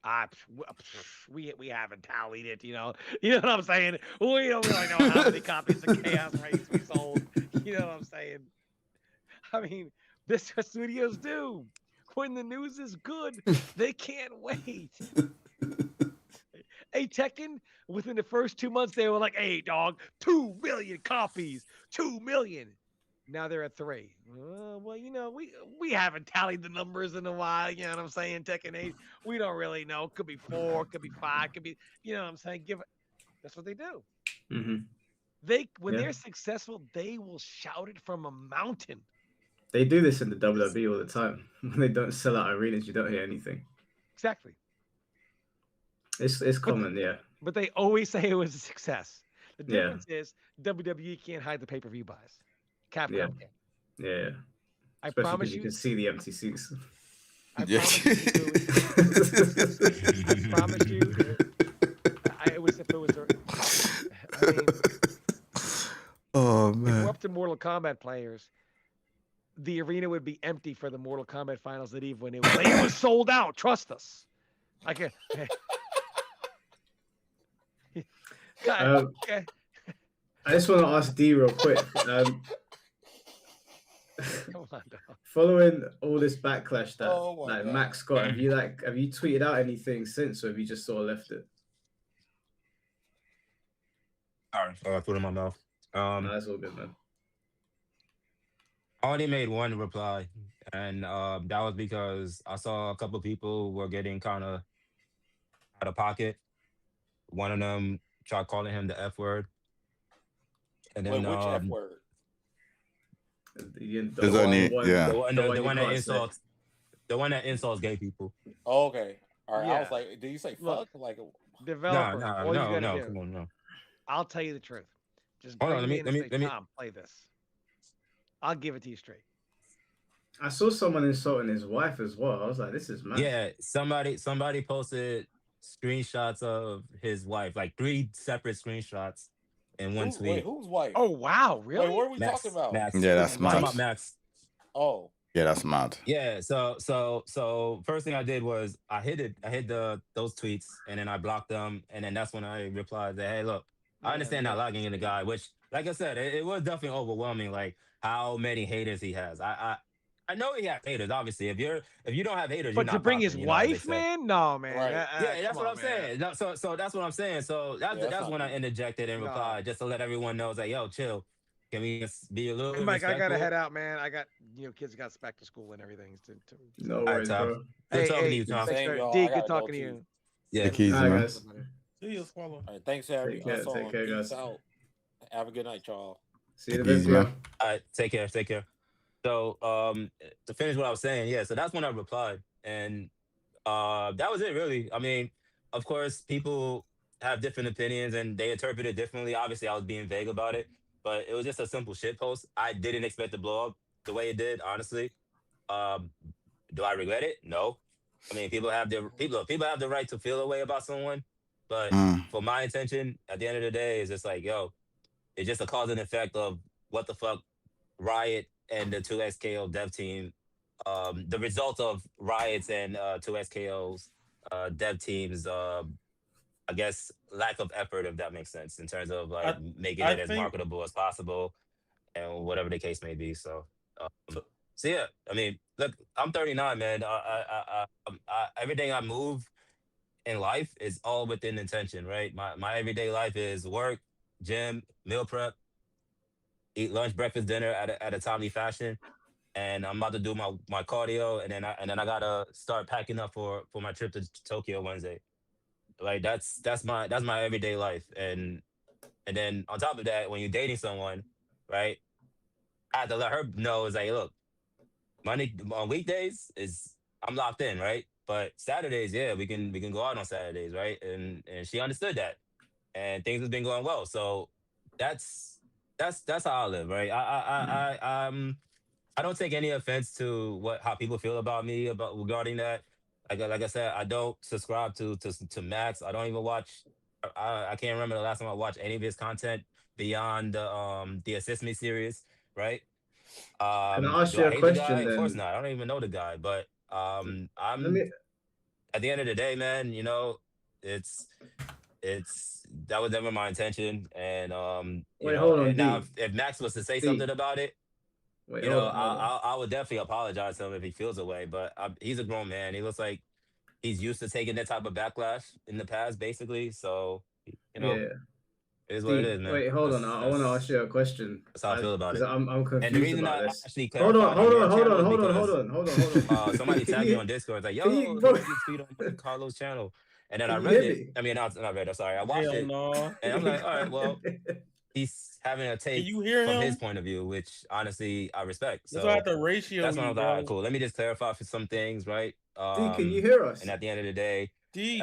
We haven't tallied it, you know. You know what I'm saying? We don't really know how many copies of Chaos Reigns we sold. You know what I'm saying? I mean, this is what studios do. When the news is good, they can't wait. Hey, Tekken, within the first 2 months, they were like, hey, dog, 2 million copies, 2 million. Now they're at 3. Well, you know, we haven't tallied the numbers in a while. You know what I'm saying? Tekken 8, we don't really know. Could be 4, could be 5, could be, you know what I'm saying? That's what they do. Mm-hmm. When they're successful, they will shout it from a mountain. They do this in the WWE all the time. When they don't sell out arenas, you don't hear anything. Exactly. It's common, yeah. But they always say it was a success. The difference is WWE can't hide the pay-per-view buys. Capcom can. Yeah. I Especially promise you can see the empty seats. I promise you. Oh if man. we're up to Mortal Kombat players, the arena would be empty for the Mortal Kombat finals at Eve when it was sold out. Trust us. Okay. I just want to ask D real quick. Come on, dog. Following all this backlash that Oh my like God. Max got, have you tweeted out anything since, or have you just sort of left it? Sorry, I put it in my mouth. No, that's all good, man. I only made one reply, and that was because I saw a couple people were getting kind of out of pocket. One of them tried calling him the F word, and Wait, then which F word? The There's only yeah. the one that you can't say. insults the one that insults gay people. Oh, okay. All right. I was Yeah. like, did you say Look, fuck? Like, Developer, all you gotta do. Come on, no. I'll tell you the truth. Just Hold bring on, me in and say, let me. Tom, play this. I'll give it to you straight. I saw someone insulting his wife as well. I was like, this is mad. Yeah, somebody posted screenshots of his wife, like 3 separate screenshots in one tweet. Wait, whose wife? Oh wow, really? Wait, what are we Max, talking about? Max. Yeah, that's I'm talking mad. about Max. Oh. Yeah, that's mad. Yeah, so first thing I did was I hid those tweets, and then I blocked them, and then that's when I replied that, hey, look, I understand not logging in the guy, which, like I said, it was definitely overwhelming, like how many haters he has. I know he has haters, obviously. If you don't have haters, you're But not to bring popping, his you know, as they wife, say. man? No, man. Right. Yeah, that's what I'm man. saying. No, so that's what I'm saying. So that's when I interjected and No. replied, just to let everyone know, it's like, yo, chill. Can we just be a little Hey, bit Mike, I gotta respectful? head out, man. I got kids got back to school and everything. No All right, worries, Tom. bro. Good talking to you, Tom. Thanks, Same, man. y'all. D, I good gotta go talking to too. you. Yeah. Take it easy, All right, man. guys. See you, Swallow. All right, thanks for having Take care, us take on. care, Peace guys. out. Have a good night, y'all. See you in a Take it bit, easy, bro. man. All right, take care. So to finish what I was saying, yeah, so that's when I replied. And that was it really. I mean, of course, people have different opinions and they interpret it differently. Obviously, I was being vague about it, but it was just a simple shit post. I didn't expect to blow up the way it did, honestly. Um, do I regret it? No. I mean, people have the right to feel a way about someone, but for my intention, at the end of the day, it's just like, yo, it's just a cause and effect of what the fuck Riot and the 2SKO dev team, the result of Riot's and 2SKO's dev teams, I guess, lack of effort, if that makes sense, in terms of like making it as marketable as possible and whatever the case may be. So yeah, I mean, look, I'm 39, man. Everything I move in life is all within intention, right? My everyday life is work, gym, meal prep, eat lunch, breakfast, dinner at a timely fashion, and I'm about to do my cardio, and then I gotta start packing up for my trip to Tokyo Wednesday. Like that's my everyday life, and then on top of that, when you're dating someone, right, I have to let her know, is like, look, Monday on weekdays is I'm locked in, right? But Saturdays, yeah, we can go out on Saturdays, right? And she understood that, and things have been going well. So that's how I live, right? I don't take any offense to how people feel about me regarding that. Like I said, I don't subscribe to Max. I don't even watch. I can't remember the last time I watched any of his content beyond the Assist Me series, right? Can I ask Do you I a hate question the guy? then? Of course not. I don't even know the guy, but I'm Let me. at the end of the day, man, you know, it's that was never my intention. And you Wait, know, hold on, and now D. if Max was to say D. something about it, Wait, you hold know, on, hold on. I would definitely apologize to him if he feels away. But he's a grown man. He looks like he's used to taking that type of backlash in the past, basically. So you know, Yeah. it is what it is, man. Wait, hold on. I want to ask you a question. That's how I feel about it. Because I'm confused And the reason about I this. actually Hold on. hold on. Somebody tagged me on Discord, like, yo, you, look at this tweet on Carlos' channel. And then I read it. I mean, not read it, I'm sorry. I watched it. No. And I'm like, all right, well, he's having a take from his point of view, which honestly I respect. So that's the ratio. That's when I was like, all right, cool. Let me just clarify for some things, right? D, can you hear us? And at the end of the day, D,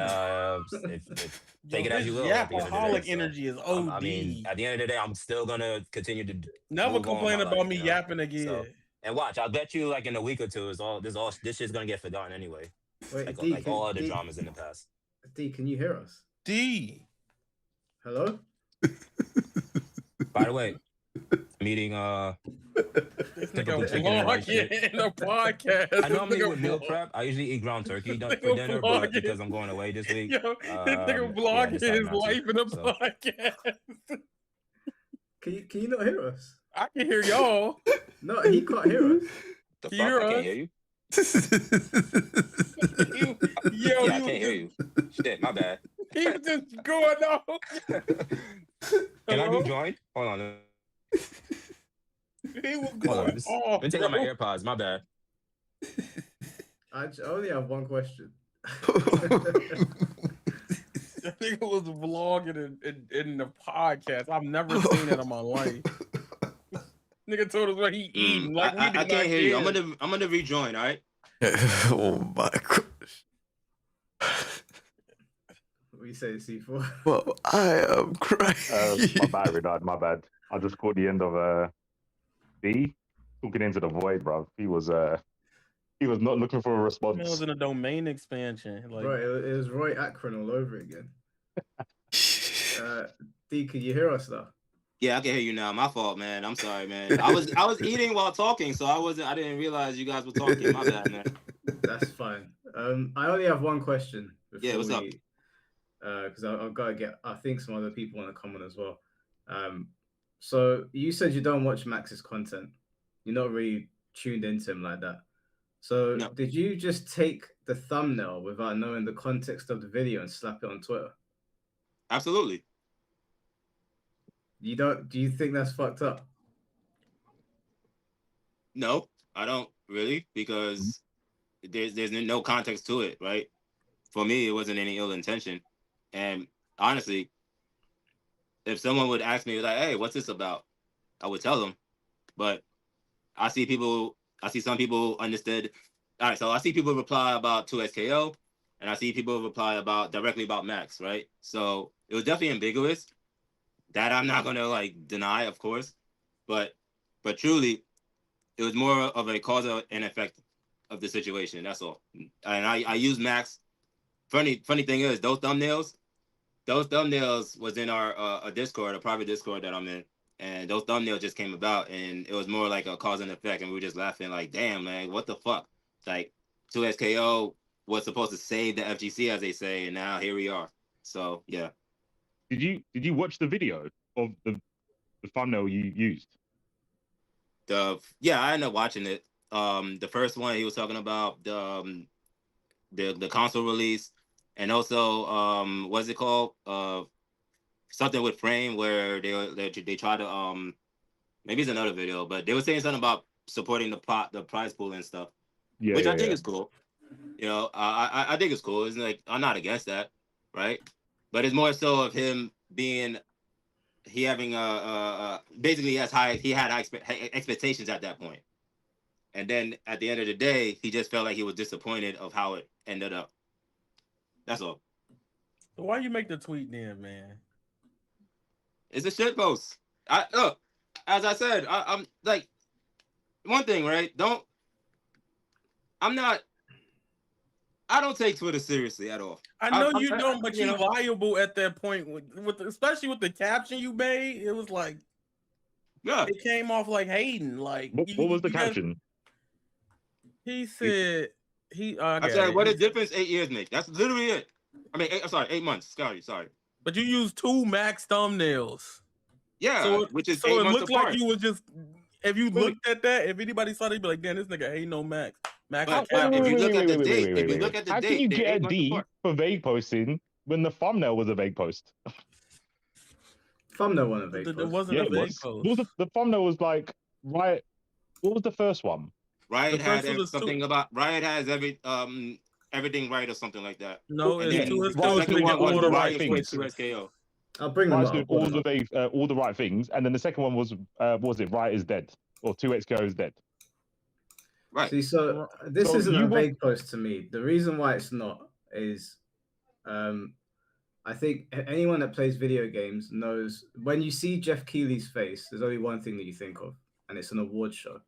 take it as you will. Yapaholic energy is OD. I mean, at the end of the day, I'm still gonna continue to never complain about me yapping again. So, and watch, I'll bet you, like in a week or two, this shit's gonna get forgotten anyway. Wait, like all other dramas in the past. D, can you hear us? D. Hello? By the way, meeting this nigga vlogging in a podcast. I normally would meal prep. I usually eat ground turkey for dinner, but because I'm going away this week. Yo, this nigga vlogging his life in a podcast. Can you not hear us? I can hear y'all. No, he can't hear us. The Can fuck? you hear I can't us? hear you. Yo, Yeah, I he can't was hear you. Shit, my bad. He was just going off. Can I Hello? rejoin? Hold on. He was Hold on. going Let off. me take out my bro. AirPods. My bad. I only have one question. I think it was vlogging in the podcast. I've never seen it in my life. Nigga told us what he eating. Like we I did not can't hear you. care. I'm gonna rejoin. All right. Oh my gosh. What you say, C4? Well, I am crying. My battery died. My bad. I just caught the end of B talking into the void, bro. He was not looking for a It response. was in a domain expansion. Like, Right, it was Roy Akron all over again. D, can you hear us though? Yeah, I can hear you now. My fault, man. I'm sorry, man. I was eating while talking, so I didn't realize you guys were talking. My bad, man. That's fine. I only have one question. Yeah, what's up? Because I've got to get. I think some other people want to come on as well. So you said you don't watch Max's content. You're not really tuned into him like that. So No. did you just take the thumbnail without knowing the context of the video and slap it on Twitter? Absolutely. You don't? Do you think that's fucked up? No, I don't really, because there's no context to it, right? For me, it wasn't any ill intention. And honestly, if someone would ask me like, "Hey, what's this about?" I would tell them. But I see some people understood. All right, so I see people reply about 2XKO, and I see people reply directly about Max, right? So it was definitely ambiguous. That I'm not gonna like deny, of course, but truly, it was more of a cause and effect of the situation. That's all. And I use Max. Funny thing is, those thumbnails was in our a Discord, a private Discord that I'm in, and those thumbnails just came about, and it was more like a cause and effect, and we were just laughing like, damn, man, what the fuck? Like 2SKO was supposed to save the FGC, as they say, and now here we are. So yeah. Did you watch the video of the thumbnail you used? Yeah, I ended up watching it. The first one he was talking about the console release, and also what's it called? Something with Frame, where they try to maybe it's another video, but they were saying something about supporting the prize pool and stuff, which I think is cool. You know, I think it's cool. It's like, I'm not against that, right? But it's more so of him being, basically he had high expectations at that point, and then at the end of the day, he just felt like he was disappointed of how it ended up. That's all. so why you make the tweet then, man? It's a shit post. Look, as I said, I'm like, one thing, right? I don't take Twitter seriously at all. I know you don't, but you're liable at that point, especially with the caption you made. It was like, yeah, it came off like hating. Like, what was the caption? He said I said, what a difference 8 years make. That's literally it. I mean, 8 months. Sorry. But you used 2 Max thumbnails. Yeah, so which is so 8 it months looked apart. like you was just. If you looked at that, if anybody saw that, you'd be like, damn, this nigga ain't no Max. But if you look at the date, how can you get a D for vague posting when the thumbnail was a vague post? Thumbnail wasn't a vague post. It wasn't a vague post. The thumbnail was like, right. What was the first one? Riot had something about Riot has everything right or something like that. No, it's all the right things. I'll bring them up. All the right things, and then the second one was it Riot is dead or 2XKO is dead? Right. See, so this isn't a vague post to me. The reason why it's not is, I think anyone that plays video games knows when you see Jeff Keighley's face, there's only one thing that you think of, and it's an award show.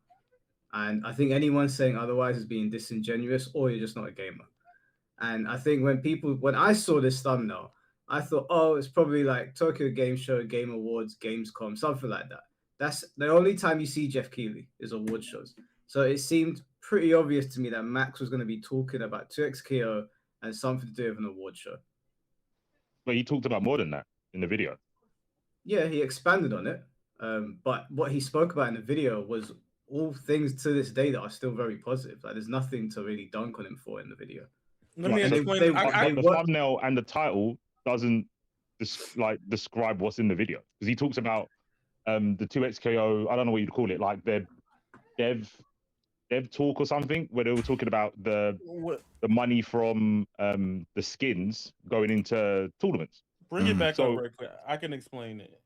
And I think anyone saying otherwise is being disingenuous, or you're just not a gamer. And I think when I saw this thumbnail, I thought, oh, it's probably like Tokyo Game Show, Game Awards, Gamescom, something like that. That's the only time you see Jeff Keighley is award shows. So it seemed pretty obvious to me that Max was going to be talking about 2XKO and something to do with an award show. But he talked about more than that in the video. Yeah, he expanded on it. But what he spoke about in the video was all things to this day that are still very positive. Like there's nothing to really dunk on him for in the video. Let me explain. But the thumbnail and the title doesn't describe what's in the video, because he talks about the 2XKO. I don't know what you'd call it, like their dev talk or something, where they were talking about the money from the skins going into tournaments. Bring it back up right quick. I can explain it.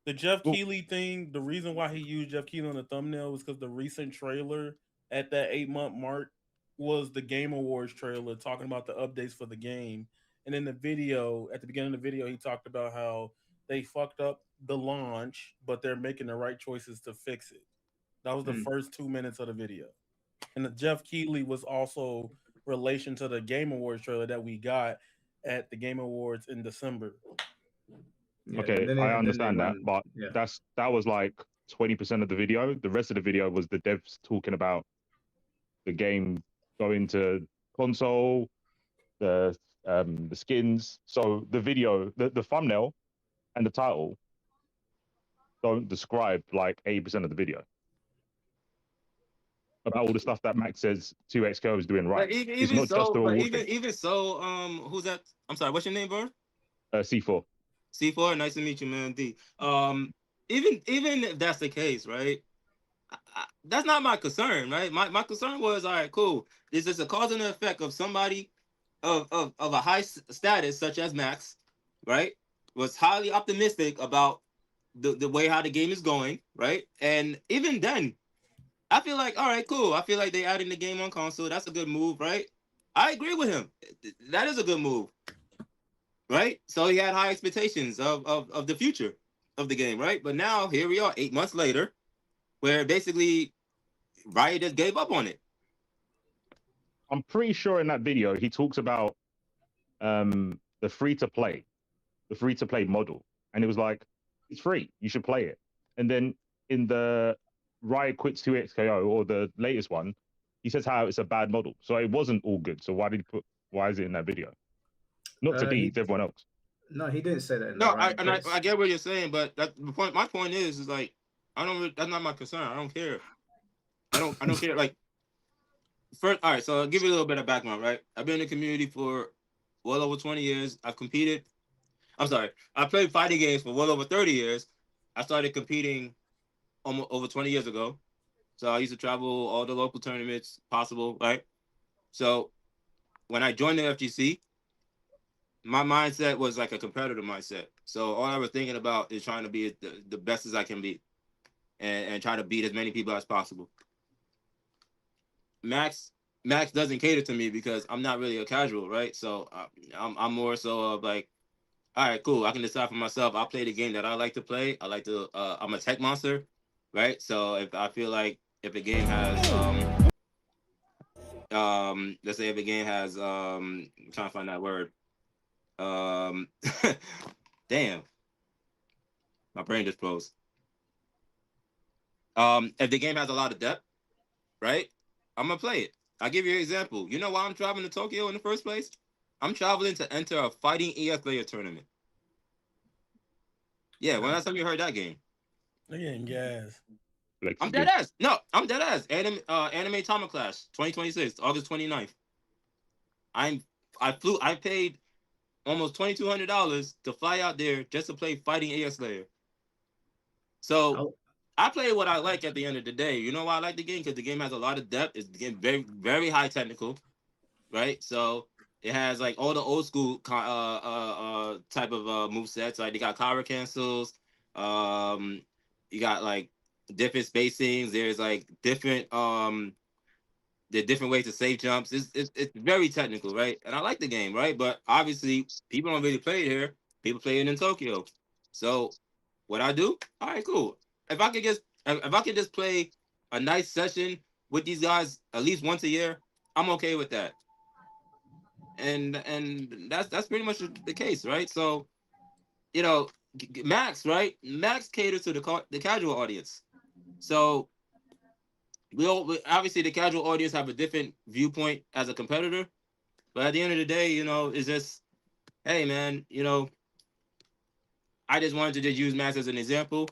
The Jeff Keighley thing, the reason why he used Jeff Keighley on the thumbnail was because the recent trailer at that 8-month mark was the Game Awards trailer talking about the updates for the game. And in the video, at the beginning of the video, he talked about how they fucked up the launch, but they're making the right choices to fix it. That was the first 2 minutes of the video. And the Jeff Keighley was also relation to the Game Awards trailer that we got at the Game Awards in December. Yeah, okay, I understand that, but that was like 20% of the video. The rest of the video was the devs talking about the game going to console, the skins. So the video, the thumbnail and the title don't describe like 80% of the video about all the stuff that Max says 2XKO is doing right. It's not just the award thing. Even so, who's that? I'm sorry, what's your name, bro? C4. C4, nice to meet you, man. D. Even if that's the case, right? That's not my concern, right? My concern was, all right, cool. Is this a cause and effect of somebody of a high status such as Max, right? Was highly optimistic about the way how the game is going, right? And even then, I feel like, all right, cool. I feel like they adding the game on console. That's a good move, right? I agree with him. That is a good move, right? So he had high expectations of the future of the game, right? But now here we are, 8 months later, where basically Riot just gave up on it. I'm pretty sure in that video he talks about the free-to-play model, and it was like, it's free, you should play it. And then in the Riot Quits 2XKO, or the latest one, he says how it's a bad model. So it wasn't all good. So why is it in that video? Not to beat everyone else. No, he didn't say that. I get what you're saying, but my point is like, that's not my concern. I don't care. I don't care. Like, first, all right. So I'll give you a little bit of background, right? I've been in the community for well over 20 years. I've competed. I'm sorry. I played fighting games for well over 30 years. I started competing almost over 20 years ago. So I used to travel all the local tournaments possible, right? So when I joined the FGC, my mindset was like a competitive mindset. So all I was thinking about is trying to be the best as I can be, and try to beat as many people as possible. Max doesn't cater to me because I'm not really a casual, right? So I'm more so of like, all right, cool. I can decide for myself. I'll play the game that I like to play. I'm a tech monster, right? So if I feel like if a game has let's say if a game has I'm trying to find that word. Damn. My brain just froze. If the game has a lot of depth, right? I'm gonna play it. I'll give you an example. You know why I'm traveling to Tokyo in the first place? I'm traveling to enter a fighting ES player tournament. Yeah, when last time you heard that game? They're getting gas. I'm dead ass. No, I'm dead ass. Anime Tama Clash 2026, August 29th. I paid almost $2,200 to fly out there just to play fighting AS Slayer. So I play what I like at the end of the day. You know why I like the game? Because the game has a lot of depth. It's very, very high technical, right? So it has like all the old school type of movesets. Like they got cover cancels. You got like different spacings. There's like different the different ways to save jumps. It's very technical, right? And I like the game, right? But obviously people don't really play it here. People play it in Tokyo. So what I do? All right, cool. If I could just play a nice session with these guys at least once a year, I'm okay with that. And that's pretty much the case, right? So, you know, Max, right? Max caters to the casual audience. So we obviously the casual audience have a different viewpoint as a competitor, but at the end of the day, you know, it's just, hey man, you know, I just wanted to just use Max as an example.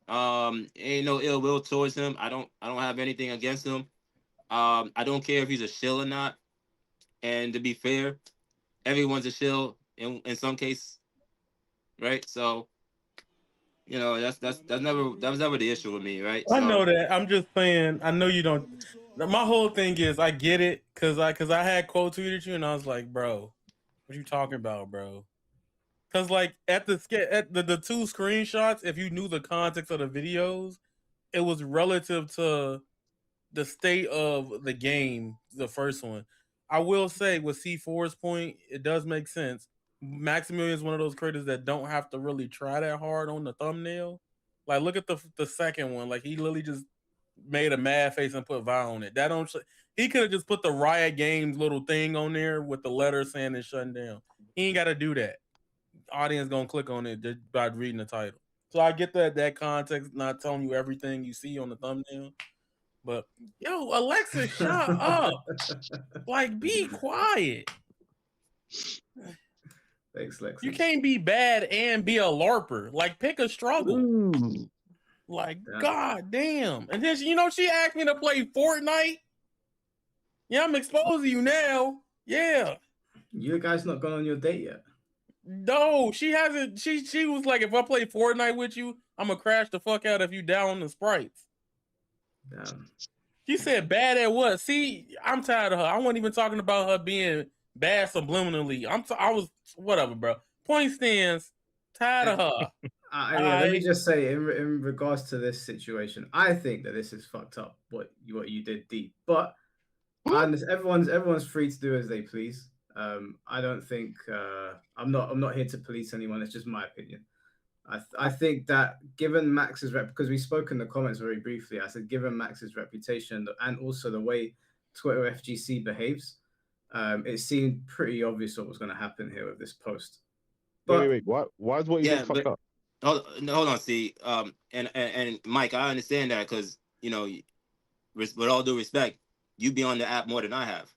Ain't no ill will towards him. I don't have anything against him. I don't care if he's a shill or not. And to be fair, everyone's a shill in some case, right? So, you know, that was never the issue with me, right? I So know that. I'm just saying. I know you don't. My whole thing is, I get it, cause I had quote tweeted you, and I was like, bro, what you talking about, bro? Cause like at the two screenshots, if you knew the context of the videos, it was relative to the state of the game. The first one, I will say, with C4's point, it does make sense. Maximilian is one of those creators that don't have to really try that hard on the thumbnail. Like, look at the second one. Like, he literally just made a mad face and put Vi on it. That don't. He could have just put the Riot Games little thing on there with the letter saying it's shutting down. He ain't got to do that. Audience gonna click on it just by reading the title. So I get that context, not telling you everything you see on the thumbnail. But yo, Alexa, shut up. Like, be quiet. Thanks, Lexus. You can't be bad and be a LARPer. Like, pick a struggle. Ooh. Like, god damn. And then she asked me to play Fortnite. Yeah, I'm exposing you now. Yeah. You guys not gone on your date yet? No, she hasn't. She was like, if I play Fortnite with you, I'm gonna crash the fuck out if you down the sprites. Damn. She said bad at what? See, I'm tired of her. I wasn't even talking about her being bad subliminally. I was whatever, bro. Point stands. Tired of her. Let me just say, in regards to this situation, I think that this is fucked up. What you did, deep, but everyone's free to do as they please. I don't think I'm not here to police anyone. It's just my opinion. I think that given Max's because we spoke in the comments very briefly, I said given Max's reputation and also the way Twitter FGC behaves, it seemed pretty obvious what was going to happen here with this post. But, wait. Why is what you did fucked up? Hold on, see. And Mike, I understand that because with all due respect, you be on the app more than I have.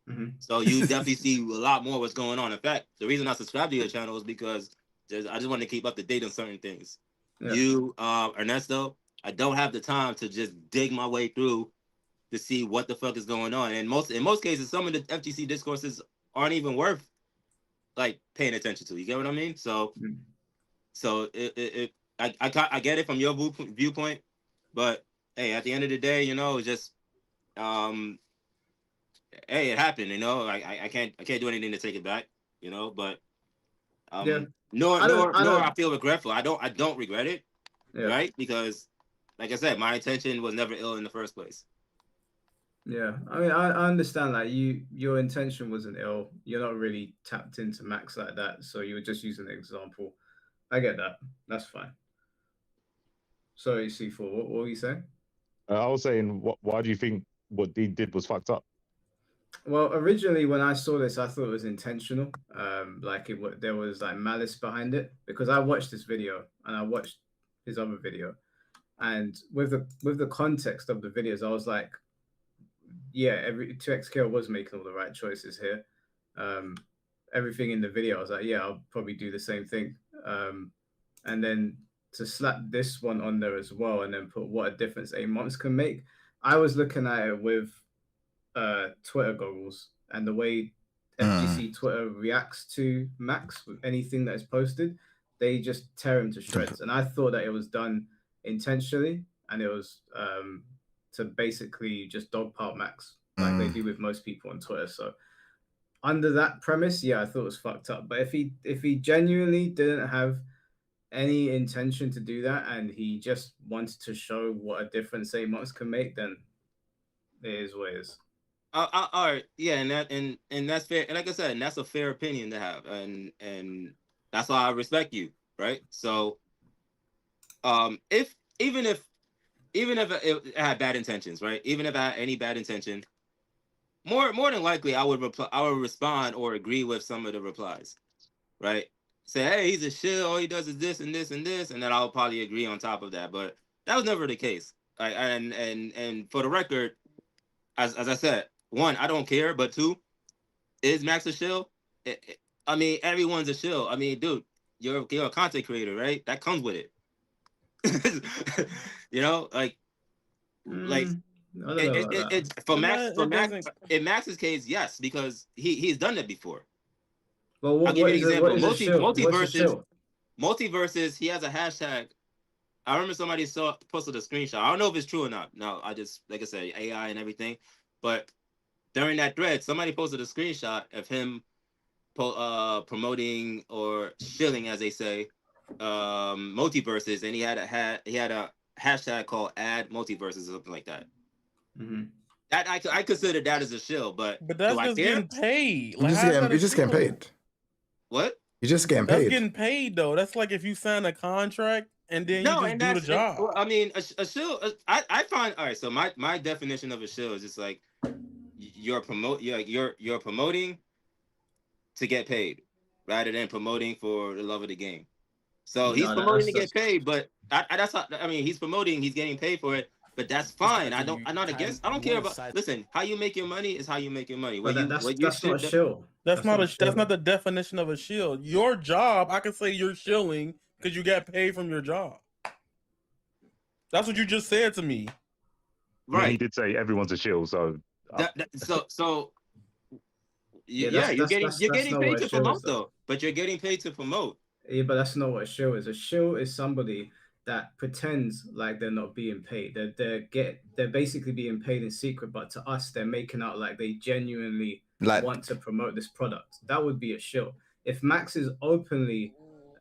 Mm-hmm. So you definitely see a lot more what's going on. In fact, the reason I subscribe to your channel is because I just want to keep up to date on certain things. Yeah. You, Ernesto, I don't have the time to just dig my way through to see what the fuck is going on. And in most cases, some of the FGC discourses aren't even worth like paying attention to. You get what I mean? So, I get it from your viewpoint, but hey, at the end of the day, it's just hey, it happened. I can't do anything to take it back. But nor I feel regretful. I don't regret it, right? Because, like I said, my intention was never ill in the first place. Yeah, I mean, I understand that your intention wasn't ill. You're not really tapped into Max like that, so you were just using an example. I get that. That's fine. Sorry, C4. What were you saying? I was saying, why do you think what Dean did was fucked up? Well, originally when I saw this, I thought it was intentional. There was like malice behind it, because I watched this video and I watched his other video, and with the context of the videos, I was like, yeah, 2XKL was making all the right choices here. Everything in the video, I was like, yeah, I'll probably do the same thing. And then to slap this one on there as well, and then put what a difference 8 months can make. I was looking at it with Twitter goggles, and the way FGC Twitter reacts to Max with anything that is posted, they just tear him to shreds. And I thought that it was done intentionally, and it was to basically just dogpile Max like they do with most people on Twitter. So under that premise, yeah, I thought it was fucked up. But if he genuinely didn't have any intention to do that, and he just wanted to show what a difference 8 months can make, then it is what it is. All right, yeah, and that's fair. And like I said, and that's a fair opinion to have, and that's why I respect you, right? So, even if it had bad intentions, right? Even if I had any bad intention, more than likely I would respond or agree with some of the replies, right? Say, hey, he's a shit. All he does is this and this and this, and then I'll probably agree on top of that. But that was never the case. And for the record, as I said, one, I don't care, but two, is Max a shill? I mean, everyone's a shill. I mean, dude, you're a content creator, right? That comes with it. You know, like I don't know about that. in Max's case, yes, because he's done that before. Well, I'll give you an example. What is a shill? What's a shill? Multiverses, he has a hashtag. I remember somebody posted a screenshot. I don't know if it's true or not. No, I just, like I said, AI and everything. But during that thread, somebody posted a screenshot of him promoting or shilling, as they say, multiverses, and he had a hashtag called ad multiverses or something like that. Mm-hmm. That I consider that as a shill, but that's just getting paid. Like, you're just getting paid. What? You're just getting That's paid. getting paid though. That's like if you sign a contract and then you just do the job. Well, I mean, a shill. I find, all right. So my definition of a shill is just like you're promoting to get paid, rather than promoting for the love of the game. So he's promoting to get paid, but that's how, I mean, he's promoting, he's getting paid for it, but that's fine. I'm not against. I don't care about. Listen, how you make your money is how you make your money. But that's not a shill. That's not the definition of a shill. Your job, I can say you're shilling because you got paid from your job. That's what you just said to me. Right. Yeah, he did say everyone's a shill, so. You're getting paid to promote though. But you're getting paid to promote. Yeah, but that's not what a shill is. A shill is somebody that pretends like they're not being paid. They're basically being paid in secret, but to us, they're making out like they genuinely want to promote this product. That would be a shill. If Max is openly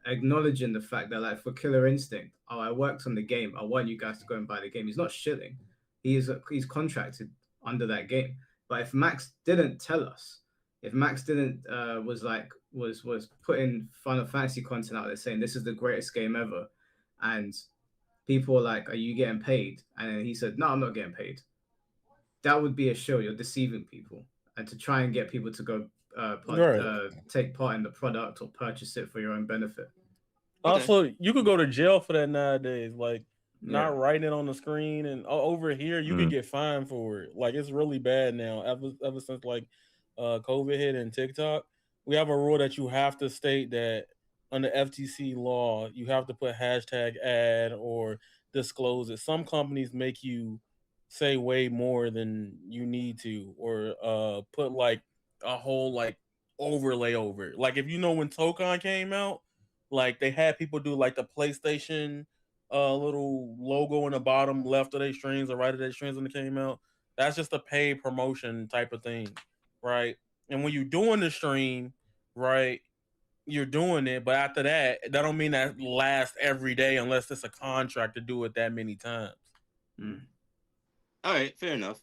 acknowledging the fact that, like, for Killer Instinct, oh, I worked on the game, I want you guys to go and buy the game. He's not shilling. He's contracted under that game. But if Max didn't tell us, if Max didn't was putting Final Fantasy content out there saying this is the greatest game ever, and people were like, "Are you getting paid?" and then he said, "No, I'm not getting paid," that would be a show. You're deceiving people, and to try and get people to go take part in the product or purchase it for your own benefit. Also, you could go to jail for that nowadays. Like not writing it on the screen, and over here you could get fined for it. Like it's really bad now. Ever since like COVID hit and TikTok, we have a rule that you have to state that under FTC law, you have to put hashtag ad or disclose it. Some companies make you say way more than you need to, or put like a whole like overlay over it. Like if you know when Tekken came out, like they had people do like the PlayStation little logo in the bottom left of their streams or right of their streams when it came out. That's just a paid promotion type of thing, right? And when you're doing the stream, right, you're doing it, but after that don't mean that lasts every day unless it's a contract to do it that many times. All right, fair enough.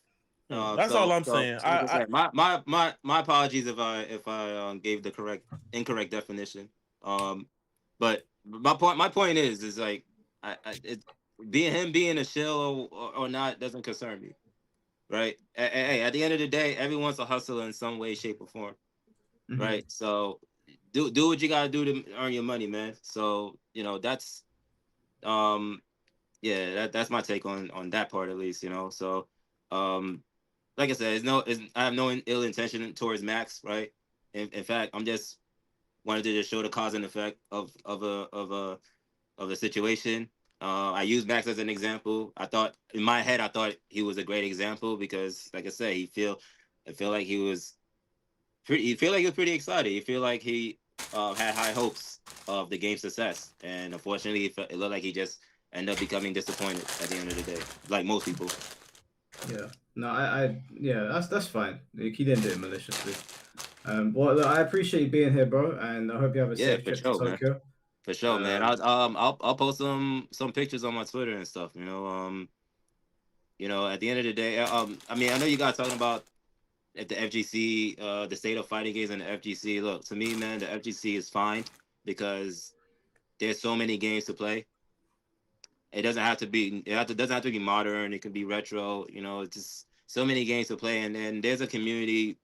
That's all I'm saying. My apologies if I gave the incorrect definition. But my point is like being a shill or not doesn't concern me, right? Hey, at the end of the day, everyone's a hustler in some way, shape, or form, right? So do what you gotta do to earn your money, man. So that's that's my take on that part, at least. So like I said, I have no ill intention towards Max, right? In fact, I'm just wanted to just show the cause and effect of a situation. I used Max as an example. In my head, I thought he was a great example because, like I said, I feel like he was pretty excited. He feel like he had high hopes of the game's success, and unfortunately, it looked like he just ended up becoming disappointed at the end of the day, like most people. Yeah. No, that's fine. He didn't do it maliciously. Well, look, I appreciate you being here, bro, and I hope you have a safe trip to Tokyo. Man. For sure, man. I'll post some pictures on my Twitter and stuff. At the end of the day, I mean, I know you guys talking about at the FGC, the state of fighting games in the FGC. Look, to me, man, the FGC is fine because there's so many games to play. It doesn't have to be modern. It can be retro. It's just so many games to play, and then there's a community,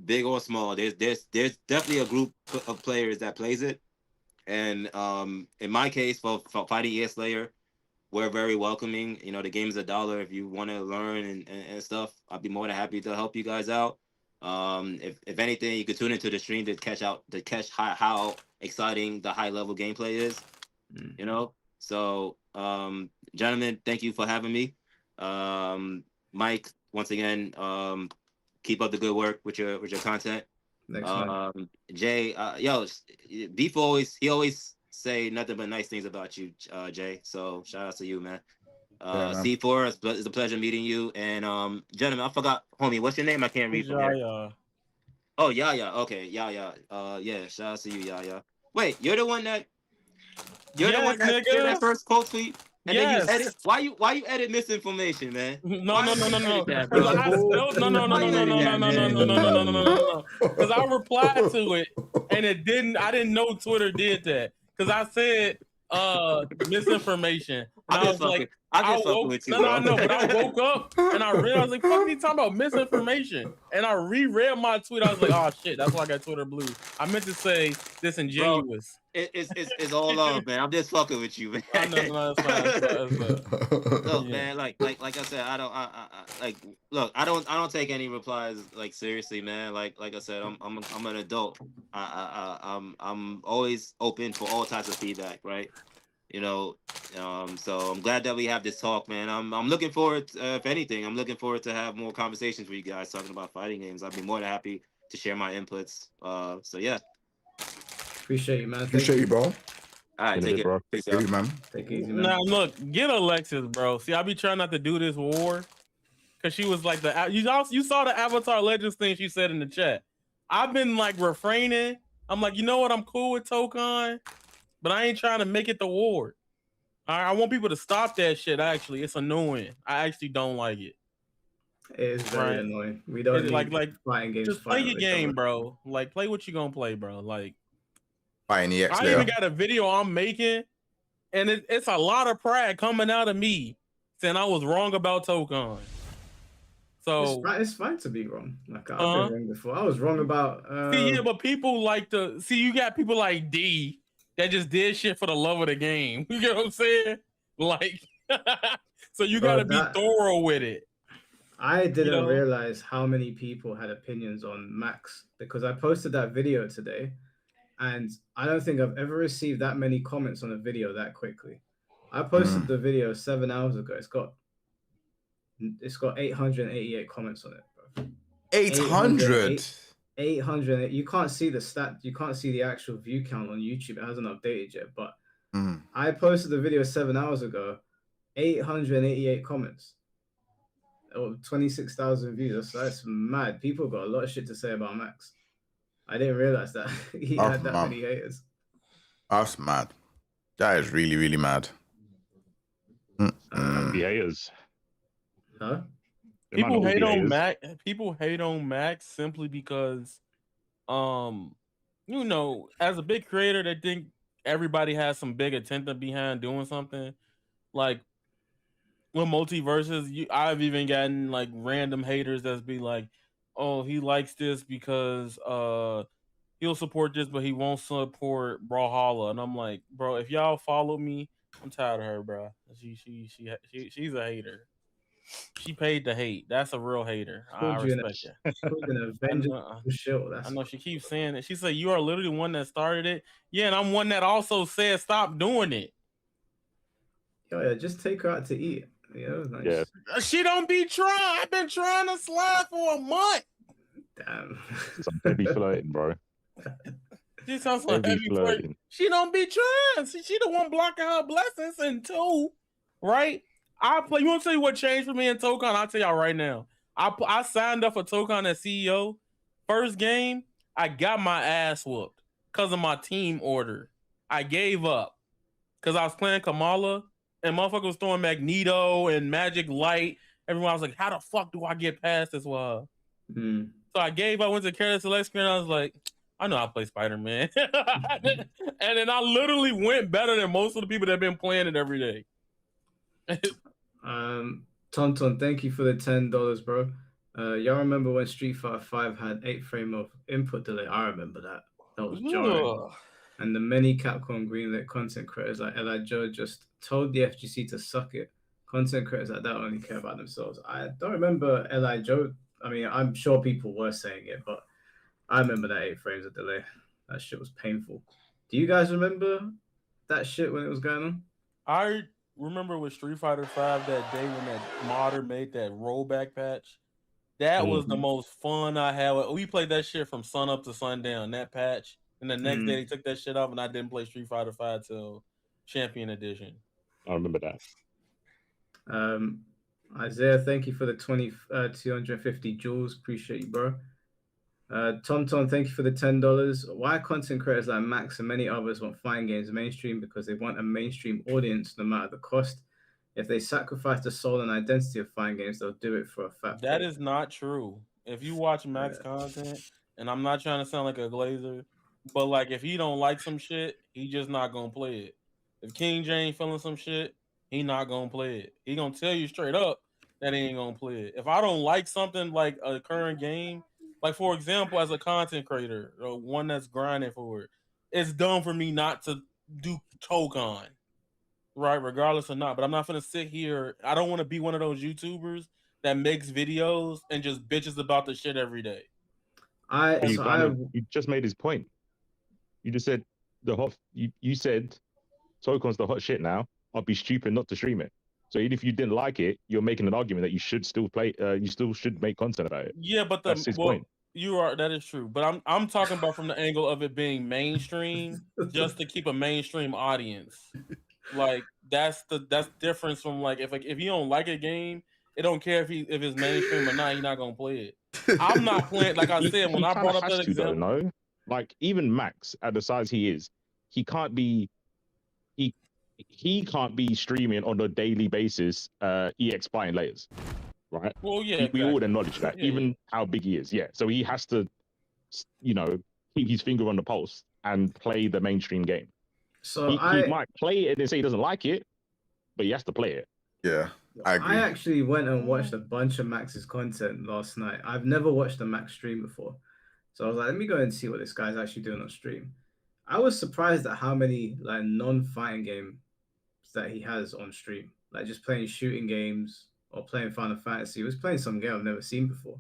big or small. There's definitely a group of players that plays it. And in my case, for Fighting Year Slayer, we're very welcoming. The game's $1 if you want to learn and stuff. I'd be more than happy to help you guys out. If anything, you could tune into the stream to catch how exciting the high level gameplay is. So Gentlemen, thank you for having me. Mike, once again, keep up the good work with your content. Jay, Beef always say nothing but nice things about you, Jay. So shout out to you, man. C4, it's a pleasure meeting you. And gentlemen, I forgot, homie, what's your name? I can't read from here. Oh, Yaya. Okay, Yaya. Yeah, shout out to you, Yaya. Wait, you're the one that did that first quote tweet, and then you edit. Why you edit misinformation, man? No. Because I replied to it, and I didn't know Twitter did that. Because I said misinformation. And I was like, I woke up and I realized like, fuck, he talking about misinformation. And I reread my tweet. I was like, oh shit, that's why I got Twitter blue. I meant to say disingenuous. Bro, it's all love, man. I'm just fucking with you, man. No, that's fine. Look, man, like I said, I don't take any replies like seriously, man. Like I said, I'm an adult. I'm always open for all types of feedback, right? You know, so I'm glad that we have this talk, man. I'm looking forward, if anything, I'm looking forward to have more conversations with you guys talking about fighting games. I'd be more than happy to share my inputs. So yeah. Appreciate you, man. Appreciate you, bro. All right, take it, bro. Take it, man. Take it easy, man. Now look, get Alexis, bro. See, I be trying not to do this war, cause she was like you saw the Avatar Legends thing she said in the chat. I've been like refraining. I'm like, you know what? I'm cool with Tokon, but I ain't trying to make it the war. I want people to stop that shit. Actually, it's annoying. I actually don't like it. It is very annoying. We don't like fighting games. Just play your game, bro. Like play what you gonna play, bro. Like I even got a video I'm making, and it's a lot of pride coming out of me saying I was wrong about Tokon. So it's fine to be wrong. Like I've been wrong before. I was wrong about. But people like to see. You got people like D that just did shit for the love of the game. You get what I'm saying? Like, so you got to be thorough with it. I didn't realize how many people had opinions on Max because I posted that video today. And I don't think I've ever received that many comments on a video that quickly. I posted the video 7 hours ago. It's got 888 comments on it, bro. 800? 800. You can't see the stat. You can't see the actual view count on YouTube. It hasn't updated yet. But I posted the video 7 hours ago. 888 comments. 26,000 views. That's mad. People got a lot of shit to say about Max. I didn't realize that he had that many haters. That's mad. That is really, really mad. The haters. Huh? People hate on Max. People hate on Max simply because, as a big creator, they think everybody has some big intent behind doing something. Like with multiverses, I've even gotten like random haters that's be like, oh, he likes this because he'll support this, but he won't support Brawlhalla. And I'm like, bro, if y'all follow me, I'm tired of her, bro. She's a hater. She paid to hate. That's a real hater. I respect it. I know she keeps saying it. She said, you are literally the one that started it. Yeah, and I'm one that also said stop doing it. Yeah, just take her out to eat. Nice. Yeah. She don't be trying. I've been trying to slide for a month. Damn. Some heavy flirting, bro. She sounds like heavy flirting. She don't be trying. She the one blocking her blessings. And two, right? You want to tell you what changed for me in Tokon? I'll tell y'all right now. I signed up for Tokon as CEO. First game, I got my ass whooped because of my team order. I gave up because I was playing Kamala. And motherfucker was throwing Magneto and Magic Light. Everyone was like, how the fuck do I get past this one? So I gave up, went to Character Select Screen, and I was like, I know I play Spider-Man. And then I literally went better than most of the people that have been playing it every day. Tonton, thank you for the $10, bro. Y'all remember when Street Fighter 5 had 8 frame of input delay? I remember that. That was jarring. And the many Capcom greenlit content creators like Eli Joe just told the FGC to suck it. Content creators like that only care about themselves. I don't remember Eli Joe. I mean, I'm sure people were saying it, but I remember that 8 frames of delay. That shit was painful. Do you guys remember that shit when it was going on? remember with Street Fighter 5 that day when that modder made that rollback patch? That was the most fun I had. We played that shit from sun up to sundown, that patch. And the next day they took that shit off and I didn't play Street Fighter 5 till Champion Edition. I remember that. Isaiah, thank you for the 250 joules. Appreciate you, bro. Tom, thank you for the $10. Why content creators like Max and many others want fighting games mainstream? Because they want a mainstream audience no matter the cost. If they sacrifice the soul and identity of fighting games, they'll do it for a fat That pay. is not true. If you watch Max content, and I'm not trying to sound like a glazer, but like if he don't like some shit, he just not gonna play it. If King Jae ain't feeling some shit, he not gonna play it. He gonna tell you straight up that he ain't gonna play it. If I don't like something like a current game, like for example, as a content creator or one that's grinding for it, it's dumb for me not to do Tokon, right? Regardless or not. But I'm not gonna sit here. I don't want to be one of those YouTubers that makes videos and just bitches about the shit every day. You just made his point. You just said you said Tokon's the hot shit now. I'd be stupid not to stream it. So even if you didn't like it, you're making an argument that you should still play. You still should make content about it. Yeah, but that's his point. That is true. But I'm talking about from the angle of it being mainstream, just to keep a mainstream audience. Like that's difference from like if you don't like a game, it don't care if it's mainstream or not, you're not gonna play it. I'm not playing, like I said, when I brought up that example. No? Like even Max at the size he is, he can't be streaming on a daily basis EX buying layers. Right? Well, yeah. We all acknowledge that, even how big he is. Yeah. So he has to, keep his finger on the pulse and play the mainstream game. So he might play it and say he doesn't like it, but he has to play it. Yeah, I agree. I actually went and watched a bunch of Max's content last night. I've never watched a Max stream before. So I was like, let me go and see what this guy's actually doing on stream. I was surprised at how many like non-fighting games that he has on stream. Like just playing shooting games or playing Final Fantasy. He was playing some game I've never seen before.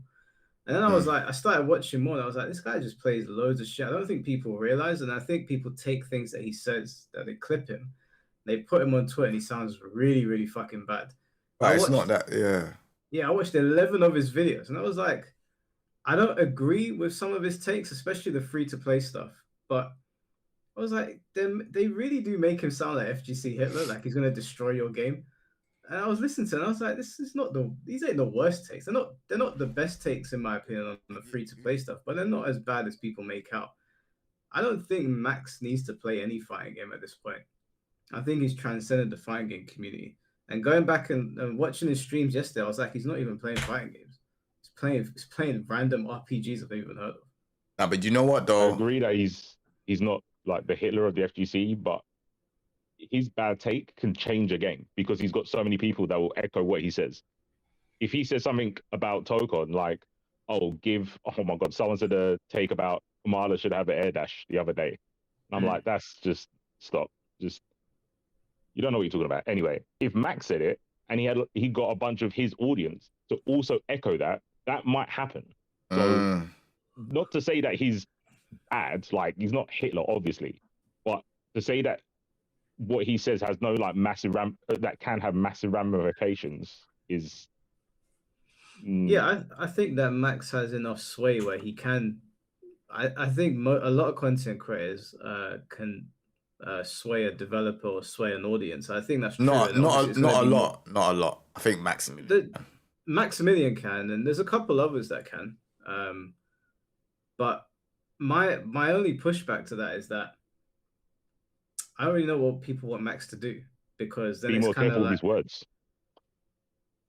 And then I was like, I started watching more and I was like, this guy just plays loads of shit. I don't think people realize, and I think people take things that he says, that they clip him, they put him on Twitter and he sounds really, really fucking bad. But it's not that, yeah. Yeah, I watched 11 of his videos and I was like, I don't agree with some of his takes, especially the free-to-play stuff. But I was like, they really do make him sound like FGC Hitler, like he's going to destroy your game. And I was listening to it and I was like, these ain't the worst takes. They're not the best takes in my opinion on the free-to-play stuff, but they're not as bad as people make out. I don't think Max needs to play any fighting game at this point. I think he's transcended the fighting game community. And going back and watching his streams yesterday, I was like, he's not even playing fighting games. He's playing random RPGs I've never even heard of. Nah, but you know what though? I agree that he's not like the Hitler of the FGC, but his bad take can change a game because he's got so many people that will echo what he says. If he says something about Tokon, like, oh my God, someone said a take about Kamala should have an air dash the other day. And I'm like, that's just, stop. Just, you don't know what you're talking about. Anyway, if Max said it and he got a bunch of his audience to also echo that might happen. So not to say that he's bad, like he's not Hitler, obviously, but to say that what he says has no like that can have massive ramifications is. Yeah, I think that Max has enough sway where he can. I think a lot of content creators can sway a developer or sway an audience. I think that's true. Not a lot. I think Maximilian can, and there's a couple others that can. But my only pushback to that is that I don't really know what people want Max to do, because then it's kind of like, with his words.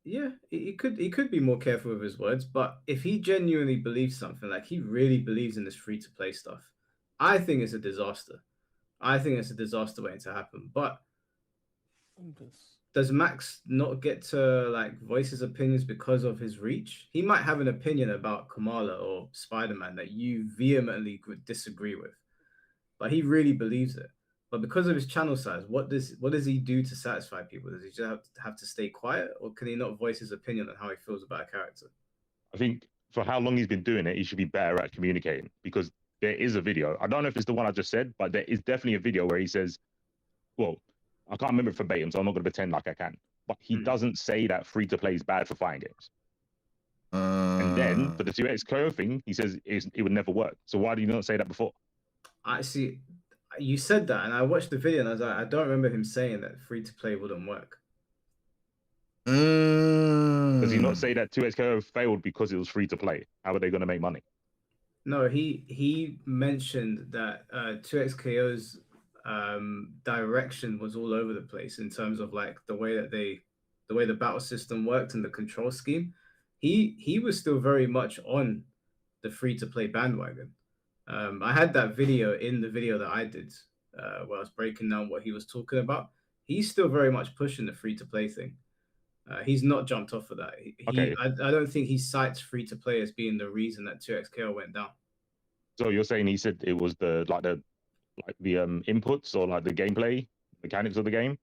Yeah, he could be more careful with his words, but if he genuinely believes something, like he really believes in this free-to-play stuff, I think it's a disaster. I think it's a disaster waiting to happen. But does Max not get to like voice his opinions because of his reach? He might have an opinion about Kamala or Spider-Man that you vehemently disagree with, but he really believes it. But because of his channel size, what does he do to satisfy people? Does he just have to stay quiet, or can he not voice his opinion on how he feels about a character? I think for how long he's been doing it, he should be better at communicating, because there is a video. I don't know if it's the one I just said, but there is definitely a video where he says, well, I can't remember it verbatim, so I'm not going to pretend like I can. But he doesn't say that free to play is bad for fighting games. And then for the 2xKO thing, he says it would never work. So why do you not say that before? I see. You said that, and I watched the video, and I was like, I don't remember him saying that free to play wouldn't work. Does he not say that 2xKO failed because it was free to play? How are they going to make money? No, he mentioned that 2xKO's direction was all over the place in terms of like the way the battle system worked and the control scheme. He was still very much on the free to play bandwagon. I had that video in the video that I did where I was breaking down what he was talking about. He's still very much pushing the free to play thing. He's not jumped off of that. I don't think he cites free to play as being the reason that 2xKO went down. So you're saying he said it was the inputs or like the gameplay mechanics of the game?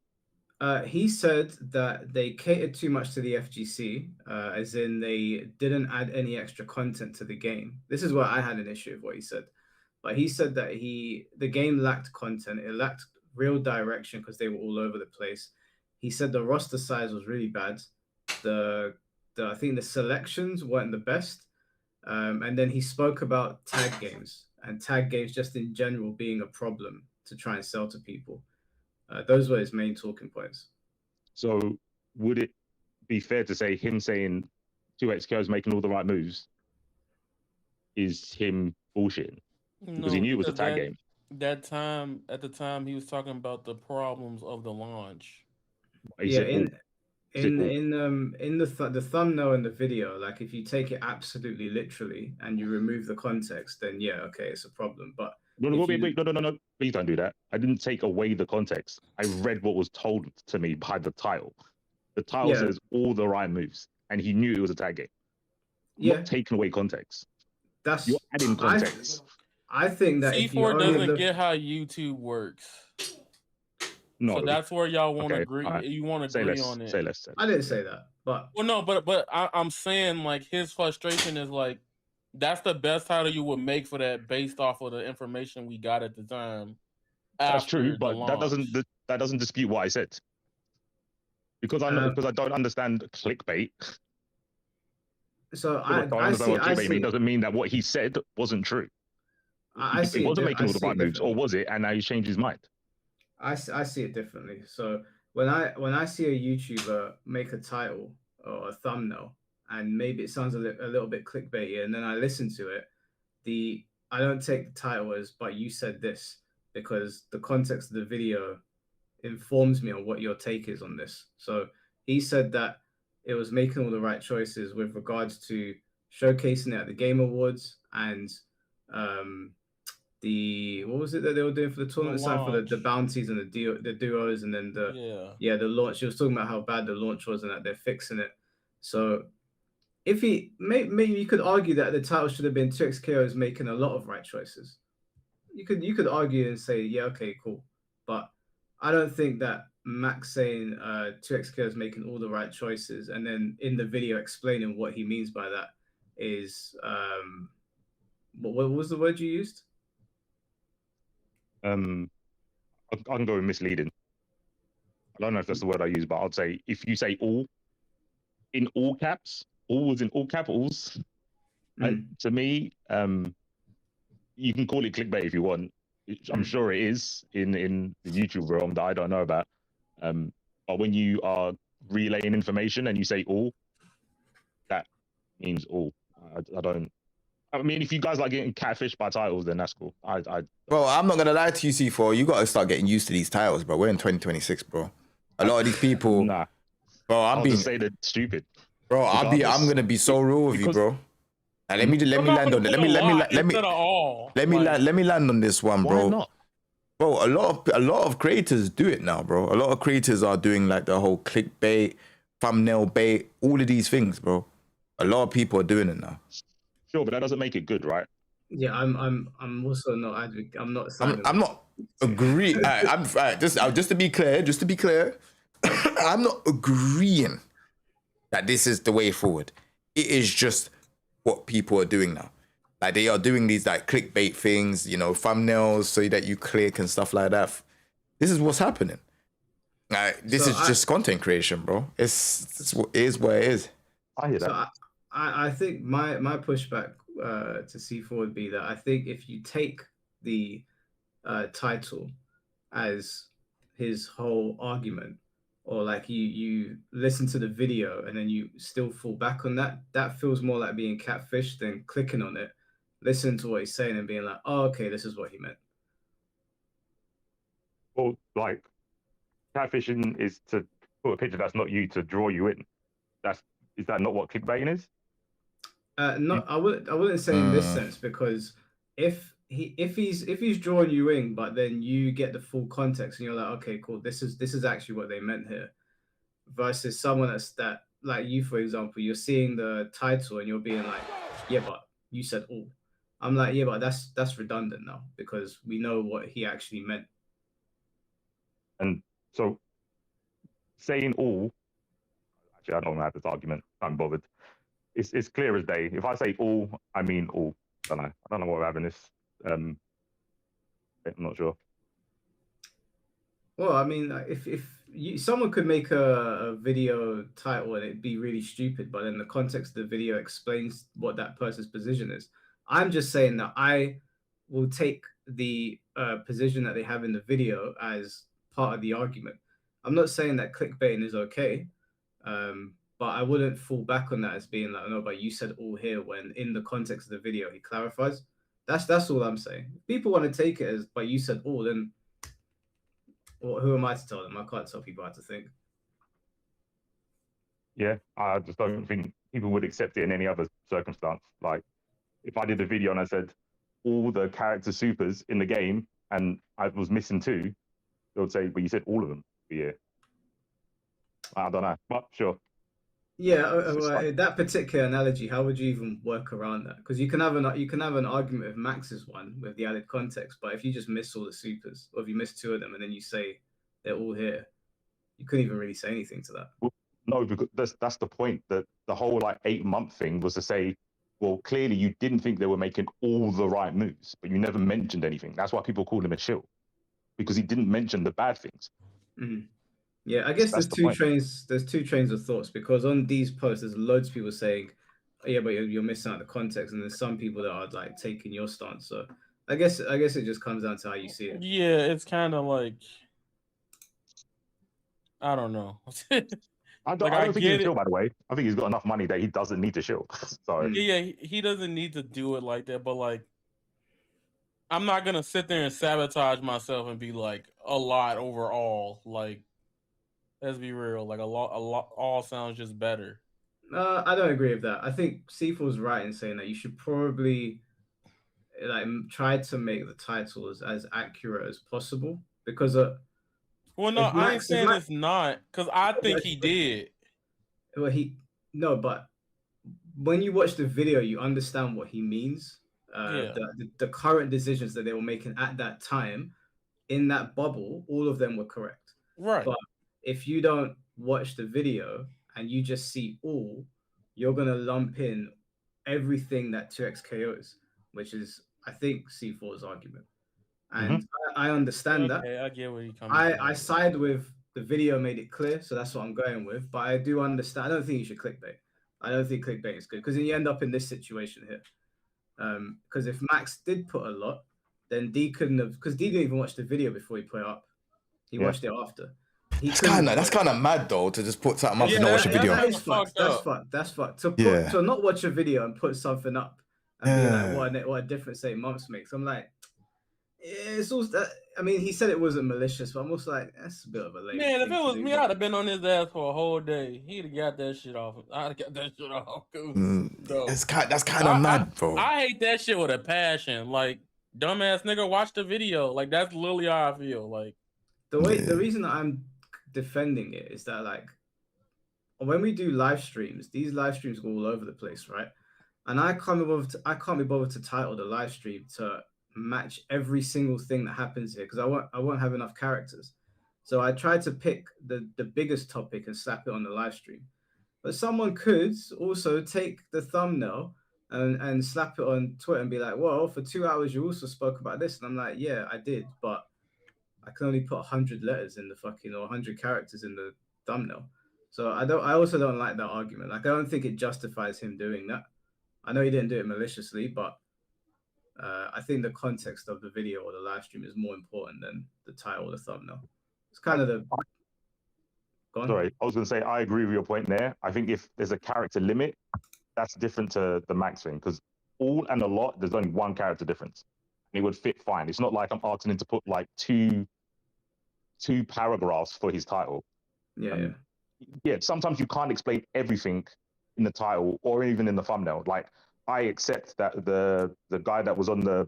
He said that they catered too much to the FGC, as in they didn't add any extra content to the game. This is where I had an issue with what he said. But he said that the game lacked content. It lacked real direction because they were all over the place. He said the roster size was really bad. I think the selections weren't the best. And then he spoke about tag games and tag games just in general being a problem to try and sell to people. Those were his main talking points. So would it be fair to say him saying 2xKO is making all the right moves is him bullshitting? Because he knew it was a tag game. At the time, he was talking about the problems of the launch. In the thumbnail and the video, like if you take it absolutely literally and you remove the context, then yeah, okay, it's a problem. But no, please don't do that. I didn't take away the context. I read what was told to me by the title. The title says all the right moves, and he knew it was a tag game. Not taking away context. You're adding context. I think that C4 doesn't get how YouTube works. No, so that's where y'all want to agree. Right. You want to agree on it. Say less. I didn't say that, but but I'm saying like his frustration is like that's the best title you would make for that based off of the information we got at the time. That's true, but that doesn't dispute what I said. Because I don't understand clickbait. So I understand what clickbait means. Doesn't mean that what he said wasn't true. He wasn't making all the right moves, or was it? And now he's changed his mind. I see it differently. So when I see a YouTuber make a title or a thumbnail, and maybe it sounds a little bit clickbaity, and then I listen to it, I don't take the title as "but you said this," because the context of the video informs me on what your take is on this. So he said that it was making all the right choices with regards to showcasing it at the Game Awards and what was it that they were doing for the tournament side for the bounties and the duos, and then the launch. She was talking about how bad the launch was and that they're fixing it. So if maybe you could argue that the title should have been 2xKO is making a lot of right choices. You could argue and say, yeah, okay, cool. But I don't think that Max saying 2xKO is making all the right choices and then in the video explaining what he means by that is what was the word you used? I can go with misleading. I don't know if that's the word I use, but I'd say if you say all in all caps, all was in all capitals, to me, you can call it clickbait if you want. I'm sure it is in the YouTube realm that I don't know about. But when you are relaying information and you say all, that means all. I mean, if you guys like getting catfished by titles, then that's cool. Bro, I'm not gonna lie to you, C4. You gotta start getting used to these titles, bro. We're in 2026, bro. A lot of these people, bro. I'll just say they're stupid, bro. I'm gonna be so real with you, bro. Now, let me land on it. Let me land on this one, bro. Why not? Bro, a lot of creators do it now, bro. A lot of creators are doing like the whole clickbait, thumbnail bait, all of these things, bro. A lot of people are doing it now. Sure, but that doesn't make it good, right? Yeah, I'm also not. I'm not. I'm not agreeing. Just to be clear, I'm not agreeing that this is the way forward. It is just what people are doing now. Like they are doing these like clickbait things, you know, thumbnails so that you click and stuff like that. This is what's happening. This is just content creation, bro. It is what it is. I hear that. So I think my pushback to C4 would be that I think if you take the title as his whole argument, or like you listen to the video and then you still fall back on that, that feels more like being catfished than clicking on it, listening to what he's saying and being like, oh, okay, this is what he meant. Well, like, catfishing is to put a picture that's not you to draw you in. Is that not what clickbaiting is? No, I wouldn't say in this sense, because if he's drawing you in, but then you get the full context and you're like, okay, cool, this is actually what they meant here, versus someone that like you, for example, you're seeing the title and you're being like, yeah, but you said all. I'm like, yeah, but that's redundant now because we know what he actually meant. And so saying all, actually, I don't have this argument. I'm bothered. It's clear as day. If I say all, I mean all. I don't know what we're having this. I'm not sure. Well, I mean, if someone could make a video title and it'd be really stupid, but then the context of the video explains what that person's position is. I'm just saying that I will take the position that they have in the video as part of the argument. I'm not saying that clickbaiting is okay, but I wouldn't fall back on that as being like, no, but you said all here, when in the context of the video he clarifies. That's all I'm saying. If people want to take it as, but you said all, then well, who am I to tell them? I can't tell people how to think. Yeah, I just don't think people would accept it in any other circumstance. Like, if I did a video and I said all the character supers in the game and I was missing 2, they would say, but you said all of them. But yeah, I don't know, but sure. Yeah, that particular analogy, how would you even work around that? Because you can have an argument with Max's one with the added context, but if you just miss all the supers, or if you miss 2 of them and then you say they're all here, you couldn't even really say anything to that. Well, no, because that's the point. That the whole like 8-month thing was to say, well, clearly you didn't think they were making all the right moves, but you never mentioned anything. That's why people called him a shill, because he didn't mention the bad things. Mm-hmm. Yeah, I guess there's two trains of thoughts, because on these posts there's loads of people saying, oh, yeah, but you're missing out the context, and there's some people that are like taking your stance. So I guess it just comes down to how you see it. Yeah, it's kind of like, I don't know. I don't think he's a shill, by the way. I think he's got enough money that he doesn't need to shill. So yeah, he doesn't need to do it like that. But like, I'm not gonna sit there and sabotage myself and be like a lot overall. Like, let's be real. Like a lot all sounds just better. I don't agree with that. I think C4's right in saying that you should probably like try to make the titles as accurate as possible, because well, no, I ain't saying it's not, because I think he did. Well, but when you watch the video, you understand what he means. The current decisions that they were making at that time in that bubble, all of them were correct. Right. But if you don't watch the video and you just see all, you're gonna lump in everything that 2x KOs, which is, I think, C4's argument. And I understand that. I get where you come. I side with the video made it clear, so that's what I'm going with. But I do understand. I don't think you should clickbait. I don't think clickbait is good, because then you end up in this situation here. Because if Max did put a lot, then D couldn't have, because D didn't even watch the video before he put it up. He watched it after. That's kind of mad though, to just put something up and not watch a video. That is fucked. That's fucked. To not watch a video and put something up and be like, what a difference 8 months makes. I'm like, it's also that. I mean, he said it wasn't malicious, but I'm also like, that's a bit of a lame. Man, if it was me, I'd have been on his ass for a whole day. He'd have got that shit off. I'd have got that shit off. That's kind of mad, bro. I hate that shit with a passion. Like, dumbass nigga, watch the video. Like, that's literally how I feel. Like, the reason that I'm defending it is that, like, when we do live streams, these live streams go all over the place, right? And I can't be bothered to title the live stream to match every single thing that happens here, because I won't have enough characters. So I tried to pick the biggest topic and slap it on the live stream. But someone could also take the thumbnail and slap it on Twitter and be like, well, for 2 hours you also spoke about this. And I'm like, yeah, I did, but I can only put 100 letters in the fucking, or 100 characters in the thumbnail. So I also don't like that argument. Like, I don't think it justifies him doing that. I know he didn't do it maliciously, but I think the context of the video or the live stream is more important than the title or the thumbnail. It's kind of the. Sorry, I was going to say I agree with your point there. I think if there's a character limit, that's different to the max thing, because all and a lot, there's only one character difference, and it would fit fine. It's not like I'm asking him to put like two paragraphs for his title. Yeah. Sometimes you can't explain everything in the title or even in the thumbnail. Like, I accept that the guy that was on the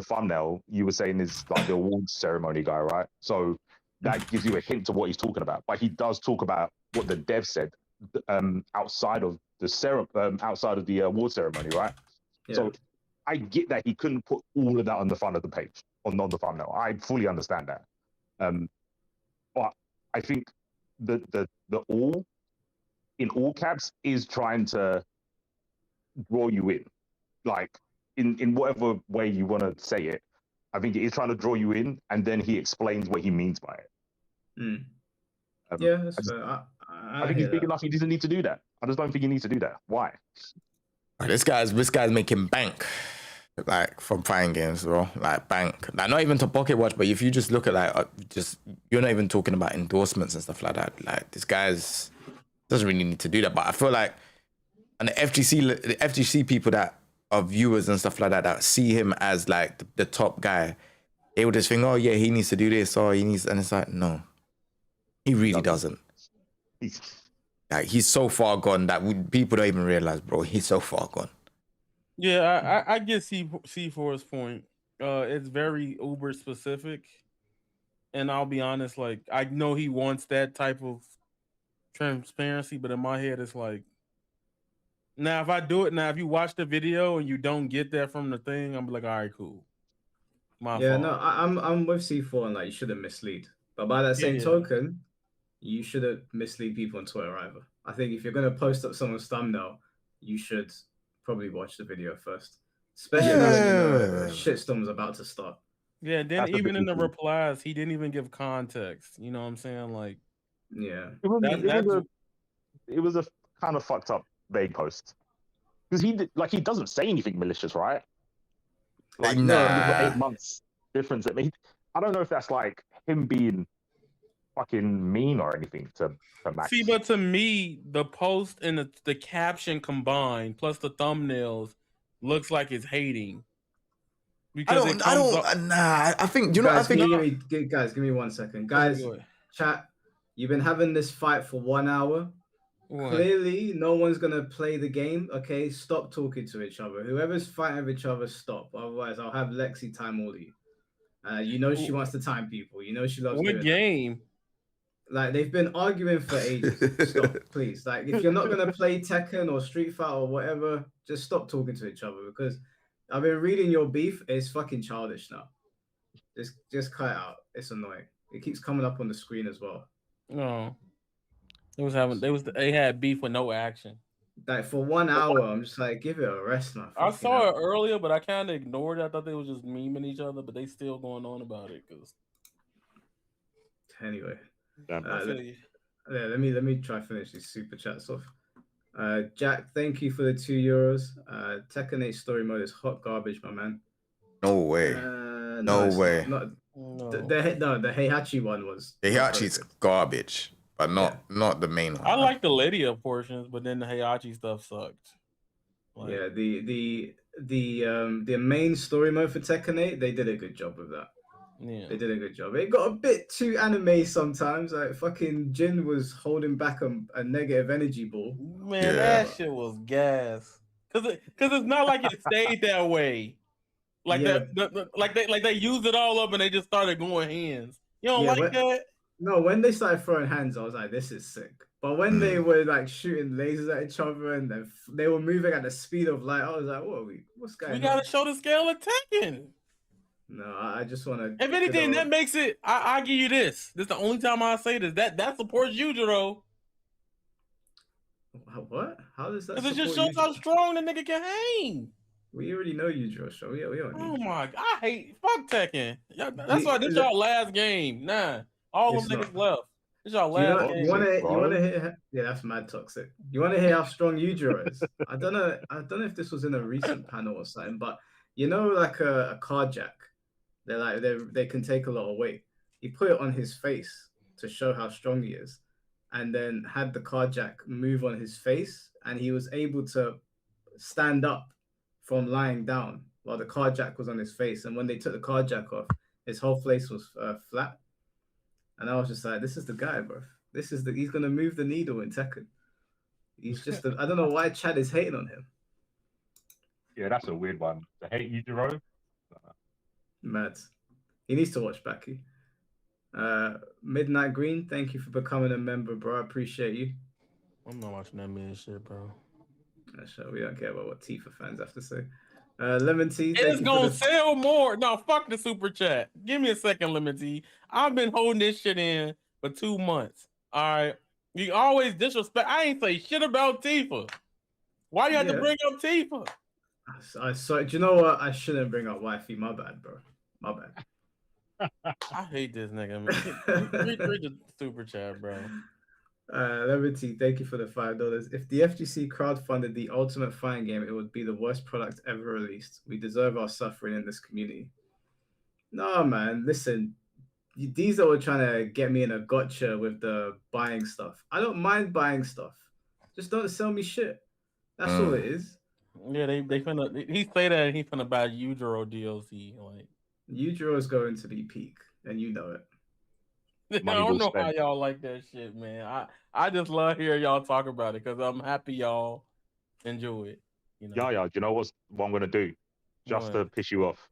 thumbnail you were saying is like the awards ceremony guy, right? So that gives you a hint to what he's talking about. But he does talk about what the dev said outside of the award ceremony, right? Yeah. So I get that he couldn't put all of that on the front of the page, on the thumbnail. I fully understand that. But I think the all in all caps is trying to draw you in, like in whatever way you want to say it. I think it is trying to draw you in, and then he explains what he means by it. Yeah, that's fair. I think he's big enough. He doesn't need to do that. I just don't think he needs to do that. Why? This guy's making bank, like, from fighting games, bro. Like, bank. Like, not even to pocket watch, but if you just look at you're not even talking about endorsements and stuff like that. Like, this guy's doesn't really need to do that. But I feel like, and the FGC people that are viewers and stuff like that see him as like the top guy, they would just think, oh yeah, he needs to do this, or he needs, and it's like, no, he really doesn't. Like, he's so far gone that people don't even realize, bro. He's so far gone. Yeah, I get C4's point. It's very Uber specific, and I'll be honest, like, I know he wants that type of transparency, but in my head, it's like, now if I do it, if you watch the video and you don't get that from the thing, I'm like, all right, cool. My fault. No, I'm with C4, and like, you shouldn't mislead. But by that same token, you shouldn't mislead people on Twitter either. I think if you're gonna post up someone's thumbnail, you should probably watch the video first, especially when shitstorm's about to start. Yeah, then even in the replies, he didn't even give context. You know what I'm saying? Like, yeah, it was a kind of fucked up vague post, because he doesn't say anything malicious, right? Like, 8 months difference. I mean, I don't know if that's like him being fucking mean or anything to Max. See, but to me, the post and the caption combined plus the thumbnails looks like it's hating. Because I think, you know, guys, I think give me 1 second. Guys, chat, you've been having this fight for 1 hour. What? Clearly, no one's gonna play the game. Okay, stop talking to each other. Whoever's fighting with each other, stop. Otherwise, I'll have Lexi time all of you. You know she wants to time people. You know she loves. What game? Like, they've been arguing for ages. Stop, please. Like, if you're not gonna play Tekken or Street Fighter or whatever, just stop talking to each other, because I've been reading your beef. It's fucking childish now. Just cut it out. It's annoying. It keeps coming up on the screen as well. No. They had beef with no action. Like, for 1 hour, I'm just like, give it a rest now. I saw it earlier, but I kind of ignored it. I thought they was just memeing each other, but they still going on about it. Anyway, let me try finish these super chats off. Jack, thank you for the €2. Tekken 8 story mode is hot garbage, my man. No way. No way. The Heihachi one was. The Heihachi's garbage. But not the main one. I like the Lydia portions, but then the Heihachi stuff sucked. Like, yeah, the main story mode for Tekken 8, they did a good job with that. Yeah, they did a good job. It got a bit too anime sometimes. Like, fucking Jin was holding back a negative energy ball. Man, that shit was gas. Cause it's not like it stayed that way. Like they used it all up and they just started going hands. You don't like that? No, when they started throwing hands, I was like, this is sick. But when they were like shooting lasers at each other and they were moving at the speed of light, I was like, what's going on? We gotta show the scale of Tekken. No, I just want to. If anything, that makes it. I give you this. This is the only time I say this. That supports Yujiro. What? How does that? Because it just shows how strong the nigga can hang. We already know Yujiro, so we don't Oh need. my god, I hate fuck Tekken. That's Do- why this y'all last game. Nah, all them It's niggas not. left. This y'all Do you last know? game. Toxic, You wanna bro. hear? Yeah, that's mad toxic. You wanna hear how strong Yujiro is? I don't know. I don't know if this was in a recent panel or something, but you know, like a car jack. They're like they can take a lot of weight. He put it on his face to show how strong he is, and then had the car jack move on his face, and he was able to stand up from lying down while the car jack was on his face. And when they took the car jack off, his whole face was flat. And I was just like, this is the guy, bro. He's gonna move the needle in Tekken. He's just I don't know why Chad is hating on him. Yeah, that's a weird one. To hate Yujiro. Mad. He needs to watch Baki. Midnight Green, thank you for becoming a member, bro. I appreciate you. I'm not watching that mid shit, bro. Sure, we don't care about what Tifa fans have to say. Lemon Tea, thank It's you gonna for the... sell more. No, fuck the super chat. Give me a second, Lemon Tea. I've been holding this shit in for 2 months. All right. You always disrespect. I ain't say shit about Tifa. Why you have to bring up Tifa? So do you know what? I shouldn't bring up wifey. My bad, bro. My bad. I hate this nigga, man. Read the super chat, bro. Levity, thank you for the $5. If the FGC crowdfunded the Ultimate Fighting game, it would be the worst product ever released. We deserve our suffering in this community. No, man. Listen, these that were trying to get me in a gotcha with the buying stuff. I don't mind buying stuff. Just don't sell me shit. That's all it is. Yeah, they finna. He say that he finna buy Yujiro DLC. Like Yujiro is going to be peak, and you know it. I don't know how y'all like that shit, man. I just love hearing y'all talk about it because I'm happy y'all enjoy it. You know? Yeah. Do you know what I'm gonna do? Just to piss you off.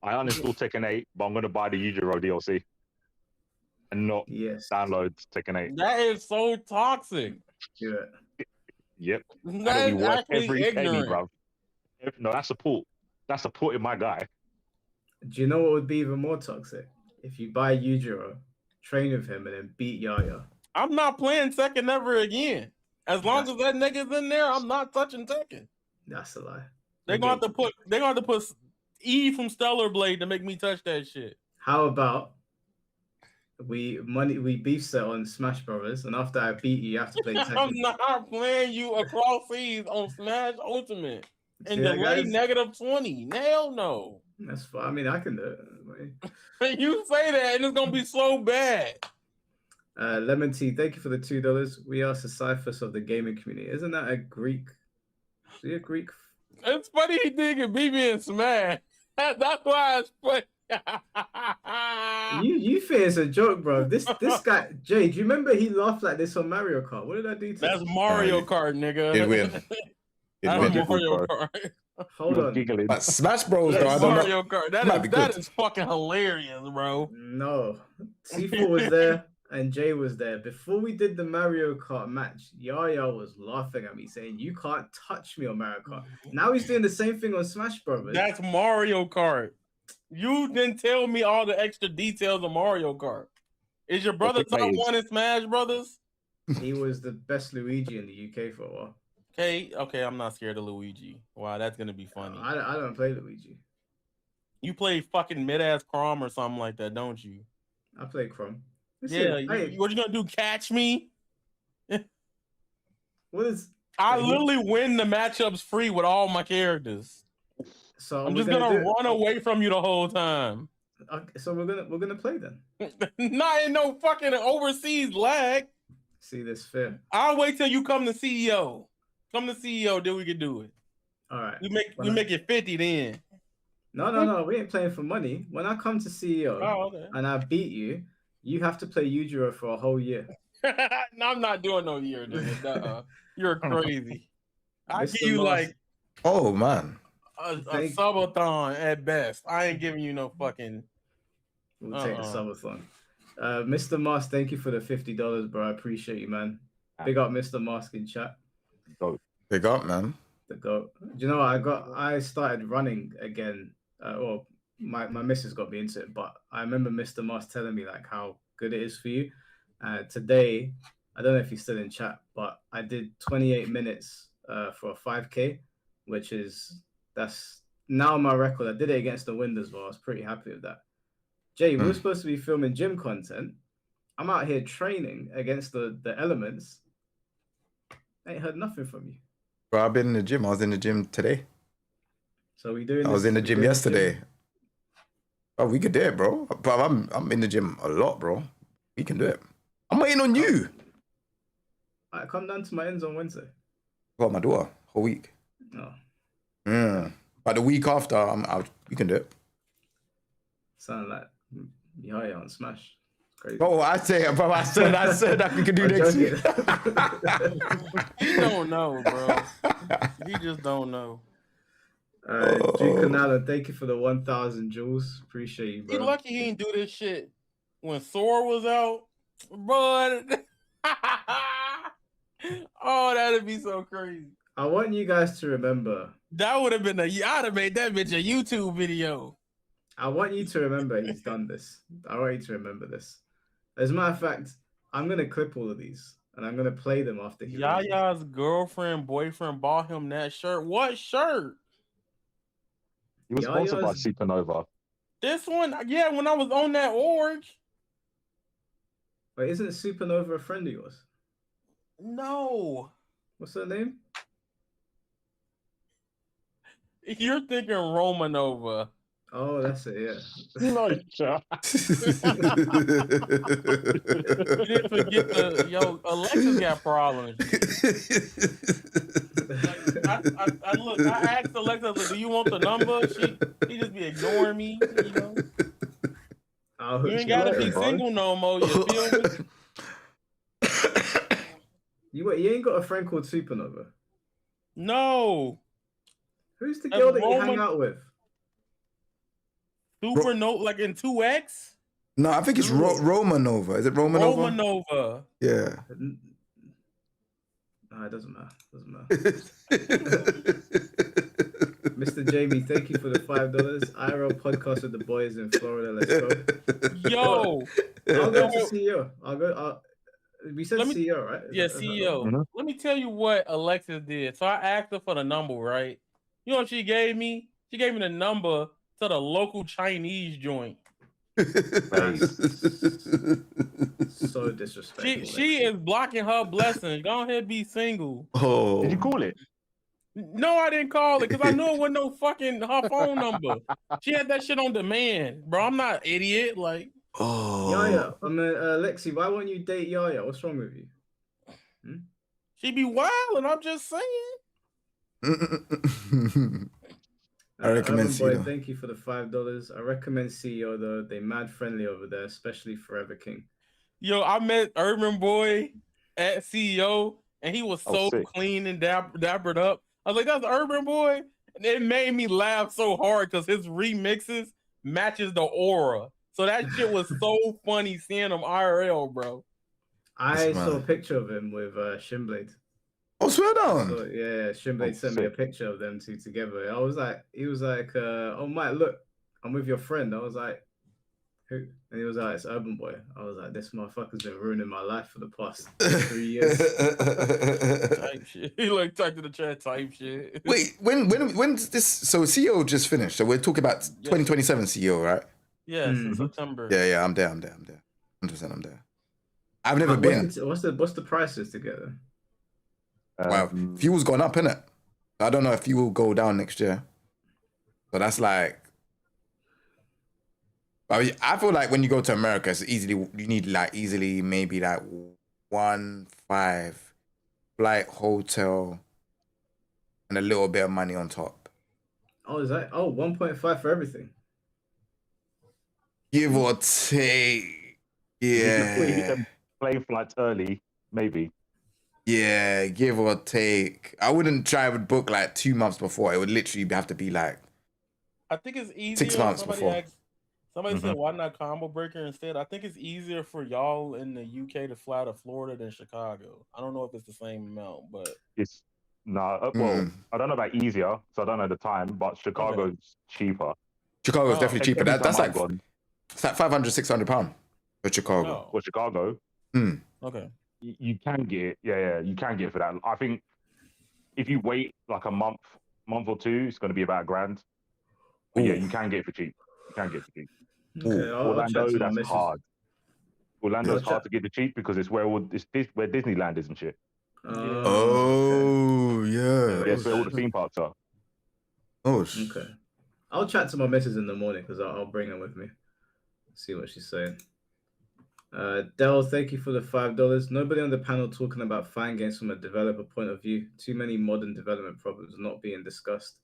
I uninstalled Tekken 8, but I'm gonna buy the Yujiro DLC and not download Tekken 8. That is so toxic. Yeah. Yep. That is actually ignorant. Bro. No, that's support. That's supporting my guy. Do you know what would be even more toxic? If you buy Yujiro, train with him, and then beat Yaya. I'm not playing Tekken ever again. As long as that nigga's in there, I'm not touching Tekken. That's a lie. They're gonna have to put E from Stellar Blade to make me touch that shit. How about we beef set on Smash Brothers, and after I beat you, you have to play Tekken. I'm not playing you across seas on Smash Ultimate and delay -20. Hell no. That's fine. I mean, I can do it. You say that, and it's gonna be so bad. Lemon Tea, thank you for the $2. We are Sisyphus of the gaming community. Isn't that a Greek? Is he a Greek? It's funny he did beat me in Smash. That's why it's funny. You think it's a joke, bro? This guy Jay, do you remember he laughed like this on Mario Kart? What did I do to That's Mario Kart, nigga. It win. That's Mario Kart. Hold on. Giggling. But Smash Bros, though, I don't Mario know. Kart. That is fucking hilarious, bro. No. C4 was there and Jay was there. Before we did the Mario Kart match, Yaya was laughing at me saying, "You can't touch me on Mario Kart." Now he's doing the same thing on Smash Brothers. That's Mario Kart. You didn't tell me all the extra details of Mario Kart. Is your brother top one in Smash Brothers? He was the best Luigi in the UK for a while. Okay, I'm not scared of Luigi. Wow, that's gonna be funny. I don't play Luigi. You play fucking mid-ass Crom or something like that, don't you? I play Crom. Yeah, what you gonna do? Catch me? What is? I literally win the matchups free with all my characters. So I'm just gonna run away from you the whole time. Okay, so we're gonna play then. Not in no fucking overseas lag. See this fair. I'll wait till you come to CEO. Come to CEO, then we can do it. All right. We make it 50 then. No. We ain't playing for money. When I come to CEO and I beat you, you have to play Yujiro for a whole year. No, I'm not doing no year, nigga. You're crazy. I give you Moss. like oh man. A subathon at best. I ain't giving you no fucking. We'll take the subathon. Mr. Moss, thank you for the $50, bro. I appreciate you, man. Big up Mr. Moss in chat. Big up, man. The goat. Do you know what? I started running again. Well, my missus got me into it, but I remember Mr. Moss telling me like how good it is for you. Today, I don't know if he's still in chat, but I did 28 minutes for a 5K, which is That's now my record. I did it against the wind as well. I was pretty happy with that. Jay, we were supposed to be filming gym content. I'm out here training against the elements. I ain't heard nothing from you. Bro, I've been in the gym. I was in the gym today. So we doing. I was in the gym yesterday. Oh, we could do it, bro. But I'm in the gym a lot, bro. We can do it. I'm waiting on you. All right, come down to my ends on Wednesday. Got my daughter whole week. No. But the week after, we can do it. Sound like Yaya on Smash. Crazy. Oh, I said that we could do next week. He don't know, bro. He just don't know. All right, Duke Canala, thank you for the 1,000 jewels. Appreciate you, bro. He lucky he didn't do this shit when Sora was out, but oh, that'd be so crazy. I want you guys to remember. That would have been I'd have made that bitch a YouTube video. I want you to remember he's done this. I want you to remember this. As a matter of fact, I'm gonna clip all of these and I'm gonna play them after he. Yaya's girlfriend, boyfriend bought him that shirt. What shirt? He was sponsored by Supernova. This one, yeah, when I was on that orange. Wait, isn't Supernova a friend of yours? No. What's her name? You're thinking Romanova. Oh, that's it, yeah. No, you didn't forget Alexa's got problems. I asked Alexa, do you want the number? She just be ignoring me, you know. You ain't gotta be single no more, you feel me? You ain't got a friend called Supernova? No. Who's the girl that you hang out with? Supernova, like in 2X? No, I think it's Romanova. Is it Romanova? Romanova. Yeah. No, it doesn't matter. Mr. Jamie, thank you for the $5. IRL podcast with the boys in Florida. Let's go. Yo. I'll go to CEO. We said CEO, right? Yeah, CEO. Mm-hmm. Let me tell you what Alexis did. So I asked her for the number, right? You know what she gave me? She gave me the number to the local Chinese joint. So disrespectful. She is blocking her blessings. Go ahead, be single. Oh. Did you call it? No, I didn't call it because I knew it wasn't no fucking her phone number. She had that shit on demand, bro. I'm not an idiot. Like, Yaya, Lexi, why won't you date Yaya? What's wrong with you? She be wild, and I'm just saying. I recommend CEO. Thank you for the $5. I recommend CEO though. They mad friendly over there, especially Forever King. Yo, I met Urban Boy at CEO, and he was so clean and dappered up. I was like, "That's Urban Boy," and it made me laugh so hard because his remixes matches the aura. So that shit was so funny seeing him IRL, bro. I saw a picture of him with Shinblade. Oh, swear down. So, yeah, Shinblade sent me a picture of them two together. He was like, oh, Mike, look, I'm with your friend. I was like, who? And he was like, it's Urban Boy. I was like, this motherfucker's been ruining my life for the past 3 years. Type shit. He like typed in the chat type shit. Wait, when's this? So CEO just finished. So we're talking about 2027 CEO, right? Yeah, in September. Yeah, I'm there. 100% I'm there. I've never been. What's the prices together? Wow, fuel's gone up, innit? I don't know if fuel will go down next year. So that's like, I feel like when you go to America, it's you need easily maybe 1.5 flight, hotel, and a little bit of money on top. Oh, is that 1.5 for everything? Give or take. Yeah. Plane flights early, maybe. Yeah, give or take. I wouldn't try to book 2 months before. It would literally have to be I think it's easier. 6 months before. Somebody said, why not combo breaker instead? I think it's easier for y'all in the UK to fly to Florida than Chicago. I don't know if it's the same amount, but it's well, I don't know about easier, so I don't know the time, but Chicago's cheaper. Chicago's definitely cheaper. That's like it's like £500-600 for Chicago. No. For Chicago. Okay. You can get, you can get for that. I think if you wait a month month or two, it's going to be about $1,000. But yeah, you can get it for cheap. You can get it for cheap. Okay, I'll chat Orlando, to my that's missus. hard. Orlando's I'll hard chat- to get the cheap because it's where where Disneyland is and shit. Oh, yeah. Yeah, it's where all the theme parks are. Okay. I'll chat to my missus in the morning because I'll bring her with me. See what she's saying. Dell, thank you for the $5. Nobody on the panel talking about fighting games from a developer point of view. Too many modern development problems not being discussed.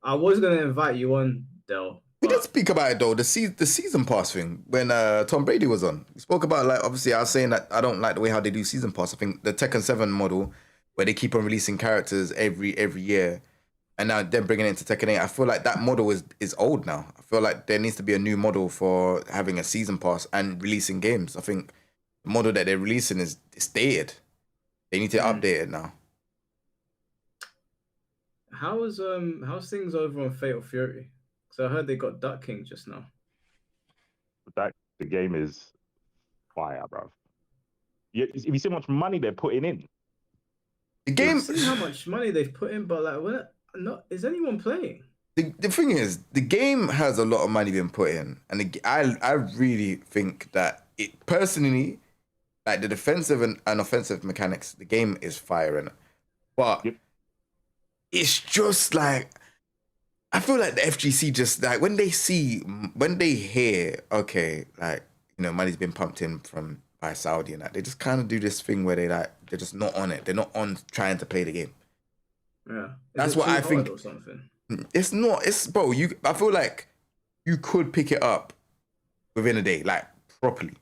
I was going to invite you on, Dell. We did speak about it though, the season pass thing when Tom Brady was on. We spoke about, like, obviously I was saying that I don't like the way how they do season pass. I think the Tekken 7 model where they keep on releasing characters every year, and now they're bringing it into Tekken 8. I feel like that model is old now. I feel like there needs to be a new model for having a season pass and releasing games. I think the model that they're releasing is dated. They need to update it now. How's things over on Fatal Fury? Because I heard they got Duck King just now. The game is fire, bro. If you see how much money they're putting in. The game. I've seen how much money they've put in, but like, is anyone playing? The thing is, the game has a lot of money being put in, and I really think that it personally, like the defensive and offensive mechanics, the game is firing, but it's just like I feel like the FGC just like when they hear, okay, like, you know, money's been pumped in by Saudi and that, they just kind of do this thing where they're just not on it. They're not on trying to play the game. Yeah, that's what I think. Or something? It's not. It's bro. I feel like you could pick it up within a day, like properly.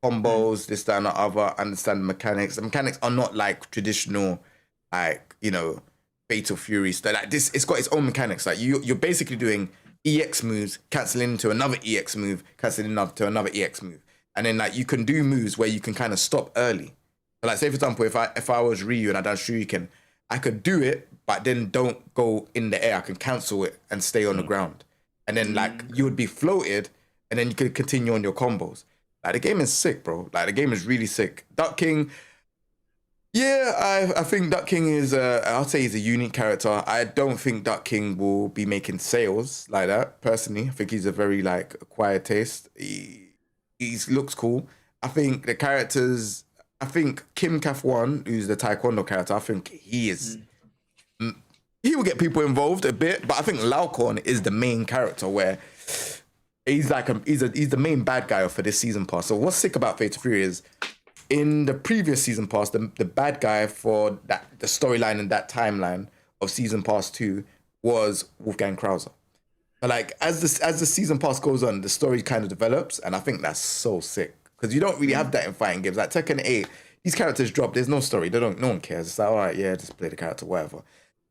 Combos, this, that, and the other. Understand the mechanics. The mechanics are not like traditional, like, you know, Fatal Fury stuff. Like this, it's got its own mechanics. Like you're basically doing EX moves, canceling into another EX move, canceling to another EX move, and then like you can do moves where you can kind of stop early. So, like, say for example, if I was Ryu and I done Shuriken, I could do it, but then don't go in the air. I can cancel it and stay on the ground. And then, like, you would be floated, and then you could continue on your combos. Like, the game is sick, bro. Like, the game is really sick. Duck King, yeah, I think Duck King is, I'll say he's a unique character. I don't think Duck King will be making sales like that, personally. I think he's a very, like, acquired taste. He looks cool. I think the characters... I think Kim Kaf-Wan, who's the Taekwondo character, I think he is... He will get people involved a bit, but I think Laucorn is the main character where he's like he's the main bad guy for this season pass. So what's sick about Fatal Fury is in the previous season pass, the bad guy for the storyline and that timeline of season pass 2 was Wolfgang Krauser. But like as the season pass goes on, the story kind of develops, and I think that's so sick. Because you don't really have that in fighting games. Like Tekken 8, these characters drop, there's no story. No one cares. It's like, all right, yeah, just play the character, whatever.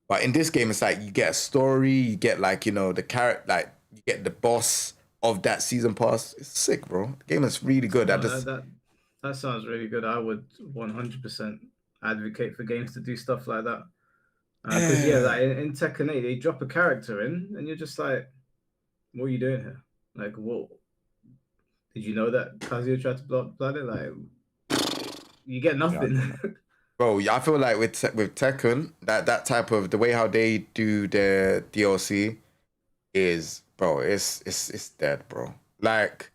But in this game, it's like you get a story, you get like, you know, the character, like you get the boss of that season pass. It's sick, bro. The game is really good. That sounds really good. I would 100% advocate for games to do stuff like that. Because like in Tekken 8, they drop a character in, and you're just like, what are you doing here? Like, what? Did you know that Kazuya tried to blow up the planet? Like, you get nothing. Yeah. Bro, I feel like with Tekken, that type of the way how they do their DLC is, bro, it's dead, bro. Like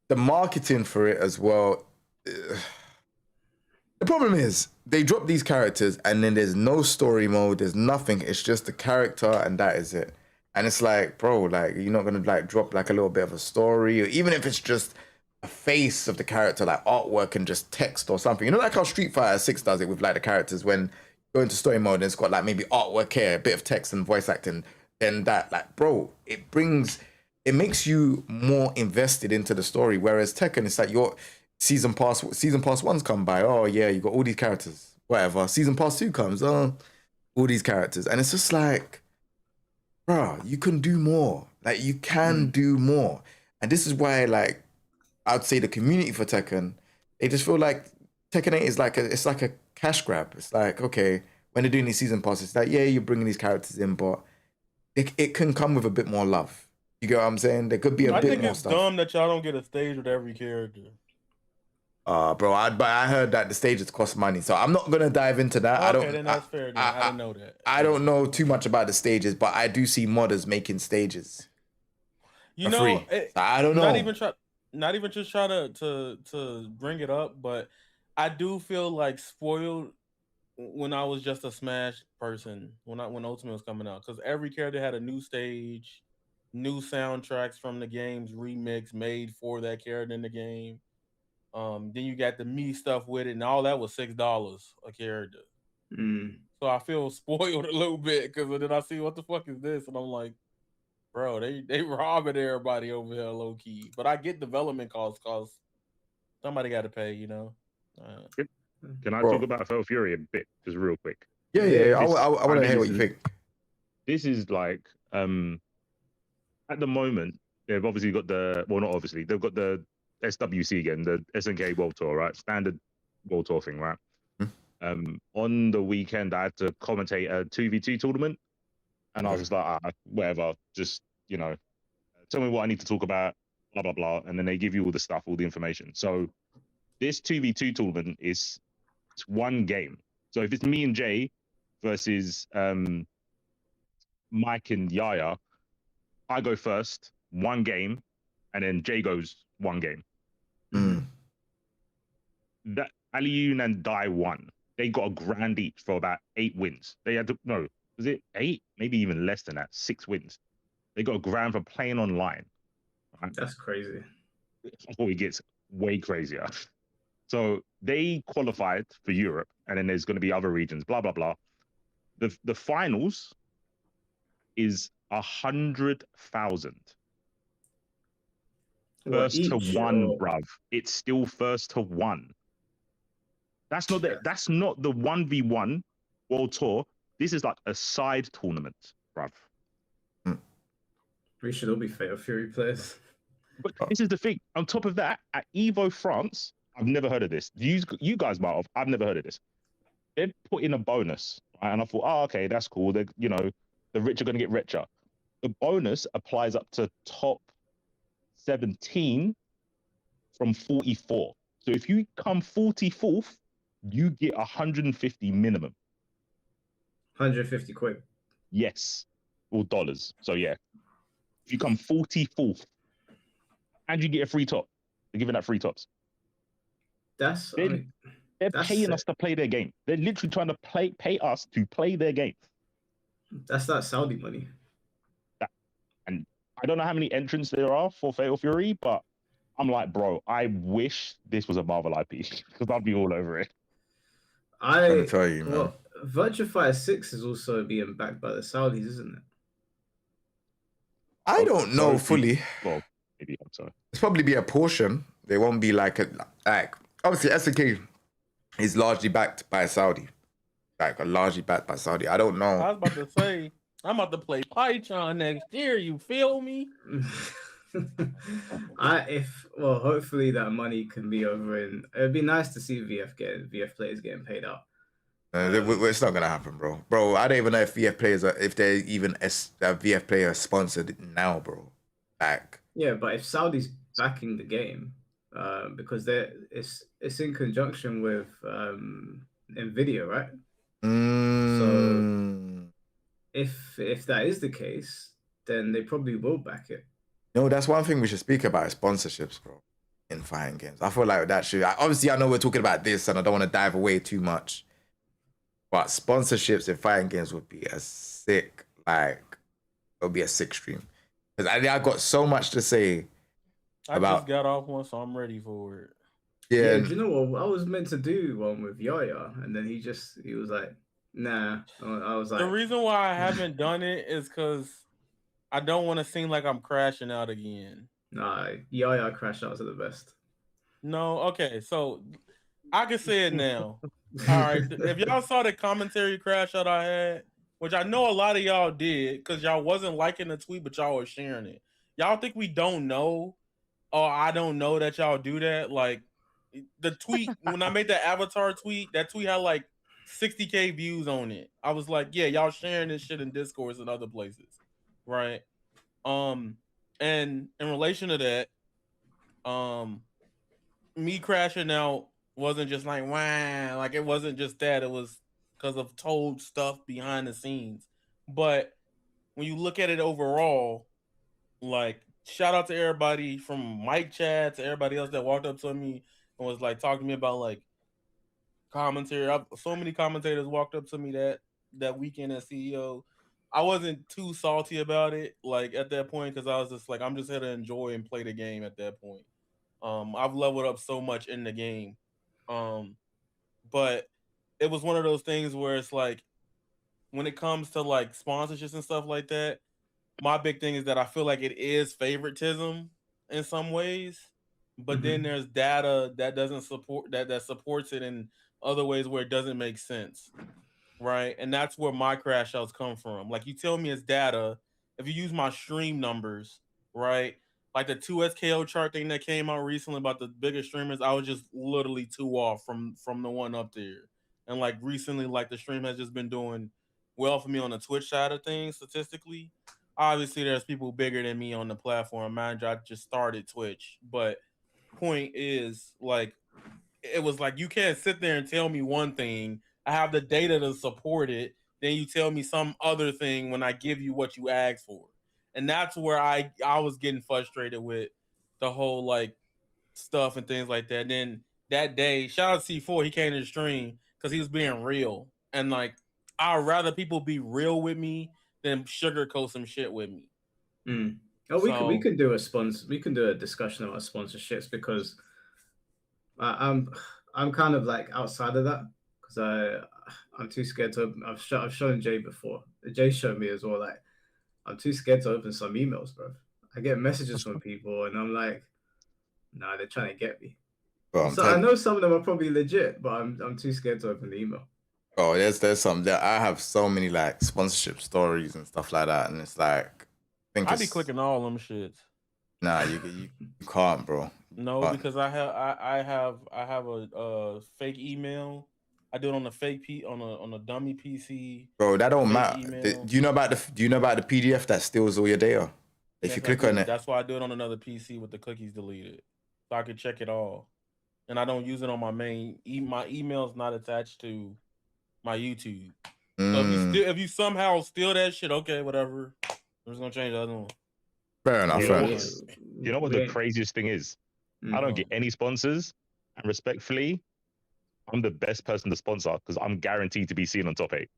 the marketing for it as well. The problem is they drop these characters and then there's no story mode, there's nothing. It's just the character and that is it. And it's like, bro, like you're not gonna like drop like a little bit of a story, or even if it's just a face of the character, like artwork and just text or something. You know, like how Street Fighter 6 does it with like the characters when you go into story mode and it's got like maybe artwork here, a bit of text and voice acting, then that, like, bro, it makes you more invested into the story. Whereas Tekken, it's like your season pass 1's come by, oh yeah, you got all these characters, whatever. Season pass 2 comes, oh, all these characters. And it's just like, bro, you can do more. Like, you can do more. And this is why, like, I'd say the community for Tekken, they just feel like Tekken 8 is like a cash grab. It's like, okay, when they're doing these season passes, it's like, yeah, you're bringing these characters in, but it can come with a bit more love. You get what I'm saying? There could be a bit more stuff. I think it's dumb that y'all don't get a stage with every character. Bro, but I heard that the stages cost money, so I'm not gonna dive into that. Okay, then that's fair. Then. I didn't know that. I don't know too much about the stages, but I do see modders making stages. You for know, free. I don't know. Not even just try to bring it up, but I do feel like spoiled when I was just a Smash person when Ultimate was coming out, because every character had a new stage, new soundtracks from the game's remix made for that character in the game. Then you got the me stuff with it, and all that was $6 a character. So I feel spoiled a little bit because then I see what the fuck is this, and I'm like, bro, they robbing everybody over here low key. But I get development costs because somebody got to pay, you know. Can I talk about Fatal Fury a bit, just real quick? Yeah. I want to hear what you think. This is like, at the moment, they've obviously got they've got the SWC again, the SNK World Tour, right? Standard World Tour thing, right? On the weekend, I had to commentate a 2v2 tournament, and I was just like, whatever, just, you know, tell me what I need to talk about, blah, blah, blah. And then they give you all the stuff, all the information. So this 2v2 tournament it's one game. So if it's me and Jay versus Mike and Yaya, I go first, one game, and then Jay goes one game. That Aliyun and Dai won. They got $1,000 each for about 8 wins. They had was it 8? Maybe even less than that, 6 wins. They got $1,000 for playing online. Right? That's crazy. Before it gets way crazier. So they qualified for Europe, and then there's going to be other regions, blah, blah, blah. The finals is 100,000. First to one, bruv. It's still first to one. That's not the 1v1 World Tour. This is like a side tournament, bruv. We should all be Fatal Fury players. But this is the thing. On top of that, at Evo France, I've never heard of this. You guys might have. I've never heard of this. They've put in a bonus, right? And I thought, okay, that's cool. The rich are going to get richer. The bonus applies up to top 17 from 44. So if you come 44th, you get 150 minimum. 150 quid. Yes, or dollars. So yeah, if you come 44th, and you get a free top, they're giving out free tops. They're paying us to play their game. They're literally trying to pay us to play their game. That's that Saudi money. And I don't know how many entrants there are for Fatal Fury, but I'm like, bro, I wish this was a Marvel IP because I'd be all over it. I'm tell you, man. Virtua Fighter 6 is also being backed by the Saudis, isn't it? I don't know fully. Well, maybe I'm sorry. It's probably be a portion. They won't be like obviously SNK is largely backed by Saudi. Largely backed by Saudi. I don't know. I was about to say, I'm about to play Python next year. You feel me? Hopefully that money can be over in. It'd be nice to see VF players getting paid out. It's not gonna happen, bro. Bro, I don't even know if VF players if they're even a VF player sponsored now, bro. Yeah, but if Saudi's backing the game, because it's in conjunction with Nvidia, right? So if that is the case, then they probably will back it. No, that's one thing we should speak about is sponsorships, bro, in fighting games. I feel like that should. Obviously, I know we're talking about this, and I don't want to dive away too much. But sponsorships in fighting games would be a sick, stream. Because I got so much to say about. I just got off one, so I'm ready for it. Yeah, do you know what? I was meant to do one with Yaya, and then he was like, nah. I was like, the reason why I haven't done it is because I don't want to seem like I'm crashing out again. Nah, Yaya crash outs are the best. No, okay, so I can say it now. All right, if y'all saw the commentary crash out I had, which I know a lot of y'all did, because y'all wasn't liking the tweet, but y'all were sharing it. Y'all think we don't know, or I don't know that y'all do that? Like, the tweet, when I made the avatar tweet, that tweet had like 60K views on it. I was like, yeah, y'all sharing this shit in Discourse and other places, right? And in relation to that, me crashing out wasn't just like wow, like it wasn't just that. It was because of told stuff behind the scenes. But when you look at it overall, like shout out to everybody from Mike Chad to everybody else that walked up to me and was like talking to me about like commentary. So many commentators walked up to me that weekend as CEO. I wasn't too salty about it, like at that point, because I was just like, I'm just here to enjoy and play the game at that point. I've leveled up so much in the game, but it was one of those things where it's like, when it comes to like sponsorships and stuff like that, my big thing is that I feel like it is favoritism in some ways, but then there's data that doesn't support that supports it in other ways where it doesn't make sense, right? And that's where my crash outs come from. Like you tell me it's data, if you use my stream numbers, right? Like the 2SKO chart thing that came out recently about the biggest streamers, I was just literally 2 off from the one up there. And like recently, like the stream has just been doing well for me on the Twitch side of things statistically. Obviously, there's people bigger than me on the platform. Mind you, I just started Twitch, but point is, like, it was like you can't sit there and tell me one thing. I have the data to support it. Then you tell me some other thing when I give you what you asked for, and that's where I was getting frustrated with the whole like stuff and things like that. And then that day, shout out to C4, he came to the stream because he was being real, and like I'd rather people be real with me than sugarcoat some shit with me. Oh, we can do a we can do a discussion about sponsorships because I'm kind of like outside of that because I'm too scared to. I've shown Jay before. Jay showed me as well. Like I'm too scared to open some emails, bro. I get messages from people and I'm like, nah, they're trying to get me. Bro, so I know some of them are probably legit, but I'm too scared to open the email. Oh, there's some that I have so many like sponsorship stories and stuff like that, and it's like I be clicking all them shits. Nah, you can't, bro. No, because I have a fake email. I do it on a fake on a dummy PC. Bro, that don't matter. Do you know about the PDF that steals all your data? If you click on it, that's why I do it on another PC with the cookies deleted, so I can check it all. And I don't use it on my main. My email's not attached to my YouTube. So if you somehow steal that shit, okay, whatever. I'm just gonna change the other one. Fair enough. You know what the craziest thing is? I don't get any sponsors, and respectfully, I'm the best person to sponsor because I'm guaranteed to be seen on top 8.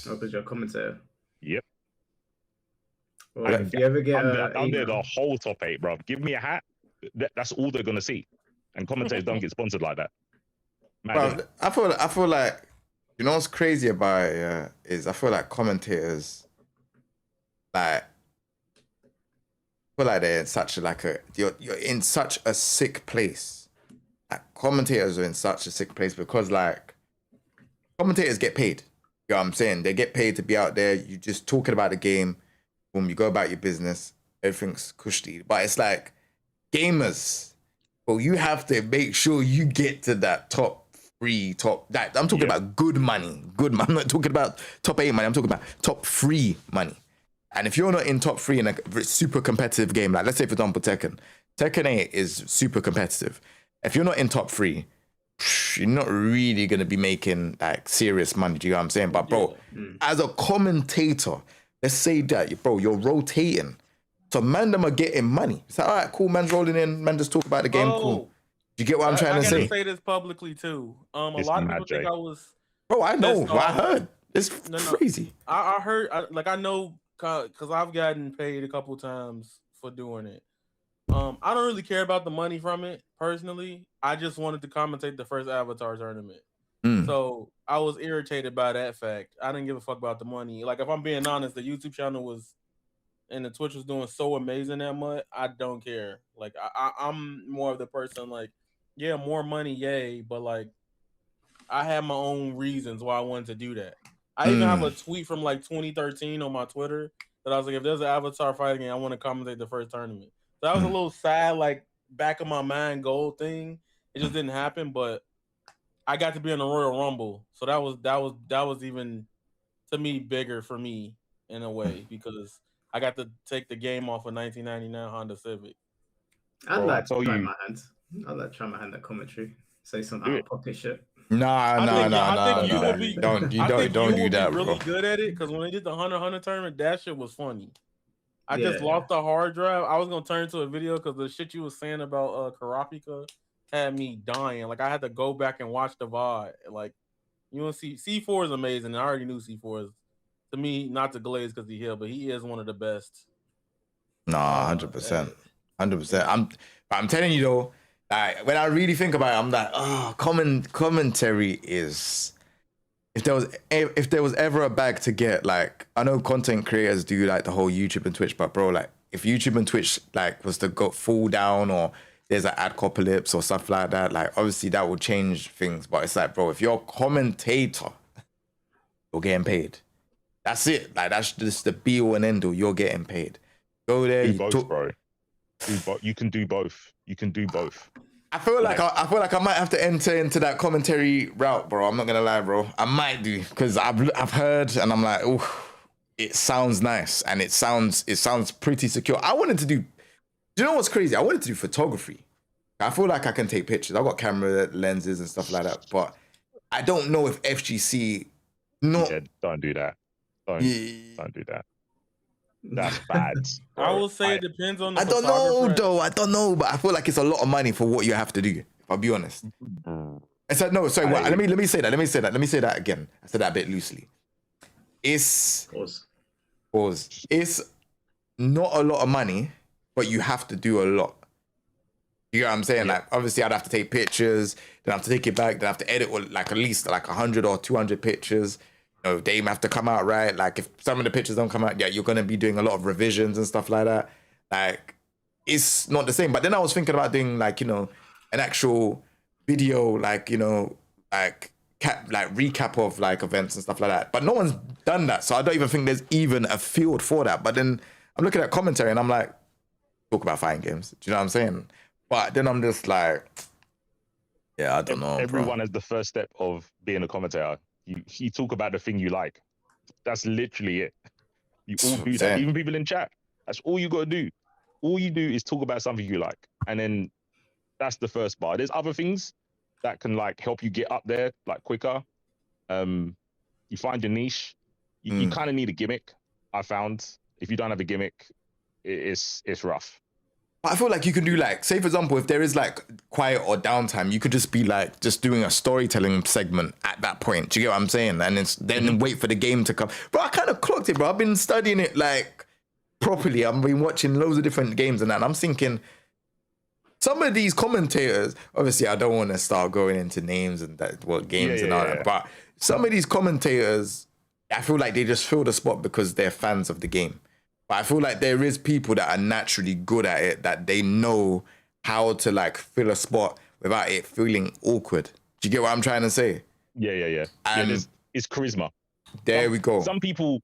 Oh, because you're a commentator. Yep. Well, if you ever get I'm there the whole top 8, bro. Give me a hat. That's all they're gonna see. And commentators don't get sponsored like that. Bro, I feel like, you know what's crazy about it, is I feel like commentators, like, feel like they're in such you're in such a sick place. Like, commentators are in such a sick place because like commentators get paid. You know what I'm saying? They get paid to be out there. You just talking about the game. Boom, you go about your business. Everything's cushy. But it's like gamers. Well, you have to make sure you get to that top 3, I'm talking about good money. Good money. I'm not talking about top 8 money. I'm talking about top 3 money. And if you're not in top 3 in a super competitive game, like let's say for example Tekken 8 is super competitive. If you're not in top 3, you're not really gonna be making like serious money. Do you know what I'm saying? But bro, as a commentator, let's say that bro, you're rotating. So man, them are getting money. It's like, all right, cool, man's rolling in, man, just talk about the game, cool. Do you get what I'm trying to say? I gotta say this publicly too. A lot of people think I was. Bro, I know. I heard. It's crazy. I heard. I know because I've gotten paid a couple times for doing it. I don't really care about the money from it personally. I just wanted to commentate the first Avatar tournament. So I was irritated by that fact. I didn't give a fuck about the money. Like if I'm being honest, the YouTube channel was and the Twitch was doing so amazing that month. I don't care. Like I'm more of the person like, yeah, more money, yay, but like I had my own reasons why I wanted to do that. I even have a tweet from like 2013 on my Twitter that I was like, if there's an Avatar fighting game, I want to commentate the first tournament. So that was a little sad, like back of my mind goal thing. It just didn't happen, but I got to be in the Royal Rumble, so that was even to me bigger for me in a way because I got to take the game off a 1999 Honda Civic. I'd Bro, I like to tell try you, my hand. I'd like to try my hand at commentary. Say some do out it. of pocket shit. Nah. I think you nah. would be. Don't I think don't you do would be that, really bro. good at it because when they did the Hunter tournament, that shit was funny. I just Yeah. lost the hard drive. I was gonna turn into a video because the shit you was saying about Karapika had me dying. Like I had to go back and watch the VOD. Like you want to see C4 is amazing. I already knew C4 is to me not to glaze because he here, but he is one of the best. Nah, 100%, 100%. I'm telling you though, like when I really think about it, I'm like, commentary is. If there was ever a bag to get, like I know content creators do like the whole YouTube and Twitch, but bro, like if YouTube and Twitch like was to go fall down or there's an adcopolis or stuff like that, like obviously that will change things. But it's like, bro, if you're a commentator, you're getting paid. That's it. Like that's just the be all and end all. You're getting paid. Go there. Do both, bro. You can do both. You can do both. I feel like I might have to enter into that commentary route, bro. I'm not gonna lie, bro. I might do because I've heard and I'm like, oh, it sounds nice and it sounds pretty secure. I wanted to do. Do you know what's crazy? I wanted to do photography. I feel like I can take pictures. I've got camera lenses and stuff like that, but I don't know if FGC. Yeah, don't do that. Don't do that. That's bad. I will say it depends on the I don't know though. I don't know, but I feel like it's a lot of money for what you have to do. If I'll be honest. I said no. Sorry. Let me say that. Let me say that again. I said that a bit loosely. It's pause. It's not a lot of money, but you have to do a lot. You know what I'm saying? Yeah. Like obviously, I'd have to take pictures. Then I have to take it back. Then I have to edit like at least like 100 or 200 pictures. You know, they have to come out right. Like if some of the pictures don't come out, yeah, you're gonna be doing a lot of revisions and stuff like that. Like it's not the same. But then I was thinking about doing like, you know, an actual video, like, you know, like recap of like events and stuff like that. But no one's done that. So I don't even think there's even a field for that. But then I'm looking at commentary and I'm like, talk about fighting games. Do you know what I'm saying? But then I'm just like, yeah, I don't know. Everyone has the first step of being a commentator. You talk about the thing you like. That's literally it. You all do that. Even people in chat. That's all you got to do. All you do is talk about something you like. And then that's the first bar. There's other things that can like help you get up there like quicker. You find your niche. You kind of need a gimmick. I found if you don't have a gimmick, it's rough. I feel like you can do like, say for example, if there is like quiet or downtime, you could just be like just doing a storytelling segment at that point. Do you get what I'm saying? And it's then wait for the game to come. Bro, I kind of clocked it, bro. I've been studying it like properly. I've been watching loads of different games and that. And I'm thinking some of these commentators, obviously I don't want to start going into names and that what games and all that, but some of these commentators, I feel like they just fill the spot because they're fans of the game. But I feel like there is people that are naturally good at it, that they know how to like fill a spot without it feeling awkward. Do you get what I'm trying to say? Yeah. It's charisma. There we go. Some people,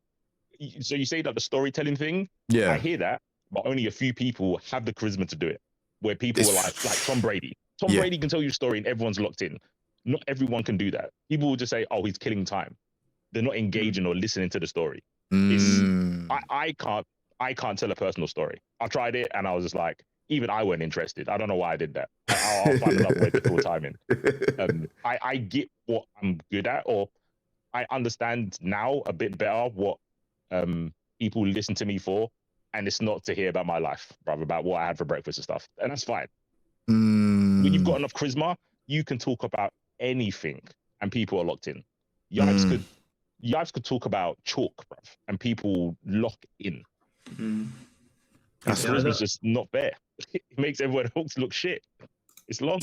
so you say that the storytelling thing, yeah, I hear that, but only a few people have the charisma to do it. Where people are like Tom Brady. Tom Brady can tell you a story and everyone's locked in. Not everyone can do that. People will just say, oh, he's killing time. They're not engaging or listening to the story. I can't tell a personal story. I tried it and I was just like, even I weren't interested. I don't know why I did that. I'll find another way to fill time in. I get what I'm good at, or I understand now a bit better what people listen to me for, and it's not to hear about my life, rather about what I had for breakfast and stuff. And that's fine. When you've got enough charisma, you can talk about anything and people are locked in. Yipes could talk about chalk, bruv, and people lock in. Charisma's just not fair. It makes everyone else look shit. It's long.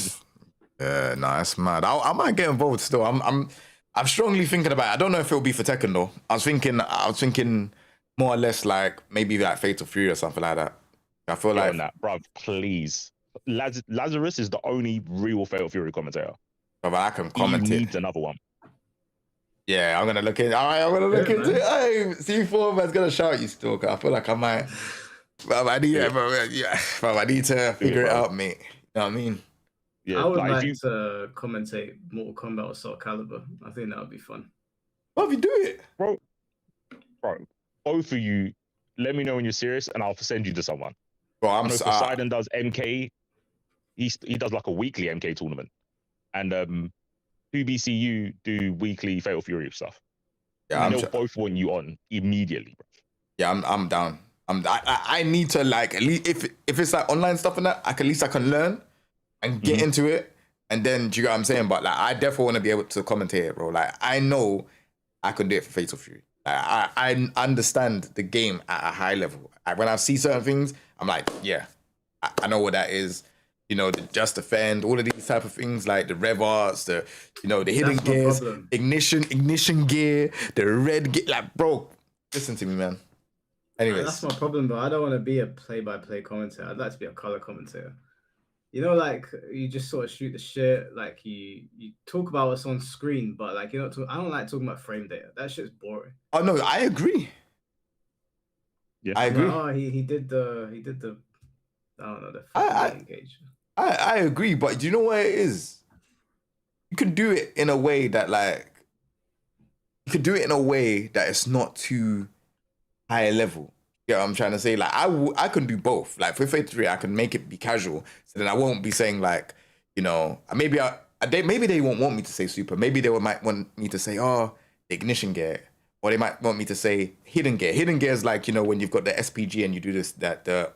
Yeah, no, that's mad. I might get involved still. I'm strongly thinking about it. I don't know if it'll be for Tekken though. I was thinking more or less like maybe like Fatal Fury or something like that. I feel like that, bruv, please. Lazarus is the only real Fatal Fury commentator. But I can comment he needs another one. Yeah, I'm gonna look in. All right, I'm gonna look into it. Hey, C4 man's gonna shout you, Stalker. I feel like I might. But I need to figure it out, mate. You know what I mean? Yeah, I would like to commentate Mortal Kombat or Soul Calibur. I think that would be fun. Well, if you do it, bro, both of you, let me know when you're serious, and I'll send you to someone. Bro, Poseidon does MK he does like a weekly MK tournament, and 2BCU do weekly Fatal Fury stuff. Yeah, and they'll both want you on immediately, bro. Yeah, I'm down. I need to like at least if it's like online stuff and that, at least I can learn and get into it, and then do you get what I'm saying? But like I definitely want to be able to commentate it, bro. Like I know I can do it for Fatal Fury. Like, I understand the game at a high level. Like, when I see certain things, I'm like, yeah, I know what that is. You know, the Just Defend, all of these type of things, like the rev arts, the hidden gears, ignition gear, the red gear. Like, bro, listen to me, man. Anyways, that's my problem, but I don't want to be a play-by-play commentator. I'd like to be a color commentator. You know, like you just sort of shoot the shit. Like you talk about what's on screen, but like I don't like talking about frame data. That shit's boring. Oh no, I agree. Yeah, I agree. Oh, he did the I don't know the engage. I agree, but do you know what it is? You can do it in a way that it's not too high level. Yeah, I'm trying to say, like I can do both. Like for Fate 3, I can make it be casual, so then I won't be saying like, you know, maybe they won't want me to say super. Maybe they might want me to say, oh, the ignition gear, or they might want me to say hidden gear. Hidden gear is like, you know, when you've got the SPG and you do the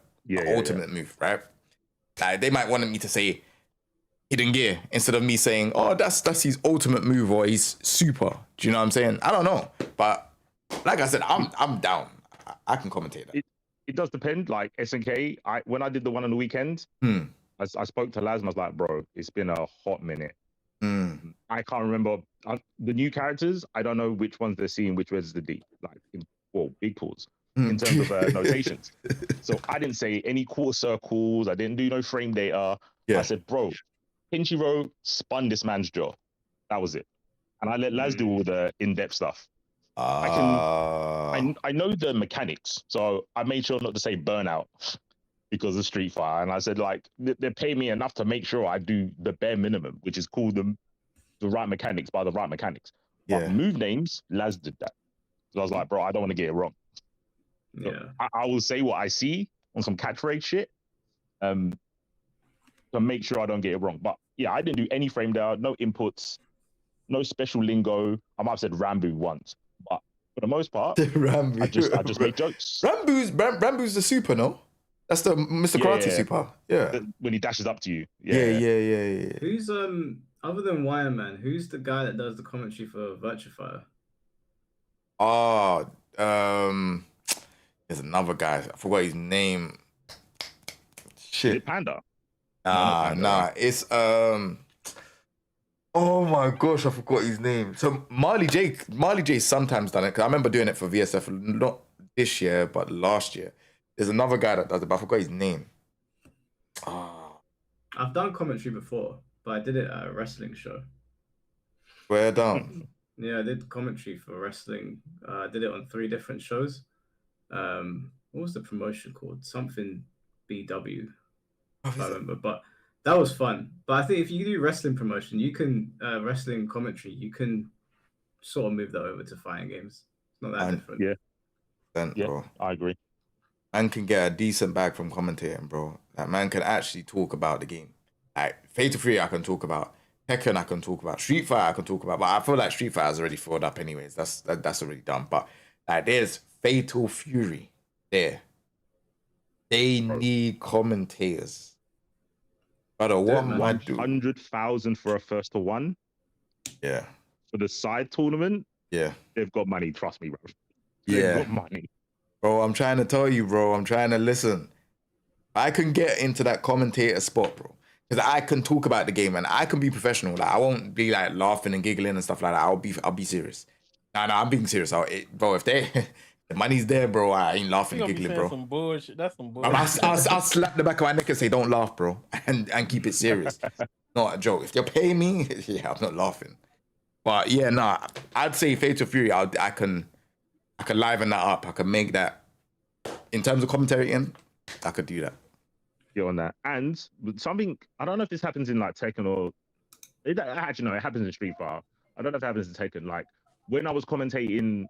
ultimate move, right? Like they might want me to say hidden gear instead of me saying, oh, that's his ultimate move or he's super. Do you know what I'm saying? I don't know, but like I said, I'm down. I can commentate that. It does depend. Like SNK, when I did the one on the weekend, I spoke to Laz and I was like, bro, it's been a hot minute. I can't remember the new characters. I don't know which ones they're seeing, which ones the D. Like, big pause in terms of notations. So I didn't say any quarter circles. I didn't do no frame data. I said, bro, Pinchiro spun this man's jaw. That was it. And I let Laz do all the in-depth stuff. I know the mechanics, so I made sure not to say burnout because of Street Fighter. And I said, like, they pay me enough to make sure I do the bare minimum, which is call them the right mechanics by the right mechanics. But move names, Laz did that. So I was like, bro, I don't want to get it wrong. So I will say what I see on some catchphrase shit to make sure I don't get it wrong. But yeah, I didn't do any frame down, no inputs, no special lingo. I might have said Rambo once, but for the most part, I just make jokes. Rambo's the super, no? That's the Mr. Karate super. Yeah. When he dashes up to you. Yeah. Who's other than Wireman, who's the guy that does the commentary for Virtuefire? Oh, there's another guy. I forgot his name. Shit. Is it Panda? Nah. It's oh my gosh, I forgot his name. So Marley J sometimes done it, because I remember doing it for VSF, not this year, but last year. There's another guy that does it, but I forgot his name. I've done commentary before, but I did it at a wrestling show. Where down? Yeah, I did commentary for wrestling. I did it on 3 different shows. What was the promotion called? Something BW, if I remember. But that was fun. But I think if you do wrestling promotion, you can wrestling commentary, you can sort of move that over to fighting games. It's not that different. Yeah, bro. I agree. Man can get a decent bag from commentating, bro. Like, man can actually talk about the game. Like, Fatal Fury I can talk about. Tekken I can talk about. Street Fighter I can talk about. But I feel like Street Fighter's already filled up anyways. That's already done. But like, there's Fatal Fury there. They need commentators. Brother, what am I doing? 100,000 for a first to one. Yeah. For the side tournament. Yeah. They've got money. Trust me, bro. They've got money. Bro, I'm trying to tell you, bro. I'm trying to listen. I can get into that commentator spot, bro. Because I can talk about the game and I can be professional. Like, I won't be like laughing and giggling and stuff like that. I'll be serious. No, I'm being serious. Bro, if the money's there, bro, I ain't laughing and giggling, bro. Some bullshit. That's some bullshit. I'll slap the back of my neck and say, don't laugh, bro. And keep it serious. Not a joke. If you're paying me, yeah, I'm not laughing. But yeah, I'd say Fatal Fury, I can liven that up. I can make that, in terms of commentary, I could do that. Get on that. And something, I don't know if this happens in like Tekken or, actually no, it happens in Street Fighter. I don't know if it happens in Tekken. Like when I was commentating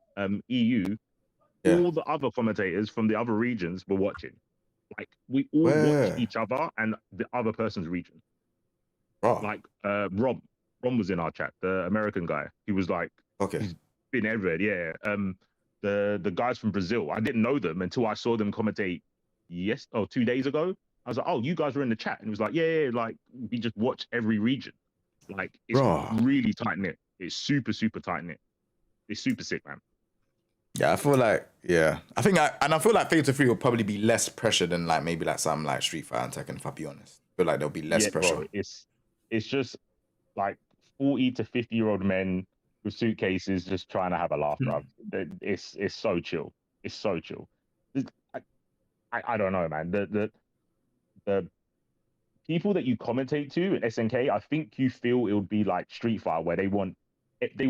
EU, all the other commentators from the other regions were watching. Like we all watch Where? each other and the other person's region. Bro. Like Rom was in our chat, the American guy. He was like, Okay. he's been everywhere. Yeah. The guys from Brazil. I didn't know them until I saw them commentate 2 days ago. I was like, oh, you guys were in the chat, and he was like, yeah, like we just watch every region. Like it's Bro. really tight knit. It's super tight knit. It's super sick, man. Yeah, I feel like I feel like Fatal 3 will probably be less pressure than like maybe like something like Street Fighter and Tekken, if I be honest. I feel like there'll be less pressure. Bro, it's just like 40 to 50-year-old men with suitcases just trying to have a laugh, bro. It's so chill. It's so chill. I don't know, man. The people that you commentate to at SNK, I think you feel it would be like Street Fighter, where they want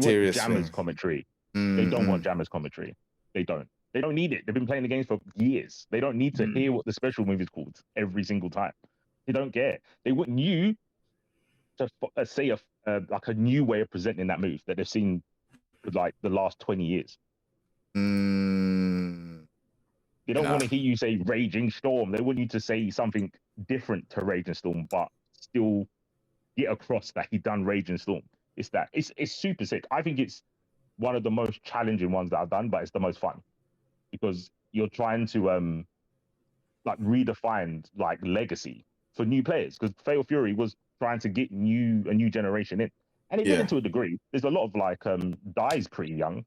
Serious Jammers thing. commentary. They don't want Jammers commentary. They don't need it. They've been playing the games for years. They don't need to hear what the special move is called every single time. They don't care. They want you to say like a new way of presenting that move that they've seen for like the last 20 years. They don't want to hear you say Raging Storm. They want you to say something different to Raging Storm, but still get across that he done Raging Storm. It's super sick. I think it's one of the most challenging ones that I've done, but it's the most fun because you're trying to like redefine like legacy for new players, because Fatal Fury was trying to get a new generation in, and it did it to a degree. There's a lot of like Dai's pretty young.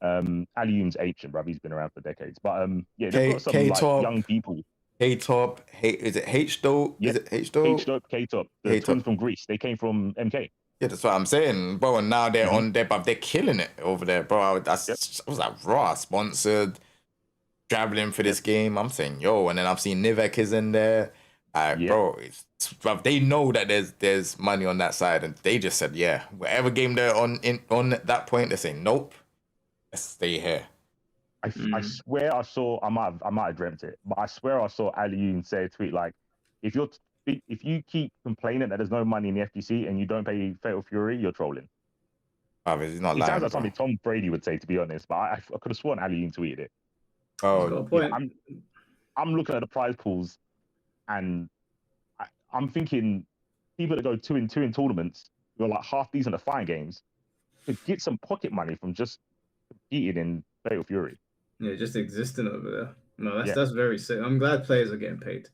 Alioum's ancient, bruv. He's been around for decades, but yeah, they've got some like young people. K-Top, is it H-Dope? Yeah. Is it H-Dope? H-Dope, K-Top. The twins from Greece. They came from MK. Yeah, that's what I'm saying, bro. And now they're on there, but they're killing it over there, bro. I was like, raw, sponsored, traveling for this game. I'm saying, yo, and then I've seen Nivek is in there. Bro, bro, they know that there's money on that side, and they just said, yeah, whatever game they're on that point, they say, nope, let's stay here. I swear I saw, I might have dreamt it, but I swear I saw Alioum say a tweet like, if you keep complaining that there's no money in the FGC and you don't pay Fatal Fury, you're trolling. He's not lying. It sounds like something Tom Brady would say, to be honest, but I could have sworn Alioum tweeted it. Oh, yeah, I'm looking at the prize pools, and I'm thinking people that go 2-2 in tournaments who are like half decent at fighting games could get some pocket money from just competing in Fatal Fury. Yeah, just existing over there. No, that's very sick. I'm glad players are getting paid.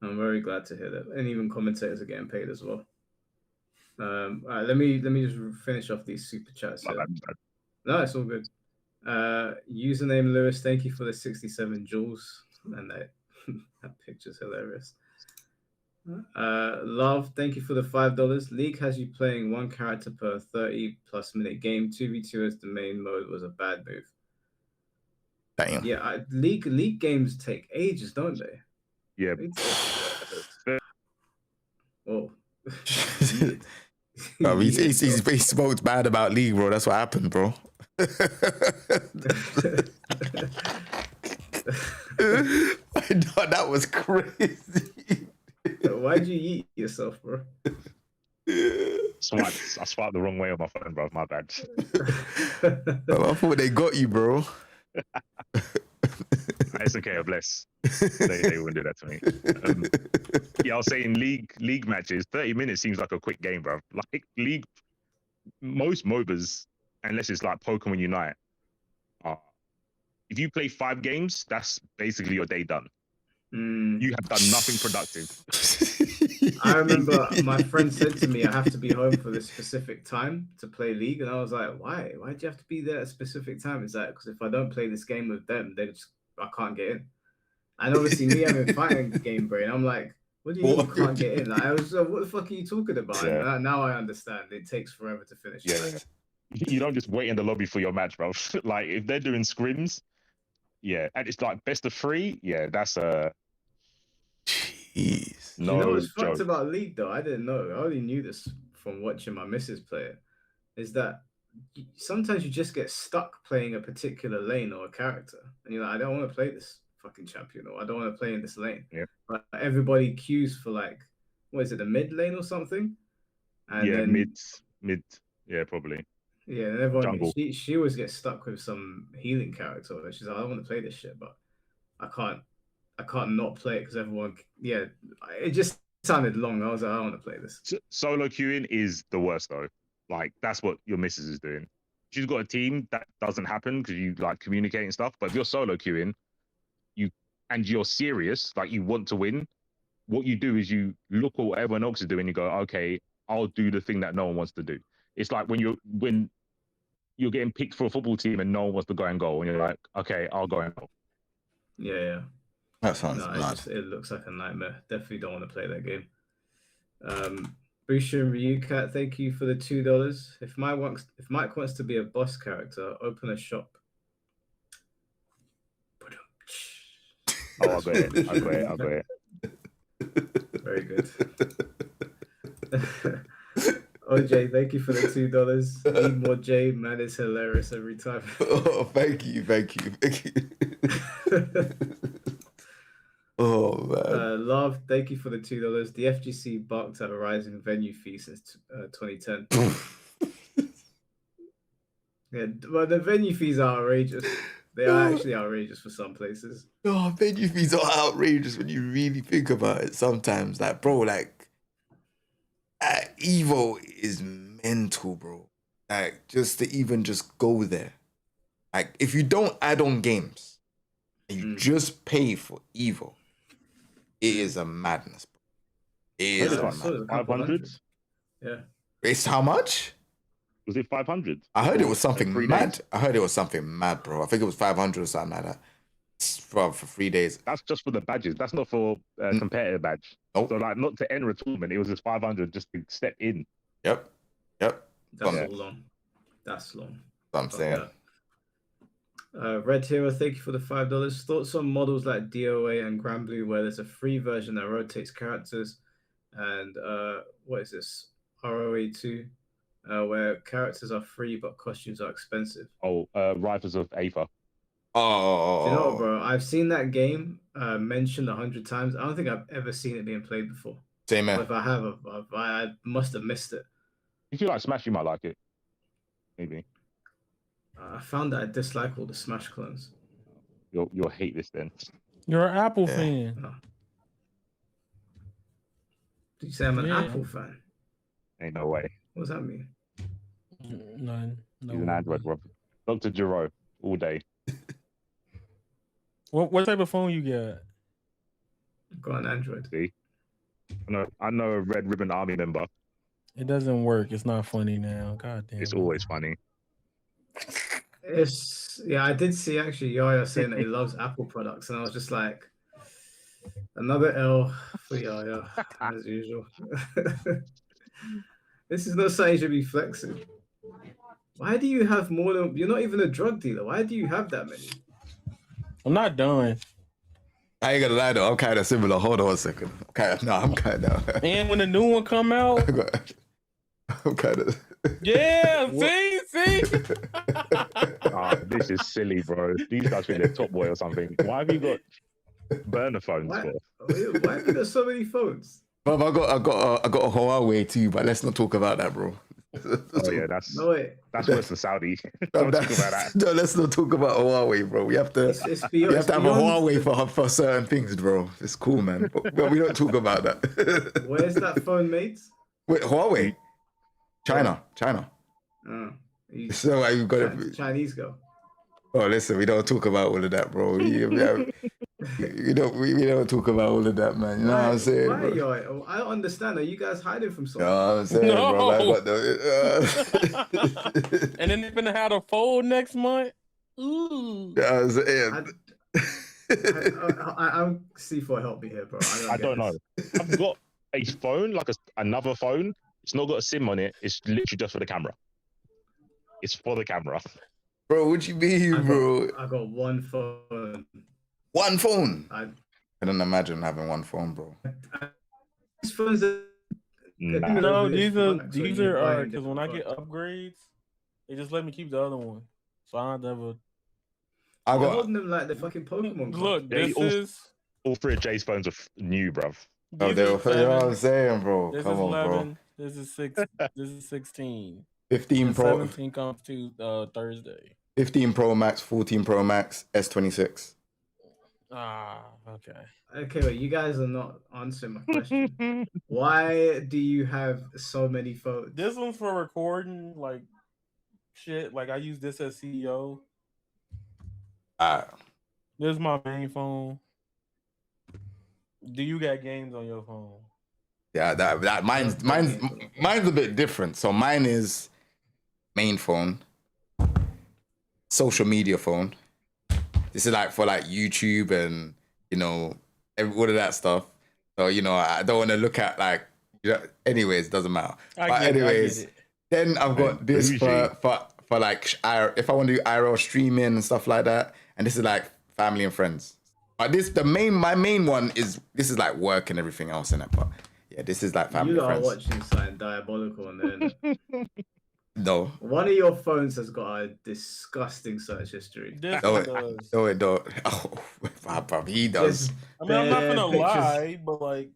I'm very glad to hear that, and even commentators are getting paid as well. All right, let me just finish off these super chats. No, it's all good. Username Lewis, thank you for the 67 jewels, and that picture's hilarious. Love, thank you for the $5. League has you playing one character per 30+ minute game. 2v2 as the main mode was a bad move. Damn. Yeah, league games take ages, don't they? Yeah. Whoa. Bro, he spoke bad about League, bro. That's what happened, bro. That was crazy. Why'd you eat yourself, bro? I swiped the wrong way on my phone, bro. My bad. I thought they got you, bro. It's okay, I'm blessed. They wouldn't do that to me. Yeah, I was saying league matches, 30 minutes seems like a quick game, bro. Like league, most MOBAs, unless it's like Pokemon Unite, if you play 5 games, that's basically your day done. You have done nothing productive. I remember my friend said to me, I have to be home for this specific time to play League. And I was like, why? Why'd you have to be there at a specific time? Is that because if I don't play this game with them, I can't get in. And obviously me having fighting game brain, I'm like, what do you mean you can't get in? Like, I was like, what the fuck are you talking about? Yeah. Now I understand. It takes forever to finish. Yeah. You don't just wait in the lobby for your match, bro. Like if they're doing scrims, and it's like best of 3, that's a jeez. No, you know what's fucked about League though? I didn't know. I only knew this from watching my missus play it. Is that sometimes you just get stuck playing a particular lane or a character, and you're like, I don't want to play this fucking champion, or I don't want to play in this lane. Yeah. But everybody queues for like, what is it, the mid lane or something? And then, mid. Yeah, probably. Yeah, and everyone Jungle. She always gets stuck with some healing character. She's like, I don't want to play this shit, but I can't I can't not play it because everyone. Yeah, it just sounded long. I was like, I want to play this. Solo queuing is the worst though. Like that's what your missus is doing. She's got a team that doesn't happen because you like communicate and stuff. But if you're solo queuing, and you're serious, like you want to win, what you do is you look at what everyone else is doing. You go, okay, I'll do the thing that no one wants to do. It's like when you're getting picked for a football team and no one wants to go and goal, and you're like, okay, I'll go and goal. Yeah. That sounds mad. It looks like a nightmare. Definitely don't want to play that game. Busha and Ryukat, thank you for the $2. If Mike wants to be a boss character, open a shop. Oh, I got it. Very good. OJ, thank you for the $2. Need more J, man, it's hilarious every time. Oh, thank you. Oh man. Love, thank you for the $2. The FGC barked at a rising venue fee since 2010. Yeah, well, the venue fees are outrageous. They are actually outrageous for some places. Oh, venue fees are outrageous when you really think about it sometimes. Like, bro, like, Evo is mental, bro. Like, just to even just go there. Like, if you don't add on games and you just pay for Evo, it is a madness, bro. It is a madness. 500? Yeah. It's how much? Was it 500? I heard it was something mad. Days. I heard it was something mad, bro. I think it was 500 or something like that. For 3 days. That's just for the badges. That's not for competitive badge. Nope. So like not to enter a tournament. It was just 500 just to step in. Yep. That's long. That's long. That's what I'm saying. Red Hero, thank you for the $5. Thoughts on models like DOA and Grand Blue, where there's a free version that rotates characters, and what is this? ROA2, where characters are free but costumes are expensive. Rivals of Aether. Oh, you know, bro, I've seen that game mentioned 100 times. I don't think I've ever seen it being played before. Same man. If I have, I must have missed it. If you like Smash, you might like it. Maybe. I found that I dislike all the Smash clones. You'll hate this then. You're an Apple fan. Oh. Did you say I'm an Apple fan? Ain't no way. What does that mean? None. No. He's an Android, Rob. Dr. Giro, all day. What type of phone you got? I've got an Android. See? I know a Red Ribbon Army member. It doesn't work. It's not funny now. God damn. It's always funny. I did see actually Yaya saying that he loves Apple products, and I was just like, another L for Yaya as usual. This is not something you should be flexing. Why do you have more than? You're not even a drug dealer. Why do you have that many? I'm not done. I ain't gonna lie though, I'm kind of similar. Hold on a second. I'm kind of. And when the new one come out, I'm kind of. Yeah, see. This is silly, bro. These guys think they're Top Boy or something. Why have you got burner phones for? Why have you got so many phones? I got a Huawei too, but let's not talk about that, bro. Oh yeah, that's worse than Saudi. Don't talk about that. No, let's not talk about Huawei, bro. We have to have a Huawei for certain things, bro. It's cool, man. But we don't talk about that. Where's that phone made? Wait, Huawei, China. Oh, so you got it. Chinese girl. Oh, listen, we don't talk about all of that, bro. We don't talk about all of that, man. You know what I'm saying? Why, yo? I don't understand. Are you guys hiding from something? You know what I'm saying, bro? Like, and then they're gonna have a fold next month. Ooh. I'm C4. Help me here, bro. I don't know. I've got a phone, like another phone. It's not got a SIM on it. It's literally just for the camera. It's for the camera. Bro, what you mean, bro? I got one phone. One phone? I don't imagine having one phone, bro. These phones are... No, these are because when I get upgrades, they just let me keep the other one. So I don't have to have I'm holding them like the fucking Pokemon. Look, all three of Jay's phones are new, bruv. Oh, you know what I'm saying, bro? This Come is on, 11. bro. This is 6. This is 16. 15 Pro. 17 comes to Thursday. 15 Pro Max, 14 Pro Max, S26. Okay. Okay, wait, you guys are not answering my question. Why do you have so many phones? This one's for recording, like shit. Like I use this as CEO. This is my main phone. Do you got games on your phone? Yeah, that mine's a bit different. So mine is main phone, social media phone. This is like for like YouTube and all of that stuff. So I don't want to look at like anyways, doesn't matter. But anyways, then I've got this for like if I want to do IRL streaming and stuff like that, and this is like family and friends. But my main one is this is like work and everything else in it. But yeah, this is like family You and friends. are watching something diabolical on there. No. One of your phones has got a disgusting search history. This No, one it does. no, it don't. Oh, he does. I mean, I'm not Bare gonna pictures. lie, but like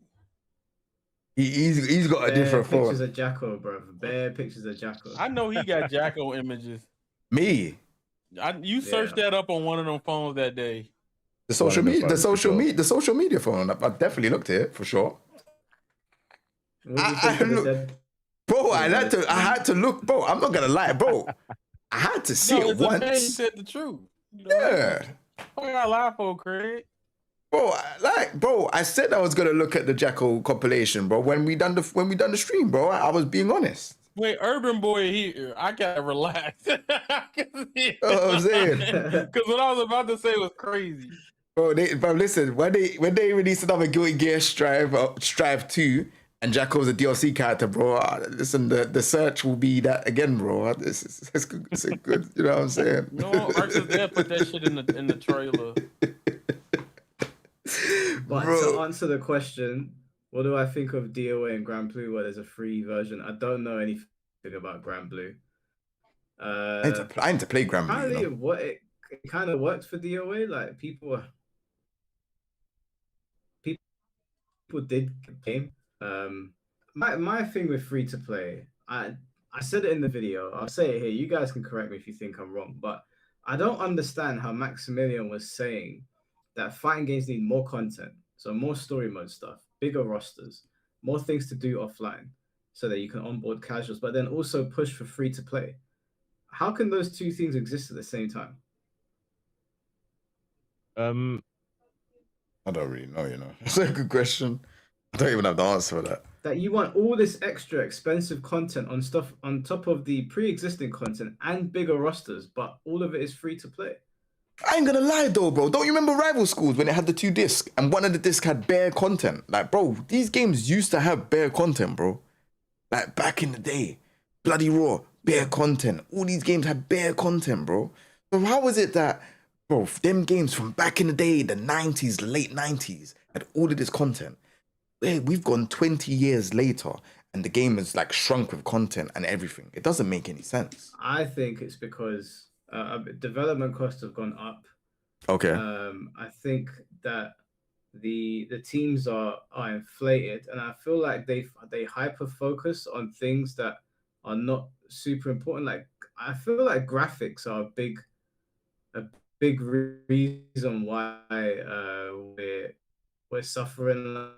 He's got a Bare different phone. pictures of Jacko, bro. Bare pictures of Jacko. I know he got Jacko images. Me. You searched that up on one of them phones that day. The social media phone. I definitely looked at it for sure. Bro, I had to look, bro. I'm not gonna lie, bro. I had to see it once. Okay, he said the truth. Yeah. I got lie for Craig. Bro, I said I was gonna look at the Jacko compilation, bro. When we done the stream, bro, I was being honest. Wait, Urban Boy here. I gotta relax. You know what I'm saying? Because what I was about to say was crazy. Bro, listen, when they release another Guilty Gear Strive 2 and Jacko's a DLC character, bro, listen, the search will be that again, bro. It's good, you know what I'm saying? No, Arx's dad put that shit in the trailer. But to answer the question, what do I think of DOA and Grand Blue where there's a free version? I don't know anything about Grand Blue. I need to play Grand Blue. Apparently, it kind of worked for DOA. Like people did game. My thing with free to play, I said it in the video. I'll say it here. You guys can correct me if you think I'm wrong, but I don't understand how Maximilian was saying that fighting games need more content, so more story mode stuff, bigger rosters, more things to do offline, so that you can onboard casuals, but then also push for free to play. How can those two things exist at the same time? I don't really know, That's a good question. I don't even have the answer for that. That you want all this extra expensive content on stuff on top of the pre-existing content and bigger rosters, but all of it is free to play. I ain't gonna lie though, bro. Don't you remember Rival Schools when it had the 2 discs and one of the discs had bare content? Like, bro, these games used to have bare content, bro. Like back in the day, Bloody Raw, bare content. All these games had bare content, bro. So how was it that, bro, them games from back in the day, the 90s, late 90s, had all of this content? Hey, we've gone 20 years later and the game is like shrunk with content and everything. It doesn't make any sense. I think it's because development costs have gone up. Okay. I think that the teams are inflated, and I feel like they hyper focus on things that are not super important. Like I feel like graphics are a big reason why we're suffering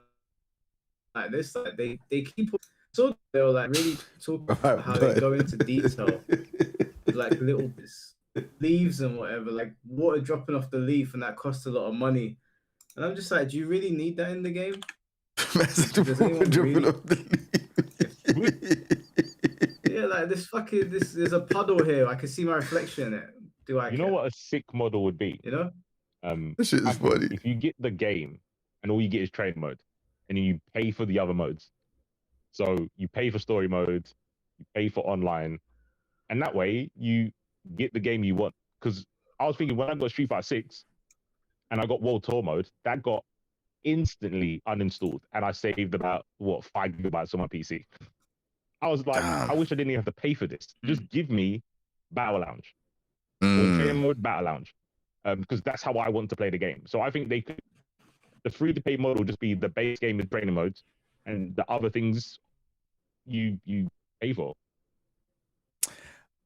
like this. Like they keep so they'll like really talk about how they go into detail with like little leaves and whatever, like water dropping off the leaf, and that costs a lot of money. And I'm just like, do you really need that in the game? Yeah, like there's a puddle here. I can see my reflection in it. Do I? You know what a sick model would be? You know, this shit is funny. If you get the game and all you get is trade mode, and you pay for the other modes. So you pay for story mode, you pay for online, and that way you get the game you want. Because I was thinking when I got Street Fighter 6 and I got World Tour mode, that got instantly uninstalled, and I saved about 5 gigabytes on my PC. I was like, I wish I didn't even have to pay for this. Just give me Battle Lounge or training mode Battle Lounge, because that's how I want to play the game. So I think the free-to-pay mode will just be the base game with training modes, and the other things you pay for.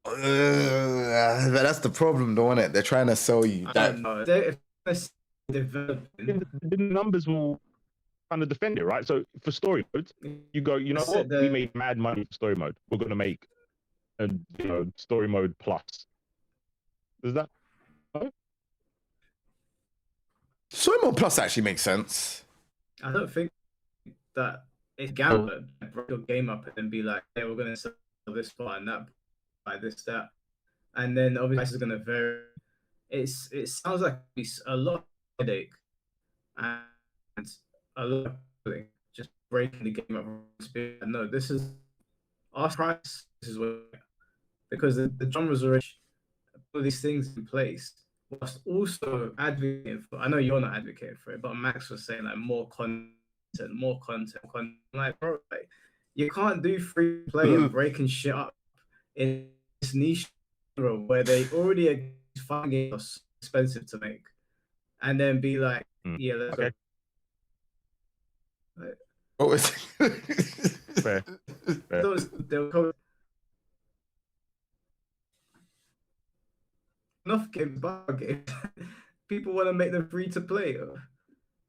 But that's the problem, though, isn't it? They're trying to sell you. I don't know. If developing. The numbers will kind of defend it, right? So for story mode, you go, you know That's what? it, We made mad money for story mode. We're gonna make a story mode plus. Does that? Story mode plus actually makes sense. I don't think that it's gamble, break your game up and then be like, hey, we're gonna sell this part and that, by this, that, and then obviously it's gonna vary. It sounds like it's a lot of headache and a lot of just breaking the game up. No, this is our price. This is what, because the genres already put these things in place, whilst also advocating for. I know you're not advocating for it, but Max was saying like more content. Like, bro, like, you can't do free play and breaking shit up in this niche genre where they already are finding it so expensive to make, and then be like, yeah, let's go. Like, What was fair? They'll come enough games, people want to make them free to play,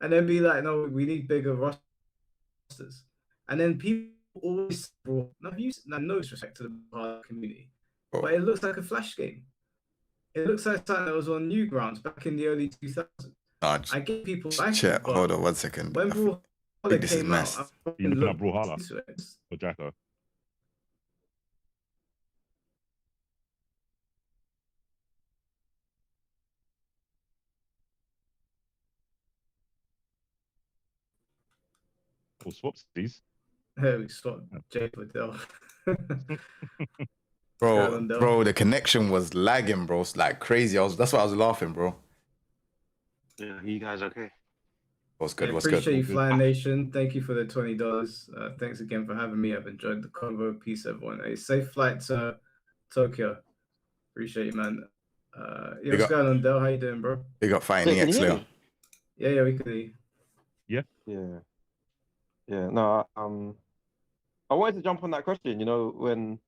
and then be like, no, we need bigger rosters, and then people always brought. No disrespect to the community, but it looks like a Flash game. It looks like something that was on Newgrounds back in the early 2000s. I get people like it, but hold on 1 second. when Brawlhalla came out, you looking at Brawlhalla or Jacko? Or swapsies. We swapped Jay for Dell. Bro, the connection was lagging, bro. It's like crazy. That's why I was laughing, bro. Yeah, you guys okay? What's good? What's appreciate good? you, Fly Nation. Thank you for the $20. Thanks again for having me. I've enjoyed the convo. Peace, everyone. A safe flight to Tokyo. Appreciate you, man. What's going on, Del? How you doing, bro? You got fighting EX, Leo. Yeah, we could hear you. Yeah. No, I wanted to jump on that question. You know, when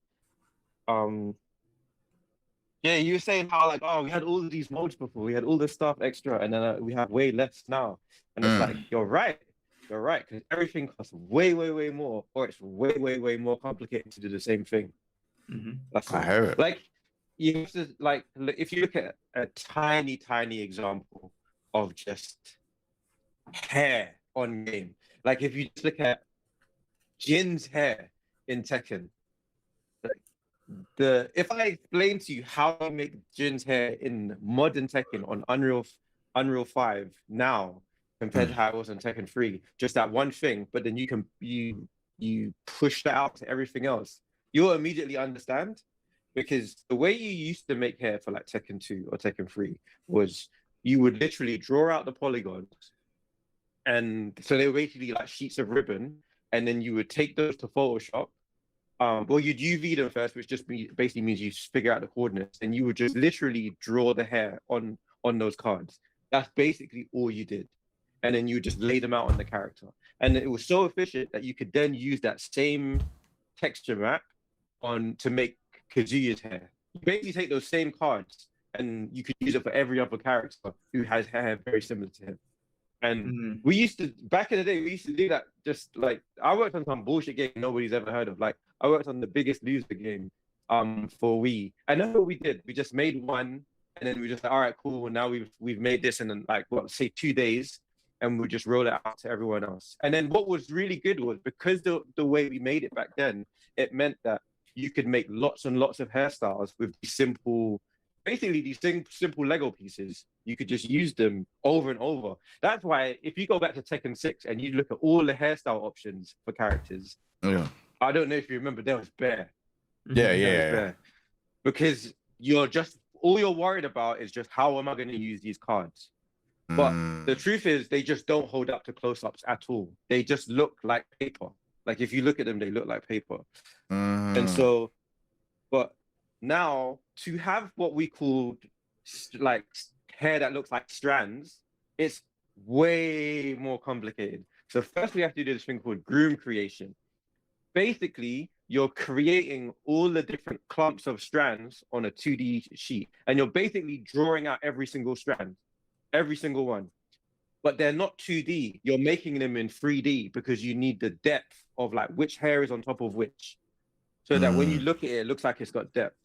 yeah, you were saying how like, oh, we had all of these modes before, we had all this stuff extra, and then we have way less now. And it's like, you're right, because everything costs way more, or it's way more complicated to do the same thing. I heard it. Like, you have to, like, if you look at a tiny example of just hair on game, like if you just look at Jin's hair in Tekken, if I explain to you how to make Jin's hair in modern Tekken on Unreal 5 now compared to how it was on Tekken 3, just that one thing, but then you push that out to everything else, you'll immediately understand. Because the way you used to make hair for like Tekken 2 or Tekken 3 was you would literally draw out the polygons, and so they were basically like sheets of ribbon, and then you would take those to Photoshop. Well, you'd UV them first, which just basically means you figure out the coordinates, and you would just literally draw the hair on those cards. That's basically all you did. And then you would just lay them out on the character. And it was so efficient that you could then use that same texture map to make Kazuya's hair. You basically take those same cards and you could use it for every other character who has hair very similar to him. And we used to, back in the day, we used to do that. Just like, I worked on some bullshit game nobody's ever heard of. Like, I worked on the Biggest Loser game for Wii. And that's what we did. We just made one, and then we just like, all right, cool. Now we've made this in like, say 2 days, and we just roll it out to everyone else. And then what was really good was, because the way we made it back then, it meant that you could make lots and lots of hairstyles with these simple Lego pieces. You could just use them over and over. That's why if you go back to Tekken 6 and you look at all the hairstyle options for characters, I don't know if you remember, there was Bear. Yeah. Because all you're worried about is just how am I going to use these cards? But the truth is, they just don't hold up to close-ups at all. They just look like paper. Like if you look at them, they look like paper. And so, but now to have what we call like hair that looks like strands, it's way more complicated. So first we have to do this thing called groom creation. Basically, you're creating all the different clumps of strands on a 2D sheet, and you're basically drawing out every single strand, every single one. but they're not 2D. You're making them in 3D because you need the depth of like which hair is on top of which, so that when you look at it, it looks like it's got depth.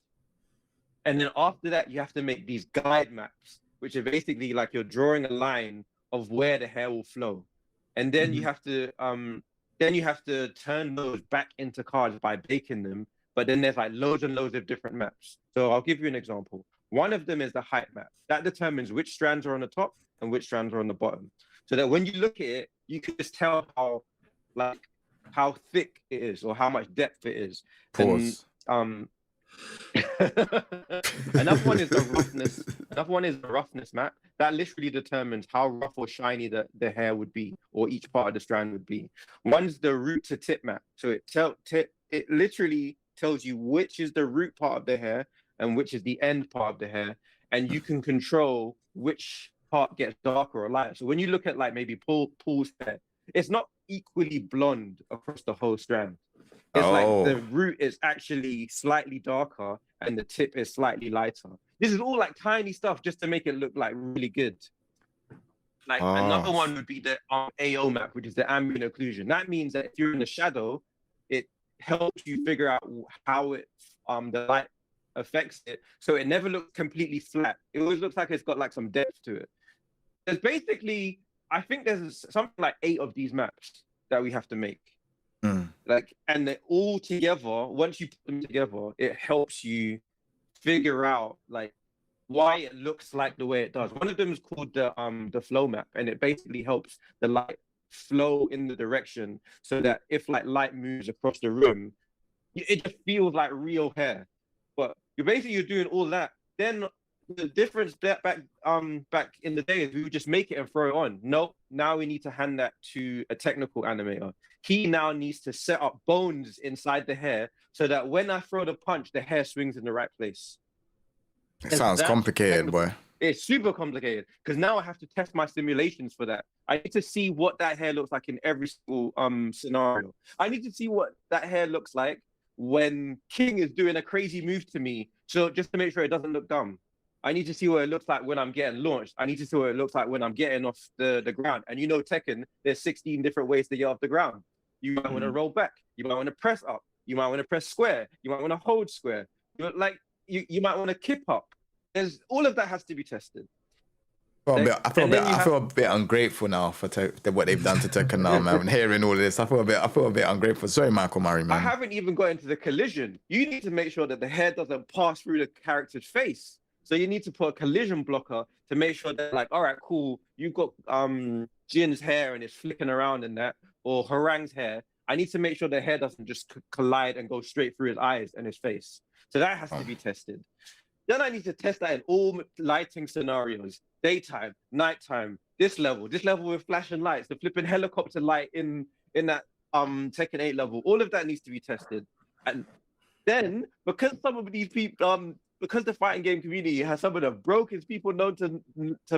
And then after that, you have to make these guide maps, which are basically like you're drawing a line of where the hair will flow. And then you have to turn those back into cards by baking them. But then there's like loads and loads of different maps. So I'll give you an example. One of them is the height map. That determines which strands are on the top and which strands are on the bottom. So that when you look at it, you can just tell how thick it is or how much depth it is. Pause. And, another one is the roughness. Another one is the roughness map. That literally determines how rough or shiny the hair would be, or each part of the strand would be. One's the root to tip map. So it literally tells you which is the root part of the hair and which is the end part of the hair, and you can control which part gets darker or lighter. So when you look at like maybe Paul's hair, it's not equally blonde across the whole strand. It's like the root is actually slightly darker and the tip is slightly lighter. This is all like tiny stuff just to make it look like really good. Like another one would be the AO map, which is the ambient occlusion. That means that if you're in the shadow, it helps you figure out how the light affects it, so it never looks completely flat. It always looks like it's got like some depth to it. There's basically, I think there's something like 8 of these maps that we have to make. Like, and they're all together. Once you put them together, it helps you figure out like why it looks like the way it does. One of them is called the flow map, and it basically helps the light flow in the direction so that if like light moves across the room, it just feels like real hair. But you're doing all that. Then the difference that back in the day is we would just make it and throw it on. No, now we need to hand that to a technical animator. He now needs to set up bones inside the hair so that when I throw the punch, the hair swings in the right place. It sounds complicated, boy. It's super complicated because now I have to test my simulations for that. I need to see what that hair looks like in every single scenario. I need to see what that hair looks like when King is doing a crazy move to me, so just to make sure it doesn't look dumb. I need to see what it looks like when I'm getting launched. I need to see what it looks like when I'm getting off the ground. And you know, Tekken, there's 16 different ways to get off the ground. You might want to roll back. You might want to press up. You might want to press square. You might want to hold square. You might want to kip up. There's all of that has to be tested. I feel a bit ungrateful now for what they've done to Tekken now, man. Hearing all of this, I feel a bit ungrateful. Sorry, Michael Murray, man. I haven't even got into the collision. You need to make sure that the hair doesn't pass through the character's face. So you need to put a collision blocker to make sure that, like, all right, cool, you've got Jin's hair and it's flicking around in that, or Harang's hair. I need to make sure the hair doesn't just collide and go straight through his eyes and his face. So that has to be tested. Then I need to test that in all lighting scenarios: daytime, nighttime, this level with flashing lights, the flipping helicopter light in that Tekken 8 level. All of that needs to be tested. And then because some of these people because the fighting game community has some of the brokest people known to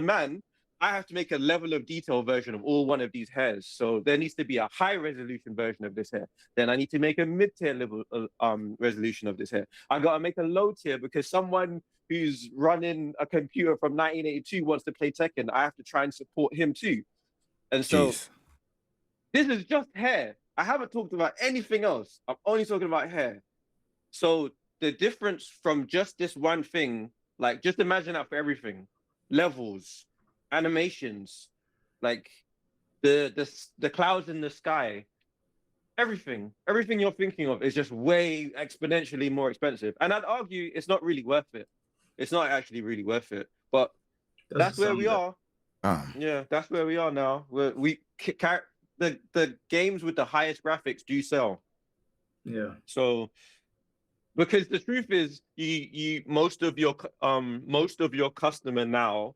man, I have to make a level of detail version of all one of these hairs. So there needs to be a high resolution version of this hair. Then I need to make a mid-tier level resolution of this hair. I got to make a low tier because someone who's running a computer from 1982 wants to play Tekken. I have to try and support him too. And so this is just hair. I haven't talked about anything else. I'm only talking about hair. So the difference from just this one thing, like just imagine that for everything: levels, animations, like the clouds in the sky, everything you're thinking of is just way exponentially more expensive. And I'd argue it's not really worth it. It's not actually really worth it. But that's where we are. Yeah, that's where we are now. The games with the highest graphics do sell. Yeah. So because the truth is, most of your customer now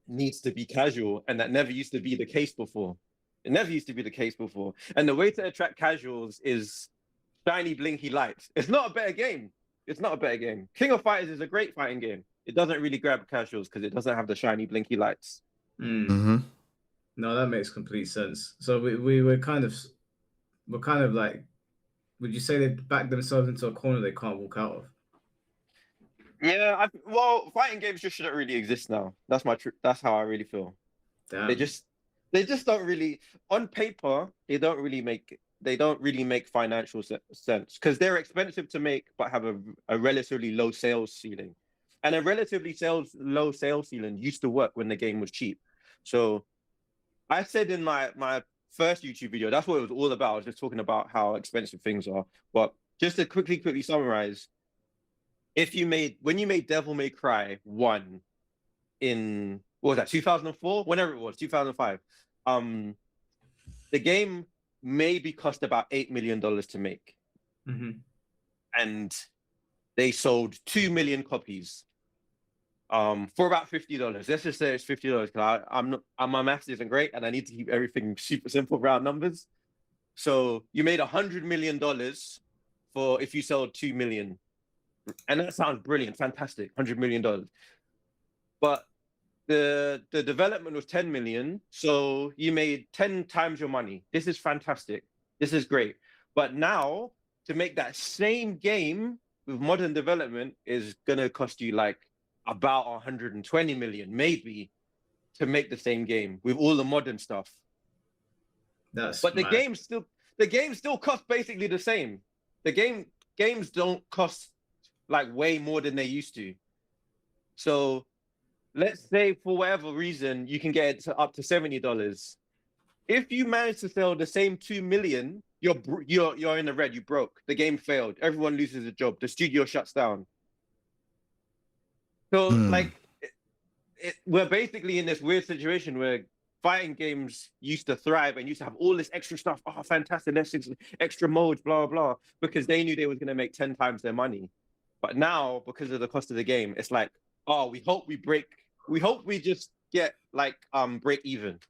needs to be casual, and that never used to be the case before. It never used to be the case before. And the way to attract casuals is shiny, blinky lights. It's not a better game. It's not a better game. King of Fighters is a great fighting game. It doesn't really grab casuals because it doesn't have the shiny, blinky lights. No, that makes complete sense. So we're kind of like, would you say they backed themselves into a corner they can't walk out of? Yeah, fighting games just shouldn't really exist now. That's how I really feel. Damn. They just They just don't really, on paper, they don't really make financial sense because they're expensive to make but have a relatively low sales ceiling. And a relatively low sales ceiling used to work when the game was cheap. So I said in my first YouTube video, that's what it was all about. I was just talking about how expensive things are. But just to quickly summarize, when you made Devil May Cry 1 in, what was that, 2004? Whenever it was, 2005. The game maybe cost about $8 million to make. And they sold 2 million copies for about $50. Let's just say it's $50 because my maths isn't great and I need to keep everything super simple, round numbers. So you made $100 million for if you sold 2 million. And that sounds brilliant, fantastic, $100 million. But the development was 10 million, so you made 10 times your money. This is fantastic. This is great. But now to make that same game with modern development is gonna cost you like about 120 million, maybe, to make the same game with all the modern stuff. But the game still costs basically the same. Games don't cost like way more than they used to. So let's say for whatever reason you can get it to up to $70. If you manage to sell the same 2 million, you're in the red. You broke. The game failed. Everyone loses a job. The studio shuts down. So like, we're basically in this weird situation where fighting games used to thrive and used to have all this extra stuff. Oh, fantastic! Let's extra modes, blah blah, because they knew they was going to make 10 times their money. But now, because of the cost of the game, it's like, oh, we hope we just get like break even.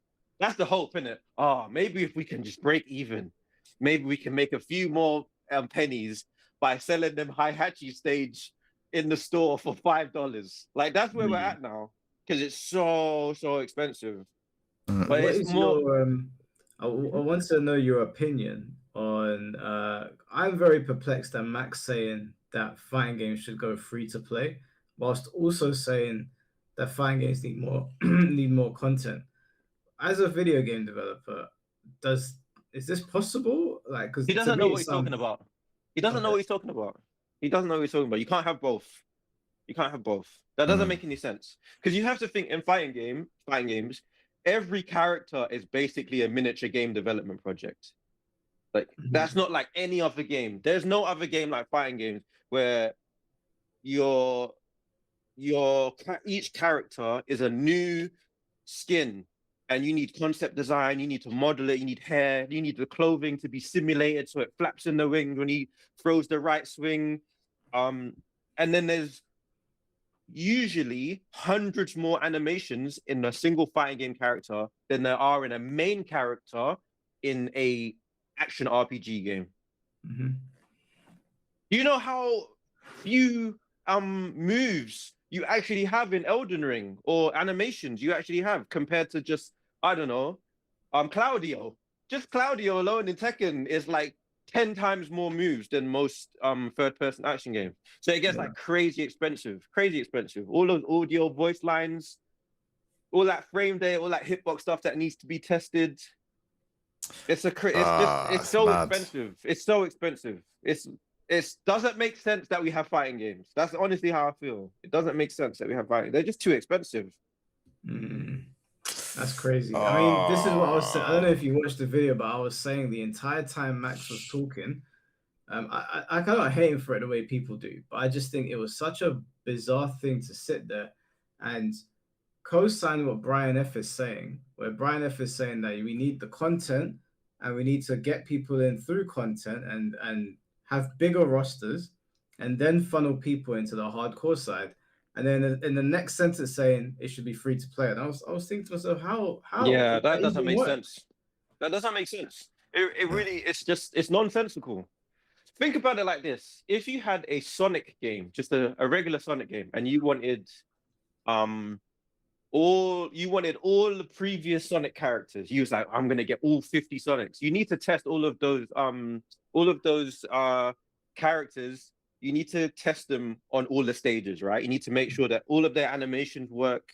That's the hope, isn't it? Oh, maybe if we can just break even, maybe we can make a few more pennies by selling them Hihachi stage in the store for $5. Like that's where we're at now, because it's so expensive. But what is more... I want to know your opinion on I'm very perplexed at Max saying that fighting games should go free to play, whilst also saying that fighting games need more need more content. As a video game developer, is this possible? Like, because he doesn't know what he's talking about. He doesn't know what he's talking about. He doesn't know what he's talking about. You can't have both. You can't have both. That doesn't make any sense. Because you have to think in fighting games, every character is basically a miniature game development project. Like that's not like any other game. There's no other game like fighting games where each character is a new skin, and you need concept design, you need to model it, you need hair, you need the clothing to be simulated so it flaps in the wind when he throws the right swing. And then there's usually hundreds more animations in a single fighting game character than there are in a main character in a action RPG game. Do you know how few moves you actually have in Elden Ring, or animations you actually have, compared to just, I don't know, Claudio? Just Claudio alone in Tekken is like 10 times more moves than most third-person action games. So it gets like crazy expensive. All those audio, voice lines, all that frame data, all that hitbox stuff that needs to be tested. It's so expensive. It's so expensive. It doesn't make sense that we have fighting games. That's honestly how I feel. It doesn't make sense that we have fighting. They're just too expensive. That's crazy. I mean, this is what I was saying. I don't know if you watched the video, but I was saying the entire time Max was talking, I kind of hate him for it the way people do, but I just think it was such a bizarre thing to sit there and co-sign what Brian F is saying, where Brian F is saying that we need the content and we need to get people in through content and have bigger rosters and then funnel people into the hardcore side. And then in the next sentence saying it should be free to play. And I was thinking to myself, how? Yeah, that doesn't make sense. That doesn't make sense. It really, it's nonsensical. Think about it like this. If you had a Sonic game, just a regular Sonic game, and you wanted all the previous Sonic characters, you was like, I'm gonna get all 50 Sonics. You need to test all of those characters. You need to test them on all the stages, right? You need to make sure that all of their animations work,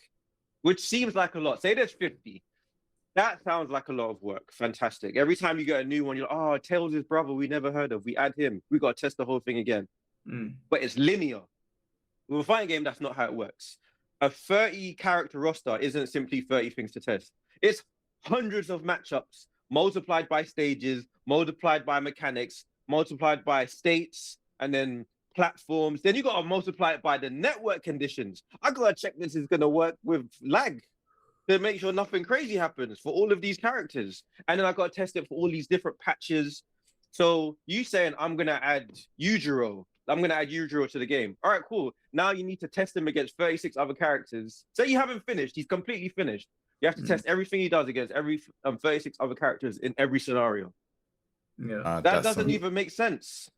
which seems like a lot. Say there's 50. That sounds like a lot of work. Fantastic. Every time you get a new one, you're like, oh, Tails' brother we never heard of. We add him. We got to test the whole thing again. But it's linear. With a fighting game, that's not how it works. A 30 character roster isn't simply 30 things to test. It's hundreds of matchups multiplied by stages, multiplied by mechanics, multiplied by states, and then platforms. Then you got to multiply it by the network conditions. I got to check this is going to work with lag to make sure nothing crazy happens for all of these characters. And then I got to test it for all these different patches. So you saying I'm going to add Yujiro. I'm going to add Yujiro to the game. All right, cool. Now you need to test him against 36 other characters. Say you haven't finished. He's completely finished. You have to test everything he does against every 36 other characters in every scenario. Yeah. That doesn't even make sense.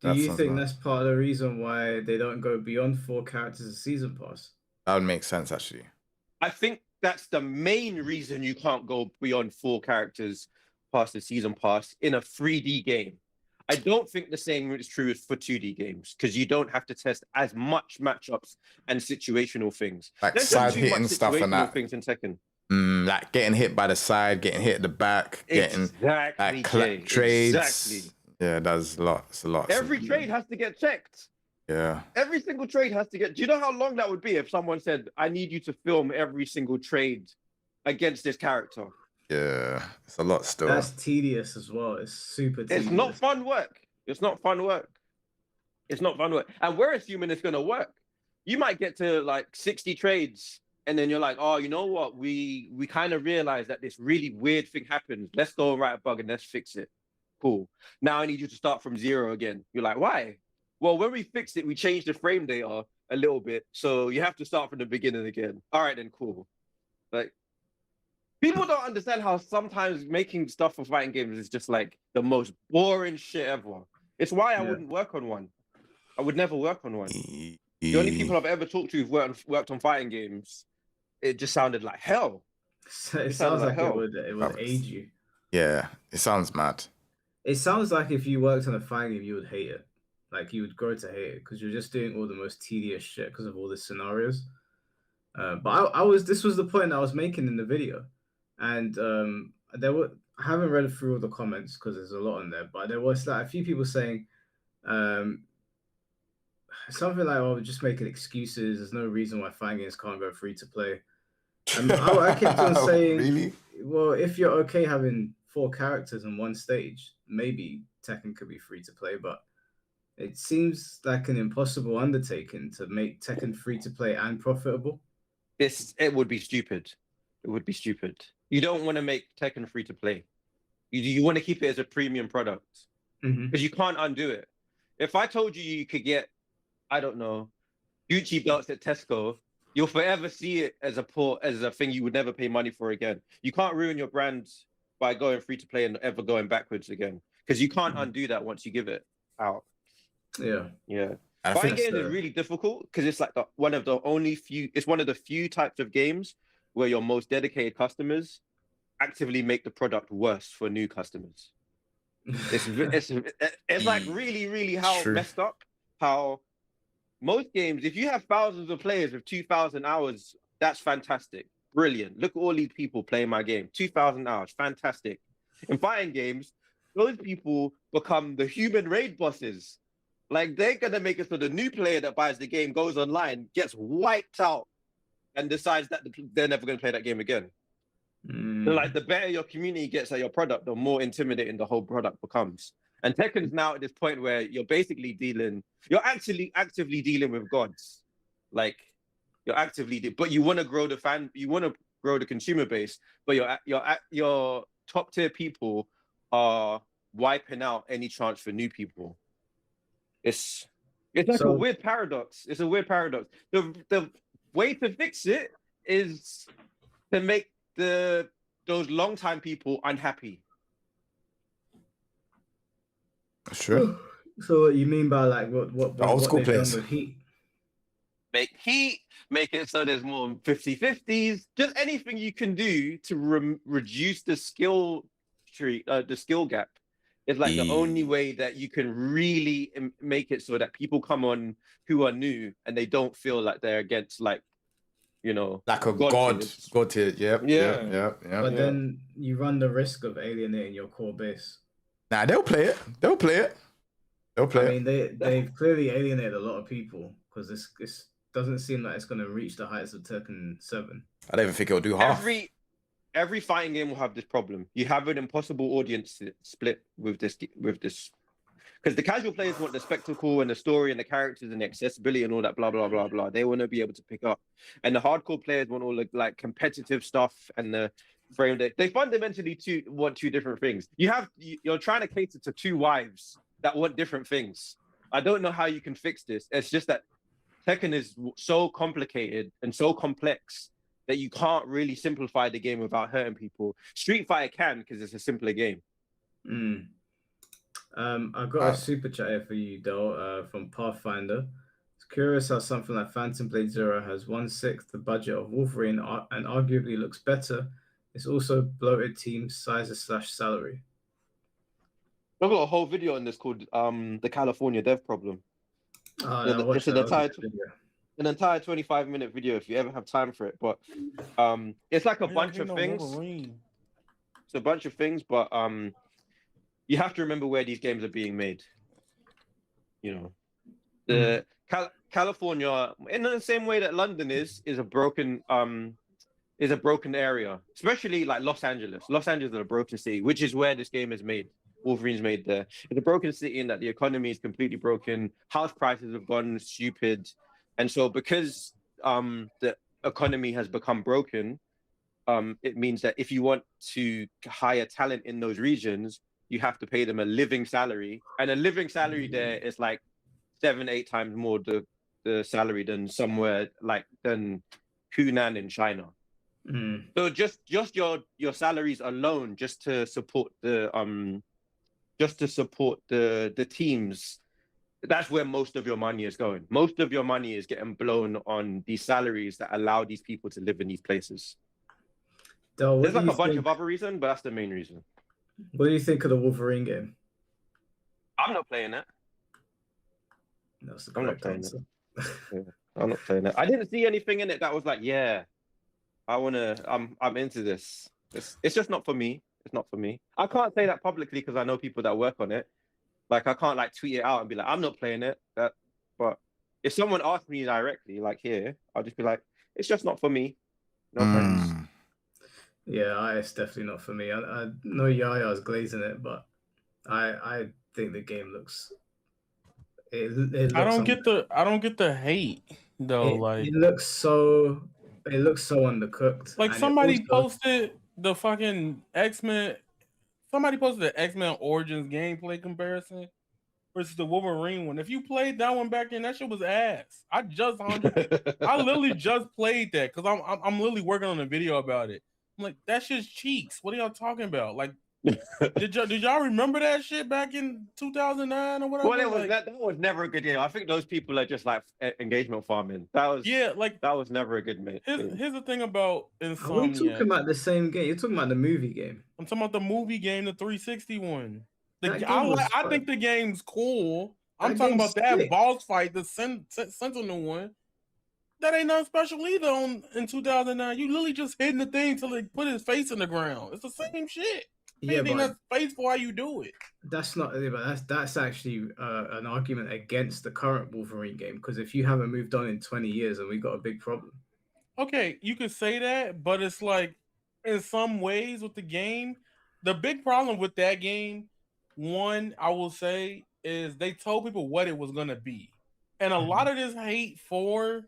Do you think that's part of the reason why they don't go beyond 4 characters a season pass? That would make sense, actually. I think that's the main reason you can't go beyond 4 characters past the season pass in a 3D game. I don't think the same is true for 2D games because you don't have to test as much matchups and situational things. Like side hitting stuff and that. Things in Tekken. Like getting hit by the side, getting hit at the back, getting like trades. Exactly. Yeah, that's a lot. It's a lot. Every trade has to get checked. Yeah. Every single trade has to get. Do you know how long that would be if someone said, I need you to film every single trade against this character? Yeah, it's a lot still. That's tedious as well. It's super tedious. It's not fun work. It's not fun work. It's not fun work. And we're assuming it's going to work. You might get to like 60 trades and then you're like, oh, you know what? We kind of realize that this really weird thing happens. Let's go and write a bug and let's fix it. Cool. Now I need you to start from 0 again. You're like, why? Well, when we fixed it, we changed the frame data a little bit. So you have to start from the beginning again. All right, then cool. Like, people don't understand how sometimes making stuff for fighting games is just like the most boring shit ever. It's why I wouldn't work on one. I would never work on one. The only people I've ever talked to who've worked on fighting games, it just sounded like hell. It sounds like it would age you. Yeah, it sounds mad. It sounds like if you worked on a fighting game, you would hate it. Like you would grow to hate it because you're just doing all the most tedious shit because of all the scenarios. But this was the point I was making in the video. And I haven't read through all the comments because there's a lot on there, but there was like a few people saying something like, "Oh, we're just making excuses. There's no reason why fighting games can't go free to play." And I kept on saying, really? Well, if you're okay having 4 characters in one stage, maybe Tekken could be free to play, but it seems like an impossible undertaking to make Tekken free to play and profitable. It would be stupid. It would be stupid. You don't want to make Tekken free to play. You want to keep it as a premium product because you can't undo it. If I told you could get, I don't know, Gucci belts at Tesco, you'll forever see it as a thing you would never pay money for again. You can't ruin your brand by going free to play and ever going backwards again because you can't undo that once you give it out. Yeah. Fighting games is really difficult because it's like one of the few types of games where your most dedicated customers actively make the product worse for new customers. It's like really, really messed up how most games, if you have thousands of players with 2,000 hours, that's fantastic. Brilliant. Look at all these people playing my game. 2,000 hours. Fantastic. In fighting games, those people become the human raid bosses. Like, they're going to make it so the new player that buys the game goes online, gets wiped out, and decides that they're never going to play that game again. So, like, the better your community gets at your product, the more intimidating the whole product becomes. And Tekken's now at this point where you're basically you're actually actively dealing with gods. Like, you're actively, but you want to grow the consumer base, but your top tier people are wiping out any chance for new people. It's like a weird paradox. It's a weird paradox. The way to fix it is to make those longtime people unhappy. Sure. So what you mean by like what old school players with Heat? Make Heat, make it so there's more 50-50s, just anything you can do to reduce the skill tree, the skill gap. It's like the only way that you can really make it so that people come on who are new and they don't feel like they're against like like a God tier. Yep. But then you run the risk of alienating your core base. Nah, they'll play it. I mean, they've clearly alienated a lot of people because this doesn't seem like it's going to reach the heights of Tekken 7. I don't even think it'll do half. Every fighting game will have this problem. You have an impossible audience split with this, because the casual players want the spectacle and the story and the characters and the accessibility and all that blah blah blah blah. They want to be able to pick up, and the hardcore players want all the like competitive stuff and the frame. They fundamentally want two different things. You're trying to cater to two wives that want different things. I don't know how you can fix this. It's just that Tekken is so complicated and so complex that you can't really simplify the game without hurting people. Street Fighter can, because it's a simpler game. I've got a super chat here for you, Del, from Pathfinder. It's curious how something like Phantom Blade Zero has 1/6 the budget of Wolverine and arguably looks better. It's also bloated team sizes / salary. I've got a whole video on this called the California Dev Problem. It's an entire 25-minute video if you ever have time for it. But it's like a bunch of things. It's a bunch of things, but you have to remember where these games are being made. The California, in the same way that London is a broken area, especially like Los Angeles. Los Angeles is a broken city, which is where this game is made. Wolverine's made there. It's a broken city in that the economy is completely broken. House prices have gone stupid. And so because the economy has become broken, it means that if you want to hire talent in those regions, you have to pay them a living salary. And a living salary there is like 7-8 times more the salary than than Hunan in China. So just your salaries alone, just to support the teams, that's where most of your money is going. Most of your money is getting blown on these salaries that allow these people to live in these places. There's like a bunch of other reasons, but that's the main reason. What do you think of the Wolverine game? I'm not playing it. That's the correct answer. I'm not playing it. I didn't see anything in it that was like, I'm into this. It's just not for me. It's not for me. I can't say that publicly because I know people that work on it. Like I can't like tweet it out and be like, I'm not playing it. But if someone asks me directly, like here, I'll just be like, it's just not for me. No thanks. Yeah, it's definitely not for me. I know Yaya's glazing it, but I think the game looks. It looks I don't get the hate though. It looks so undercooked. Like somebody posted the fucking X-Men. Somebody posted the X-Men Origins gameplay comparison versus the Wolverine one. If you played that one back then, that shit was ass. I literally just played that because I'm literally working on a video about it. I'm like, that shit's cheeks. What are y'all talking about? Like, did y'all remember that shit back in 2009 or whatever? Well, that was never a good game. I think those people are just like engagement farming. That was never a good mate. Here's the thing about Insomniac. Are we talking about the same game? You're talking about the movie game. I'm talking about the movie game, the 360 one. I think the game's cool. I'm talking about that boss fight, the Sentinel one. That ain't nothing special either in 2009. You literally just hitting the thing till it put his face in the ground. It's the same shit. Yeah, but that's faithful how you do it. That's not. That's actually an argument against the current Wolverine game because if you haven't moved on in 20 years, then we got a big problem. Okay, you could say that, but it's like in some ways with the game, the big problem with that game, one I will say is they told people what it was gonna be, and a lot of this hate for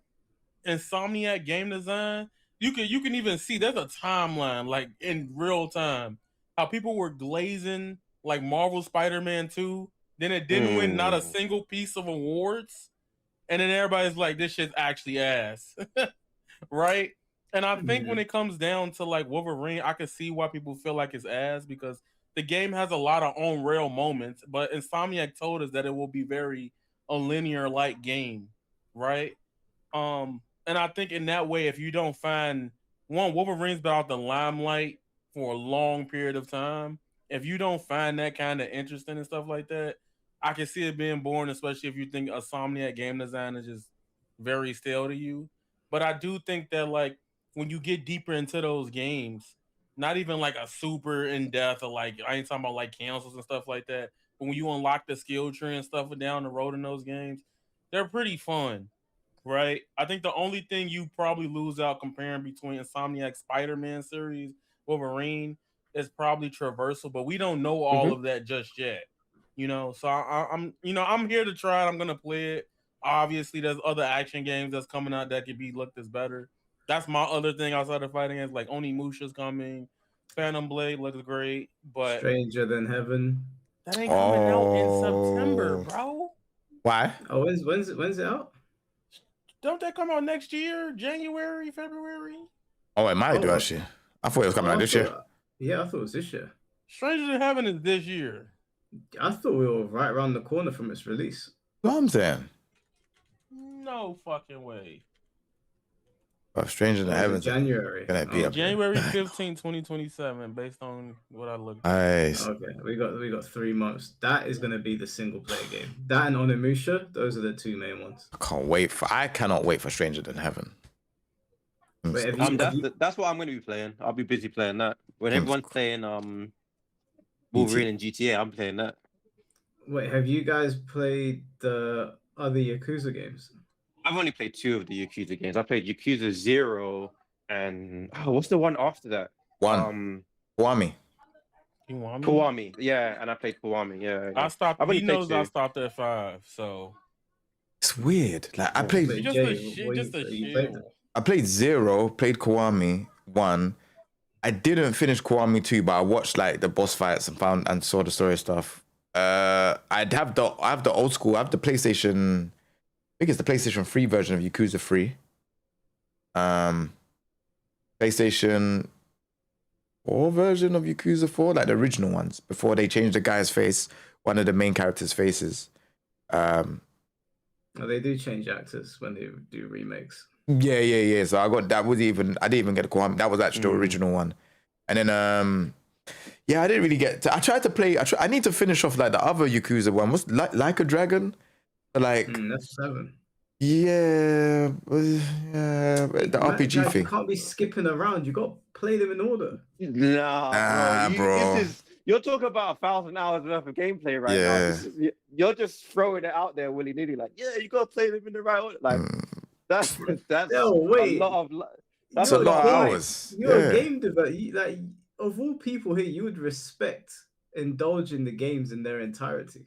Insomniac game design, you can even see there's a timeline like in real time. How people were glazing like Marvel Spider-Man 2, then it didn't win not a single piece of awards, and then everybody's like, this shit's actually ass. Right? And I think when it comes down to like Wolverine, I can see why people feel like it's ass because the game has a lot of on-rail moments, but Insomniac told us that it will be very a linear-like game, right? And I think in that way, if you don't find Wolverine's been out the limelight for a long period of time. If you don't find that kind of interesting and stuff like that, I can see it being boring, especially if you think Insomniac game design is just very stale to you. But I do think that like when you get deeper into those games, not even like a super in depth or like I ain't talking about like cancels and stuff like that. But when you unlock the skill tree and stuff down the road in those games, they're pretty fun, right? I think the only thing you probably lose out comparing between Insomniac Spider-Man series, Wolverine, is probably traversal, but we don't know all of that just yet. You know, so I'm I'm here to try it. I'm gonna play it. Obviously, there's other action games that's coming out that could be looked as better. That's my other thing outside of fighting games. Like Onimusha's coming, Phantom Blade looks great, but Stranger Than Heaven. that ain't coming out in September, bro. Why? Oh, when's it out? Don't that come out next year? January, February? Oh, it might do actually. I thought it was coming out this year. Yeah, I thought it was this year. Stranger Than Heaven is this year. I thought we were right around the corner from its release. What I'm saying? No fucking way. But Stranger Than Heaven. January. Gonna be January 15, 2027, based on what I looked at. Nice. Okay, we got 3 months. That is gonna be the single player game. That and Onimusha, those are the 2 main ones. I cannot wait for Stranger Than Heaven. Wait, that's what I'm going to be playing. I'll be busy playing that. When everyone's playing Wolverine and GTA, I'm playing that. Wait, have you guys played the other Yakuza games? I've only played 2 of the Yakuza games. I played Yakuza 0 and what's the one after that? Kiwami. Kiwami. Yeah, and I played Kiwami. Yeah. I stopped. I've only He played knows 2. I stopped at 5, so it's weird. Like I played I played 0, played Kiwami 1. I didn't finish Kiwami 2, but I watched like the boss fights and saw the story stuff. I have the old school. I have the PlayStation. I think it's the PlayStation 3 version of Yakuza 3. PlayStation 4 version of Yakuza 4, like the original ones, before they changed the guy's face, one of the main characters' faces. Oh, they do change actors when they do remakes. Yeah. So I got that. I didn't even get the Kiwami. That was actually the original one. And then I didn't really get. I tried to play. I need to finish off like the other Yakuza one. What's like a Dragon? Like that's 7. Yeah, the RPG guys, thing. You can't be skipping around. You got to play them in order. Nah, bro. You're talking about 1,000 hours worth of gameplay right now. You're just throwing it out there willy nilly. Like, yeah, you got to play them in the right order. Like, that's no, wait. That's a lot of hours. You're a game developer. Like, of all people here, you would respect indulging the games in their entirety.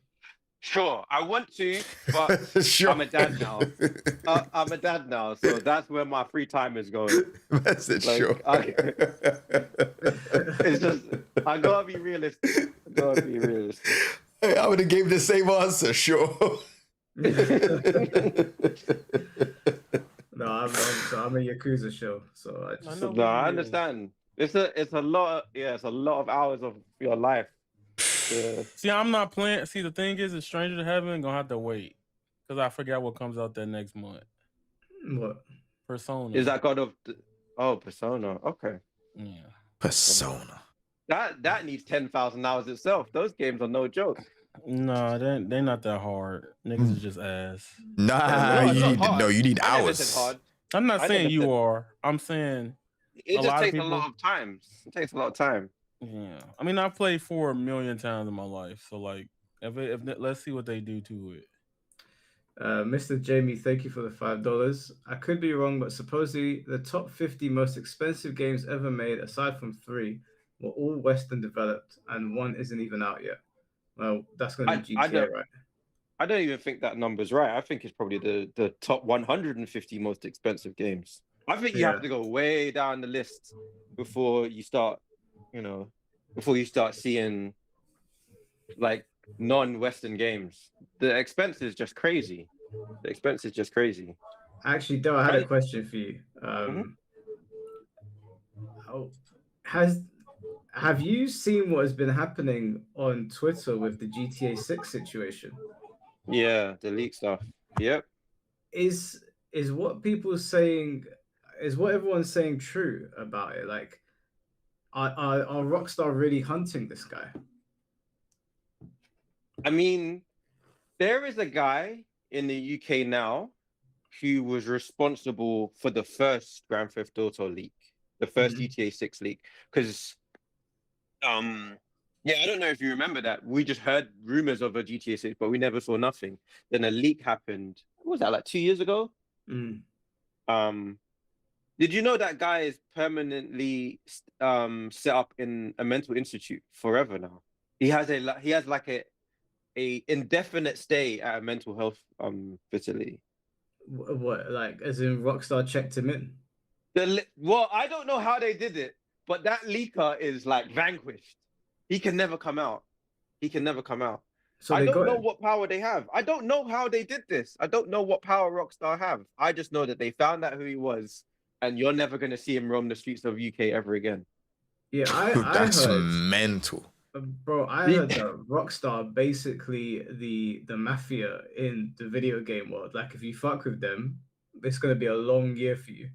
Sure, I want to, but Sure. I'm a dad now. I'm a dad now, so that's where my free time is going. That's it, Like, sure. It's just, I gotta be realistic. Hey, I would have gave the same answer, sure. No, I'm a Yakuza show, so I just. No, I understand. It's a lot. It's a lot of hours of your life. Yeah. See, I'm not playing. See, the thing is, Stranger Than Heaven gonna have to wait because I forgot what comes out that next month. What? Persona. Is that God of? Persona. Okay. Yeah. Persona. That needs 10,000 hours itself. Those games are no joke. No, they're not that hard. Niggas is just ass. Nah, you need hours. I'm not saying you are. I'm saying it just takes a lot of time. It takes a lot of time. Yeah, I mean, I've played 4 million times in my life, so like, if let's see what they do to it. Mr. Jamie, thank you for the $5. I could be wrong, but supposedly the top 50 most expensive games ever made, aside from 3, were all Western developed, and 1 isn't even out yet. Well, that's going to be GTA, right? I don't even think that number's right. I think it's probably the top 150 most expensive games. I think you have to go way down the list before you start. Before you start seeing like non-Western games, the expense is just crazy. Actually, Del, I had a question for you. Have you seen what has been happening on Twitter with the GTA 6 situation? Yeah, the leak stuff. Yep. Is what people saying? Is what everyone's saying true about it? Like, are Rockstar really hunting this guy? I mean, there is a guy in the UK now who was responsible for the first Grand Theft Auto leak, the 1st GTA 6 leak, because yeah, I don't know if you remember that. We just heard rumors of a GTA 6, but we never saw nothing. Then a leak happened. What was that, like 2 years ago? Did you know that guy is permanently set up in a mental institute forever now? He has like a indefinite stay at a mental health facility. What, like, as in Rockstar checked him in? Well, I don't know how they did it, but that leaker is like vanquished. He can never come out. He can never come out. So I they don't got know him. what power they have. I don't know how they did this. I don't know what power Rockstar have. I just know that they found out who he was, and you're never going to see him roam the streets of UK ever again. Yeah, I That's heard, mental. bro. I heard that Rockstar basically the mafia in the video game world. Like, if you fuck with them, it's gonna be a long year for you.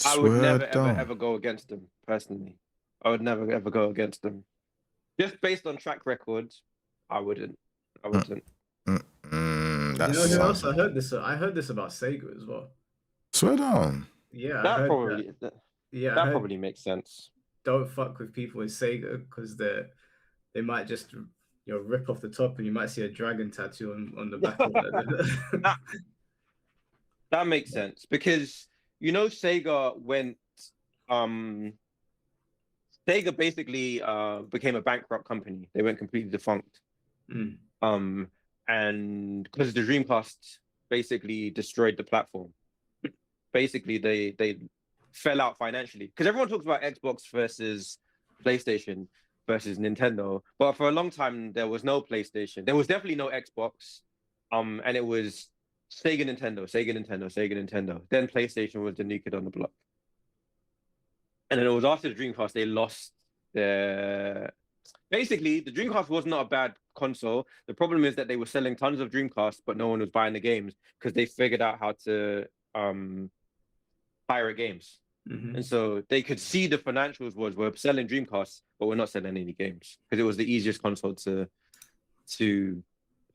I would Swear never, ever, down. ever go against them, personally. I would never, ever go against them. Just based on track records, I wouldn't. I wouldn't. You That's know who else something. I heard this? I heard this about Sega as well. Swear down. Yeah, I That heard probably, that. Yeah, I that heard probably makes sense. don't fuck with people in Sega because they might just rip off the top and you might see a dragon tattoo on the back of it. That makes sense because Sega went Sega basically became a bankrupt company. They went completely defunct. And because the Dreamcast basically destroyed the platform. Basically they fell out financially. Because everyone talks about Xbox versus PlayStation versus Nintendo, but for a long time there was no PlayStation. There was definitely no Xbox. And it was Sega Nintendo. Then PlayStation was the new kid on the block. And then it was after the Dreamcast, they lost their... Basically, the Dreamcast was not a bad console. The problem is that they were selling tons of Dreamcasts, but no one was buying the games because they figured out how to pirate games. And so they could see the financials was we're selling Dreamcasts, but we're not selling any games because it was the easiest console to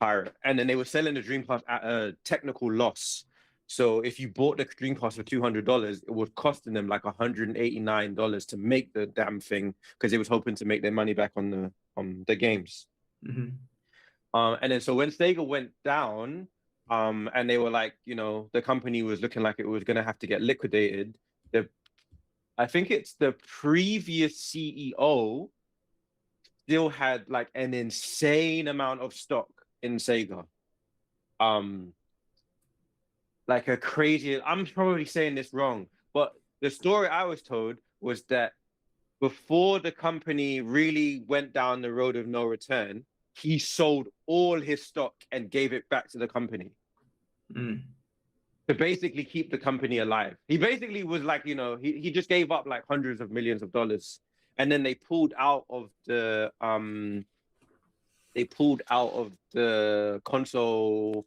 pirate. And then they were selling the Dreamcast at a technical loss. So if you bought the Dreamcast for $200, it was costing them like $189 to make the damn thing because they was hoping to make their money back on the games. And then so when Sega went down, and they were like, the company was looking like it was going to have to get liquidated. I think it's the previous CEO still had like an insane amount of stock in Sega. Like a crazy, I'm probably saying this wrong, but the story I was told was that before the company really went down the road of no return, he sold all his stock and gave it back to the company to basically keep the company alive. He basically was like, he just gave up like hundreds of millions of dollars, and then they pulled out of the console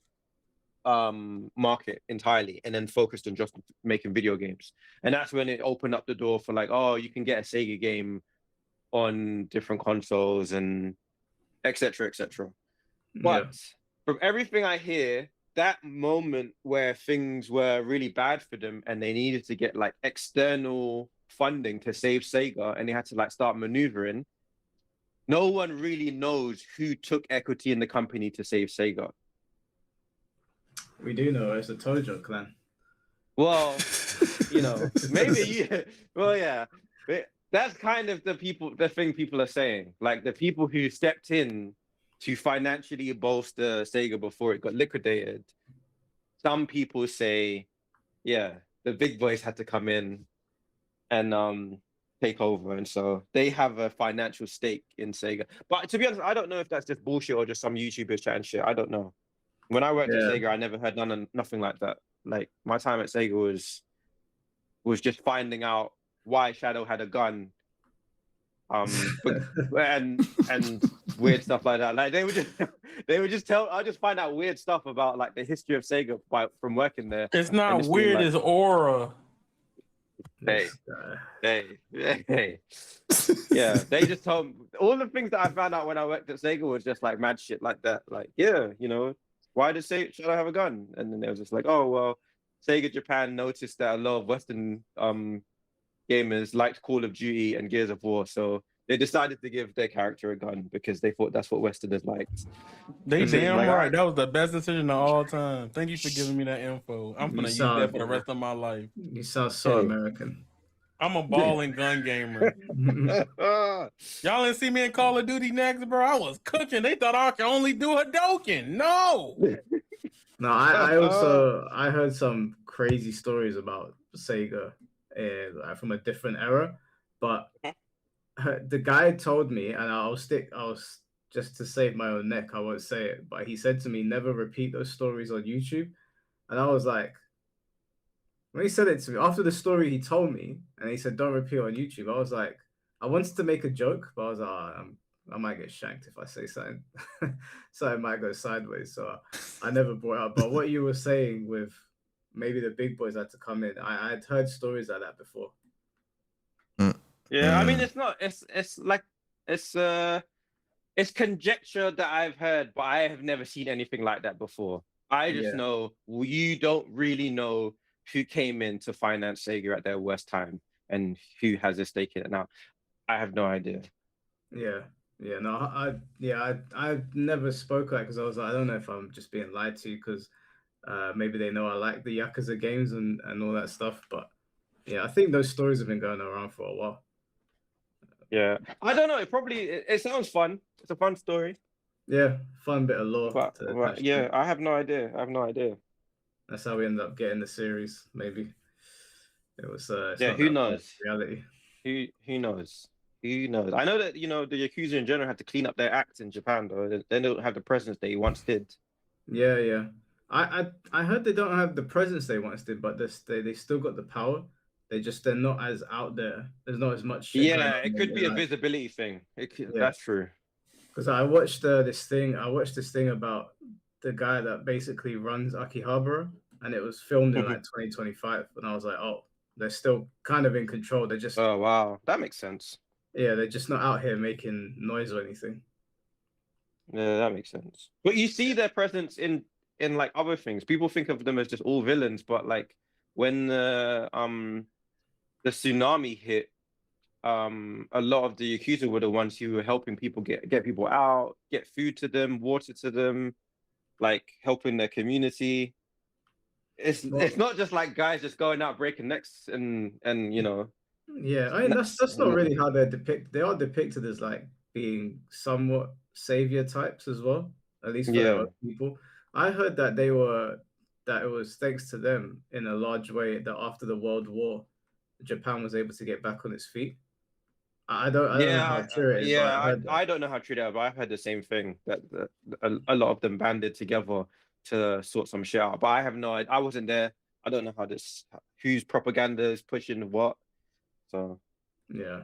market entirely, and then focused on just making video games. And that's when it opened up the door for like, oh, you can get a Sega game on different consoles and etc. But from everything I hear, that moment where things were really bad for them and they needed to get like external funding to save Sega, and they had to like start maneuvering, no one really knows who took equity in the company to save Sega. We do know it's the Tojo clan. Well, maybe, well, yeah. That's kind of the thing people are saying. Like the people who stepped in to financially bolster Sega before it got liquidated. Some people say, yeah, the big boys had to come in and take over. And so they have a financial stake in Sega. But to be honest, I don't know if that's just bullshit or just some YouTubers chatting shit. I don't know. When I worked at Sega, I never heard nothing like that. Like my time at Sega was just finding out why Shadow had a gun, and weird stuff like that. Like they would just tell. I just find out weird stuff about like the history of Sega from working there. It's not weird, it's aura. Hey. Yeah, they just told me all the things that I found out when I worked at Sega was just like mad shit like that. Like, yeah, why does Shadow have a gun? And then they was just like, oh well, Sega Japan noticed that a lot of Western gamers liked Call of Duty and Gears of War, so they decided to give their character a gun because they thought that's what Westerners liked. They So damn like, right. That was the best decision of all time. Thank you for giving me that info. I'm You gonna use sound- that for the rest of my life. You sound so Hey. American. I'm a balling gun gamer. Y'all didn't see me in Call of Duty next, bro. I was cooking. They thought I could only do Hadouken. No. No, I also I heard some crazy stories about Sega from a different era, but the guy told me, and I was just to save my own neck, I won't say it, but he said to me, never repeat those stories on YouTube. And I was like, when he said it to me, after the story he told me, and he said, don't repeat on YouTube, I was like, I wanted to make a joke, but I was like, I might get shanked if I say something. So it might go sideways. So I never brought it up. But what you were saying with maybe the big boys had to come in, I'd heard stories like that before. Yeah, I mean, it's not. It's like it's conjecture that I've heard, but I have never seen anything like that before. I just know you don't really know who came in to finance Sega at their worst time and who has a stake in it now. I have no idea. Yeah, no, I never spoke like because I was like, I don't know if I'm just being lied to because maybe they know I like the Yakuza games and all that stuff, but yeah, I think those stories have been going around for a while. Yeah, I don't know. It sounds fun. It's a fun story. Yeah, fun bit of lore. But yeah, I have no idea. That's how we ended up getting the series. Maybe it was. Yeah, who knows? Reality. Who knows? Who knows? I know that the Yakuza in general had to clean up their acts in Japan, though. They don't have the presence they once did. Yeah. I heard they don't have the presence they once did, but they still got the power. They're not as out there. There's not as much shit. Yeah, it could be a visibility thing. That's true. Because I watched this thing about the guy that basically runs Akihabara, and it was filmed in like 2025, and I was like, oh, they're still kind of in control. They're just oh wow, that makes sense. Yeah, they're just not out here making noise or anything. Yeah, that makes sense. But you see their presence in like other things. People think of them as just all villains, but like when the tsunami hit, a lot of the Yakuza were the ones who were helping people get people out, get food to them, water to them, like helping their community. It's not just like guys just going out breaking necks and you know. Yeah, I mean that's not really how they're depicted. They are depicted as like being somewhat savior types as well, at least for other people. I heard that it was thanks to them in a large way that after the World War, Japan was able to get back on its feet. I don't know how true it is. Yeah, I don't know how true that is, but I've heard the same thing that a lot of them banded together to sort some shit out. But I have no idea. I wasn't there. I don't know whose propaganda is pushing what. So yeah.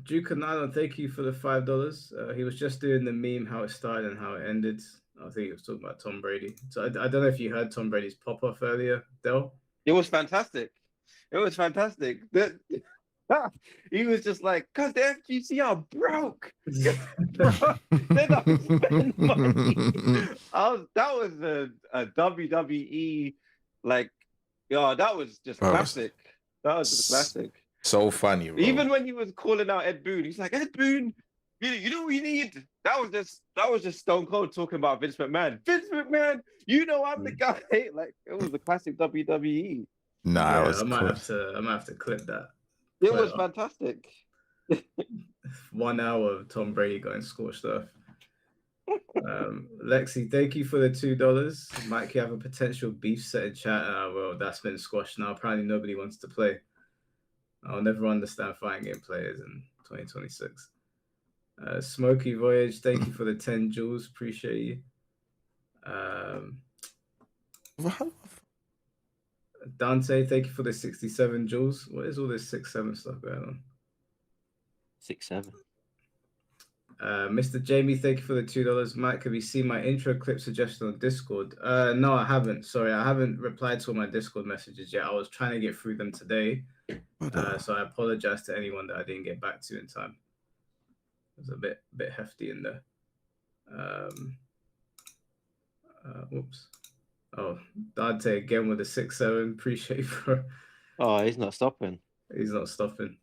Duke and Nylon, thank you for the $5. He was just doing the meme how it started and how it ended. I think he was talking about Tom Brady. So I don't know if you heard Tom Brady's pop off earlier, Del. It was fantastic. He was just like, cause the FGC are broke. They don't spend money. That was a WWE like, that was just classic. That was just classic. So funny, bro. Even when he was calling out Ed Boon, he's like, Ed Boon, you know what you need? That was just Stone Cold talking about Vince McMahon. Vince McMahon, you know I'm the guy. Like it was a classic WWE. Nah, I might have to clip that. It was fantastic. 1 hour of Tom Brady going scorched earth. Lexi, thank you for the $2. Mike, you have a potential beef set in chat. Well, that's been squashed now. Apparently nobody wants to play. I'll never understand fighting game players in 2026. Smoky Voyage, thank you for the 10 jewels. Appreciate you. Dante, thank you for the 67 jewels. What is all this 6-7 stuff going on? 6-7. Mr. Jamie, thank you for the $2. Mike, have you seen my intro clip suggestion on Discord? No, I haven't. Sorry, I haven't replied to all my Discord messages yet. I was trying to get through them today. So I apologize to anyone that I didn't get back to in time. It was a bit hefty in there. Whoops. Oh, Dante again with a 6-7. Appreciate, bro. Oh, he's not stopping. He's not stopping.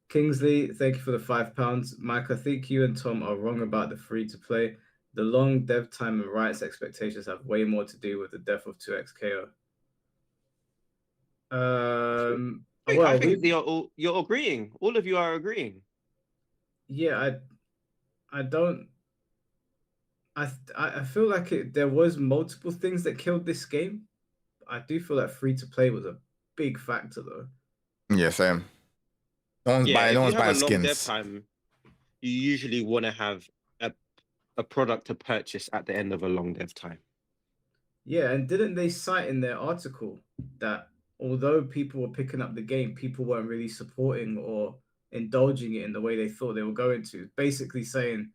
Kingsley, thank you for the £5. Mike, I think you and Tom are wrong about the free-to-play. The long dev time and rights expectations have way more to do with the death of 2XKO. I think you're agreeing. All of you are agreeing. Yeah, I don't. I feel like there was multiple things that killed this game. I do feel like free-to-play was a big factor, though. Yeah, same. No one's buying skins. Long dev time, you usually want to have a product to purchase at the end of a long dev time. Yeah, and didn't they cite in their article that although people were picking up the game, people weren't really supporting or indulging it in the way they thought they were going to? Basically saying,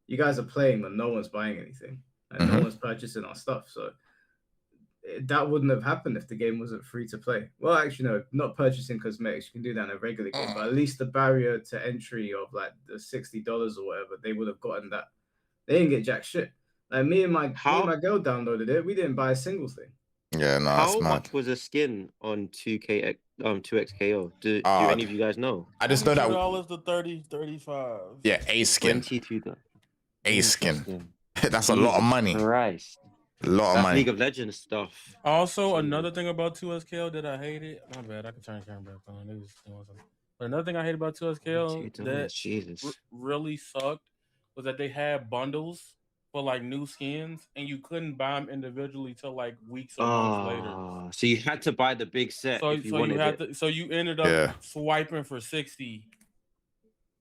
you guys are playing, but no one's buying anything, and no one's purchasing our stuff. So that wouldn't have happened if the game wasn't free to play. Well, actually, no, not purchasing cosmetics. You can do that in a regular game, but at least the barrier to entry of like the $60 or whatever, they would have gotten that. They didn't get jack shit. Like me and my girl downloaded it. We didn't buy a single thing. Yeah, no, how much was a skin on 2XKO? Do any of you guys know? I just know that $2 to 30, 35. Yeah, a skin. A skin. That's a lot of money. Christ. A lot of money. League of Legends stuff. Also, another thing about 2SKO that I hated. My bad, I can turn the camera back on. It was doing something. But another thing I hate about 2SKO that really sucked was that they had bundles for like new skins, and you couldn't buy them individually till like weeks or months later. So you had to buy the big set. So you ended up swiping for 60.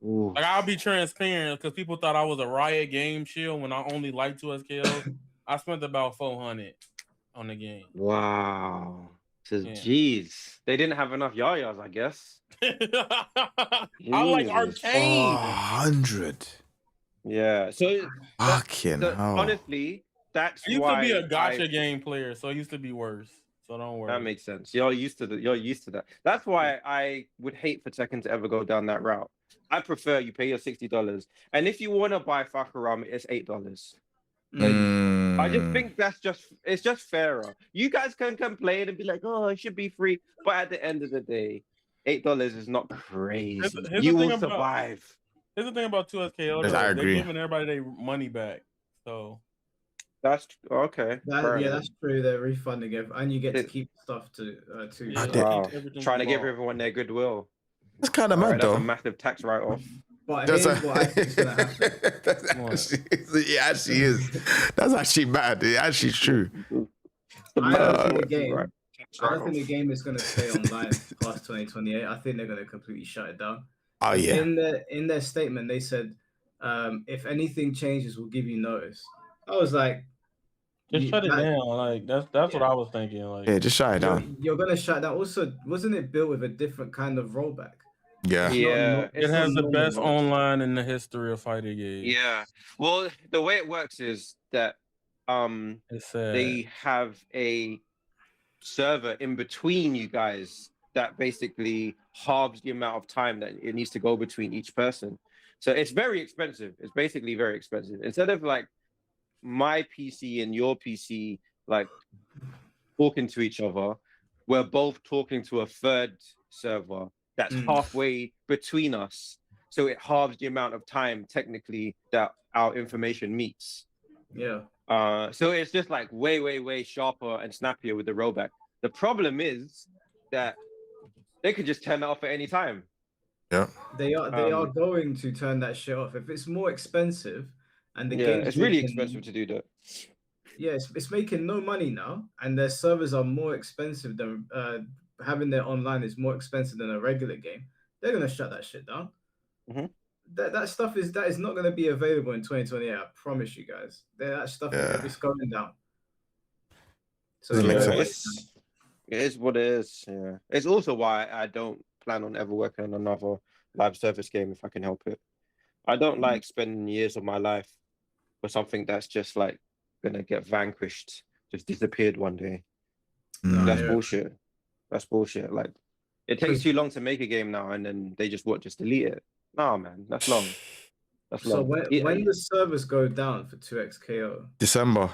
Ooh. Like, I'll be transparent because people thought I was a Riot Game Shield when I only liked 2SKO. I spent about 400 on the game. Wow. Jeez, they didn't have enough yayas, I guess. I like Arcane. 100. Yeah. So honestly, that's I used to be a gacha game player, so it used to be worse. So don't worry. That makes sense. You're used to that. That's why I would hate for Tekken to ever go down that route. I prefer you pay your $60, and if you want to buy Fakaram, it's $8. I just think it's just fairer. You guys can complain and be like, "Oh, it should be free," but at the end of the day, $8 is not crazy. You will survive. Here's the thing about 2SKO. They're giving everybody their money back. So that's okay. That's true. They're refunding it, and you get to keep stuff too. Wow. Trying to give everyone their goodwill. It's kind of mad, though. That's a massive tax write-off. But here's what I think is going to happen. It actually is. That's actually mad. It actually is true. I don't think the game is going to stay online past 2028. I think they're going to completely shut it down. Oh yeah. In their statement, they said, if anything changes, we'll give you notice. I was like, just shut it down. Like that's what I was thinking. Like, yeah, just shut it down. You're gonna shut it down. Also, wasn't it built with a different kind of rollback? Yeah. It has the best online in the history of fighting games. Yeah. Well, the way it works is that they have a server in between you guys that basically halves the amount of time that it needs to go between each person. So it's very expensive. It's basically very expensive. Instead of like my PC and your PC like talking to each other, we're both talking to a third server that's halfway between us. So it halves the amount of time technically that our information meets. Yeah. So it's just like way sharper and snappier with the rollback. The problem is that they could just turn it off at any time. Yeah. They are going to turn that shit off. If it's more expensive and the game, it's really expensive to do that. Yeah, it's making no money now, and their servers are more expensive than having their online is more expensive than a regular game. They're gonna shut that shit down. That stuff is not gonna be available in 2028. I promise you guys. That stuff is going down. So it is what it is. Yeah, it's also why I don't plan on ever working on another live service game if I can help it. I don't like spending years of my life for something that's just like gonna get vanquished, just disappeared one day. That's bullshit. That's bullshit. Like, it takes too long to make a game now, and then they just delete it. No, man, that's long. That's So long. when the servers go down for 2XKO, December.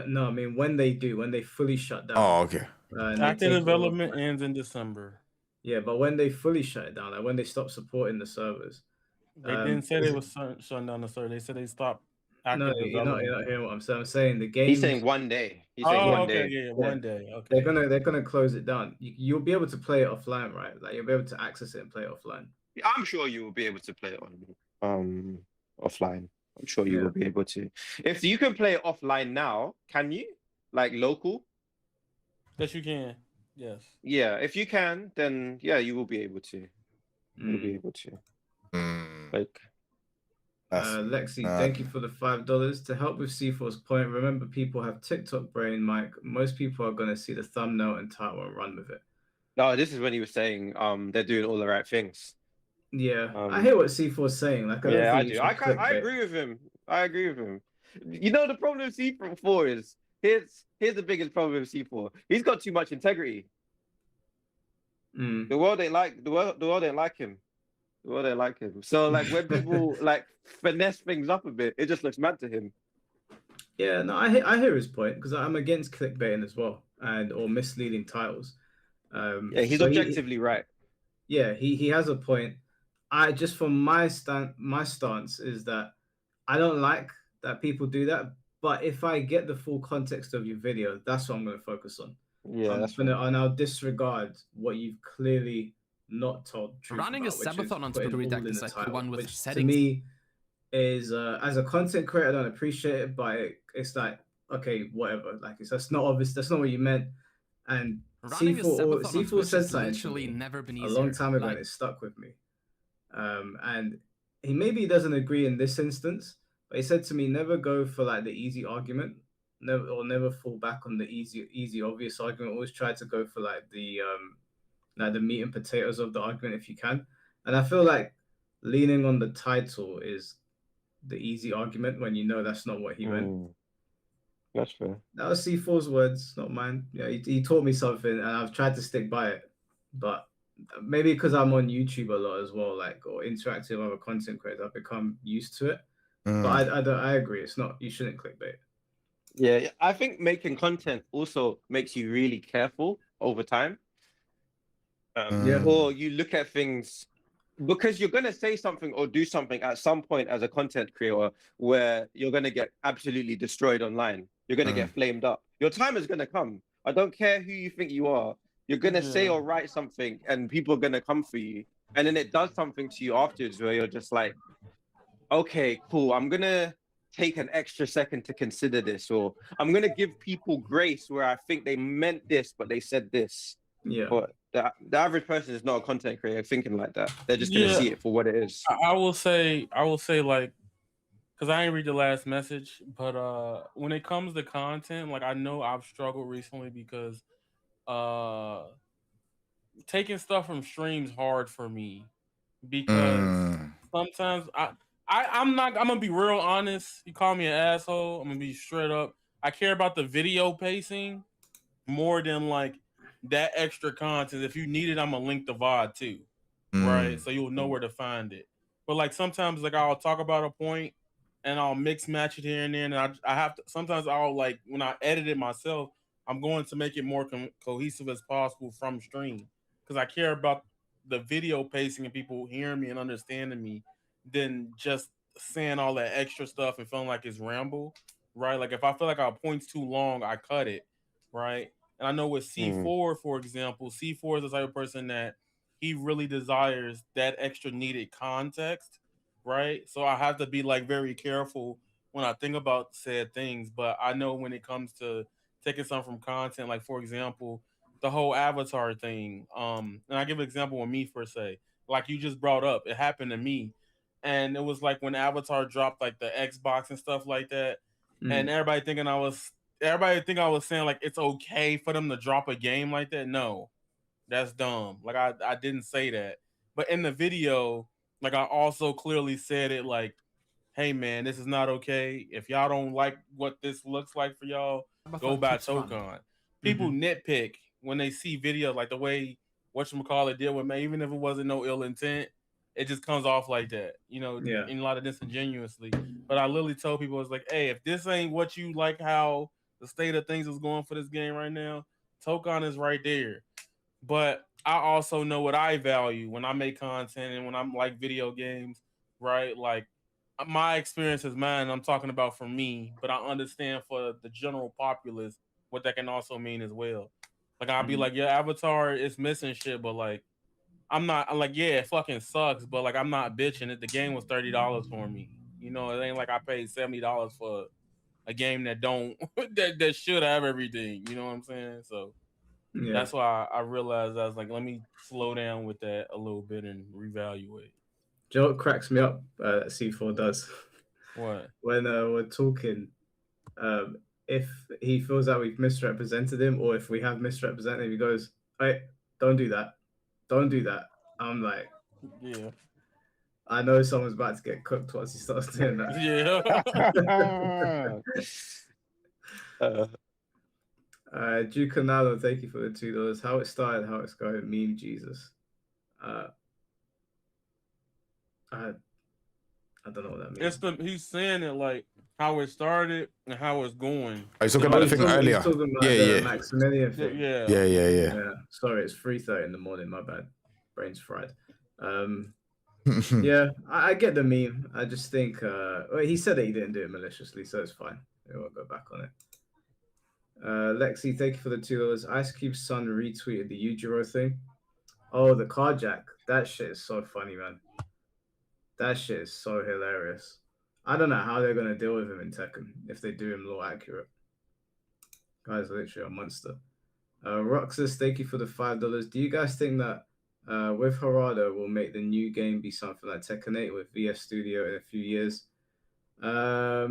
No, I mean when they fully shut down. Oh, okay. And they Active take it off, development ends in December. Yeah, but when they fully shut it down, like when they stop supporting the servers, They didn't say they was shutting down the server. They said they stopped active no, development. you're not hearing what I'm saying. I'm saying the game. He's saying one day. He's saying one day. Yeah, one day. Okay. They're gonna close it down. You'll be able to play it offline, right? Like you'll be able to access it and play it offline. I'm sure you will be able to play it on offline. I'm sure you will be able to. If you can play it offline now, can you? Like local? Yes, you can. Yes. Yeah, if you can, then yeah, you will be able to. You'll be able to. Like Lexi, thank you for the $5 to help with C4's point. Remember, people have TikTok brain, Mike. Most people are gonna see the thumbnail and title and run with it. No, this is when he was saying they're doing all the right things. Yeah, I hear what C4's saying. Like, I do. I agree with him. I agree with him. You know, the problem with C4 is here's the biggest problem with C4. He's got too much integrity. The world ain't like the world ain't like him. The world ain't like him. So like when people like finesse things up a bit, it just looks mad to him. Yeah, no, I hear his point because I'm against clickbaiting as well or misleading titles. Yeah, he's objectively right. Yeah, he has a point. I just from my stance is that I don't like that people do that. But if I get the full context of your video, that's what I'm going to focus on. Yeah, and I'll disregard what you've clearly not told the truth Running about, a subathon on Twitter is like the one with which settings. to me is as a content creator, I don't appreciate it, but it's like, okay, whatever. Like that's not obvious. That's not what you meant. And C4 said something to me a long time ago, and it stuck with me. And he doesn't agree in this instance, but he said to me, never go for like the easy argument, never fall back on the easy obvious argument. Always try to go for like the meat and potatoes of the argument if you can. And I feel like leaning on the title is the easy argument when you know that's not what he meant. That's fair. That was C4's words, not mine. Yeah, he taught me something, and I've tried to stick by it. But maybe because I'm on YouTube a lot as well, like or interacting with other content creators, I've become used to it. But I agree. It's not. You shouldn't clickbait. Yeah, I think making content also makes you really careful over time. Or you look at things because you're gonna say something or do something at some point as a content creator where you're gonna get absolutely destroyed online. You're gonna get flamed up. Your time is gonna come. I don't care who you think you are. You're gonna say or write something, and people are gonna come for you. And then it does something to you afterwards, where you're just like, okay, cool. I'm gonna take an extra second to consider this, or I'm gonna give people grace where I think they meant this, but they said this. Yeah. But the average person is not a content creator thinking like that. They're just gonna see it for what it is. I will say like, because I didn't read the last message, but when it comes to content, like I know I've struggled recently because taking stuff from streams hard for me because sometimes I'm gonna be real honest. You call me an asshole, I'm gonna be straight up. I care about the video pacing more than like that extra content. If you need it, I'm gonna link the VOD too, right? So you'll know where to find it. But like sometimes like I'll talk about a point and I'll mix match it here and there, and I have to. Sometimes I'll like when I edit it myself, I'm going to make it more cohesive as possible from stream because I care about the video pacing and people hearing me and understanding me than just saying all that extra stuff and feeling like it's ramble, right? Like if I feel like our point's too long, I cut it, right? And I know with C4, for example, C4 is the type of person that he really desires that extra needed context, right? So I have to be like very careful when I think about said things. But I know when it comes to taking something from content, like for example, the whole Avatar thing. And I give an example with me per se, like you just brought up, it happened to me. And it was like when Avatar dropped like the Xbox and stuff like that, and everybody think I was saying like it's okay for them to drop a game like that. No, that's dumb. Like I didn't say that. But in the video, like I also clearly said it like, hey man, this is not okay. If y'all don't like what this looks like for y'all, go buy Tokon. People nitpick when they see videos like the way whatchamacallit deal with me, even if it wasn't no ill intent. it just comes off like that, in a lot of disingenuously. But I literally told people, it's like, hey, if this ain't what you like, how the state of things is going for this game right now, Tokon is right there. But I also know what I value when I make content and when I'm like video games, right? Like my experience is mine. I'm talking about for me, but I understand for the general populace what that can also mean as well. Like I'll be like, your avatar is missing shit, but like I'm like, yeah, it fucking sucks, but like I'm not bitching it. The game was $30 for me. It ain't like I paid $70 for a game that don't that should have everything. You know what I'm saying? So that's why I realized I was like, let me slow down with that a little bit and reevaluate. Do you know what cracks me up that C4 does? What? When we're talking, if he feels that we've misrepresented him or if we have misrepresented him, he goes, hey, don't do that. Don't do that. I'm like, yeah. I know someone's about to get cooked once he starts doing that. Duke Canalo, thank you for the $2. How it started, how it's going. Meme Jesus. I don't know what that means. He's saying it like how it started and how it's going. I was talking about the thing earlier. He's talking about the Maximilian thing. Yeah. Sorry, it's 3:30 in the morning. My bad. Brain's fried. Yeah, I get the meme. I just think he said that he didn't do it maliciously, so it's fine. We won't go back on it. Lexi, thank you for the $2. Ice Cube's son retweeted the Yujiro thing. Oh, the carjack. That shit is so funny, man. That shit is so hilarious. I don't know how they're gonna deal with him in Tekken if they do him law accurate. Guy's literally a monster. Roxas, thank you for the $5. Do you guys think that with Harada will make the new game be something like Tekken 8 with VS Studio in a few years? I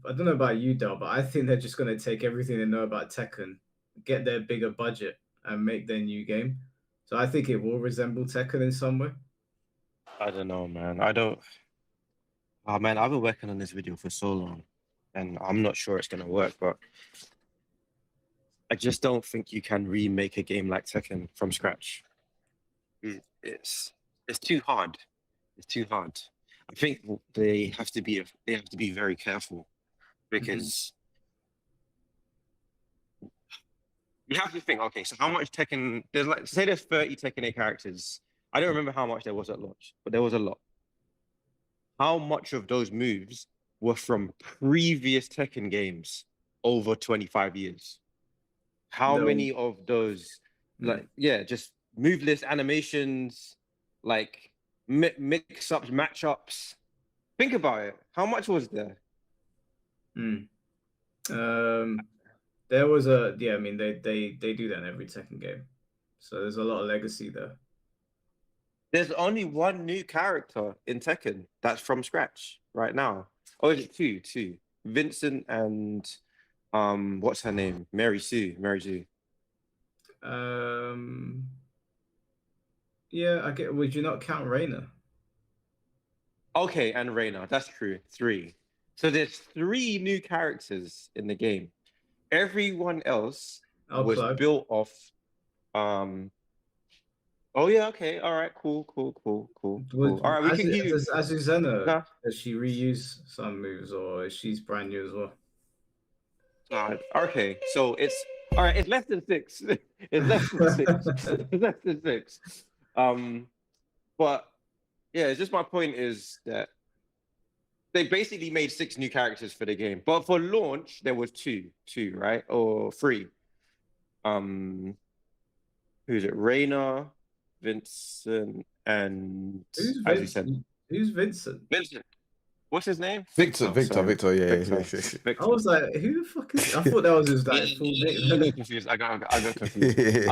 don't know about you, Del, but I think they're just gonna take everything they know about Tekken, get their bigger budget, and make their new game. So I think it will resemble Tekken in some way. I don't know, man. I don't. Oh man, I've been working on this video for so long, and I'm not sure it's gonna work. But I just don't think you can remake a game like Tekken from scratch. It's too hard. It's too hard. I think they have to be very careful because you have to think. Okay, so how much Tekken? There's like say there's 30 Tekken 8 characters. I don't remember how much there was at launch, but there was a lot. How much of those moves were from previous Tekken games over 25 years? How many of those, just moveless animations, like mix-ups, matchups? Think about it. How much was there? There was I mean, they do that in every Tekken game. So there's a lot of legacy there. There's only one new character in Tekken that's from scratch right now. Oh, is it two? Vincent and what's her name? Mary Sue. Yeah, I get. Would you not count Reina? Okay, and Reina. That's true. 3. So there's 3 new characters in the game. Everyone else was built off. Oh yeah, okay, all right, cool. All right, we can give you. Does Azuzena, does she reuse some moves, or is she's brand new as well? Okay, so it's all right. It's less than 6. It's less than 6. It's less than 6. But yeah, just my point is that they basically made 6 new characters for the game, but for launch there was two, right, or 3. Who's it? Reina, Vincent, and as you said, who's Vincent? What's his name? Victor. Yeah. Victor. I was like, who the fuck is? I thought that was his full name. I got confused. I got confused.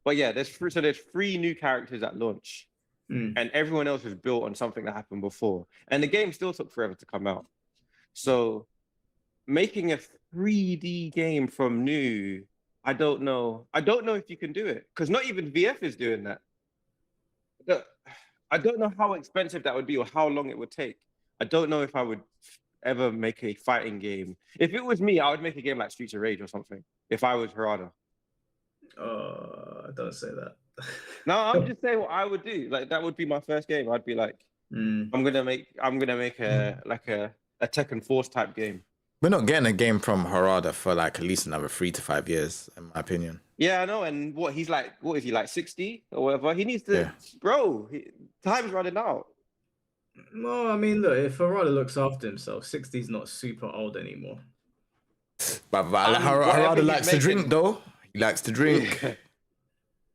But yeah, there's 3 new characters at launch, and everyone else was built on something that happened before, and the game still took forever to come out. So making a 3D game from new, I don't know if you can do it, because not even VF is doing that. I don't know how expensive that would be or how long it would take. I don't know if I would ever make a fighting game. If it was me, I would make a game like Streets of Rage or something. If I was Harada. Don't say that. No, I'm just saying what I would do. Like that would be my first game. I'd be like, I'm gonna make a Tekken Force type game. We're not getting a game from Harada for like at least another 3 to 5 years, in my opinion. Yeah, I know. And what is he like 60 or whatever? He needs to, bro. Time's running out. No, I mean, look, if Harada looks after himself, 60 is not super old anymore. But Harada likes to drink, though. He likes to drink.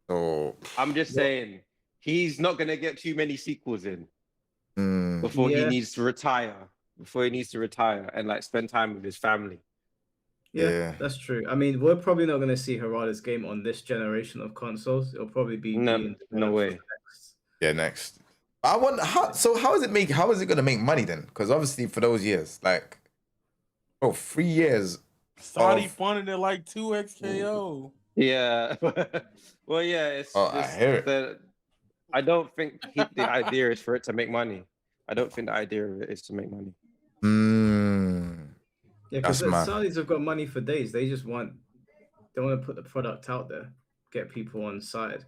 So I'm just saying, he's not gonna get too many sequels in before he needs to retire. Before he needs to retire and like spend time with his family. Yeah, that's true. I mean, we're probably not going to see Harada's game on this generation of consoles. It'll probably be no way. Next. Yeah, next. I want how is it going to make money then? Because obviously for those years, like 3 years. Saudi funded it like 2x KO. Yeah. Well, yeah. It's I hear it. I don't think the idea is for it to make money. I don't think the idea of it is to make money. Yeah, because the Saudis have got money for days. They want to put the product out there, get people on side,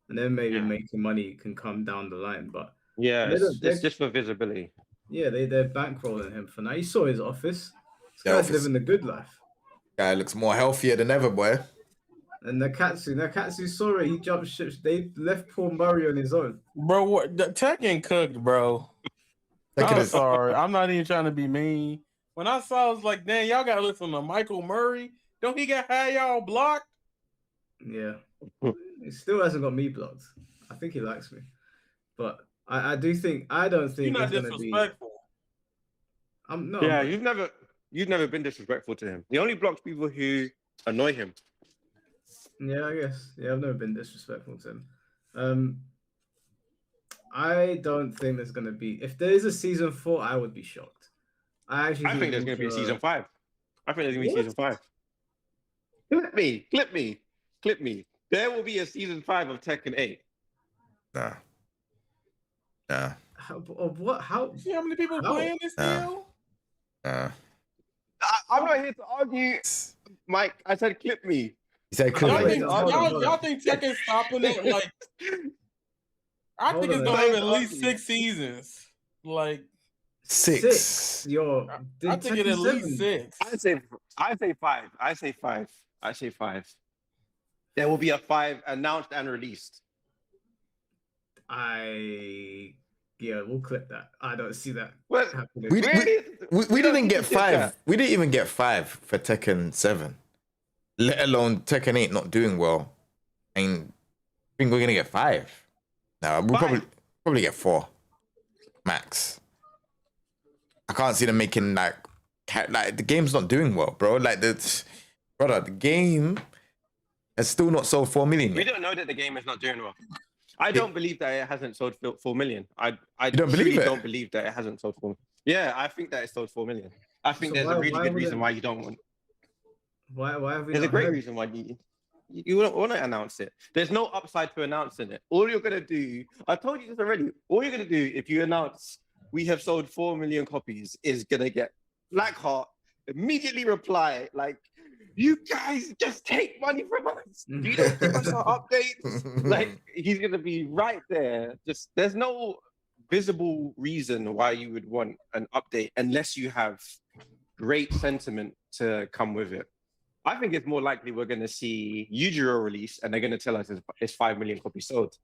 and then maybe making money can come down the line. But yeah, it's just for visibility. Yeah, they're bankrolling him for now. You saw his office. This guy's living the good life. Guy looks more healthier than ever, boy. And Nakatsu saw it. He jumped ships. They left poor Murray on his own. Bro, what the Tekken cooked, bro. I'm sorry. I'm not even trying to be mean. When I saw, I was like, "Damn, y'all gotta listen to Michael Murray. Don't he had y'all blocked?" Yeah, he still hasn't got me blocked. I think he likes me, but I don't think you're not disrespectful. Yeah, you've never been disrespectful to him. He only blocks people who annoy him. Yeah, I guess. Yeah, I've never been disrespectful to him. I don't think there's gonna be. If there is a season 4, I would be shocked. I think there's gonna be a season 5. I think there's gonna be season 5. Clip me. There will be a season 5 of Tekken 8. Nah. What? How? See how many people playing this deal? I'm not here to argue, Mike. I said clip me. He said clip y'all me. Y'all think Tekken's stopping it? Like, I think it's gonna have at least 6 seasons. Like 6. I think it at least 6. I say 5. There will be a 5 announced and released. We'll clip that. I don't see that happening. We didn't get 5. We didn't even get 5 for Tekken 7. Let alone Tekken 8 not doing well. I think we're gonna get 5. No, we'll probably get 4 max. I can't see them making like the game's not doing well, bro. Like the game has still not sold 4 million yet. We don't know that the game is not doing well. I don't believe that it hasn't sold 4 million. I don't believe it? Don't believe that it hasn't sold 4 million. Yeah, I think that it sold 4 million. I think there's a really good reason why you don't want. Why have we? There's a great reason why you don't want to announce it. There's no upside to announcing it. All you're gonna do, I told you this already. All you're gonna do if you announce we have sold 4 million copies is gonna get Blackheart immediately reply like, "You guys just take money from us. You don't give us our updates." Like he's gonna be right there. Just there's no visible reason why you would want an update unless you have great sentiment to come with it. I think it's more likely we're going to see Yujiro release and they're going to tell us it's 5 million copies sold.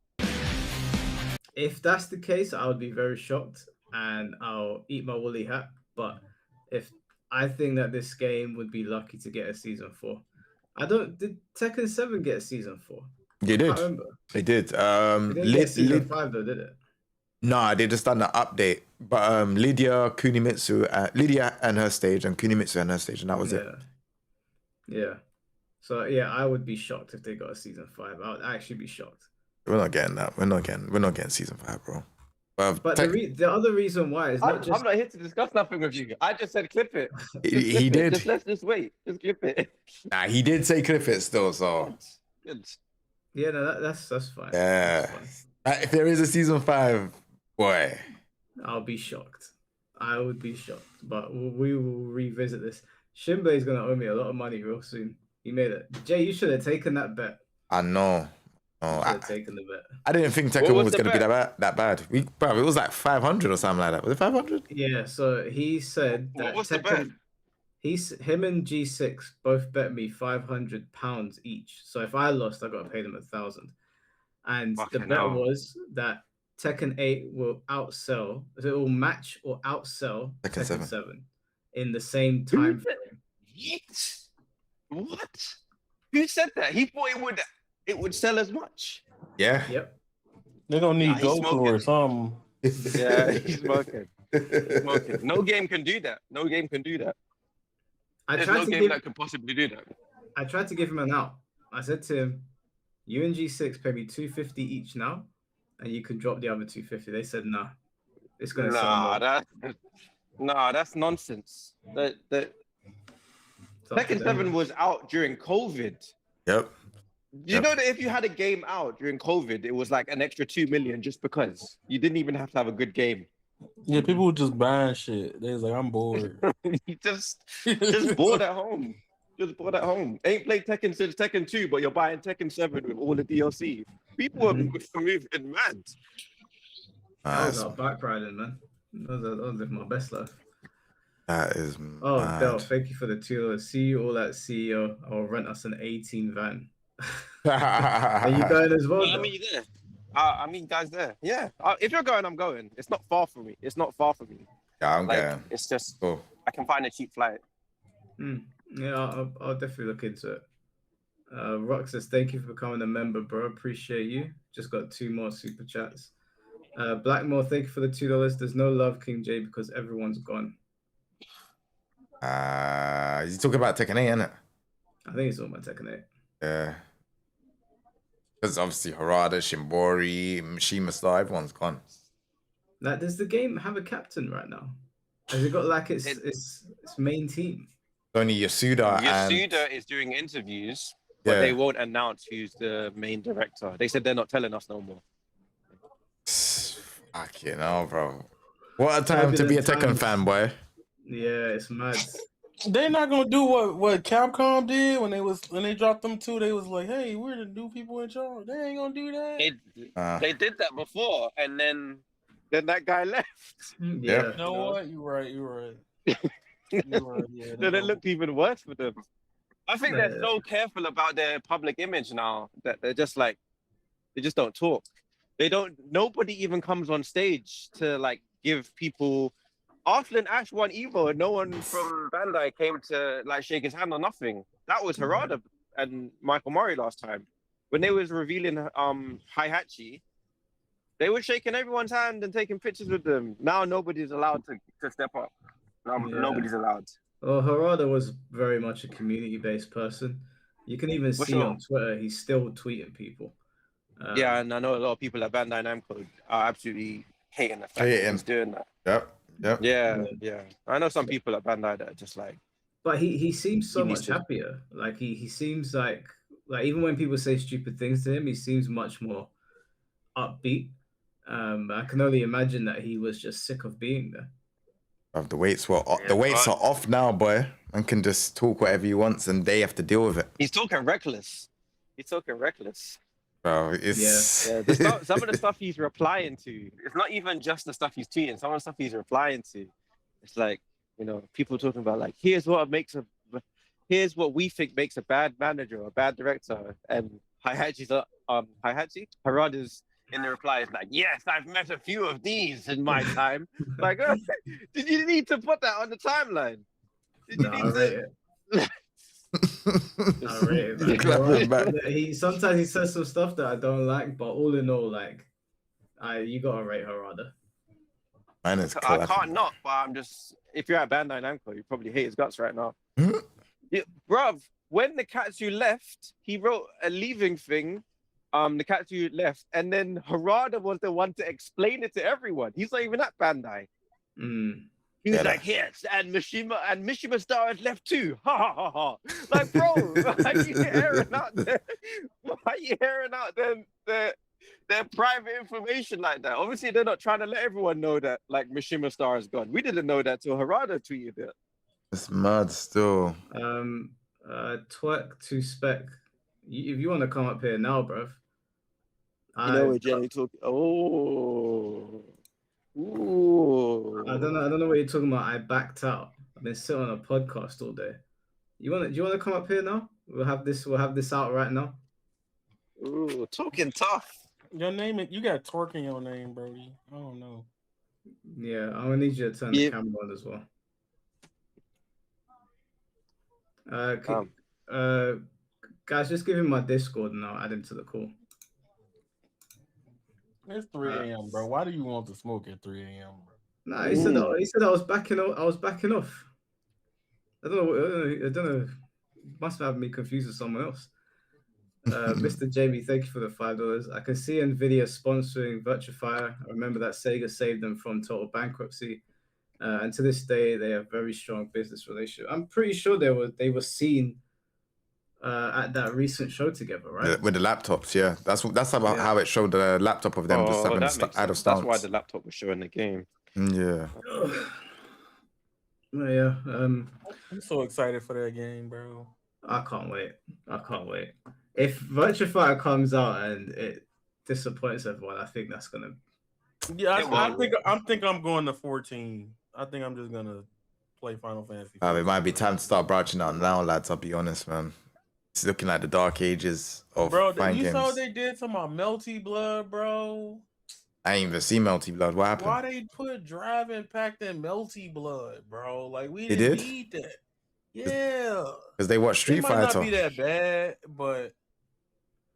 If that's the case, I would be very shocked and I'll eat my woolly hat. But I think that this game would be lucky to get a season 4. Did Tekken 7 get a season 4? They did. They did. They didn't get season 5 though, did it? Nah, they just done the update. But Lydia and her stage and Kunimitsu and her stage, and that was it. Yeah. So yeah, I would be shocked if they got a season 5. I would actually be shocked. We're not getting that. We're not getting season 5, bro. But the other reason why is I'm not here to discuss nothing with you. I just said clip it. He did. Let's just wait. Just clip it. Nah, he did say clip it still. So good. Yeah, no, that's fine. Yeah. That's fine. If there is a season 5, boy, I'll be shocked. I would be shocked. But we will revisit this. Shinbei is gonna owe me a lot of money real soon. He made it. Jay, you should have taken that bet. I know. Oh, Should have taken the bet. I didn't think What Tekken was was the going to be bet? that bad. Bro, it was like 500 or something like that. Was it 500? Yeah, so he said What that was the bet? him and G6 both bet me £500 each. So if I lost, I got to pay them 1,000. And the Fucking bet hell. was that Tekken 8 will outsell, it will match or outsell Tekken Tekken 7. 7 in the same time frame. What? Who said that? He thought it would sell as much. Yeah. Yep. They're gonna need he's Goku or something. Yeah, he's smoking. He's smoking. No game can do that. No game can do that. There's no game that could possibly do that. I tried to give him an out. I said to him, you and G6 pay me $250 each now, and you can drop the other $250. They said, nah, it's going to sell more. That's nonsense. Tekken 7 was out during COVID. Yep. You know that if you had a game out during COVID, it was like an extra 2 million just because you didn't even have to have a good game. Yeah, people were just buying shit. They was like, I'm bored. You just bored at home. Just bored at home. Ain't played Tekken since Tekken 2, but you're buying Tekken 7 with all the DLC. People are moving mad. I was out back riding, man. I was living my best life. That is Oh, mad. Del, thank you for the $2. See you all at CEO. I'll rent us an 18 van. Are you going as well? I mean, you there. I mean, guys, there. Yeah. If you're going, I'm going. It's not far from me. Yeah, I'm going. It's just cool. I can find a cheap flight. Yeah, I'll definitely look into it. Rock says, thank you for becoming a member, bro. Appreciate you. Just got 2 more super chats. Blackmore, thank you for the $2. There's no love, King Jae, because everyone's gone. He's talking about Tekken 8, isn't it? I think he's talking about Tekken 8. Yeah. Because obviously Harada, Shimbori, Mishima Star, everyone's gone. Like, does the game have a captain right now? Has it got like its main team? Only Yasuda is doing interviews, but they won't announce who's the main director. They said they're not telling us no more. Fucking hell, bro. What a time to be a Tekken fanboy. Yeah, it's mad. They're not gonna do what Capcom did when they dropped them 2. They was like, "Hey, we're the new people in charge." They ain't gonna do that. They did that before, and then that guy left. Yeah. You know what? You're right. Yeah, Then it looked even worse for them. I think they're so careful about their public image now that they're just like they just don't talk. Nobody even comes on stage to like give people. Arslan Ash won Evo and no one from Bandai came to like shake his hand or nothing. That was Harada and Michael Murray last time. When they was revealing Heihachi, they were shaking everyone's hand and taking pictures with them. Now nobody's allowed to step up. Nobody's allowed. Well, Harada was very much a community-based person. You can even see on Twitter, he's still tweeting people. Yeah, and I know a lot of people at Bandai Namco are absolutely hating the fact that he's doing that. Yep. Yeah. I know some people at Bandai that are just like. But he seems so much happier. Like he seems like even when people say stupid things to him, he seems much more upbeat. I can only imagine that he was just sick of being there. The weights are off now, boy. Man can just talk whatever he wants, and they have to deal with it. He's talking reckless. Bro, it's some of the stuff he's replying to. It's not even just the stuff he's tweeting. Some of the stuff he's replying to. It's like, people talking about like, here's what we think makes a bad manager or a bad director. And Harada's in the reply is like, yes, I've met a few of these in my time. Like, did you need to put that on the timeline? Did you need to? Sometimes he says some stuff that I don't like, but all in all, like, you gotta rate Harada. I can't not, but I'm just if you're at Bandai Namco, you probably hate his guts right now. Bruv, when the Katsu left, he wrote a leaving thing. The Katsu left, and then Harada was the one to explain it to everyone. He's not even at Bandai. He was like, yes, and Mishima Star has left too. Ha ha ha ha. Like, bro, why are you airing out their private information like that? Obviously, they're not trying to let everyone know that like Mishima Star is gone. We didn't know that till Harada tweeted it. It's mad still. Twerk to spec. If you want to come up here now, bruv, You know, we're generally talking. Oh, ooh. I don't know what you're talking about. I backed out. I've been sitting on a podcast all day. Do you want to come up here now? We'll have this out right now. Ooh, talking tough. Your name, you got Torque in your name, Brody. I don't know. Yeah, I'm gonna need you to turn the camera on as well. Guys, just give him my Discord and I'll add him to the call. It's 3 a.m., bro. Why do you want to smoke at 3 a.m., bro? Nah, he said I was backing off. I don't know. Must have me confused with someone else. Mr. Jamie, thank you for the $5. I can see Nvidia sponsoring Virtufier. I remember that Sega saved them from total bankruptcy, and to this day they have very strong business relationship. I'm pretty sure they were seen at that recent show together, right? With the laptops, yeah. That's how it showed the laptop of them just having out of stance. That's why the laptop was showing the game. Yeah. Yeah. I'm so excited for that game, bro. I can't wait. If Virtufier comes out and it disappoints everyone, I think that's gonna. Yeah, I think I'm going to 14. I think I'm just gonna play Final Fantasy. It might be time to start branching out now, lads. I'll be honest, man. It's looking like the dark ages of fine games. Saw what they did to my Melty Blood, bro? I ain't even seen Melty Blood. What happened? Why they put Drive Impact in Melty Blood, bro? Like we They didn't did? need that. Yeah. Because they watch Street Fighter. It might not be that bad, but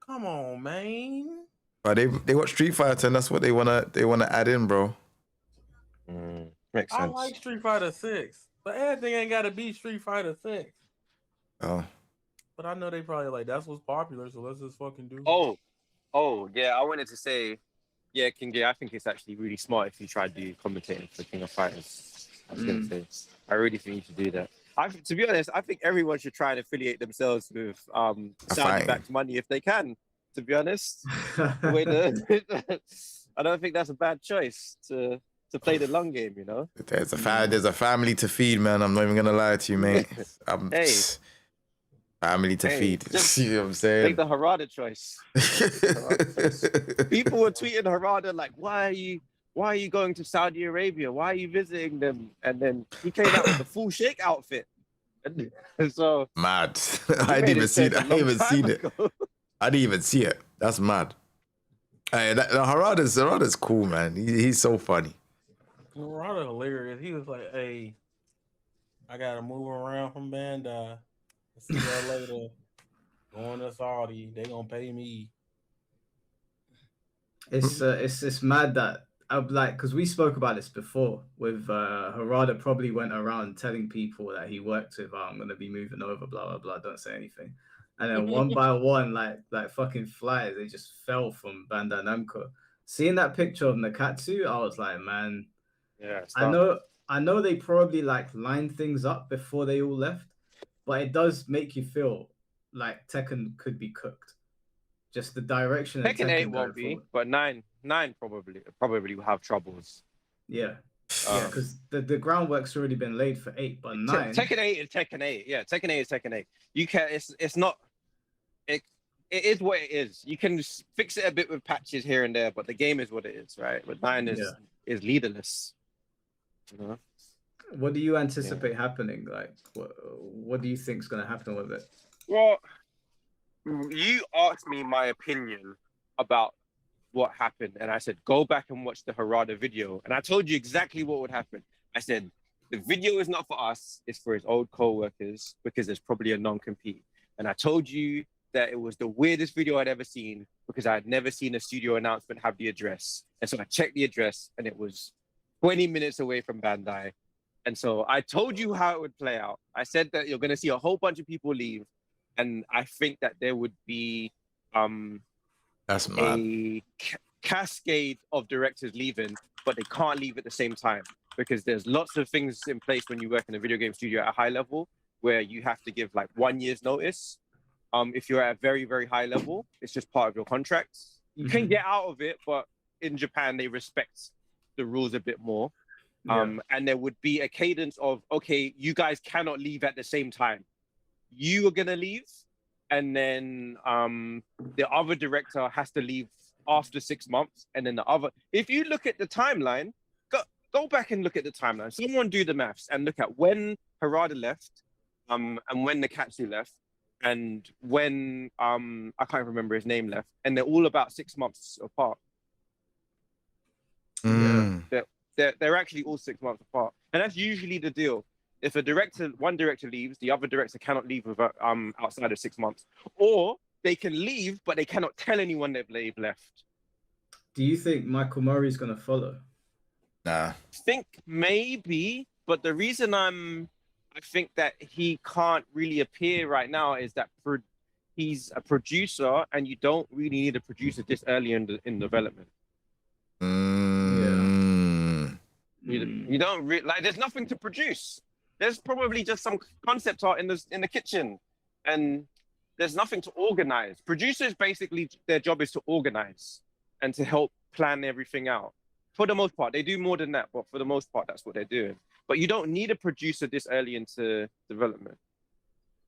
come on, man. But they watch Street Fighter, and that's what they wanna add in, bro. Makes sense. I like Street Fighter 6, but everything ain't gotta be Street Fighter 6. Oh. But I know they probably like that's what's popular, so let's just fucking do it. Oh, yeah. I wanted to say, yeah, King Jae, I think it's actually really smart if you try to do commentating for King of Fighters. I was gonna say, I really think you should do that. To be honest, I think everyone should try and affiliate themselves with Saudi backed money if they can. To be honest, I don't think that's a bad choice to play the long game. You know, there's a family to feed, man. I'm not even gonna lie to you, mate. Family to feed. You know what I'm saying? Take the Harada choice. People were tweeting Harada like, "Why are you going to Saudi Arabia? Why are you visiting them?" And then he came out with the full Sheikh outfit. And so mad. I didn't even see that. I didn't even see it. I didn't even see it. That's mad. Hey, Harada's cool, man. He's so funny. Harada hilarious. He was like, "Hey, I gotta move around from Bandai. See y'all later. Going to Saudi. They gonna pay me." It's mad that because we spoke about this before with Harada probably went around telling people that he worked with, I'm gonna be moving over, blah blah blah, don't say anything. And then one by one, like fucking flies, they just fell from Bandai Namco. Seeing that picture of Nakatsu, I was like, man, yeah. I know they probably lined things up before they all left, but it does make you feel like Tekken could be cooked. Just the direction. Tekken 8 won't be, but 9 probably will have troubles. Yeah. Yeah, because the groundwork's already been laid for 8, but 9. Tekken 8 is Tekken 8. Yeah, Tekken 8 is Tekken 8. You can it's not it is what it is. You can fix it a bit with patches here and there, but the game is what it is, right? But 9 is leaderless. You know? What do you anticipate happening? Like, what do you think is going to happen with it? Well, you asked me my opinion about what happened, and I said, go back and watch the Harada video. And I told you exactly what would happen. I said, the video is not for us, it's for his old co-workers, because there's probably a non-compete. And I told you that it was the weirdest video I'd ever seen, because I had never seen a studio announcement have the address. And so I checked the address, and it was 20 minutes away from Bandai. And so I told you how it would play out. I said that you're going to see a whole bunch of people leave. And I think that there would be that's mad. A cascade of directors leaving, but they can't leave at the same time, because there's lots of things in place when you work in a video game studio at a high level where you have to give 1 year's notice. If you're at a very, very high level, it's just part of your contract. You can get out of it, but in Japan, they respect the rules a bit more. And there would be a cadence of, okay, you guys cannot leave at the same time. You are going to leave, and then the other director has to leave after 6 months, and then the other. If you look at the timeline, go back and look at the timeline. Someone do the maths and look at when Harada left, and when Nakatsu left, and when I can't remember his name left, and they're all about 6 months apart. Mm. They're actually all 6 months apart, and that's usually the deal. If one director leaves, the other director cannot leave without, outside of 6 months, or they can leave, but they cannot tell anyone that they've left. Do you think Michael Murray's gonna follow? Nah. I think maybe, but the reason I think that he can't really appear right now is that he's a producer, and you don't really need a producer this early in development. You don't like. There's nothing to produce. There's probably just some concept art in the kitchen, and there's nothing to organize. Producers basically their job is to organize and to help plan everything out. For the most part, they do more than that, but for the most part, that's what they're doing. But you don't need a producer this early into development.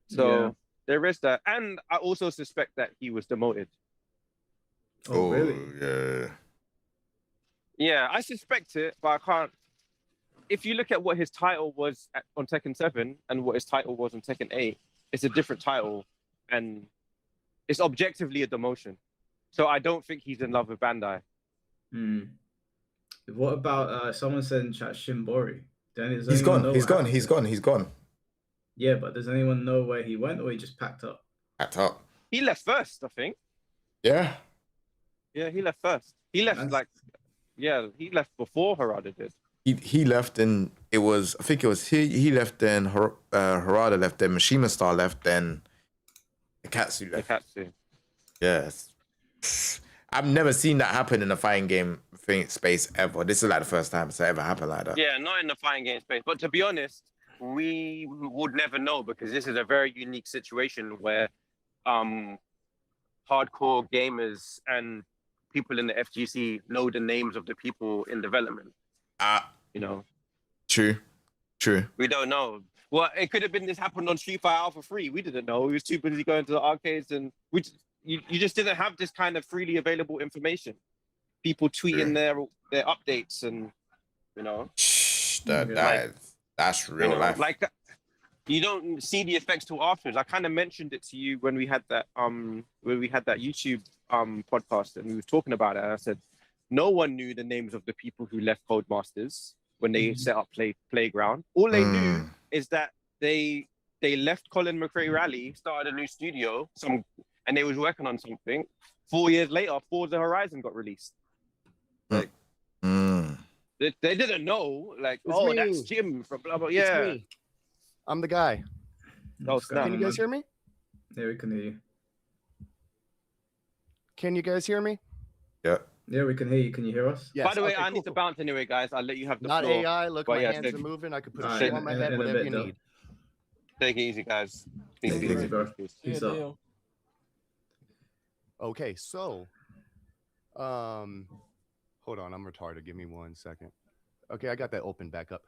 So there is that, and I also suspect that he was demoted. Oh, really? Yeah. Yeah, I suspect it, but I can't. If you look at what his title was on Tekken 7 and what his title was on Tekken 8, it's a different title, and it's objectively a demotion. So I don't think he's in love with Bandai. What about someone said in chat Shimbori? He's gone. Yeah, but does anyone know where he went, or he just packed up? Packed up. He left first, I think. Yeah. Yeah, he left first. He left he left before Harada did. He left, and it was, I think it was he left, then Harada left, then Mishima Star left, then Nakatsu left. Yes. I've never seen that happen in a fighting game space ever. This is like the first time it's ever happened like that. Yeah, not in the fighting game space. But to be honest, we would never know, because this is a very unique situation where hardcore gamers and people in the FGC know the names of the people in development. You know. True. We don't know. Well, it could have been this happened on Street Fighter Alpha 3. We didn't know. We was too busy going to the arcades, and you just didn't have this kind of freely available information. People tweeting their updates, and you know. That's real life. Like you don't see the effects till afterwards. I kind of mentioned it to you when we had that YouTube podcast, and we were talking about it. And I said no one knew the names of the people who left Codemasters when they set up Playground. All they knew is that they left Colin McRae Rally, started a new studio, and they was working on something. 4 years later, Forza Horizon got released. Like they didn't know, like, that's Jim from blah blah. Yeah, it's me. I'm the guy. Can you guys hear me? Yeah, we can hear you. Can you guys hear me? Yeah. Yeah, we can hear you. Can you hear us? Yes. By the way, I need to bounce anyway, guys. I'll let you have the floor. Not AI. Look, my hands are moving. I could put a shoe on my head. Whatever you need. Take it easy, guys. Take it easy, bro. Peace out. Okay, so, hold on. I'm retarded. Give me 1 second. Okay, I got that open back up.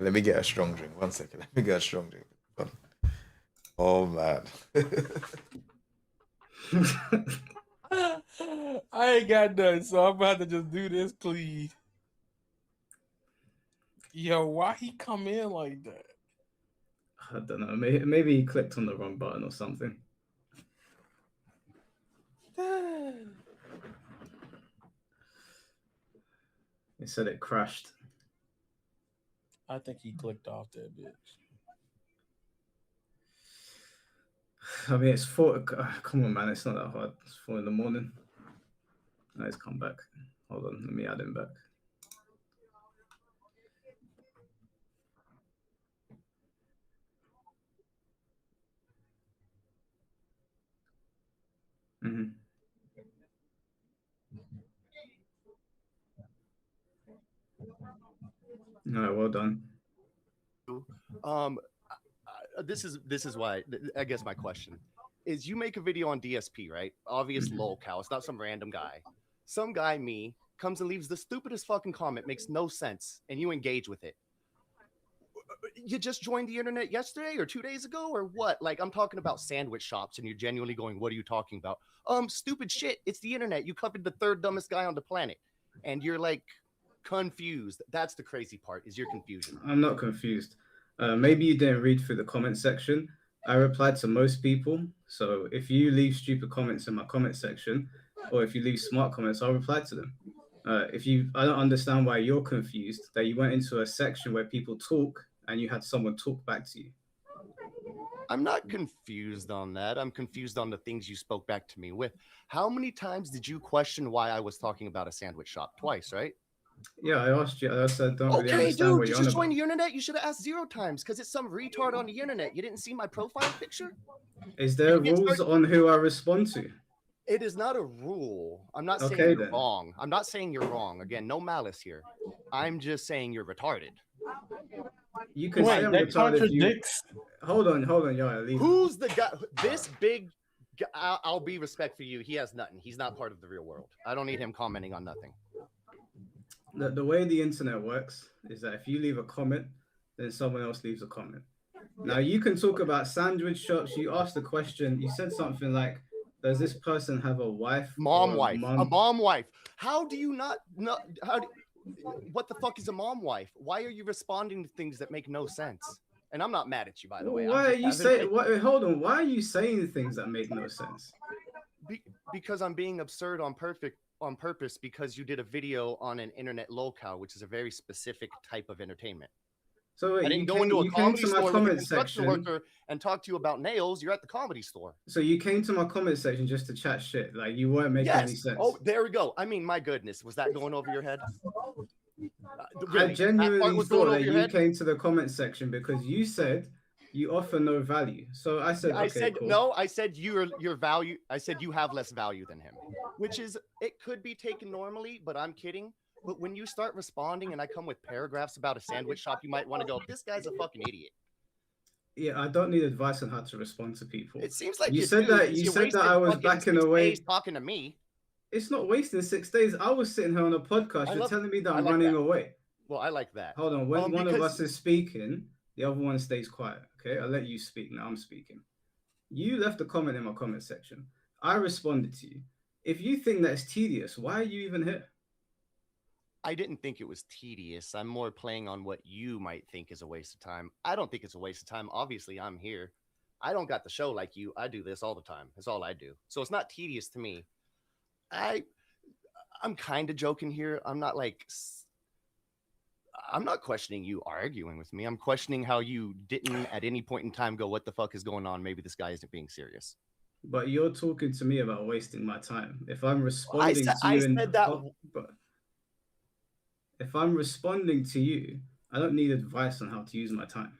Let me get a strong drink. 1 second. Let me get a strong drink. Oh man. I ain't got none, so I'm about to just do this, please. Yo, why he come in like that? I don't know. Maybe he clicked on the wrong button or something. He said it crashed. I think he clicked off that bitch. I mean, it's 4. Come on, man. It's not that hard. It's 4 in the morning. Let's come back. Hold on. Let me add him back. All right, well done. This is why I guess my question is: you make a video on DSP, right? Obvious lolcow. It's not some random guy. Some guy, comes and leaves the stupidest fucking comment, makes no sense, and you engage with it. You just joined the internet yesterday or 2 days ago or what? Like, I'm talking about sandwich shops and you're genuinely going, what are you talking about? Stupid shit. It's the internet. You covered the third dumbest guy on the planet and you're like confused. That's the crazy part, is your confusion. I'm not confused. Maybe you didn't read through the comment section. I replied to most people. So if you leave stupid comments in my comment section, or if you leave smart comments, I'll reply to them. I don't understand why you're confused that you went into a section where people talk and you had someone talk back to you. I'm not confused on that. I'm confused on the things you spoke back to me with. How many times did you question why I was talking about a sandwich shop? Twice, right? Yeah, I asked you. I said, don't really Okay, understand dude, what you you're on just about. joined the internet. You should have asked 0 times because it's some retard on the internet. You didn't see my profile picture? Is there rules on who I respond to? It is not a rule. I'm not saying Okay, you're then. wrong. I'm not saying you're wrong. Again, no malice here. I'm just saying you're retarded. You can Wait, say I'm that retarded if you... contradicts. Hold on, yo, leave. Who's the guy? This big... I'll be respect for you. He has nothing. He's not part of the real world. I don't need him commenting on nothing. The way the internet works is that if you leave a comment, then someone else leaves a comment. Now, you can talk about sandwich shops. You asked the question. You said something like, does this person have a wife? A mom wife. How do you not know? What the fuck is a mom wife? Why are you responding to things that make no sense? And I'm not mad at you, by the way. Why are you saying? Hold on. Why are you saying things that make no sense? Because I'm being absurd on purpose because you did a video on an internet locale, which is a very specific type of entertainment. So wait, I didn't go into a comedy store with a construction worker and talk to you about nails. You're at the comedy store. So you came to my comment section just to chat shit. Like you weren't making any sense. Oh, there we go. I mean, my goodness, was that going over your head? Really, I genuinely thought that you came to the comment section because you said you offer no value. So I said, cool. No. I said your value. I said you have less value than him, which is it could be taken normally, but I'm kidding. But when you start responding and I come with paragraphs about a sandwich shop, you might want to go, this guy's a fucking idiot. Yeah, I don't need advice on how to respond to people. It seems like you said that I was backing away. Talking to me. It's not wasting 6 days. I was sitting here on a podcast. You're telling me that I'm running away. Well, I like that. Hold on. When one of us is speaking, the other one stays quiet. Okay, I'll let you speak. Now I'm speaking. You left a comment in my comment section. I responded to you. If you think that's tedious, why are you even here? I didn't think it was tedious. I'm more playing on what you might think is a waste of time. I don't think it's a waste of time. Obviously, I'm here. I don't got the show like you. I do this all the time. That's all I do. So it's not tedious to me. I'm kind of joking here. I'm not questioning you arguing with me. I'm questioning how you didn't at any point in time go, what the fuck is going on? Maybe this guy isn't being serious. But you're talking to me about wasting my time. If I'm responding if I'm responding to you, I don't need advice on how to use my time.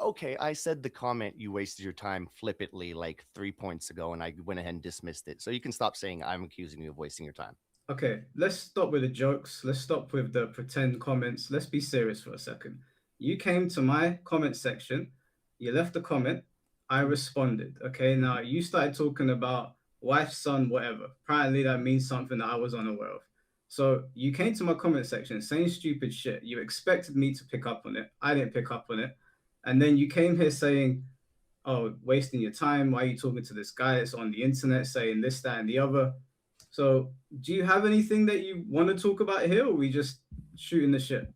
Okay, I said the comment you wasted your time flippantly like 3 points ago, and I went ahead and dismissed it. So you can stop saying I'm accusing you of wasting your time. Okay, let's stop with the jokes. Let's stop with the pretend comments. Let's be serious for a second. You came to my comment section. You left a comment. I responded. Okay, now you started talking about wife, son, whatever. Apparently that means something that I was unaware of. So you came to my comment section saying stupid shit. You expected me to pick up on it. I didn't pick up on it. And then you came here saying, oh, wasting your time. Why are you talking to this guy that's on the internet saying this, that, and the other? So do you have anything that you want to talk about here, or are we just shooting the shit?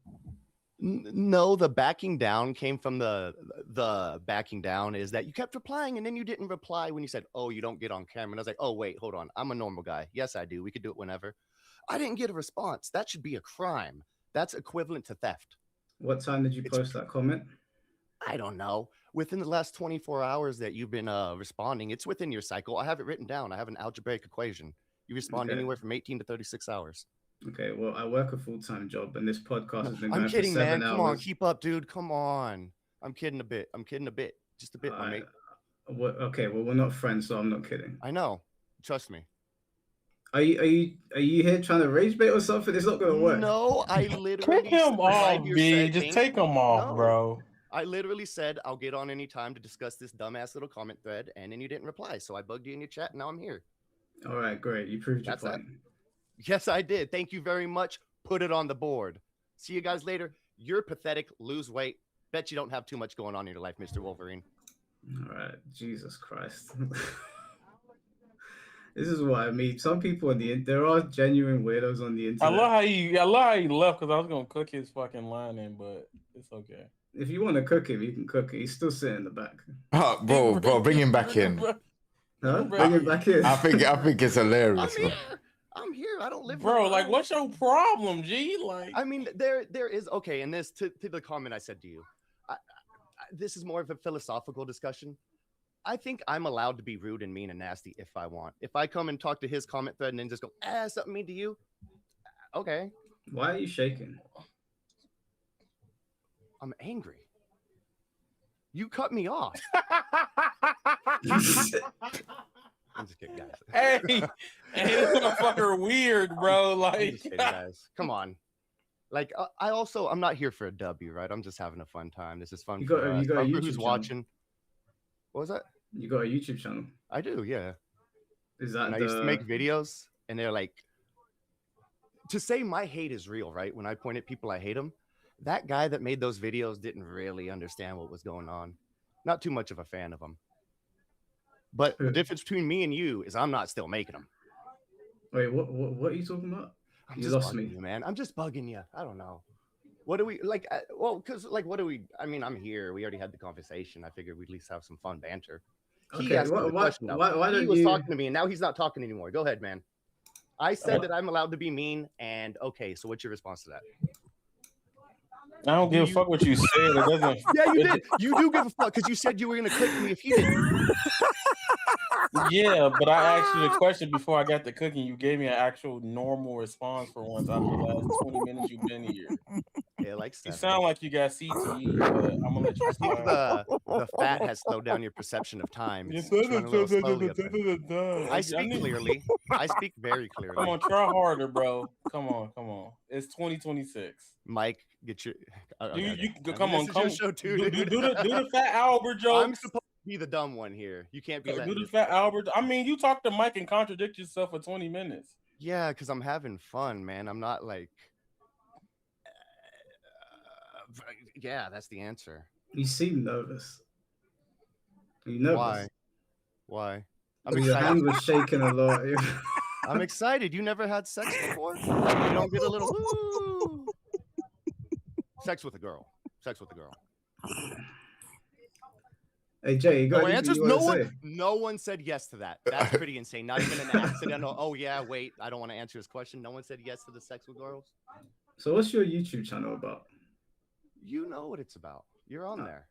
No, the backing down came from the backing down is that you kept replying and then you didn't reply when you said, oh, you don't get on camera. And I was like, oh, wait, hold on. I'm a normal guy. Yes, I do. We could do it whenever. I didn't get a response. That should be a crime. That's equivalent to theft. What time did you post that comment? I don't know. Within the last 24 hours that you've been responding, it's within your cycle. I have it written down. I have an algebraic equation. You respond anywhere from 18 to 36 hours. Okay, well, I work a full-time job, and this podcast has been going I'm kidding, for 7 man. hours. Come on, keep up, dude. Come on. I'm kidding a bit. Just a bit, my mate. Okay, well, we're not friends, so I'm not kidding. I know. Trust me. Are you here trying to rage bait or something? It's not going to work. No, I literally take him off, B. Just take him off, bro. I literally said I'll get on any time to discuss this dumbass little comment thread, and then you didn't reply. So I bugged you in your chat, and now I'm here. All right, great. You proved your point. Yes, I did. Thank you very much. Put it on the board. See you guys later. You're pathetic. Lose weight. Bet you don't have too much going on in your life, Mr. Wolverine. All right, Jesus Christ. This is what I mean. Some people on the there are genuine weirdos on the internet. I love how you left because I was gonna cook his fucking line in, but it's okay. If you want to cook him, you can cook him. He's still sitting in the back. Oh, bro, bring him back in. Huh? Bring him back in. I think it's hilarious. I'm here. I don't live. Bro, like, what's your problem, G? Like, I mean, there is okay. And this to the comment I said to you, this is more of a philosophical discussion. I think I'm allowed to be rude and mean and nasty if I want. If I come and talk to his comment thread and then just go, something mean to you, okay. Why are you shaking? I'm angry. You cut me off. I'm just kidding, guys. Hey, this motherfucker weird, bro. Like, I'm just kidding, guys. Come on. Like, I'm not here for a W, right? I'm just having a fun time. This is fun. You got a YouTube who's channel. watching. What was that? You got a YouTube channel. I do, yeah. Is that I used to make videos, and they're like, to say my hate is real, right? When I point at people, I hate them. That guy that made those videos didn't really understand what was going on. Not too much of a fan of him. But the difference between me and you is I'm not still making them. Wait, what are you talking about? You lost me, man. I'm just bugging you. I don't know. What do we like? Well, because like, what do we? I mean, I'm here. We already had the conversation. I figured we'd at least have some fun banter. He okay, asked me the question, why he was talking to me, and now he's not talking anymore. Go ahead, man. I said that I'm allowed to be mean, and okay. So what's your response to that? I don't give a fuck what you said. It doesn't. Yeah, you did. You do give a fuck because you said you were gonna click me if you didn't. Yeah, but I asked you the question before I got to cooking. You gave me an actual normal response for once after the last 20 minutes you've been here. Yeah, like you sound like you got CTE, but I'm gonna let you slide. The fat has slowed down your perception of time. I speak clearly. I speak very clearly. Come on, try harder, bro. Come on. It's 2026. Mike, get your. Come on. Show too, do the fat Albert jokes. I'm supposed to be the dumb one here. You can't be. Do the fat Albert. I mean, you talk to Mike and contradict yourself for 20 minutes. Yeah, because I'm having fun, man. I'm not like. Yeah, that's the answer. You seem nervous. Are you nervous? Why? Your hand was shaking a lot. I'm excited. You never had sex before? You don't get a little woo. Sex with a girl. Hey Jay, you got no answers? No one said yes to that. That's pretty insane. Not even an accidental. Oh yeah, wait. I don't want to answer his question. No one said yes to the sex with girls. So what's your YouTube channel about? You know what it's about. You're on there.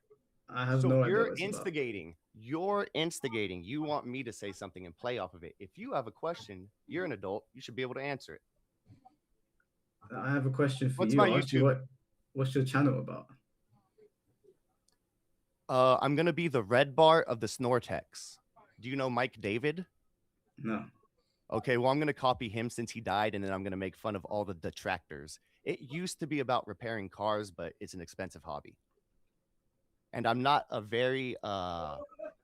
I have no idea. You're instigating. You're instigating. You want me to say something and play off of it. If you have a question, you're an adult. You should be able to answer it. I have a question for What's you. my YouTube? What's your channel about? I'm gonna be the red bar of the Snortex. Do you know Mike David? No. Okay, well, I'm gonna copy him since he died, and then I'm gonna make fun of all the detractors. It used to be about repairing cars, but it's an expensive hobby. And I'm not a very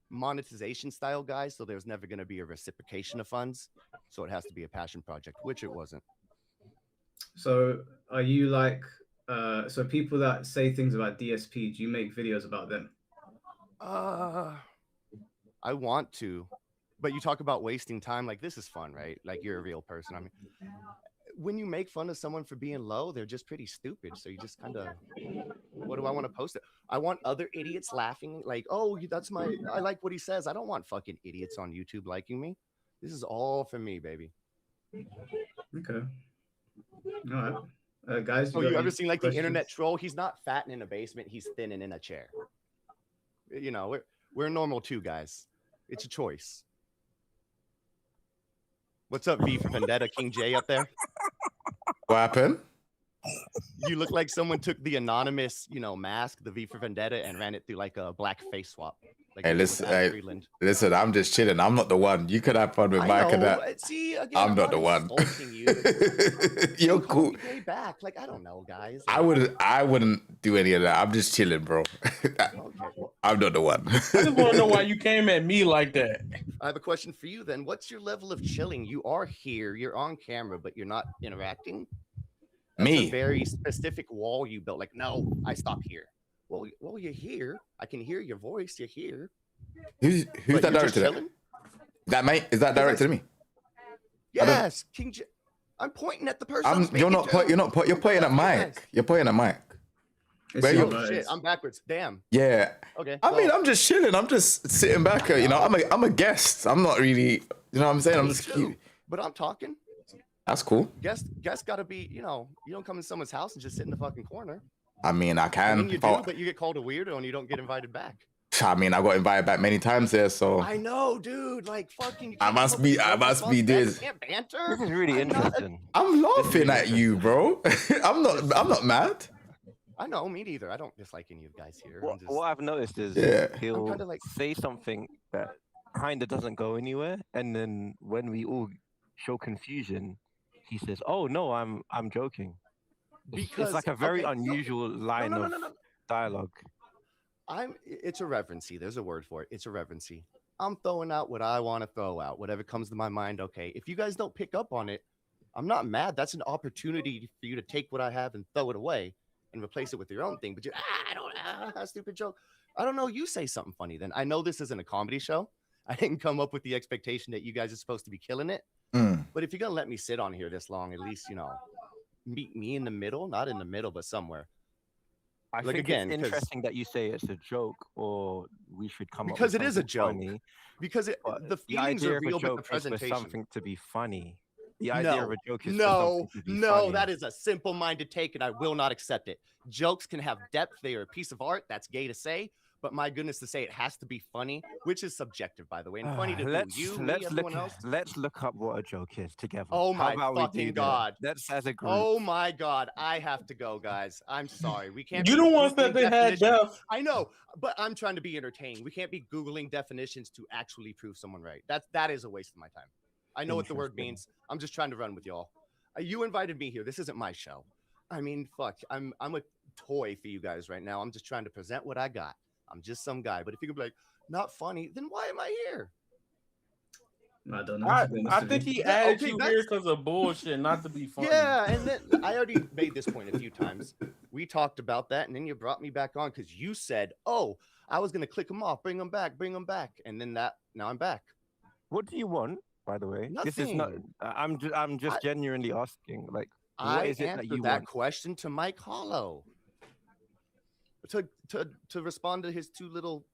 monetization style guy, so there's never going to be a reciprocation of funds. So it has to be a passion project, which it wasn't. So are you like, so people that say things about DSP, do you make videos about them? I want to, but you talk about wasting time. Like, this is fun, right? Like, you're a real person. I mean, when you make fun of someone for being low, they're just pretty stupid. So you just kind of, what do I want to post it? I want other idiots laughing. Like, oh, I like what he says. I don't want fucking idiots on YouTube liking me. This is all for me, baby. Okay. All right. Guys, you ever seen like the internet troll? He's not fat and in a basement. He's thin and in a chair. You know, we're normal too, guys. It's a choice. What's up, V for Vendetta, King Jae up there? What happened? You look like someone took the anonymous, mask, the V for Vendetta, and ran it through like a black face swap. Like hey, listen, I'm just chilling. I'm not the one. You could have fun with Mike and that. See, again, I'm not the one. You're cool. Back. Like, I don't know, guys. I wouldn't do any of that. I'm just chilling, bro. I'm not the one. I just want to know why you came at me like that. I have a question for you then. What's your level of chilling? You are here, you're on camera, but you're not interacting. That's Me? a very specific wall you built. Like, no, I stop here. Well, you're here. I can hear your voice. You're here. Who's But that you're just directed at? chilling? That mate? Is that Because directed at me? Yes, King Jae. I'm pointing at the person I'm speaking You're not. to. You're pointing at Mike. You're pointing at Mike. Where you? Oh shit! I'm backwards. Damn. Yeah. Okay. I mean, I'm just chilling. I'm just sitting back. You know, I'm a guest. I'm not really. You know what I'm saying? I'm Me just too. cute. But I'm talking. That's cool. Guest gotta be. You know, you don't come in someone's house and just sit in the fucking corner. I mean, I I can. mean, you do, but you get called a weirdo and you don't get invited back. I mean, I got invited back many times there, so I know, dude. Like fucking. I must be doing. Can't banter. This is really interesting. I'm laughing at you, bro. I'm not mad. I know, me neither. I don't dislike any of you guys here. What I've noticed is he'll say something that kind of doesn't go anywhere, and then when we all show confusion, he says, "Oh no, I'm joking." It's like a very unusual line of dialogue. It's irreverency. There's a word for it. It's irreverency. I'm throwing out what I want to throw out, whatever comes to my mind. Okay, if you guys don't pick up on it, I'm not mad. That's an opportunity for you to take what I have and throw it away and replace it with your own thing. But stupid joke. I don't know. You say something funny then. I know this isn't a comedy show. I didn't come up with the expectation that you guys are supposed to be killing it. But if you're gonna let me sit on here this long, at least meet me in the middle, not in the middle, but somewhere. I think it's interesting that you say it's a joke, or we should come because up with it is a joke. Funny. Because the feelings idea are of real, a but the joke presentation. is for something to be funny. The idea of a joke is for no, something to be funny. that is a simple-minded take, and I will not accept it. Jokes can have depth; they are a piece of art. That's gay to say, but my goodness, to say it has to be funny, which is subjective, by the way, and funny to everyone else. Let's look up what a joke is together. Oh my fucking god! Let's as a group. Oh my god! I have to go, guys. I'm sorry. We can't. You the ones that they had deaf. I know, but I'm trying to be entertaining. We can't be googling definitions to actually prove someone right. That is a waste of my time. I know what the word means. I'm just trying to run with y'all. You invited me here. This isn't my show. I mean, fuck. I'm a toy for you guys right now. I'm just trying to present what I got. I'm just some guy. But if you could be like, not funny, then why am I here? I don't know. I think he added you here because of bullshit, not to be funny. Yeah, and then I already made this point a few times. We talked about that, and then you brought me back on because you said, "Oh, I was gonna click them off, bring them back," and then now I'm back. What do you want, by the way? Nothing. This is not. I'm just genuinely asking. Like, what I is it answered that you that want? question to Mike Hollow to respond to his two little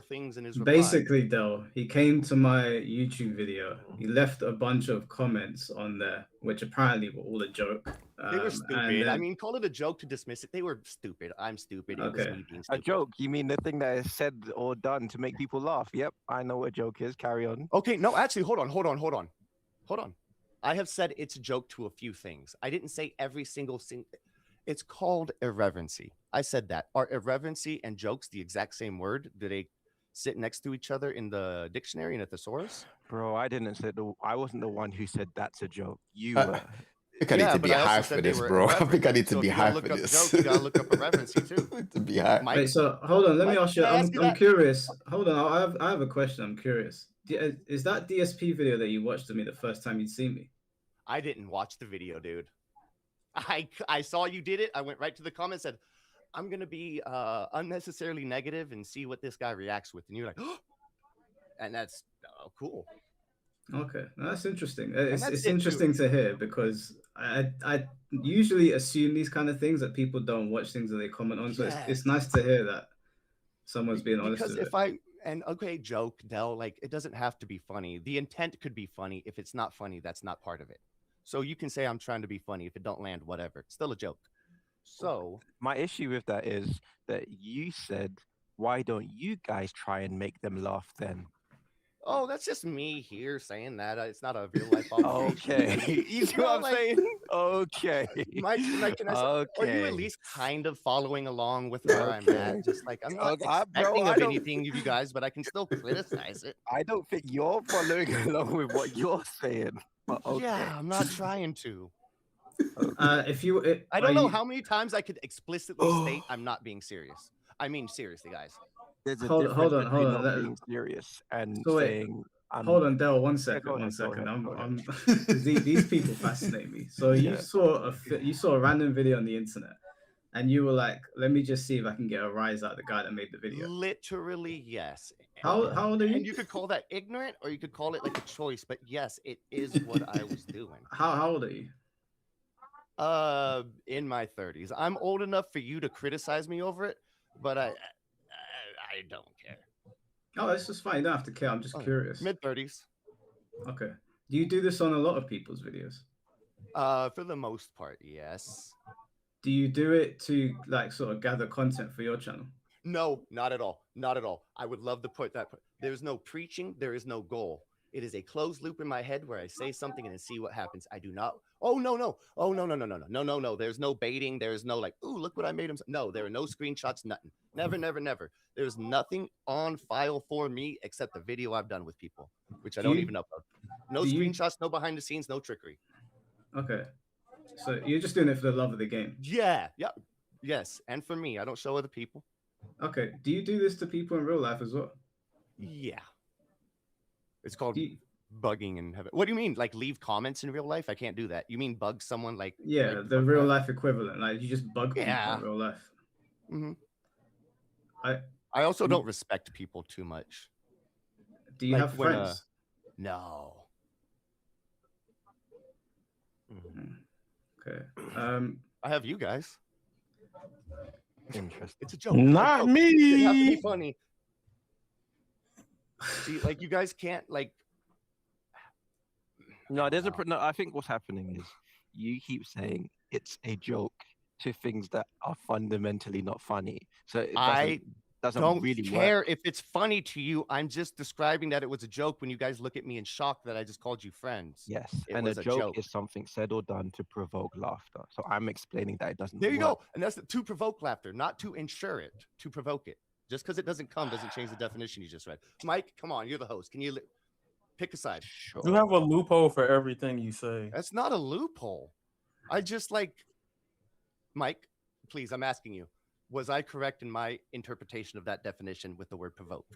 things in his reply. Basically, though, he came to my YouTube video. He left a bunch of comments on there, which apparently were all a joke. They were stupid. I mean, call it a joke to dismiss it. They were stupid. I'm stupid. It was me being stupid. A joke? You mean the thing that is said or done to make people laugh? Yep, I know what a joke is. Carry on. Okay, no, actually, hold on. I have said it's a joke to a few things. I didn't say every single thing. It's called irreverency. I said that. Are irreverency and jokes the exact same word? Do they sit next to each other in the dictionary and a thesaurus? Bro, I didn't say I wasn't the one who said that's a joke. You I think I need to be high for this, bro. I think I need to be high for this. You gotta look up irreverency too. To be high. Wait, so hold on. Let me ask you. I'm curious. Hold on. I have a question. I'm curious. Is that DSP video that you watched of me the first time you'd seen me? I didn't watch the video, dude. I saw you did it. I went right to the comments, said, I'm going to be unnecessarily negative and see what this guy reacts with. And you're like, oh! And that's cool. Okay, that's interesting. It's interesting to hear because I usually assume these kind of things that people don't watch things that they comment on. So it's nice to hear that someone's being honest with it. Joke, Del, like it doesn't have to be funny. The intent could be funny. If it's not funny, that's not part of it. So you can say I'm trying to be funny. If it don't land, whatever. It's still a joke. So my issue with that is that you said, why don't you guys try and make them laugh then? Oh, that's just me here saying that. It's not a real life obligation. Okay. You see what I'm saying? Okay. Are you at least kind of following along with where I'm at? Just like I'm not expecting of anything of you guys, but I can still criticize it. I don't think you're following along with what you're saying. Okay. Yeah, I'm not trying to. I don't know how many times I could explicitly state I'm not being serious. I mean, seriously, guys. There's a hold on. being serious and saying Hold on, Dale. One Yeah, second. go One ahead, go second. ahead, go I'm. ahead. These people fascinate me. So you Yeah. saw a random video on the internet, and you were like, "Let me just see if I can get a rise out of the guy that made the video." Literally, yes. How old are you? And you could call that ignorant, or you could call it like a choice. But yes, it is what I was doing. How old are you? In my 30s. I'm old enough for you to criticize me over it, but I don't care. Oh, it's just fine. You don't have to care. I'm just curious. Mid 30s. Okay. Do you do this on a lot of people's videos? For the most part, yes. Do you do it to like sort of gather content for your channel? No, not at all. Not at all. I would love to put that. There's no preaching. There is no goal. It is a closed loop in my head where I say something and then see what happens. I do not. Oh, no. Oh, no. There's no baiting. There's no like, ooh, look what I made him. No, there are no screenshots, nothing. Never. There's nothing on file for me except the video I've done with people, which I don't even upload. No screenshots, no behind the scenes, no trickery. Okay. So you're just doing it for the love of the game? Yeah. Yes. And for me, I don't show other people. Okay. Do you do this to people in real life as well? Yeah. It's called bugging in heaven. What do you mean? Like leave comments in real life? I can't do that. You mean bug someone like? Yeah, like the real life equivalent. Like you just bug people in real life. Mm-hmm. I also don't respect people too much. Do you have friends? No. Okay. I have you guys. Interesting. It's a joke. Not me. You have to be funny. See, like you guys can't like. No, no. I think what's happening is you keep saying it's a joke to things that are fundamentally not funny. So it doesn't don't really care work. if it's funny to you. I'm just describing that it was a joke when you guys look at me in shock that I just called you friends. Yes, it and was a joke is something said or done to provoke laughter. So I'm explaining that it doesn't. There you work. go, and that's to provoke laughter, not to ensure it. To provoke it. Just because it doesn't come doesn't change the definition you just read. Mike, come on, you're the host. Can you pick a side? Sure. You have a loophole for everything you say. That's not a loophole. I just like Mike. Please, I'm asking you. Was I correct in my interpretation of that definition with the word provoke?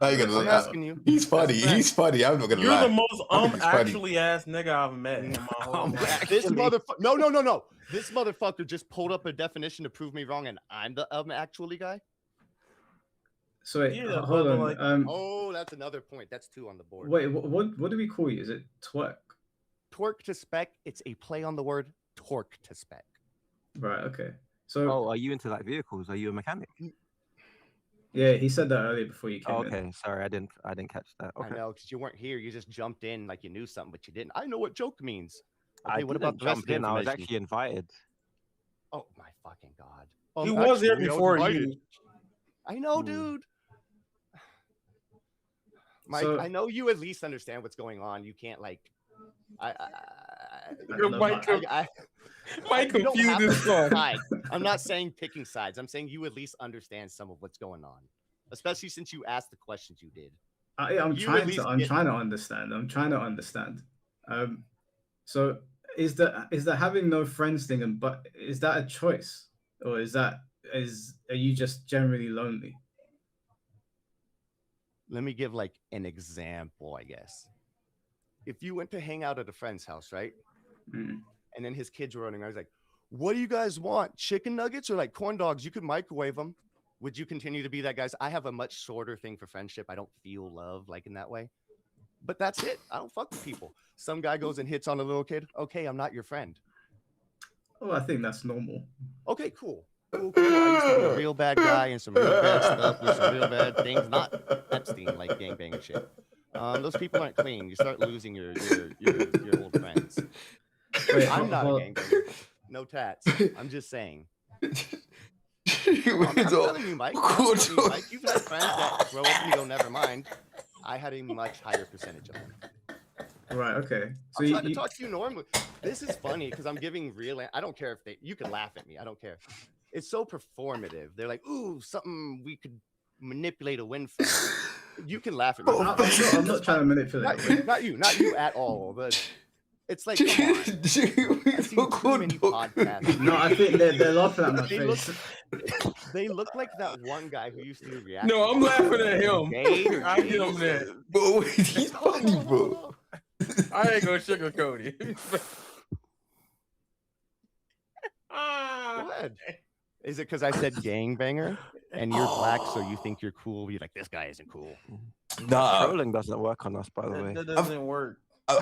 I'm asking you. He's funny. He's funny. I'm not gonna lie. You're the most He's actually ass nigga I've met in my whole life. This motherfucker. No. This motherfucker just pulled up a definition to prove me wrong, and I'm the actually guy. So wait, hold on. Like, that's another point. That's 2 on the board. Wait, what do we call you? Is it twerk? Twerk to spec. It's a play on the word torque to spec. Right. Okay. So. are you into like vehicles? Are you a mechanic? Yeah, he said that earlier before you came in. Okay, sorry, I didn't catch that. Okay. I know, because you weren't here. You just jumped in like you knew something, but you didn't. I know what joke means. Okay, I what about the rest of the in? I was information? actually invited. Oh my fucking god! He was here before you. I know, dude. Mike, I know you at least understand what's going on. You can't like. Mike confused this one. I'm not saying picking sides. I'm saying you at least understand some of what's going on, especially since you asked the questions you did. I'm trying to understand. So is the having no friends thing, but is that a choice, or are you just generally lonely? Let me give like an example, I guess. If you went to hang out at a friend's house, right? Mm. And then his kids were running around. I was like, what do you guys want? Chicken nuggets or like corn dogs? You could microwave them. Would you continue to be that guy? I have a much shorter thing for friendship. I don't feel love like in that way. But that's it. I don't fuck with people. Some guy goes and hits on a little kid. Okay, I'm not your friend. Oh, I think that's normal. Okay, cool. I used to be a real bad guy and some real bad stuff with some real bad things. Not Epstein, like gangbang and shit. Those people aren't clean. You start losing your old friends. Wait, I'm not a gangbanger. No tats. I'm just saying. I'm telling you, Mike. You've had friends that grow up and you go, never mind. I had a much higher percentage of them. Right. Okay. So I'm trying to talk to you normally. This is funny because I'm giving real. I don't care if you can laugh at me. I don't care. It's so performative. They're like, ooh, something we could manipulate a win from. You can laugh at me. I'm not trying to manipulate. Not you at all. But it's like, come on. I've seen too many podcasts. No, I think they're laughing at my face. They look like that one guy who used to do reaction. No, I'm laughing at him. I give him But that. wait, he's funny, bro. I ain't gonna sugarcoat it. Go ahead. Is it because I said gangbanger and you're black, so you think you're cool? You're like, this guy isn't cool. Nah, Trolling doesn't work on us, by the way. That doesn't work. I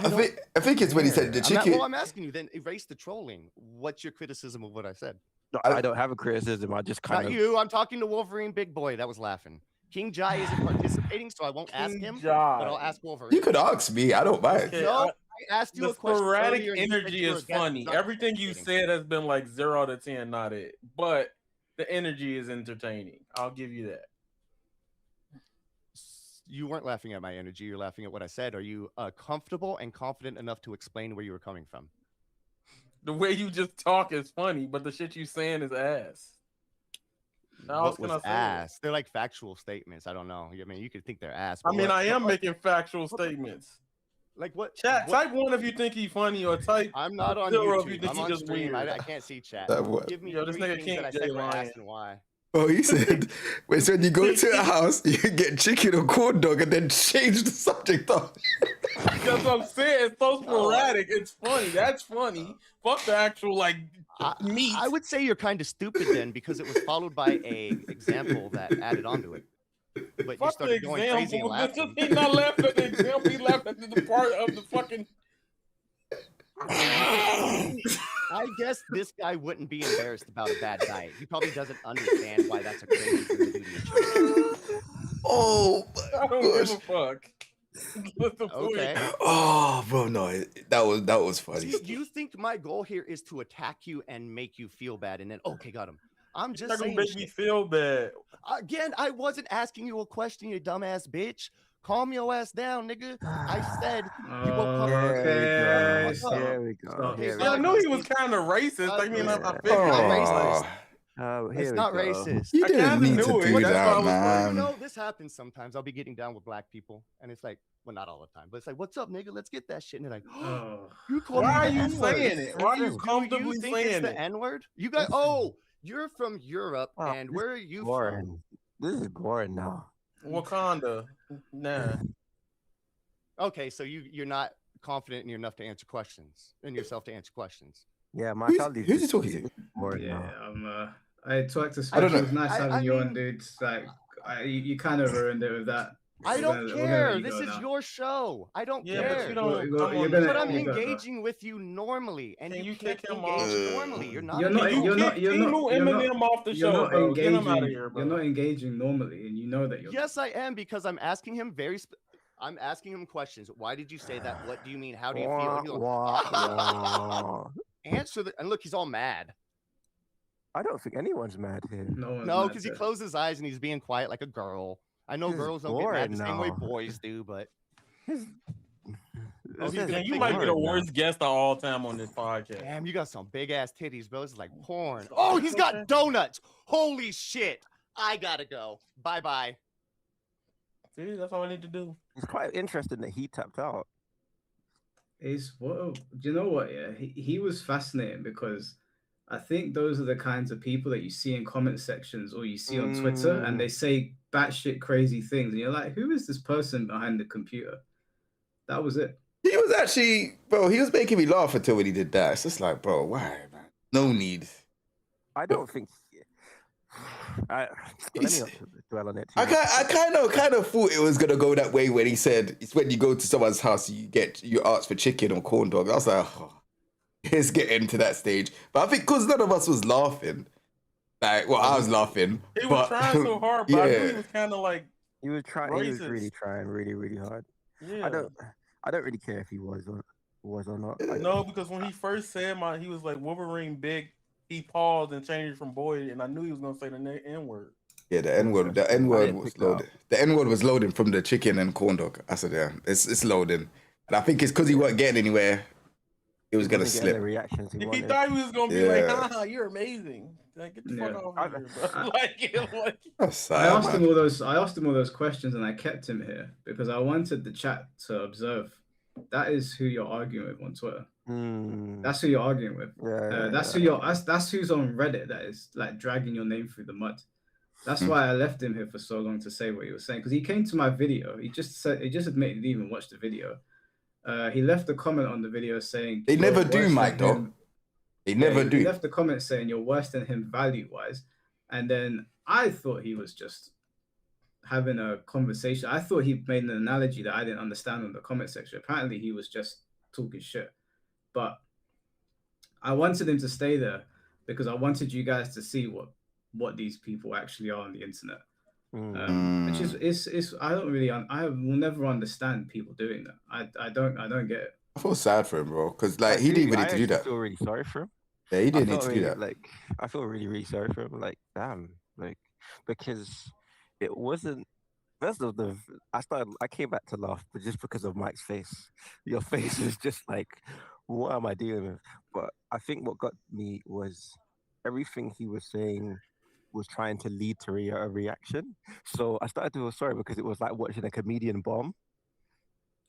think it's when he said the chicken. I'm asking you. Then erase the trolling. What's your criticism of what I said? No, I don't have a criticism. I just kind Not of. you. I'm talking to Wolverine Big Boy. That was laughing. King Jae isn't participating, so I won't ask him. But I'll ask Wolverine. You could ask me. I don't mind. Okay, No, I asked you the a question. sporadic earlier and you said energy you were is against funny. not Everything you participating. said has been like 0 to 10, not it. But the energy is entertaining. I'll give you that. You weren't laughing at my energy. You're laughing at what I said. Are you comfortable and confident enough to explain where you were coming from? The way you just talk is funny, but the shit you saying is ass. How else What can I was say ass? They're like factual statements. I don't know. I mean, you could think they're ass. I but mean, what- I am what- making factual statements. Like what? Chat, what- type 1 if you think he's funny, or type I'm not on 0 YouTube. if you think I'm he's on just stream. weird. I can't see chat. That what? Give me Yo, this three nigga things King that I Jae said were ass lying. and why. Oh, he said, wait, so when you go to a house, you get chicken or corn dog and then change the subject up. That's what I'm saying. It's so sporadic. It's funny. That's funny. Fuck the actual like meat. I would say you're kind of stupid then because it was followed by a example that added onto it. But you Fuck the started going crazy and example. laughing. He's not laughing at the example. He laughed at the part of the fucking. I guess this guy wouldn't be embarrassed about a bad diet. He probably doesn't understand why that's a crazy thing to do to your child. Oh, I don't give a fuck. What's the point? Okay. Oh, bro, no, that was funny. Do you think my goal here is to attack you and make you feel bad and then okay, got him? I'm just It's not gonna saying. make me feel bad. Again, I wasn't asking you a question, you dumbass bitch. Calm your ass down, nigga. I said you will come. Okay, Here we go. Here we Yeah, I go. knew he was kind of racist. I mean, I figured. Oh, It's Here not we go. racist. you I didn't kinda need to knew it. do That's why I that, was man. You know, this happens sometimes. I'll be getting down with black people, and it's like, well, not all the time, but it's like, what's up, nigga? Let's get that shit. And they're like, Oh. you called Why are me the you N-word. saying it? Why are you Do comfortably you think it's saying the it? N-word? You guys, oh, you're from Europe, Oh, and this where are you boring. from? This is boring now. Wakanda. Nah. Okay, so you're not confident in yourself to answer questions. Yeah, my Who's colleague. he talking to? Boring Yeah, now. I talked to I don't Spectre. It know. was nice having I you on, mean- dude. Like, you kind of ruined it with that. I We're don't gonna- we're gonna care. let you This go is now. your show. I don't Yeah, care. but you don't. You're come on gonna- But I'm you gotta- engaging with you normally, and Can you you can't kick him engage off? normally. You're not. You're not. Can you You're not. kick You're not. Timo You're not. Eminem off the You're show, not bro? Get him out of engaging. here, bro. You're not engaging normally, and you know that you're. Yes, I am because I'm asking him I'm asking him questions. Why did you say that? What do you mean? How do you feel? And he's like, Wah. answer the. And look, he's all mad. I don't think anyone's mad here. No, one's No, mad because he there. closed his eyes and he's being quiet like a girl. I know This is girls don't get mad the boring same way now. boys do, but This he's is gonna Man, you think might be the boring now. worst guest of all time on this podcast. damn, you got some big ass titties, bro. This is like porn. Oh, he's got donuts. Holy shit. I gotta go. Bye bye. See, that's all I need to do. It's quite interesting that he tapped out. Is what? Do you know what? Yeah, he was fascinating because I think those are the kinds of people that you see in comment sections or you see on Twitter, and they say batshit crazy things, and you're like, who is this person behind the computer? That was it. He was actually, bro, he was making me laugh until when he did that. It's just like, bro, why, man? No need. I don't think. Let me not dwell on it. Too I kind of thought it was gonna go that way when he said it's when you go to someone's house you ask for chicken or corn dog. I was like, oh, it's getting to that stage. But I think because none of us was laughing, like, well, I was laughing. He was trying so hard, but I knew he was kind of like He was trying. He was racist. really trying, really hard. Yeah. I don't really care if he was or not. No, because when he first said he was like Wolverine big, he paused and changed from boy, and I knew he was gonna say the N word. Yeah, the N word was loaded. The N word was loading from the chicken and corn dog. I said, yeah, it's loading, and I think it's because he wasn't getting anywhere. It was gonna slip. The reactions He thought he was gonna be like, "Haha, you're amazing." Like, get the fuck Yeah. off of here, bro. like, I asked him all those questions, and I kept him here because I wanted the chat to observe. That is who you're arguing with on Twitter. That's who you're arguing with. That's who's on Reddit that is like dragging your name through the mud. That's why I left him here for so long to say what he was saying, because he came to my video. He just admitted he didn't even watch the video. He left a comment on the video saying They never do, worse Mike, than though. him. They never He do. left a comment saying you're worse than him value-wise. And then I thought he was just having a conversation. I thought he made an analogy that I didn't understand in the comment section. Apparently he was just talking shit. But I wanted him to stay there because I wanted you guys to see what these people actually are on the internet. Which is I don't really I will never understand people doing that. I don't get it. I feel sad for him, bro, because like he didn't even need to do that. I feel really sorry for him. Yeah, he didn't I need felt to do really, that. Like, I feel really, really sorry for him. Like, damn, like, because it wasn't. First of the, I came back to laugh, but just because of Mike's face. Your face is just like, what am I dealing with? But I think what got me was everything he was saying was trying to lead to a reaction. So I started to feel sorry because it was like watching a comedian bomb.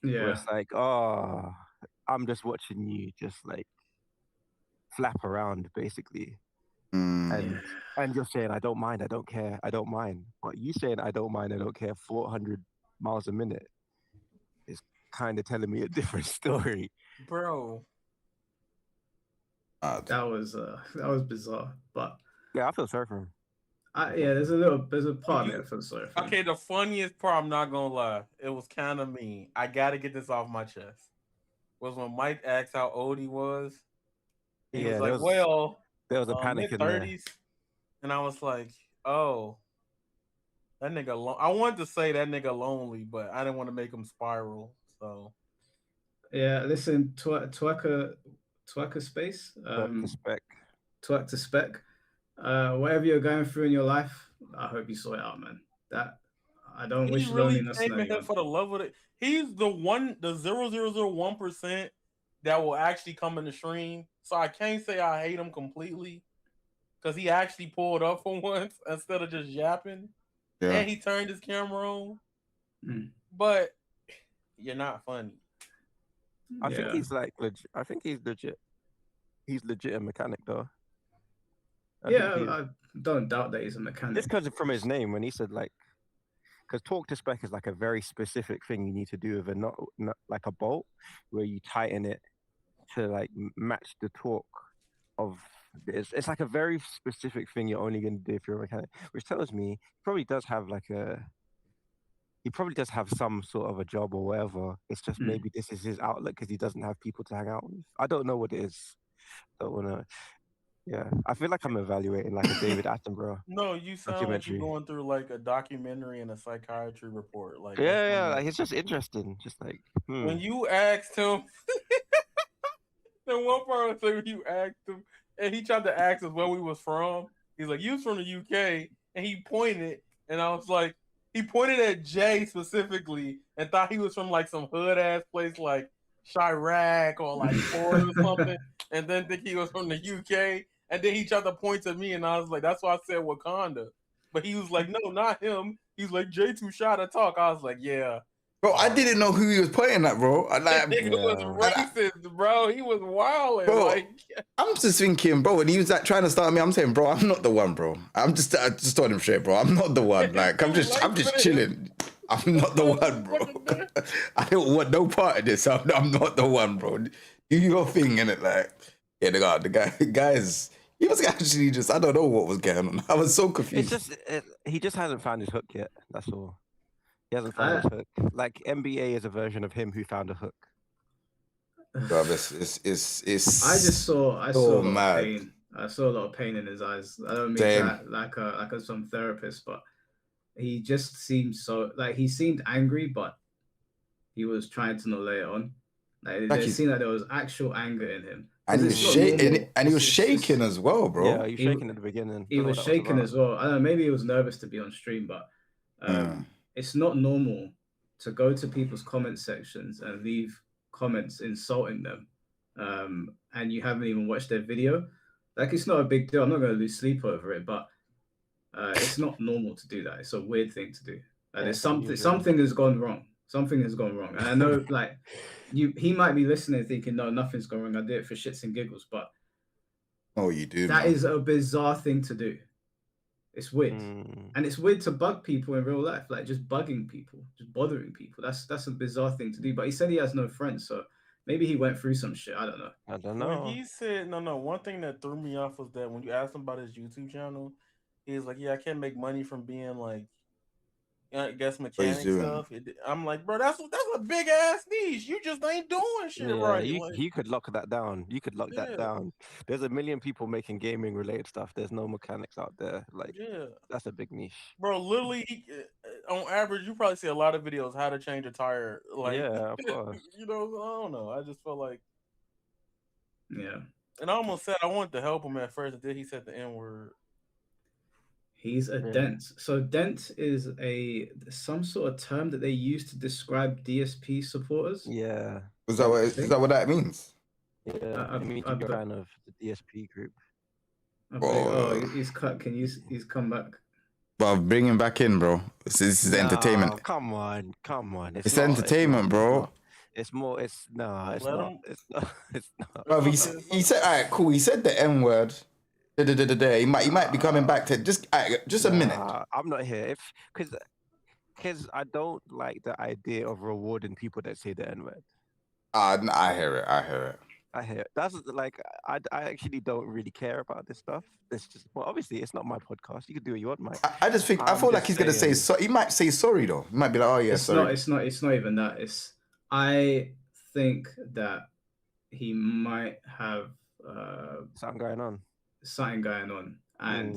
Yeah. Where it's like, oh, I'm just watching you just like flap around basically. And you're saying I don't mind, I don't care, I don't mind. But you saying I don't mind, I don't care 400 miles a minute is kind of telling me a different story. Bro. That was bizarre. But yeah, I feel sorry for him. There's a part of me that feels sorry for him. Okay, the funniest part, I'm not gonna lie, it was kind of mean. I gotta get this off my chest. Was when Mike asked how old he was. He was like, there was a panic in there. mid-30s. And I was like, oh, that nigga. I wanted to say that nigga lonely, but I didn't want to make him spiral. So yeah, listen, twerker space. Twerk to spec. Whatever you're going through in your life, I hope you sort it out, man. That I don't wish loneliness on anyone. For the love of it. He's the 0.0001% that will actually come in the stream. So I can't say I hate him completely. Because he actually pulled up for once instead of just yapping. Yeah. And he turned his camera on. But you're not funny. I think he's like legit. I think he's legit. He's legit a mechanic though. I don't doubt that he's a mechanic. Just because from his name, when he said like, because talk to spec is like a very specific thing you need to do with a not like a bolt where you tighten it to like match the torque of. It's like a very specific thing you're only going to do if you're a mechanic, which tells me he probably does have some sort of a job or whatever. It's just maybe this is his outlet because he doesn't have people to hang out with. I don't know what it is. Don't want to. Yeah, I feel like I'm evaluating like a David Attenborough. No, you sound like you're going through like a documentary and a psychiatry report. Like like it's just interesting. Just like when you asked him, the one part when you asked him. And he tried to ask us where we was from. He's like, you was from the UK. And he pointed. And I was like, he pointed at Jay specifically and thought he was from like some hood-ass place like Chirac or like Ford or something. And then think he was from the UK. And then he tried to point to me. And I was like, that's why I said Wakanda. But he was like, no, not him. He's like, Jay too shy to talk. I was like, yeah. Bro, I didn't know who he was pointing at, bro. That nigga was racist, bro. He was wilding. Bro, like, I'm just thinking, bro, when he was like trying to start me, I'm saying, bro, I'm not the one, bro. I just told him straight, bro. I'm not the one. Like, I'm just chilling. I'm not the one, bro. I don't want no part of this. I'm not the one, bro. Do your thing, innit? Like, yeah, the guys, he was actually just, I don't know what was going on. I was so confused. He just hasn't found his hook yet. That's all. He hasn't found his hook. Like NBA is a version of him who found a hook. Bro, it's I saw a lot of pain. I saw a lot of pain in his eyes. I don't mean that like some therapist, but he just seemed he seemed angry, but he was trying to not lay it on. Like it seemed like there was actual anger in him. And he was shaking, shaking as well, bro. Yeah, he was shaking at the beginning. He was shaking as well. I don't know, maybe he was nervous to be on stream, but it's not normal to go to people's comment sections and leave comments insulting them, and you haven't even watched their video. Like, it's not a big deal. I'm not going to lose sleep over it, but it's not normal to do that. It's a weird thing to do. There's something has gone wrong. Something has gone wrong, and I know, like, he might be listening, thinking, "No, nothing's gone wrong. I did it for shits and giggles." But you do. That is a bizarre thing to do. It's weird, and it's weird to bug people in real life, like just bugging people, just bothering people. That's a bizarre thing to do. But he said he has no friends, so maybe he went through some shit. I don't know. I don't When know. he said no, one thing that threw me off was that when you asked him about his YouTube channel, he was like, "Yeah, I can't make money from being like, I guess mechanic stuff." I'm like, bro, that's a big ass niche. You just ain't doing shit Yeah, right. you, Like, you could lock that down. You could lock that Yeah. down. There's a million people making gaming related stuff. There's no mechanics out there. Like, yeah, that's a big niche. bro. Literally, on average, you probably see a lot of videos how to change a tire. Like, Yeah, of course. you know, I don't know. I just felt like, Yeah. and I almost said I wanted to help him at first, and then he said the N word. He's a dent. So dent is some sort of term that they use to describe DSP supporters. Yeah. Is that what that means? Yeah, I mean, you're kind of the DSP group. He's cut. He's come back. Bro, bring him back in, bro. This is entertainment. Come on. It's entertainment, bro. It's not. It's not. Bro, he said, all right, cool. He said the N word. He might be coming back to just a minute. I'm not here because I don't like the idea of rewarding people that say the N word. I hear it. I hear it. That's like I actually don't really care about this stuff. It's just obviously it's not my podcast. You can do what you want, Mike. I just think I feel like he's gonna say so. He might say sorry though. He might be like, oh yeah, sorry. It's not even that. I think that he might have something going on. And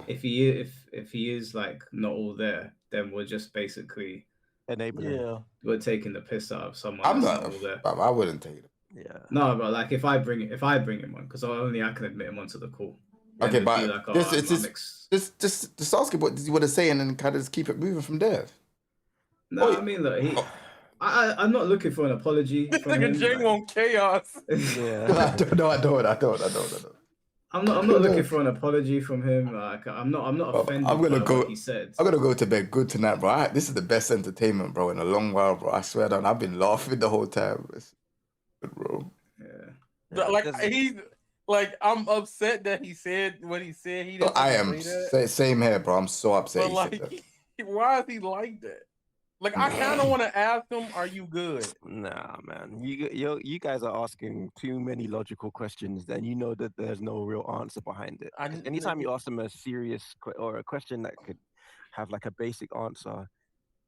if he is like not all there, then we're just basically enabling. We're taking the piss out of someone. I'm not not. all there. I wouldn't take it. Yeah. No, but like if I bring him on, because only I can admit him onto the call. Okay, but like, just ask him what does he want to say, and then kind of just keep it moving from there. No, I mean, look, I'm not looking for an apology. From him. Jae want chaos. Yeah. I don't. I'm not looking for an apology from him. Like I'm not offended by what he said. I'm gonna go to bed good tonight, bro. This is the best entertainment, bro, in a long while, bro. I swear down. I've been laughing the whole time. It's good, bro. Yeah. Like I'm upset that he said what he said. He didn't. I am same here, bro. I'm so upset. But like, why is he like that? Like, I kind of want to ask him, "Are you good?" Nah, man. You guys are asking too many logical questions, and you know that there's no real answer behind it. Anytime you ask him a serious or a question that could have like a basic answer,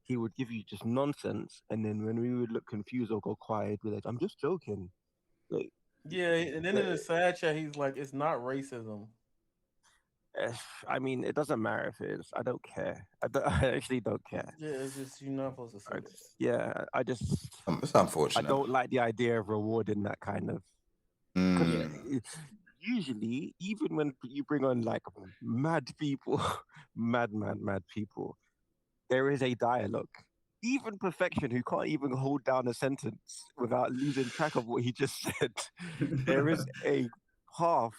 he would give you just nonsense, and then when we would look confused or go quiet, we're like, "I'm just joking." Like, yeah, and then in the side chat, he's like, "It's not racism." I mean, it doesn't matter if it is. I don't care. I actually don't care. Yeah, it's just you're not supposed to say that. Yeah, I just. It's unfortunate. I don't like the idea of rewarding that kind of. Usually, even when you bring on like mad people, mad people, there is a dialogue. Even Perfection, who can't even hold down a sentence without losing track of what he just said, there is a path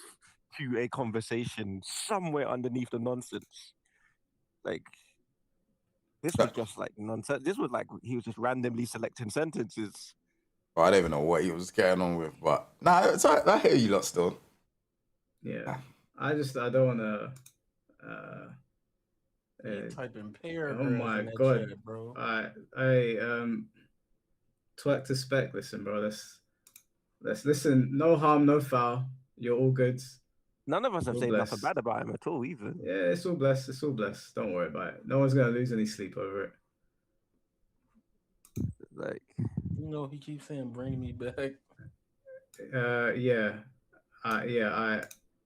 to a conversation somewhere underneath the nonsense. Like, this was just like nonsense. This was like he was just randomly selecting sentences. Well, I don't even know what he was getting on with, but it's all right. I hear you lot still. Yeah, I don't want to. Type in paragraphs. Oh my god, chat, bro! Twerk to spec. Listen, bro. Let's listen. No harm, no foul. You're all good. None of us have said nothing bad about him at all, even. Yeah, it's all blessed. It's all blessed. Don't worry about it. No one's gonna lose any sleep over it. Like, you know, he keeps saying, "Bring me back." I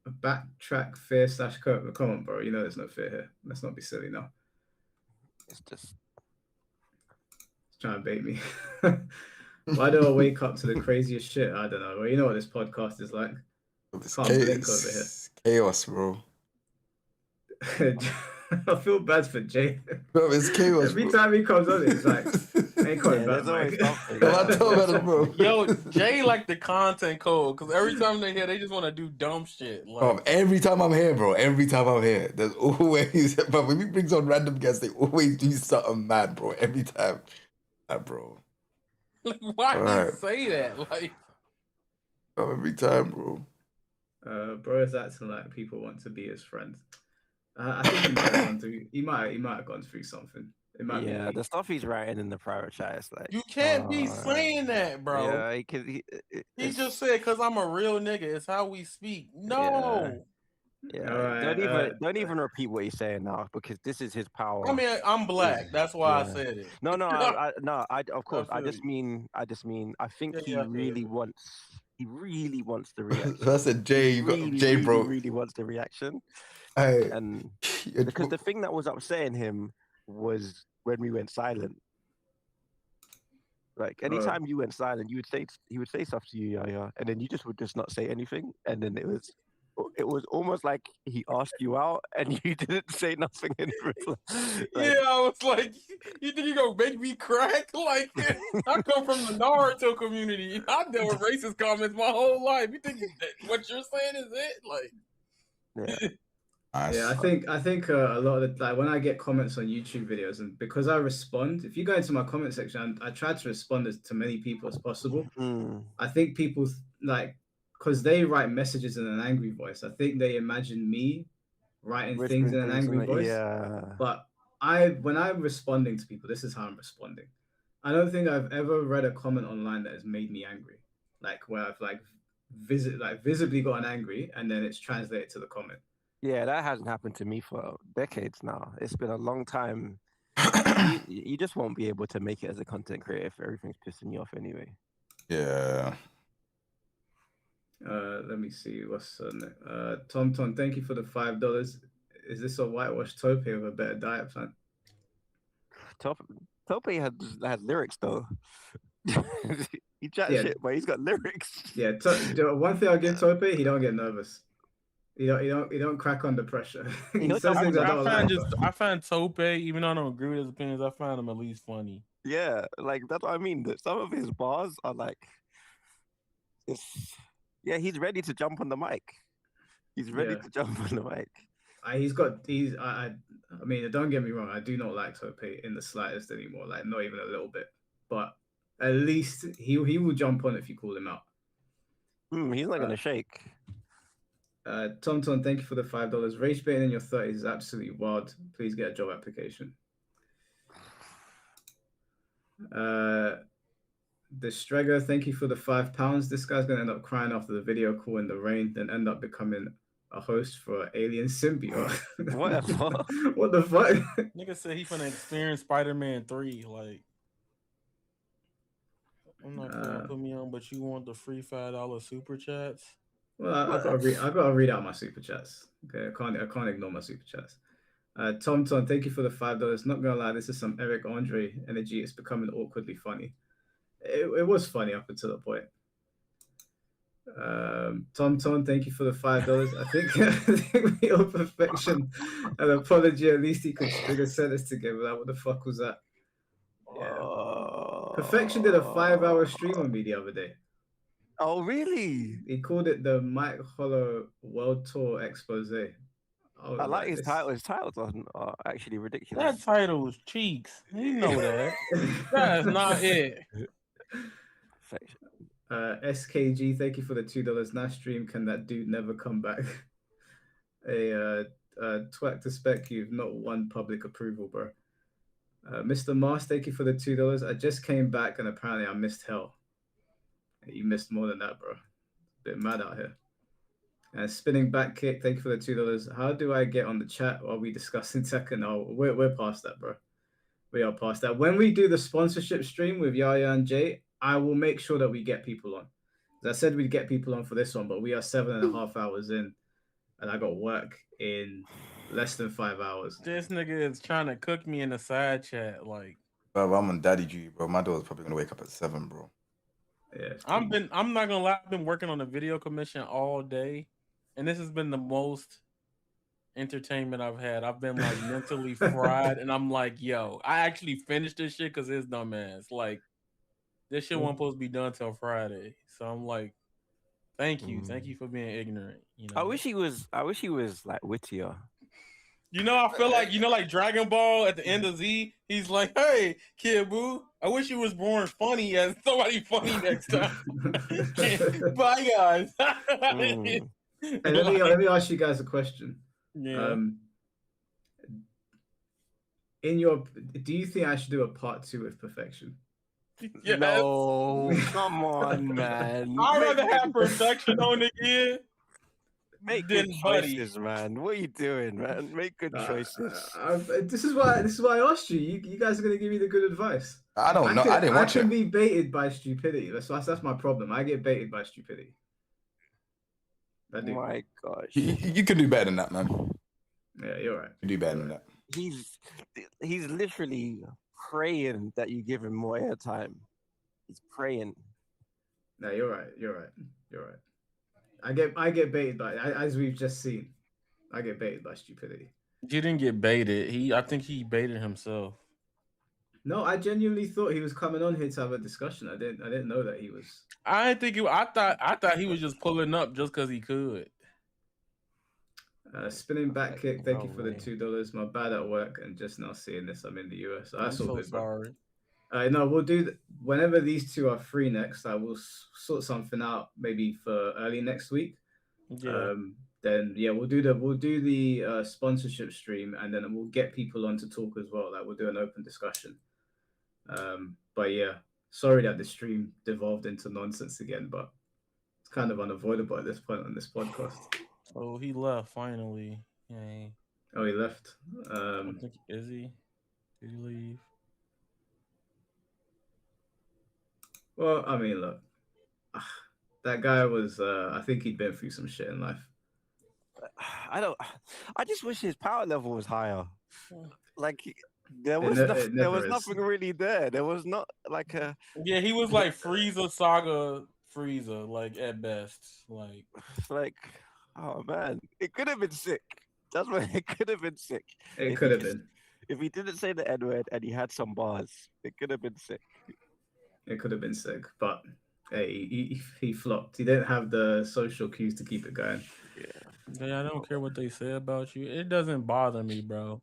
backtrack fear / come on, bro. You know there's no fear here. Let's not be silly now. It's just trying to bait me. Why do I wake up to the craziest shit? I don't know. Well, you know what this podcast is like. Chaos, bro. I feel bad for Jay. Bro, it's chaos. Every time he comes on, it's like, ain't coming back, bro. Yo, Jay like the content code because every time they're here, they just want to do dumb shit. Like, every time I'm here, bro. There's always. But when he brings on random guests, they always do something mad, bro. Every time, bro. Like, why do you say that? Like, every time, bro. Bro is acting like people want to be his friend. I think he might have gone through. He might have gone through something. It might be. Yeah, the stuff he's writing in the private chat is like. You can't be saying that, bro. Yeah, he just said because I'm a real nigga. It's how we speak. No. Yeah, right, don't even repeat what he's saying now because this is his power. I mean, I'm black. That's why I said it. No, of course. I just mean, I think he really wants the reaction. That's a Jay. You got Jay, bro. Really wants the reaction. And because the thing that was upsetting him was when we went silent. Like anytime you went silent, he would say stuff to you, yeah, and then you would just not say anything, and then it was almost like he asked you out and you didn't say nothing in reply. Yeah, I was like, you think you gonna make me crack? Like, I come from the Naruto community. I've dealt with racist comments my whole life. You think what you're saying is it? Like, yeah, I think a lot of the, like when I get comments on YouTube videos, and because I respond, if you go into my comment section, I try to respond to many people as possible. I think people like, because they write messages in an angry voice, I think they imagine me writing things in an angry voice. Yeah. But when I'm responding to people, this is how I'm responding. I don't think I've ever read a comment online that has made me angry, like where I've visibly gotten angry and then it's translated to the comment. Yeah, that hasn't happened to me for decades now. It's been a long time. you just won't be able to make it as a content creator if everything's pissing you off anyway. Yeah. Let me see what's Tom, thank you for the $5. Is this a whitewashed Tope with a better diet plan? Tope has lyrics though. He chats shit, but he's got lyrics. Yeah, one thing I'll give Tope, he don't get nervous. He don't crack under pressure. He says things I find Tope, even though I don't agree with his opinions, I find him at least funny. Yeah, like that's what I mean. Some of his bars are like, yeah, he's ready to jump on the mic. He's ready to jump on the mic. I mean, don't get me wrong. I do not like Tope in the slightest anymore. Like not even a little bit. But at least he will jump on if you call him out. He's not gonna shake. Tom, thank you for the $5. Race baiting in your 30s is absolutely wild. Please get a job application. The Strega, thank you for the £5. This guy's gonna end up crying after the video call in the rain, then end up becoming a host for an alien symbiote. What the fuck? What the fuck? Nigga said he finna experience Spider-Man 3. Like, I'm not gonna put me on, but you want the free $5 super chats? Well, I gotta read out my super chats. Okay, I can't ignore my super chats. Tom, thank you for the $5. Not gonna lie, this is some Eric Andre energy. It's becoming awkwardly funny. It was funny up until the point. Tom, thank you for the $5. I think we owe Perfection an apology. At least he could string a sentence together. Like, what the fuck was that? Yeah. Perfection did a 5-hour stream on me the other day. Oh, really? He called it the Mike Hollow World Tour Expose. I like his title. His titles are actually ridiculous. That title was cheeks. You know that. That's not it. SKG, thank you for the $2. Nice stream. Can that dude never come back? Twack to spec, you've not won public approval, bro. Mr. Mars, thank you for the $2. I just came back and apparently I missed hell. You missed more than that, bro. A bit mad out here. Spinning back kick, thank you for the $2. How do I get on the chat while we discussing Tekken? Oh, we're past that, bro. We are past that. When we do the sponsorship stream with Yaya and Jay, I will make sure that we get people on. As I said, we'd get people on for this one, but we are 7.5 hours in, and I got work in less than 5 hours. This nigga is trying to cook me in the side chat, like. Bro, I'm on daddy duty, bro. My daughter's probably gonna wake up at 7, bro. Yeah, I'm not gonna lie, I've been working on the video commission all day, and this has been the most entertainment I've had. I've been like mentally fried, and I'm like, yo, I actually finished this shit because it's dumbass. Like, this shit wasn't supposed to be done till Friday. So I'm like, thank you for being ignorant. You know? I wish he was like wittier. You know, I feel like, like Dragon Ball at the end of Z, he's like, hey, Kid Buu, I wish you was born funny as somebody funny next time. Bye, guys. Hey, let me ask you guys a question. Yeah. do you think I should do a part 2 with Perfection? Yes. No, come on, man. I'd rather have Perfection on again. Make Then good Buddy. choices, man. What are you doing, man? Make good choices. This is why I asked you. You guys are gonna give me the good advice. I don't know. I didn't watch I it. can be baited by stupidity. That's my problem. I get baited by stupidity. I do. My gosh. You can do better than that, man. Yeah, you're right. You do better than that. He's literally praying that you give him more airtime. He's praying. No, you're right. You're right. I get baited by, as we've just seen. I get baited by stupidity. You didn't get baited. I think he baited himself. No, I genuinely thought he was coming on here to have a discussion. I didn't know that he was. I thought he was just pulling up just because he could. Spinning back kick. Thank you for the $2. My bad at work, and just now seeing this, I'm in the US. So that's all good, sorry. No, we'll do whenever these two are free next. I will sort something out maybe for early next week. Yeah. Then yeah, we'll do the sponsorship stream, and then we'll get people on to talk as well. Like we'll do an open discussion. But yeah, sorry that the stream devolved into nonsense again, but it's kind of unavoidable at this point on this podcast. Oh, he left finally. Yay. Oh, he left. Is he? Did he leave? Well, I mean, look, that guy was. I think he'd been through some shit in life. I just wish his power level was higher. Like there was nothing really there. There was not like a. Yeah, he was like Frieza Saga Frieza, like at best, like. Oh man, it could have been sick. That's what it could have been sick. It could have been. If he didn't say the N-word and he had some bars, it could have been sick. It could have been sick, but hey, he flopped. He didn't have the social cues to keep it going. Yeah, I don't care what they say about you. It doesn't bother me, bro.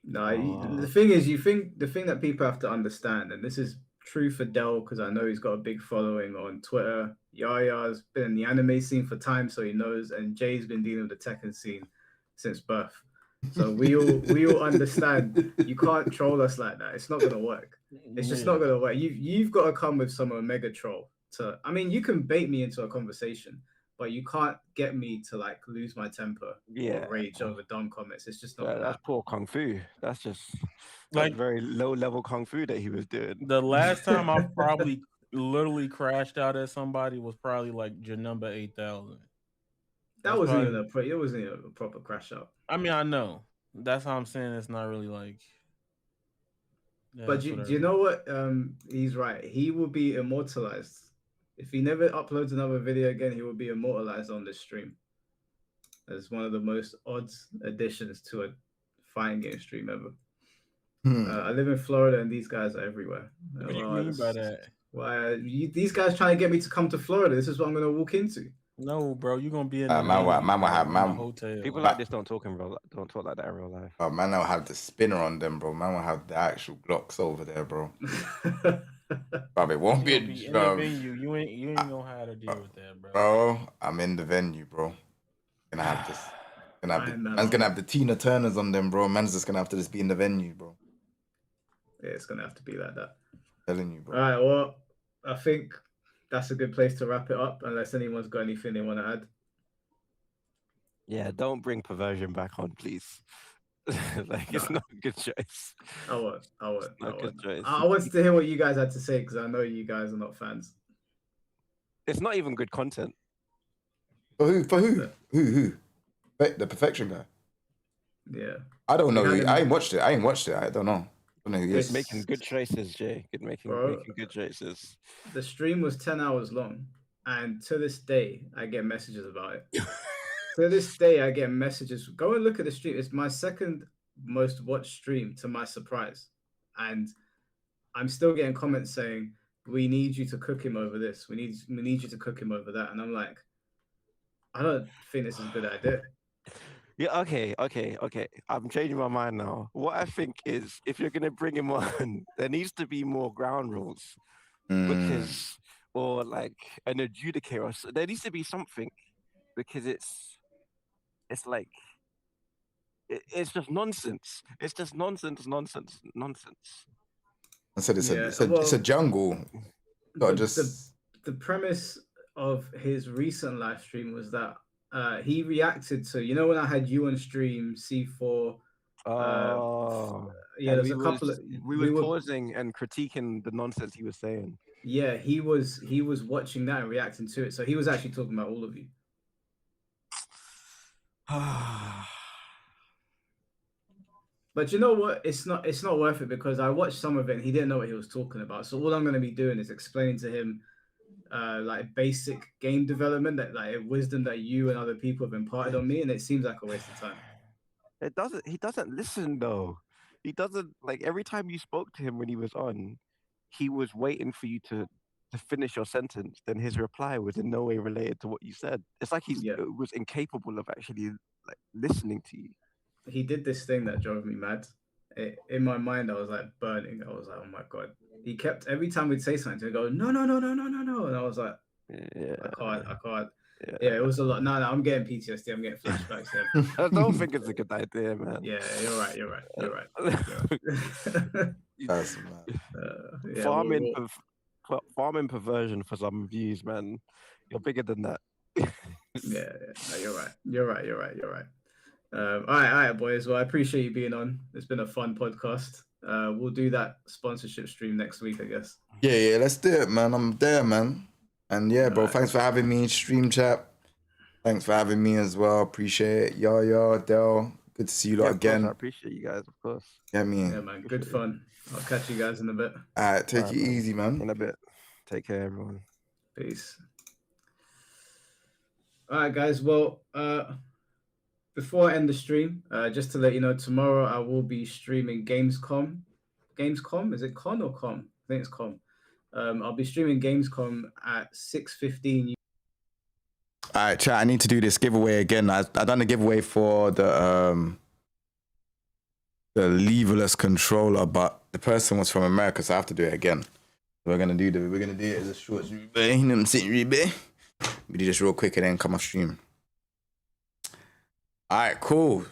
No, the thing is, the thing that people have to understand, and this is true for Dell because I know he's got a big following on Twitter. Yaya's been in the anime scene for time, so he knows, and Jay's been dealing with the Tekken scene since birth. So we all understand you can't troll us like that. It's not gonna work. It's just not gonna work. You've got to come with some Omega troll to. I mean, you can bait me into a conversation, but you can't get me to like lose my temper or rage over dumb comments. It's just not. That's poor kung fu. That's just like very low level kung fu that he was doing. The last time I probably literally crashed out at somebody was probably like Janumba 8000. That wasn't even it wasn't even a proper crash out. I mean, I know. That's how I'm saying it's not really like. Yeah, but do you know what? He's right. He will be immortalized. If he never uploads another video again, he will be immortalized on this stream as one of the most odd additions to a fighting game stream ever. I live in Florida, and these guys are everywhere. What do you mean by that? Why these guys trying to get me to come to Florida? This is what I'm going to walk into. No, bro, you're gonna be in the hotel. People like this don't talk like that in real life. Oh, man, I'll have the spinner on them, bro. Man, will have the actual blocks over there, bro. But it won't be in the venue. You ain't gonna have to deal with that, bro. Bro, I'm in the venue, bro. Gonna have this. Man's gonna have the Tina Turners on them, bro. Man's just gonna have to just be in the venue, bro. Yeah, it's gonna have to be like that. I'm telling you, bro. All right, well, I think that's a good place to wrap it up, unless anyone's got anything they want to add. Yeah, don't bring perversion back on, please. It's not a good choice. I won't. Good choice. I wanted to hear what you guys had to say because I know you guys are not fans. It's not even good content. For who? Who? The Perfection guy. Yeah. I don't know. I ain't watched it. I don't know. I don't know who he is. He's making good choices, Jay. Making good choices. The stream was 10 hours long, and to this day, I get messages about it. To this day, I get messages. Go and look at the stream. It's my second most watched stream, to my surprise. And I'm still getting comments saying, we need you to cook him over this. We need you to cook him over that. And I'm like, I don't think this is a good idea. Yeah, okay. I'm changing my mind now. What I think is, if you're gonna bring him on, there needs to be more ground rules, because, or like an adjudicator. So there needs to be something, because it's like it's just nonsense. It's just nonsense. I said it's Yeah, it's a jungle. Not just the premise of his recent live stream was that he reacted to, you know, when I had you on stream, C4. Yeah, there's a couple of we were pausing and critiquing the nonsense he was saying. Yeah, he was watching that and reacting to it. So he was actually talking about all of you. But you know what? It's not worth it, because I watched some of it and he didn't know what he was talking about. So all I'm going to be doing is explaining to him like basic game development, that like wisdom that you and other people have imparted on me, and it seems like a waste of time. He doesn't listen though. He doesn't, like, every time you spoke to him when he was on, he was waiting for you to finish your sentence. Then his reply was in no way related to what you said. It's like he was incapable of actually like listening to you. He did this thing that drove me mad. In my mind, I was like burning. I was like, oh my God. He kept, every time we'd say something, he'd go, no. And I was like, I can't. Yeah, it was a lot. No, I'm getting PTSD. I'm getting flashbacks here. I don't think it's a good idea, man. Yeah, you're right. That's mad. Farming perversion for some views, man. You're bigger than that. Yeah, you're right. All right, boys. Well, I appreciate you being on. It's been a fun podcast. We'll do that sponsorship stream next week, I guess. Yeah, let's do it, man. I'm there, man. And yeah, bro, thanks for having me. Stream chat. Thanks for having me as well. Appreciate it. Yo, Del. Good to see you lot again. I appreciate you guys, of course. Yeah, man. Good fun. I'll catch you guys in a bit. All right, take it easy, man. In a bit. Take care, everyone. Peace. All right, guys. Well, before I end the stream, just to let you know, tomorrow I will be streaming Gamescom. Gamescom? Is it con or com? I think it's com. I'll be streaming Gamescom at 6:15. All right, chat. I need to do this giveaway again. I done a giveaway for the leverless controller, but the person was from America, so I have to do it again. We're gonna do it as a short stream. We do this real quick and then come off stream. All right, cool.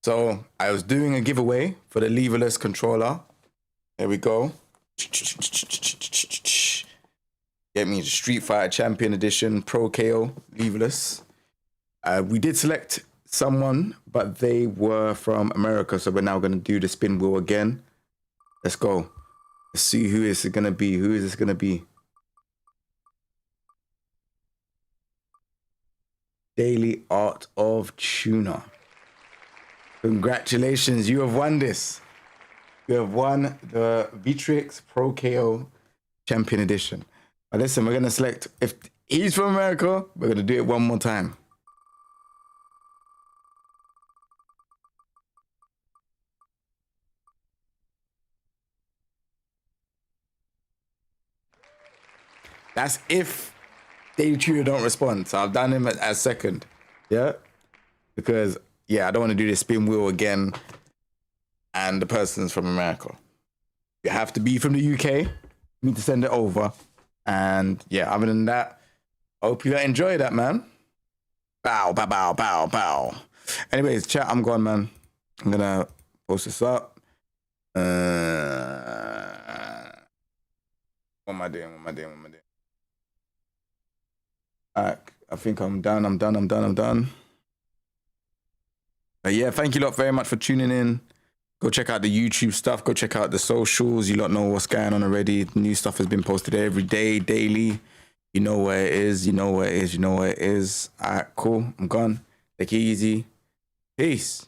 So I was doing a giveaway for the leverless controller. There we go. Get me the Street Fighter Champion Edition Pro KO leverless. We did select someone, but they were from America, so we're now going to do the spin wheel again. Let's go. Let's see who is it going to be. Who is this going to be? Daily Art of Tuna. Congratulations, you have won this. You have won the Vitrix Pro KO Champion Edition. But listen, we're going to select, if he's from America, we're going to do it one more time. That's if Daily Tuna don't respond. So I've done him as second. Yeah? Because, yeah, I don't want to do this spin wheel again. And the person's from America. You have to be from the UK. You need to send it over. And yeah, other than that, I hope you enjoy that, man. Bow, bow, bow, bow, bow. Anyways, chat, I'm gone, man. I'm going to post this up. What am I doing? All right, I think I'm done. But yeah, thank you lot very much for tuning in. Go check out the YouTube stuff. Go check out the socials. You lot know what's going on already. New stuff has been posted every day, daily. You know where it is. All right, cool. I'm gone. Take it easy. Peace.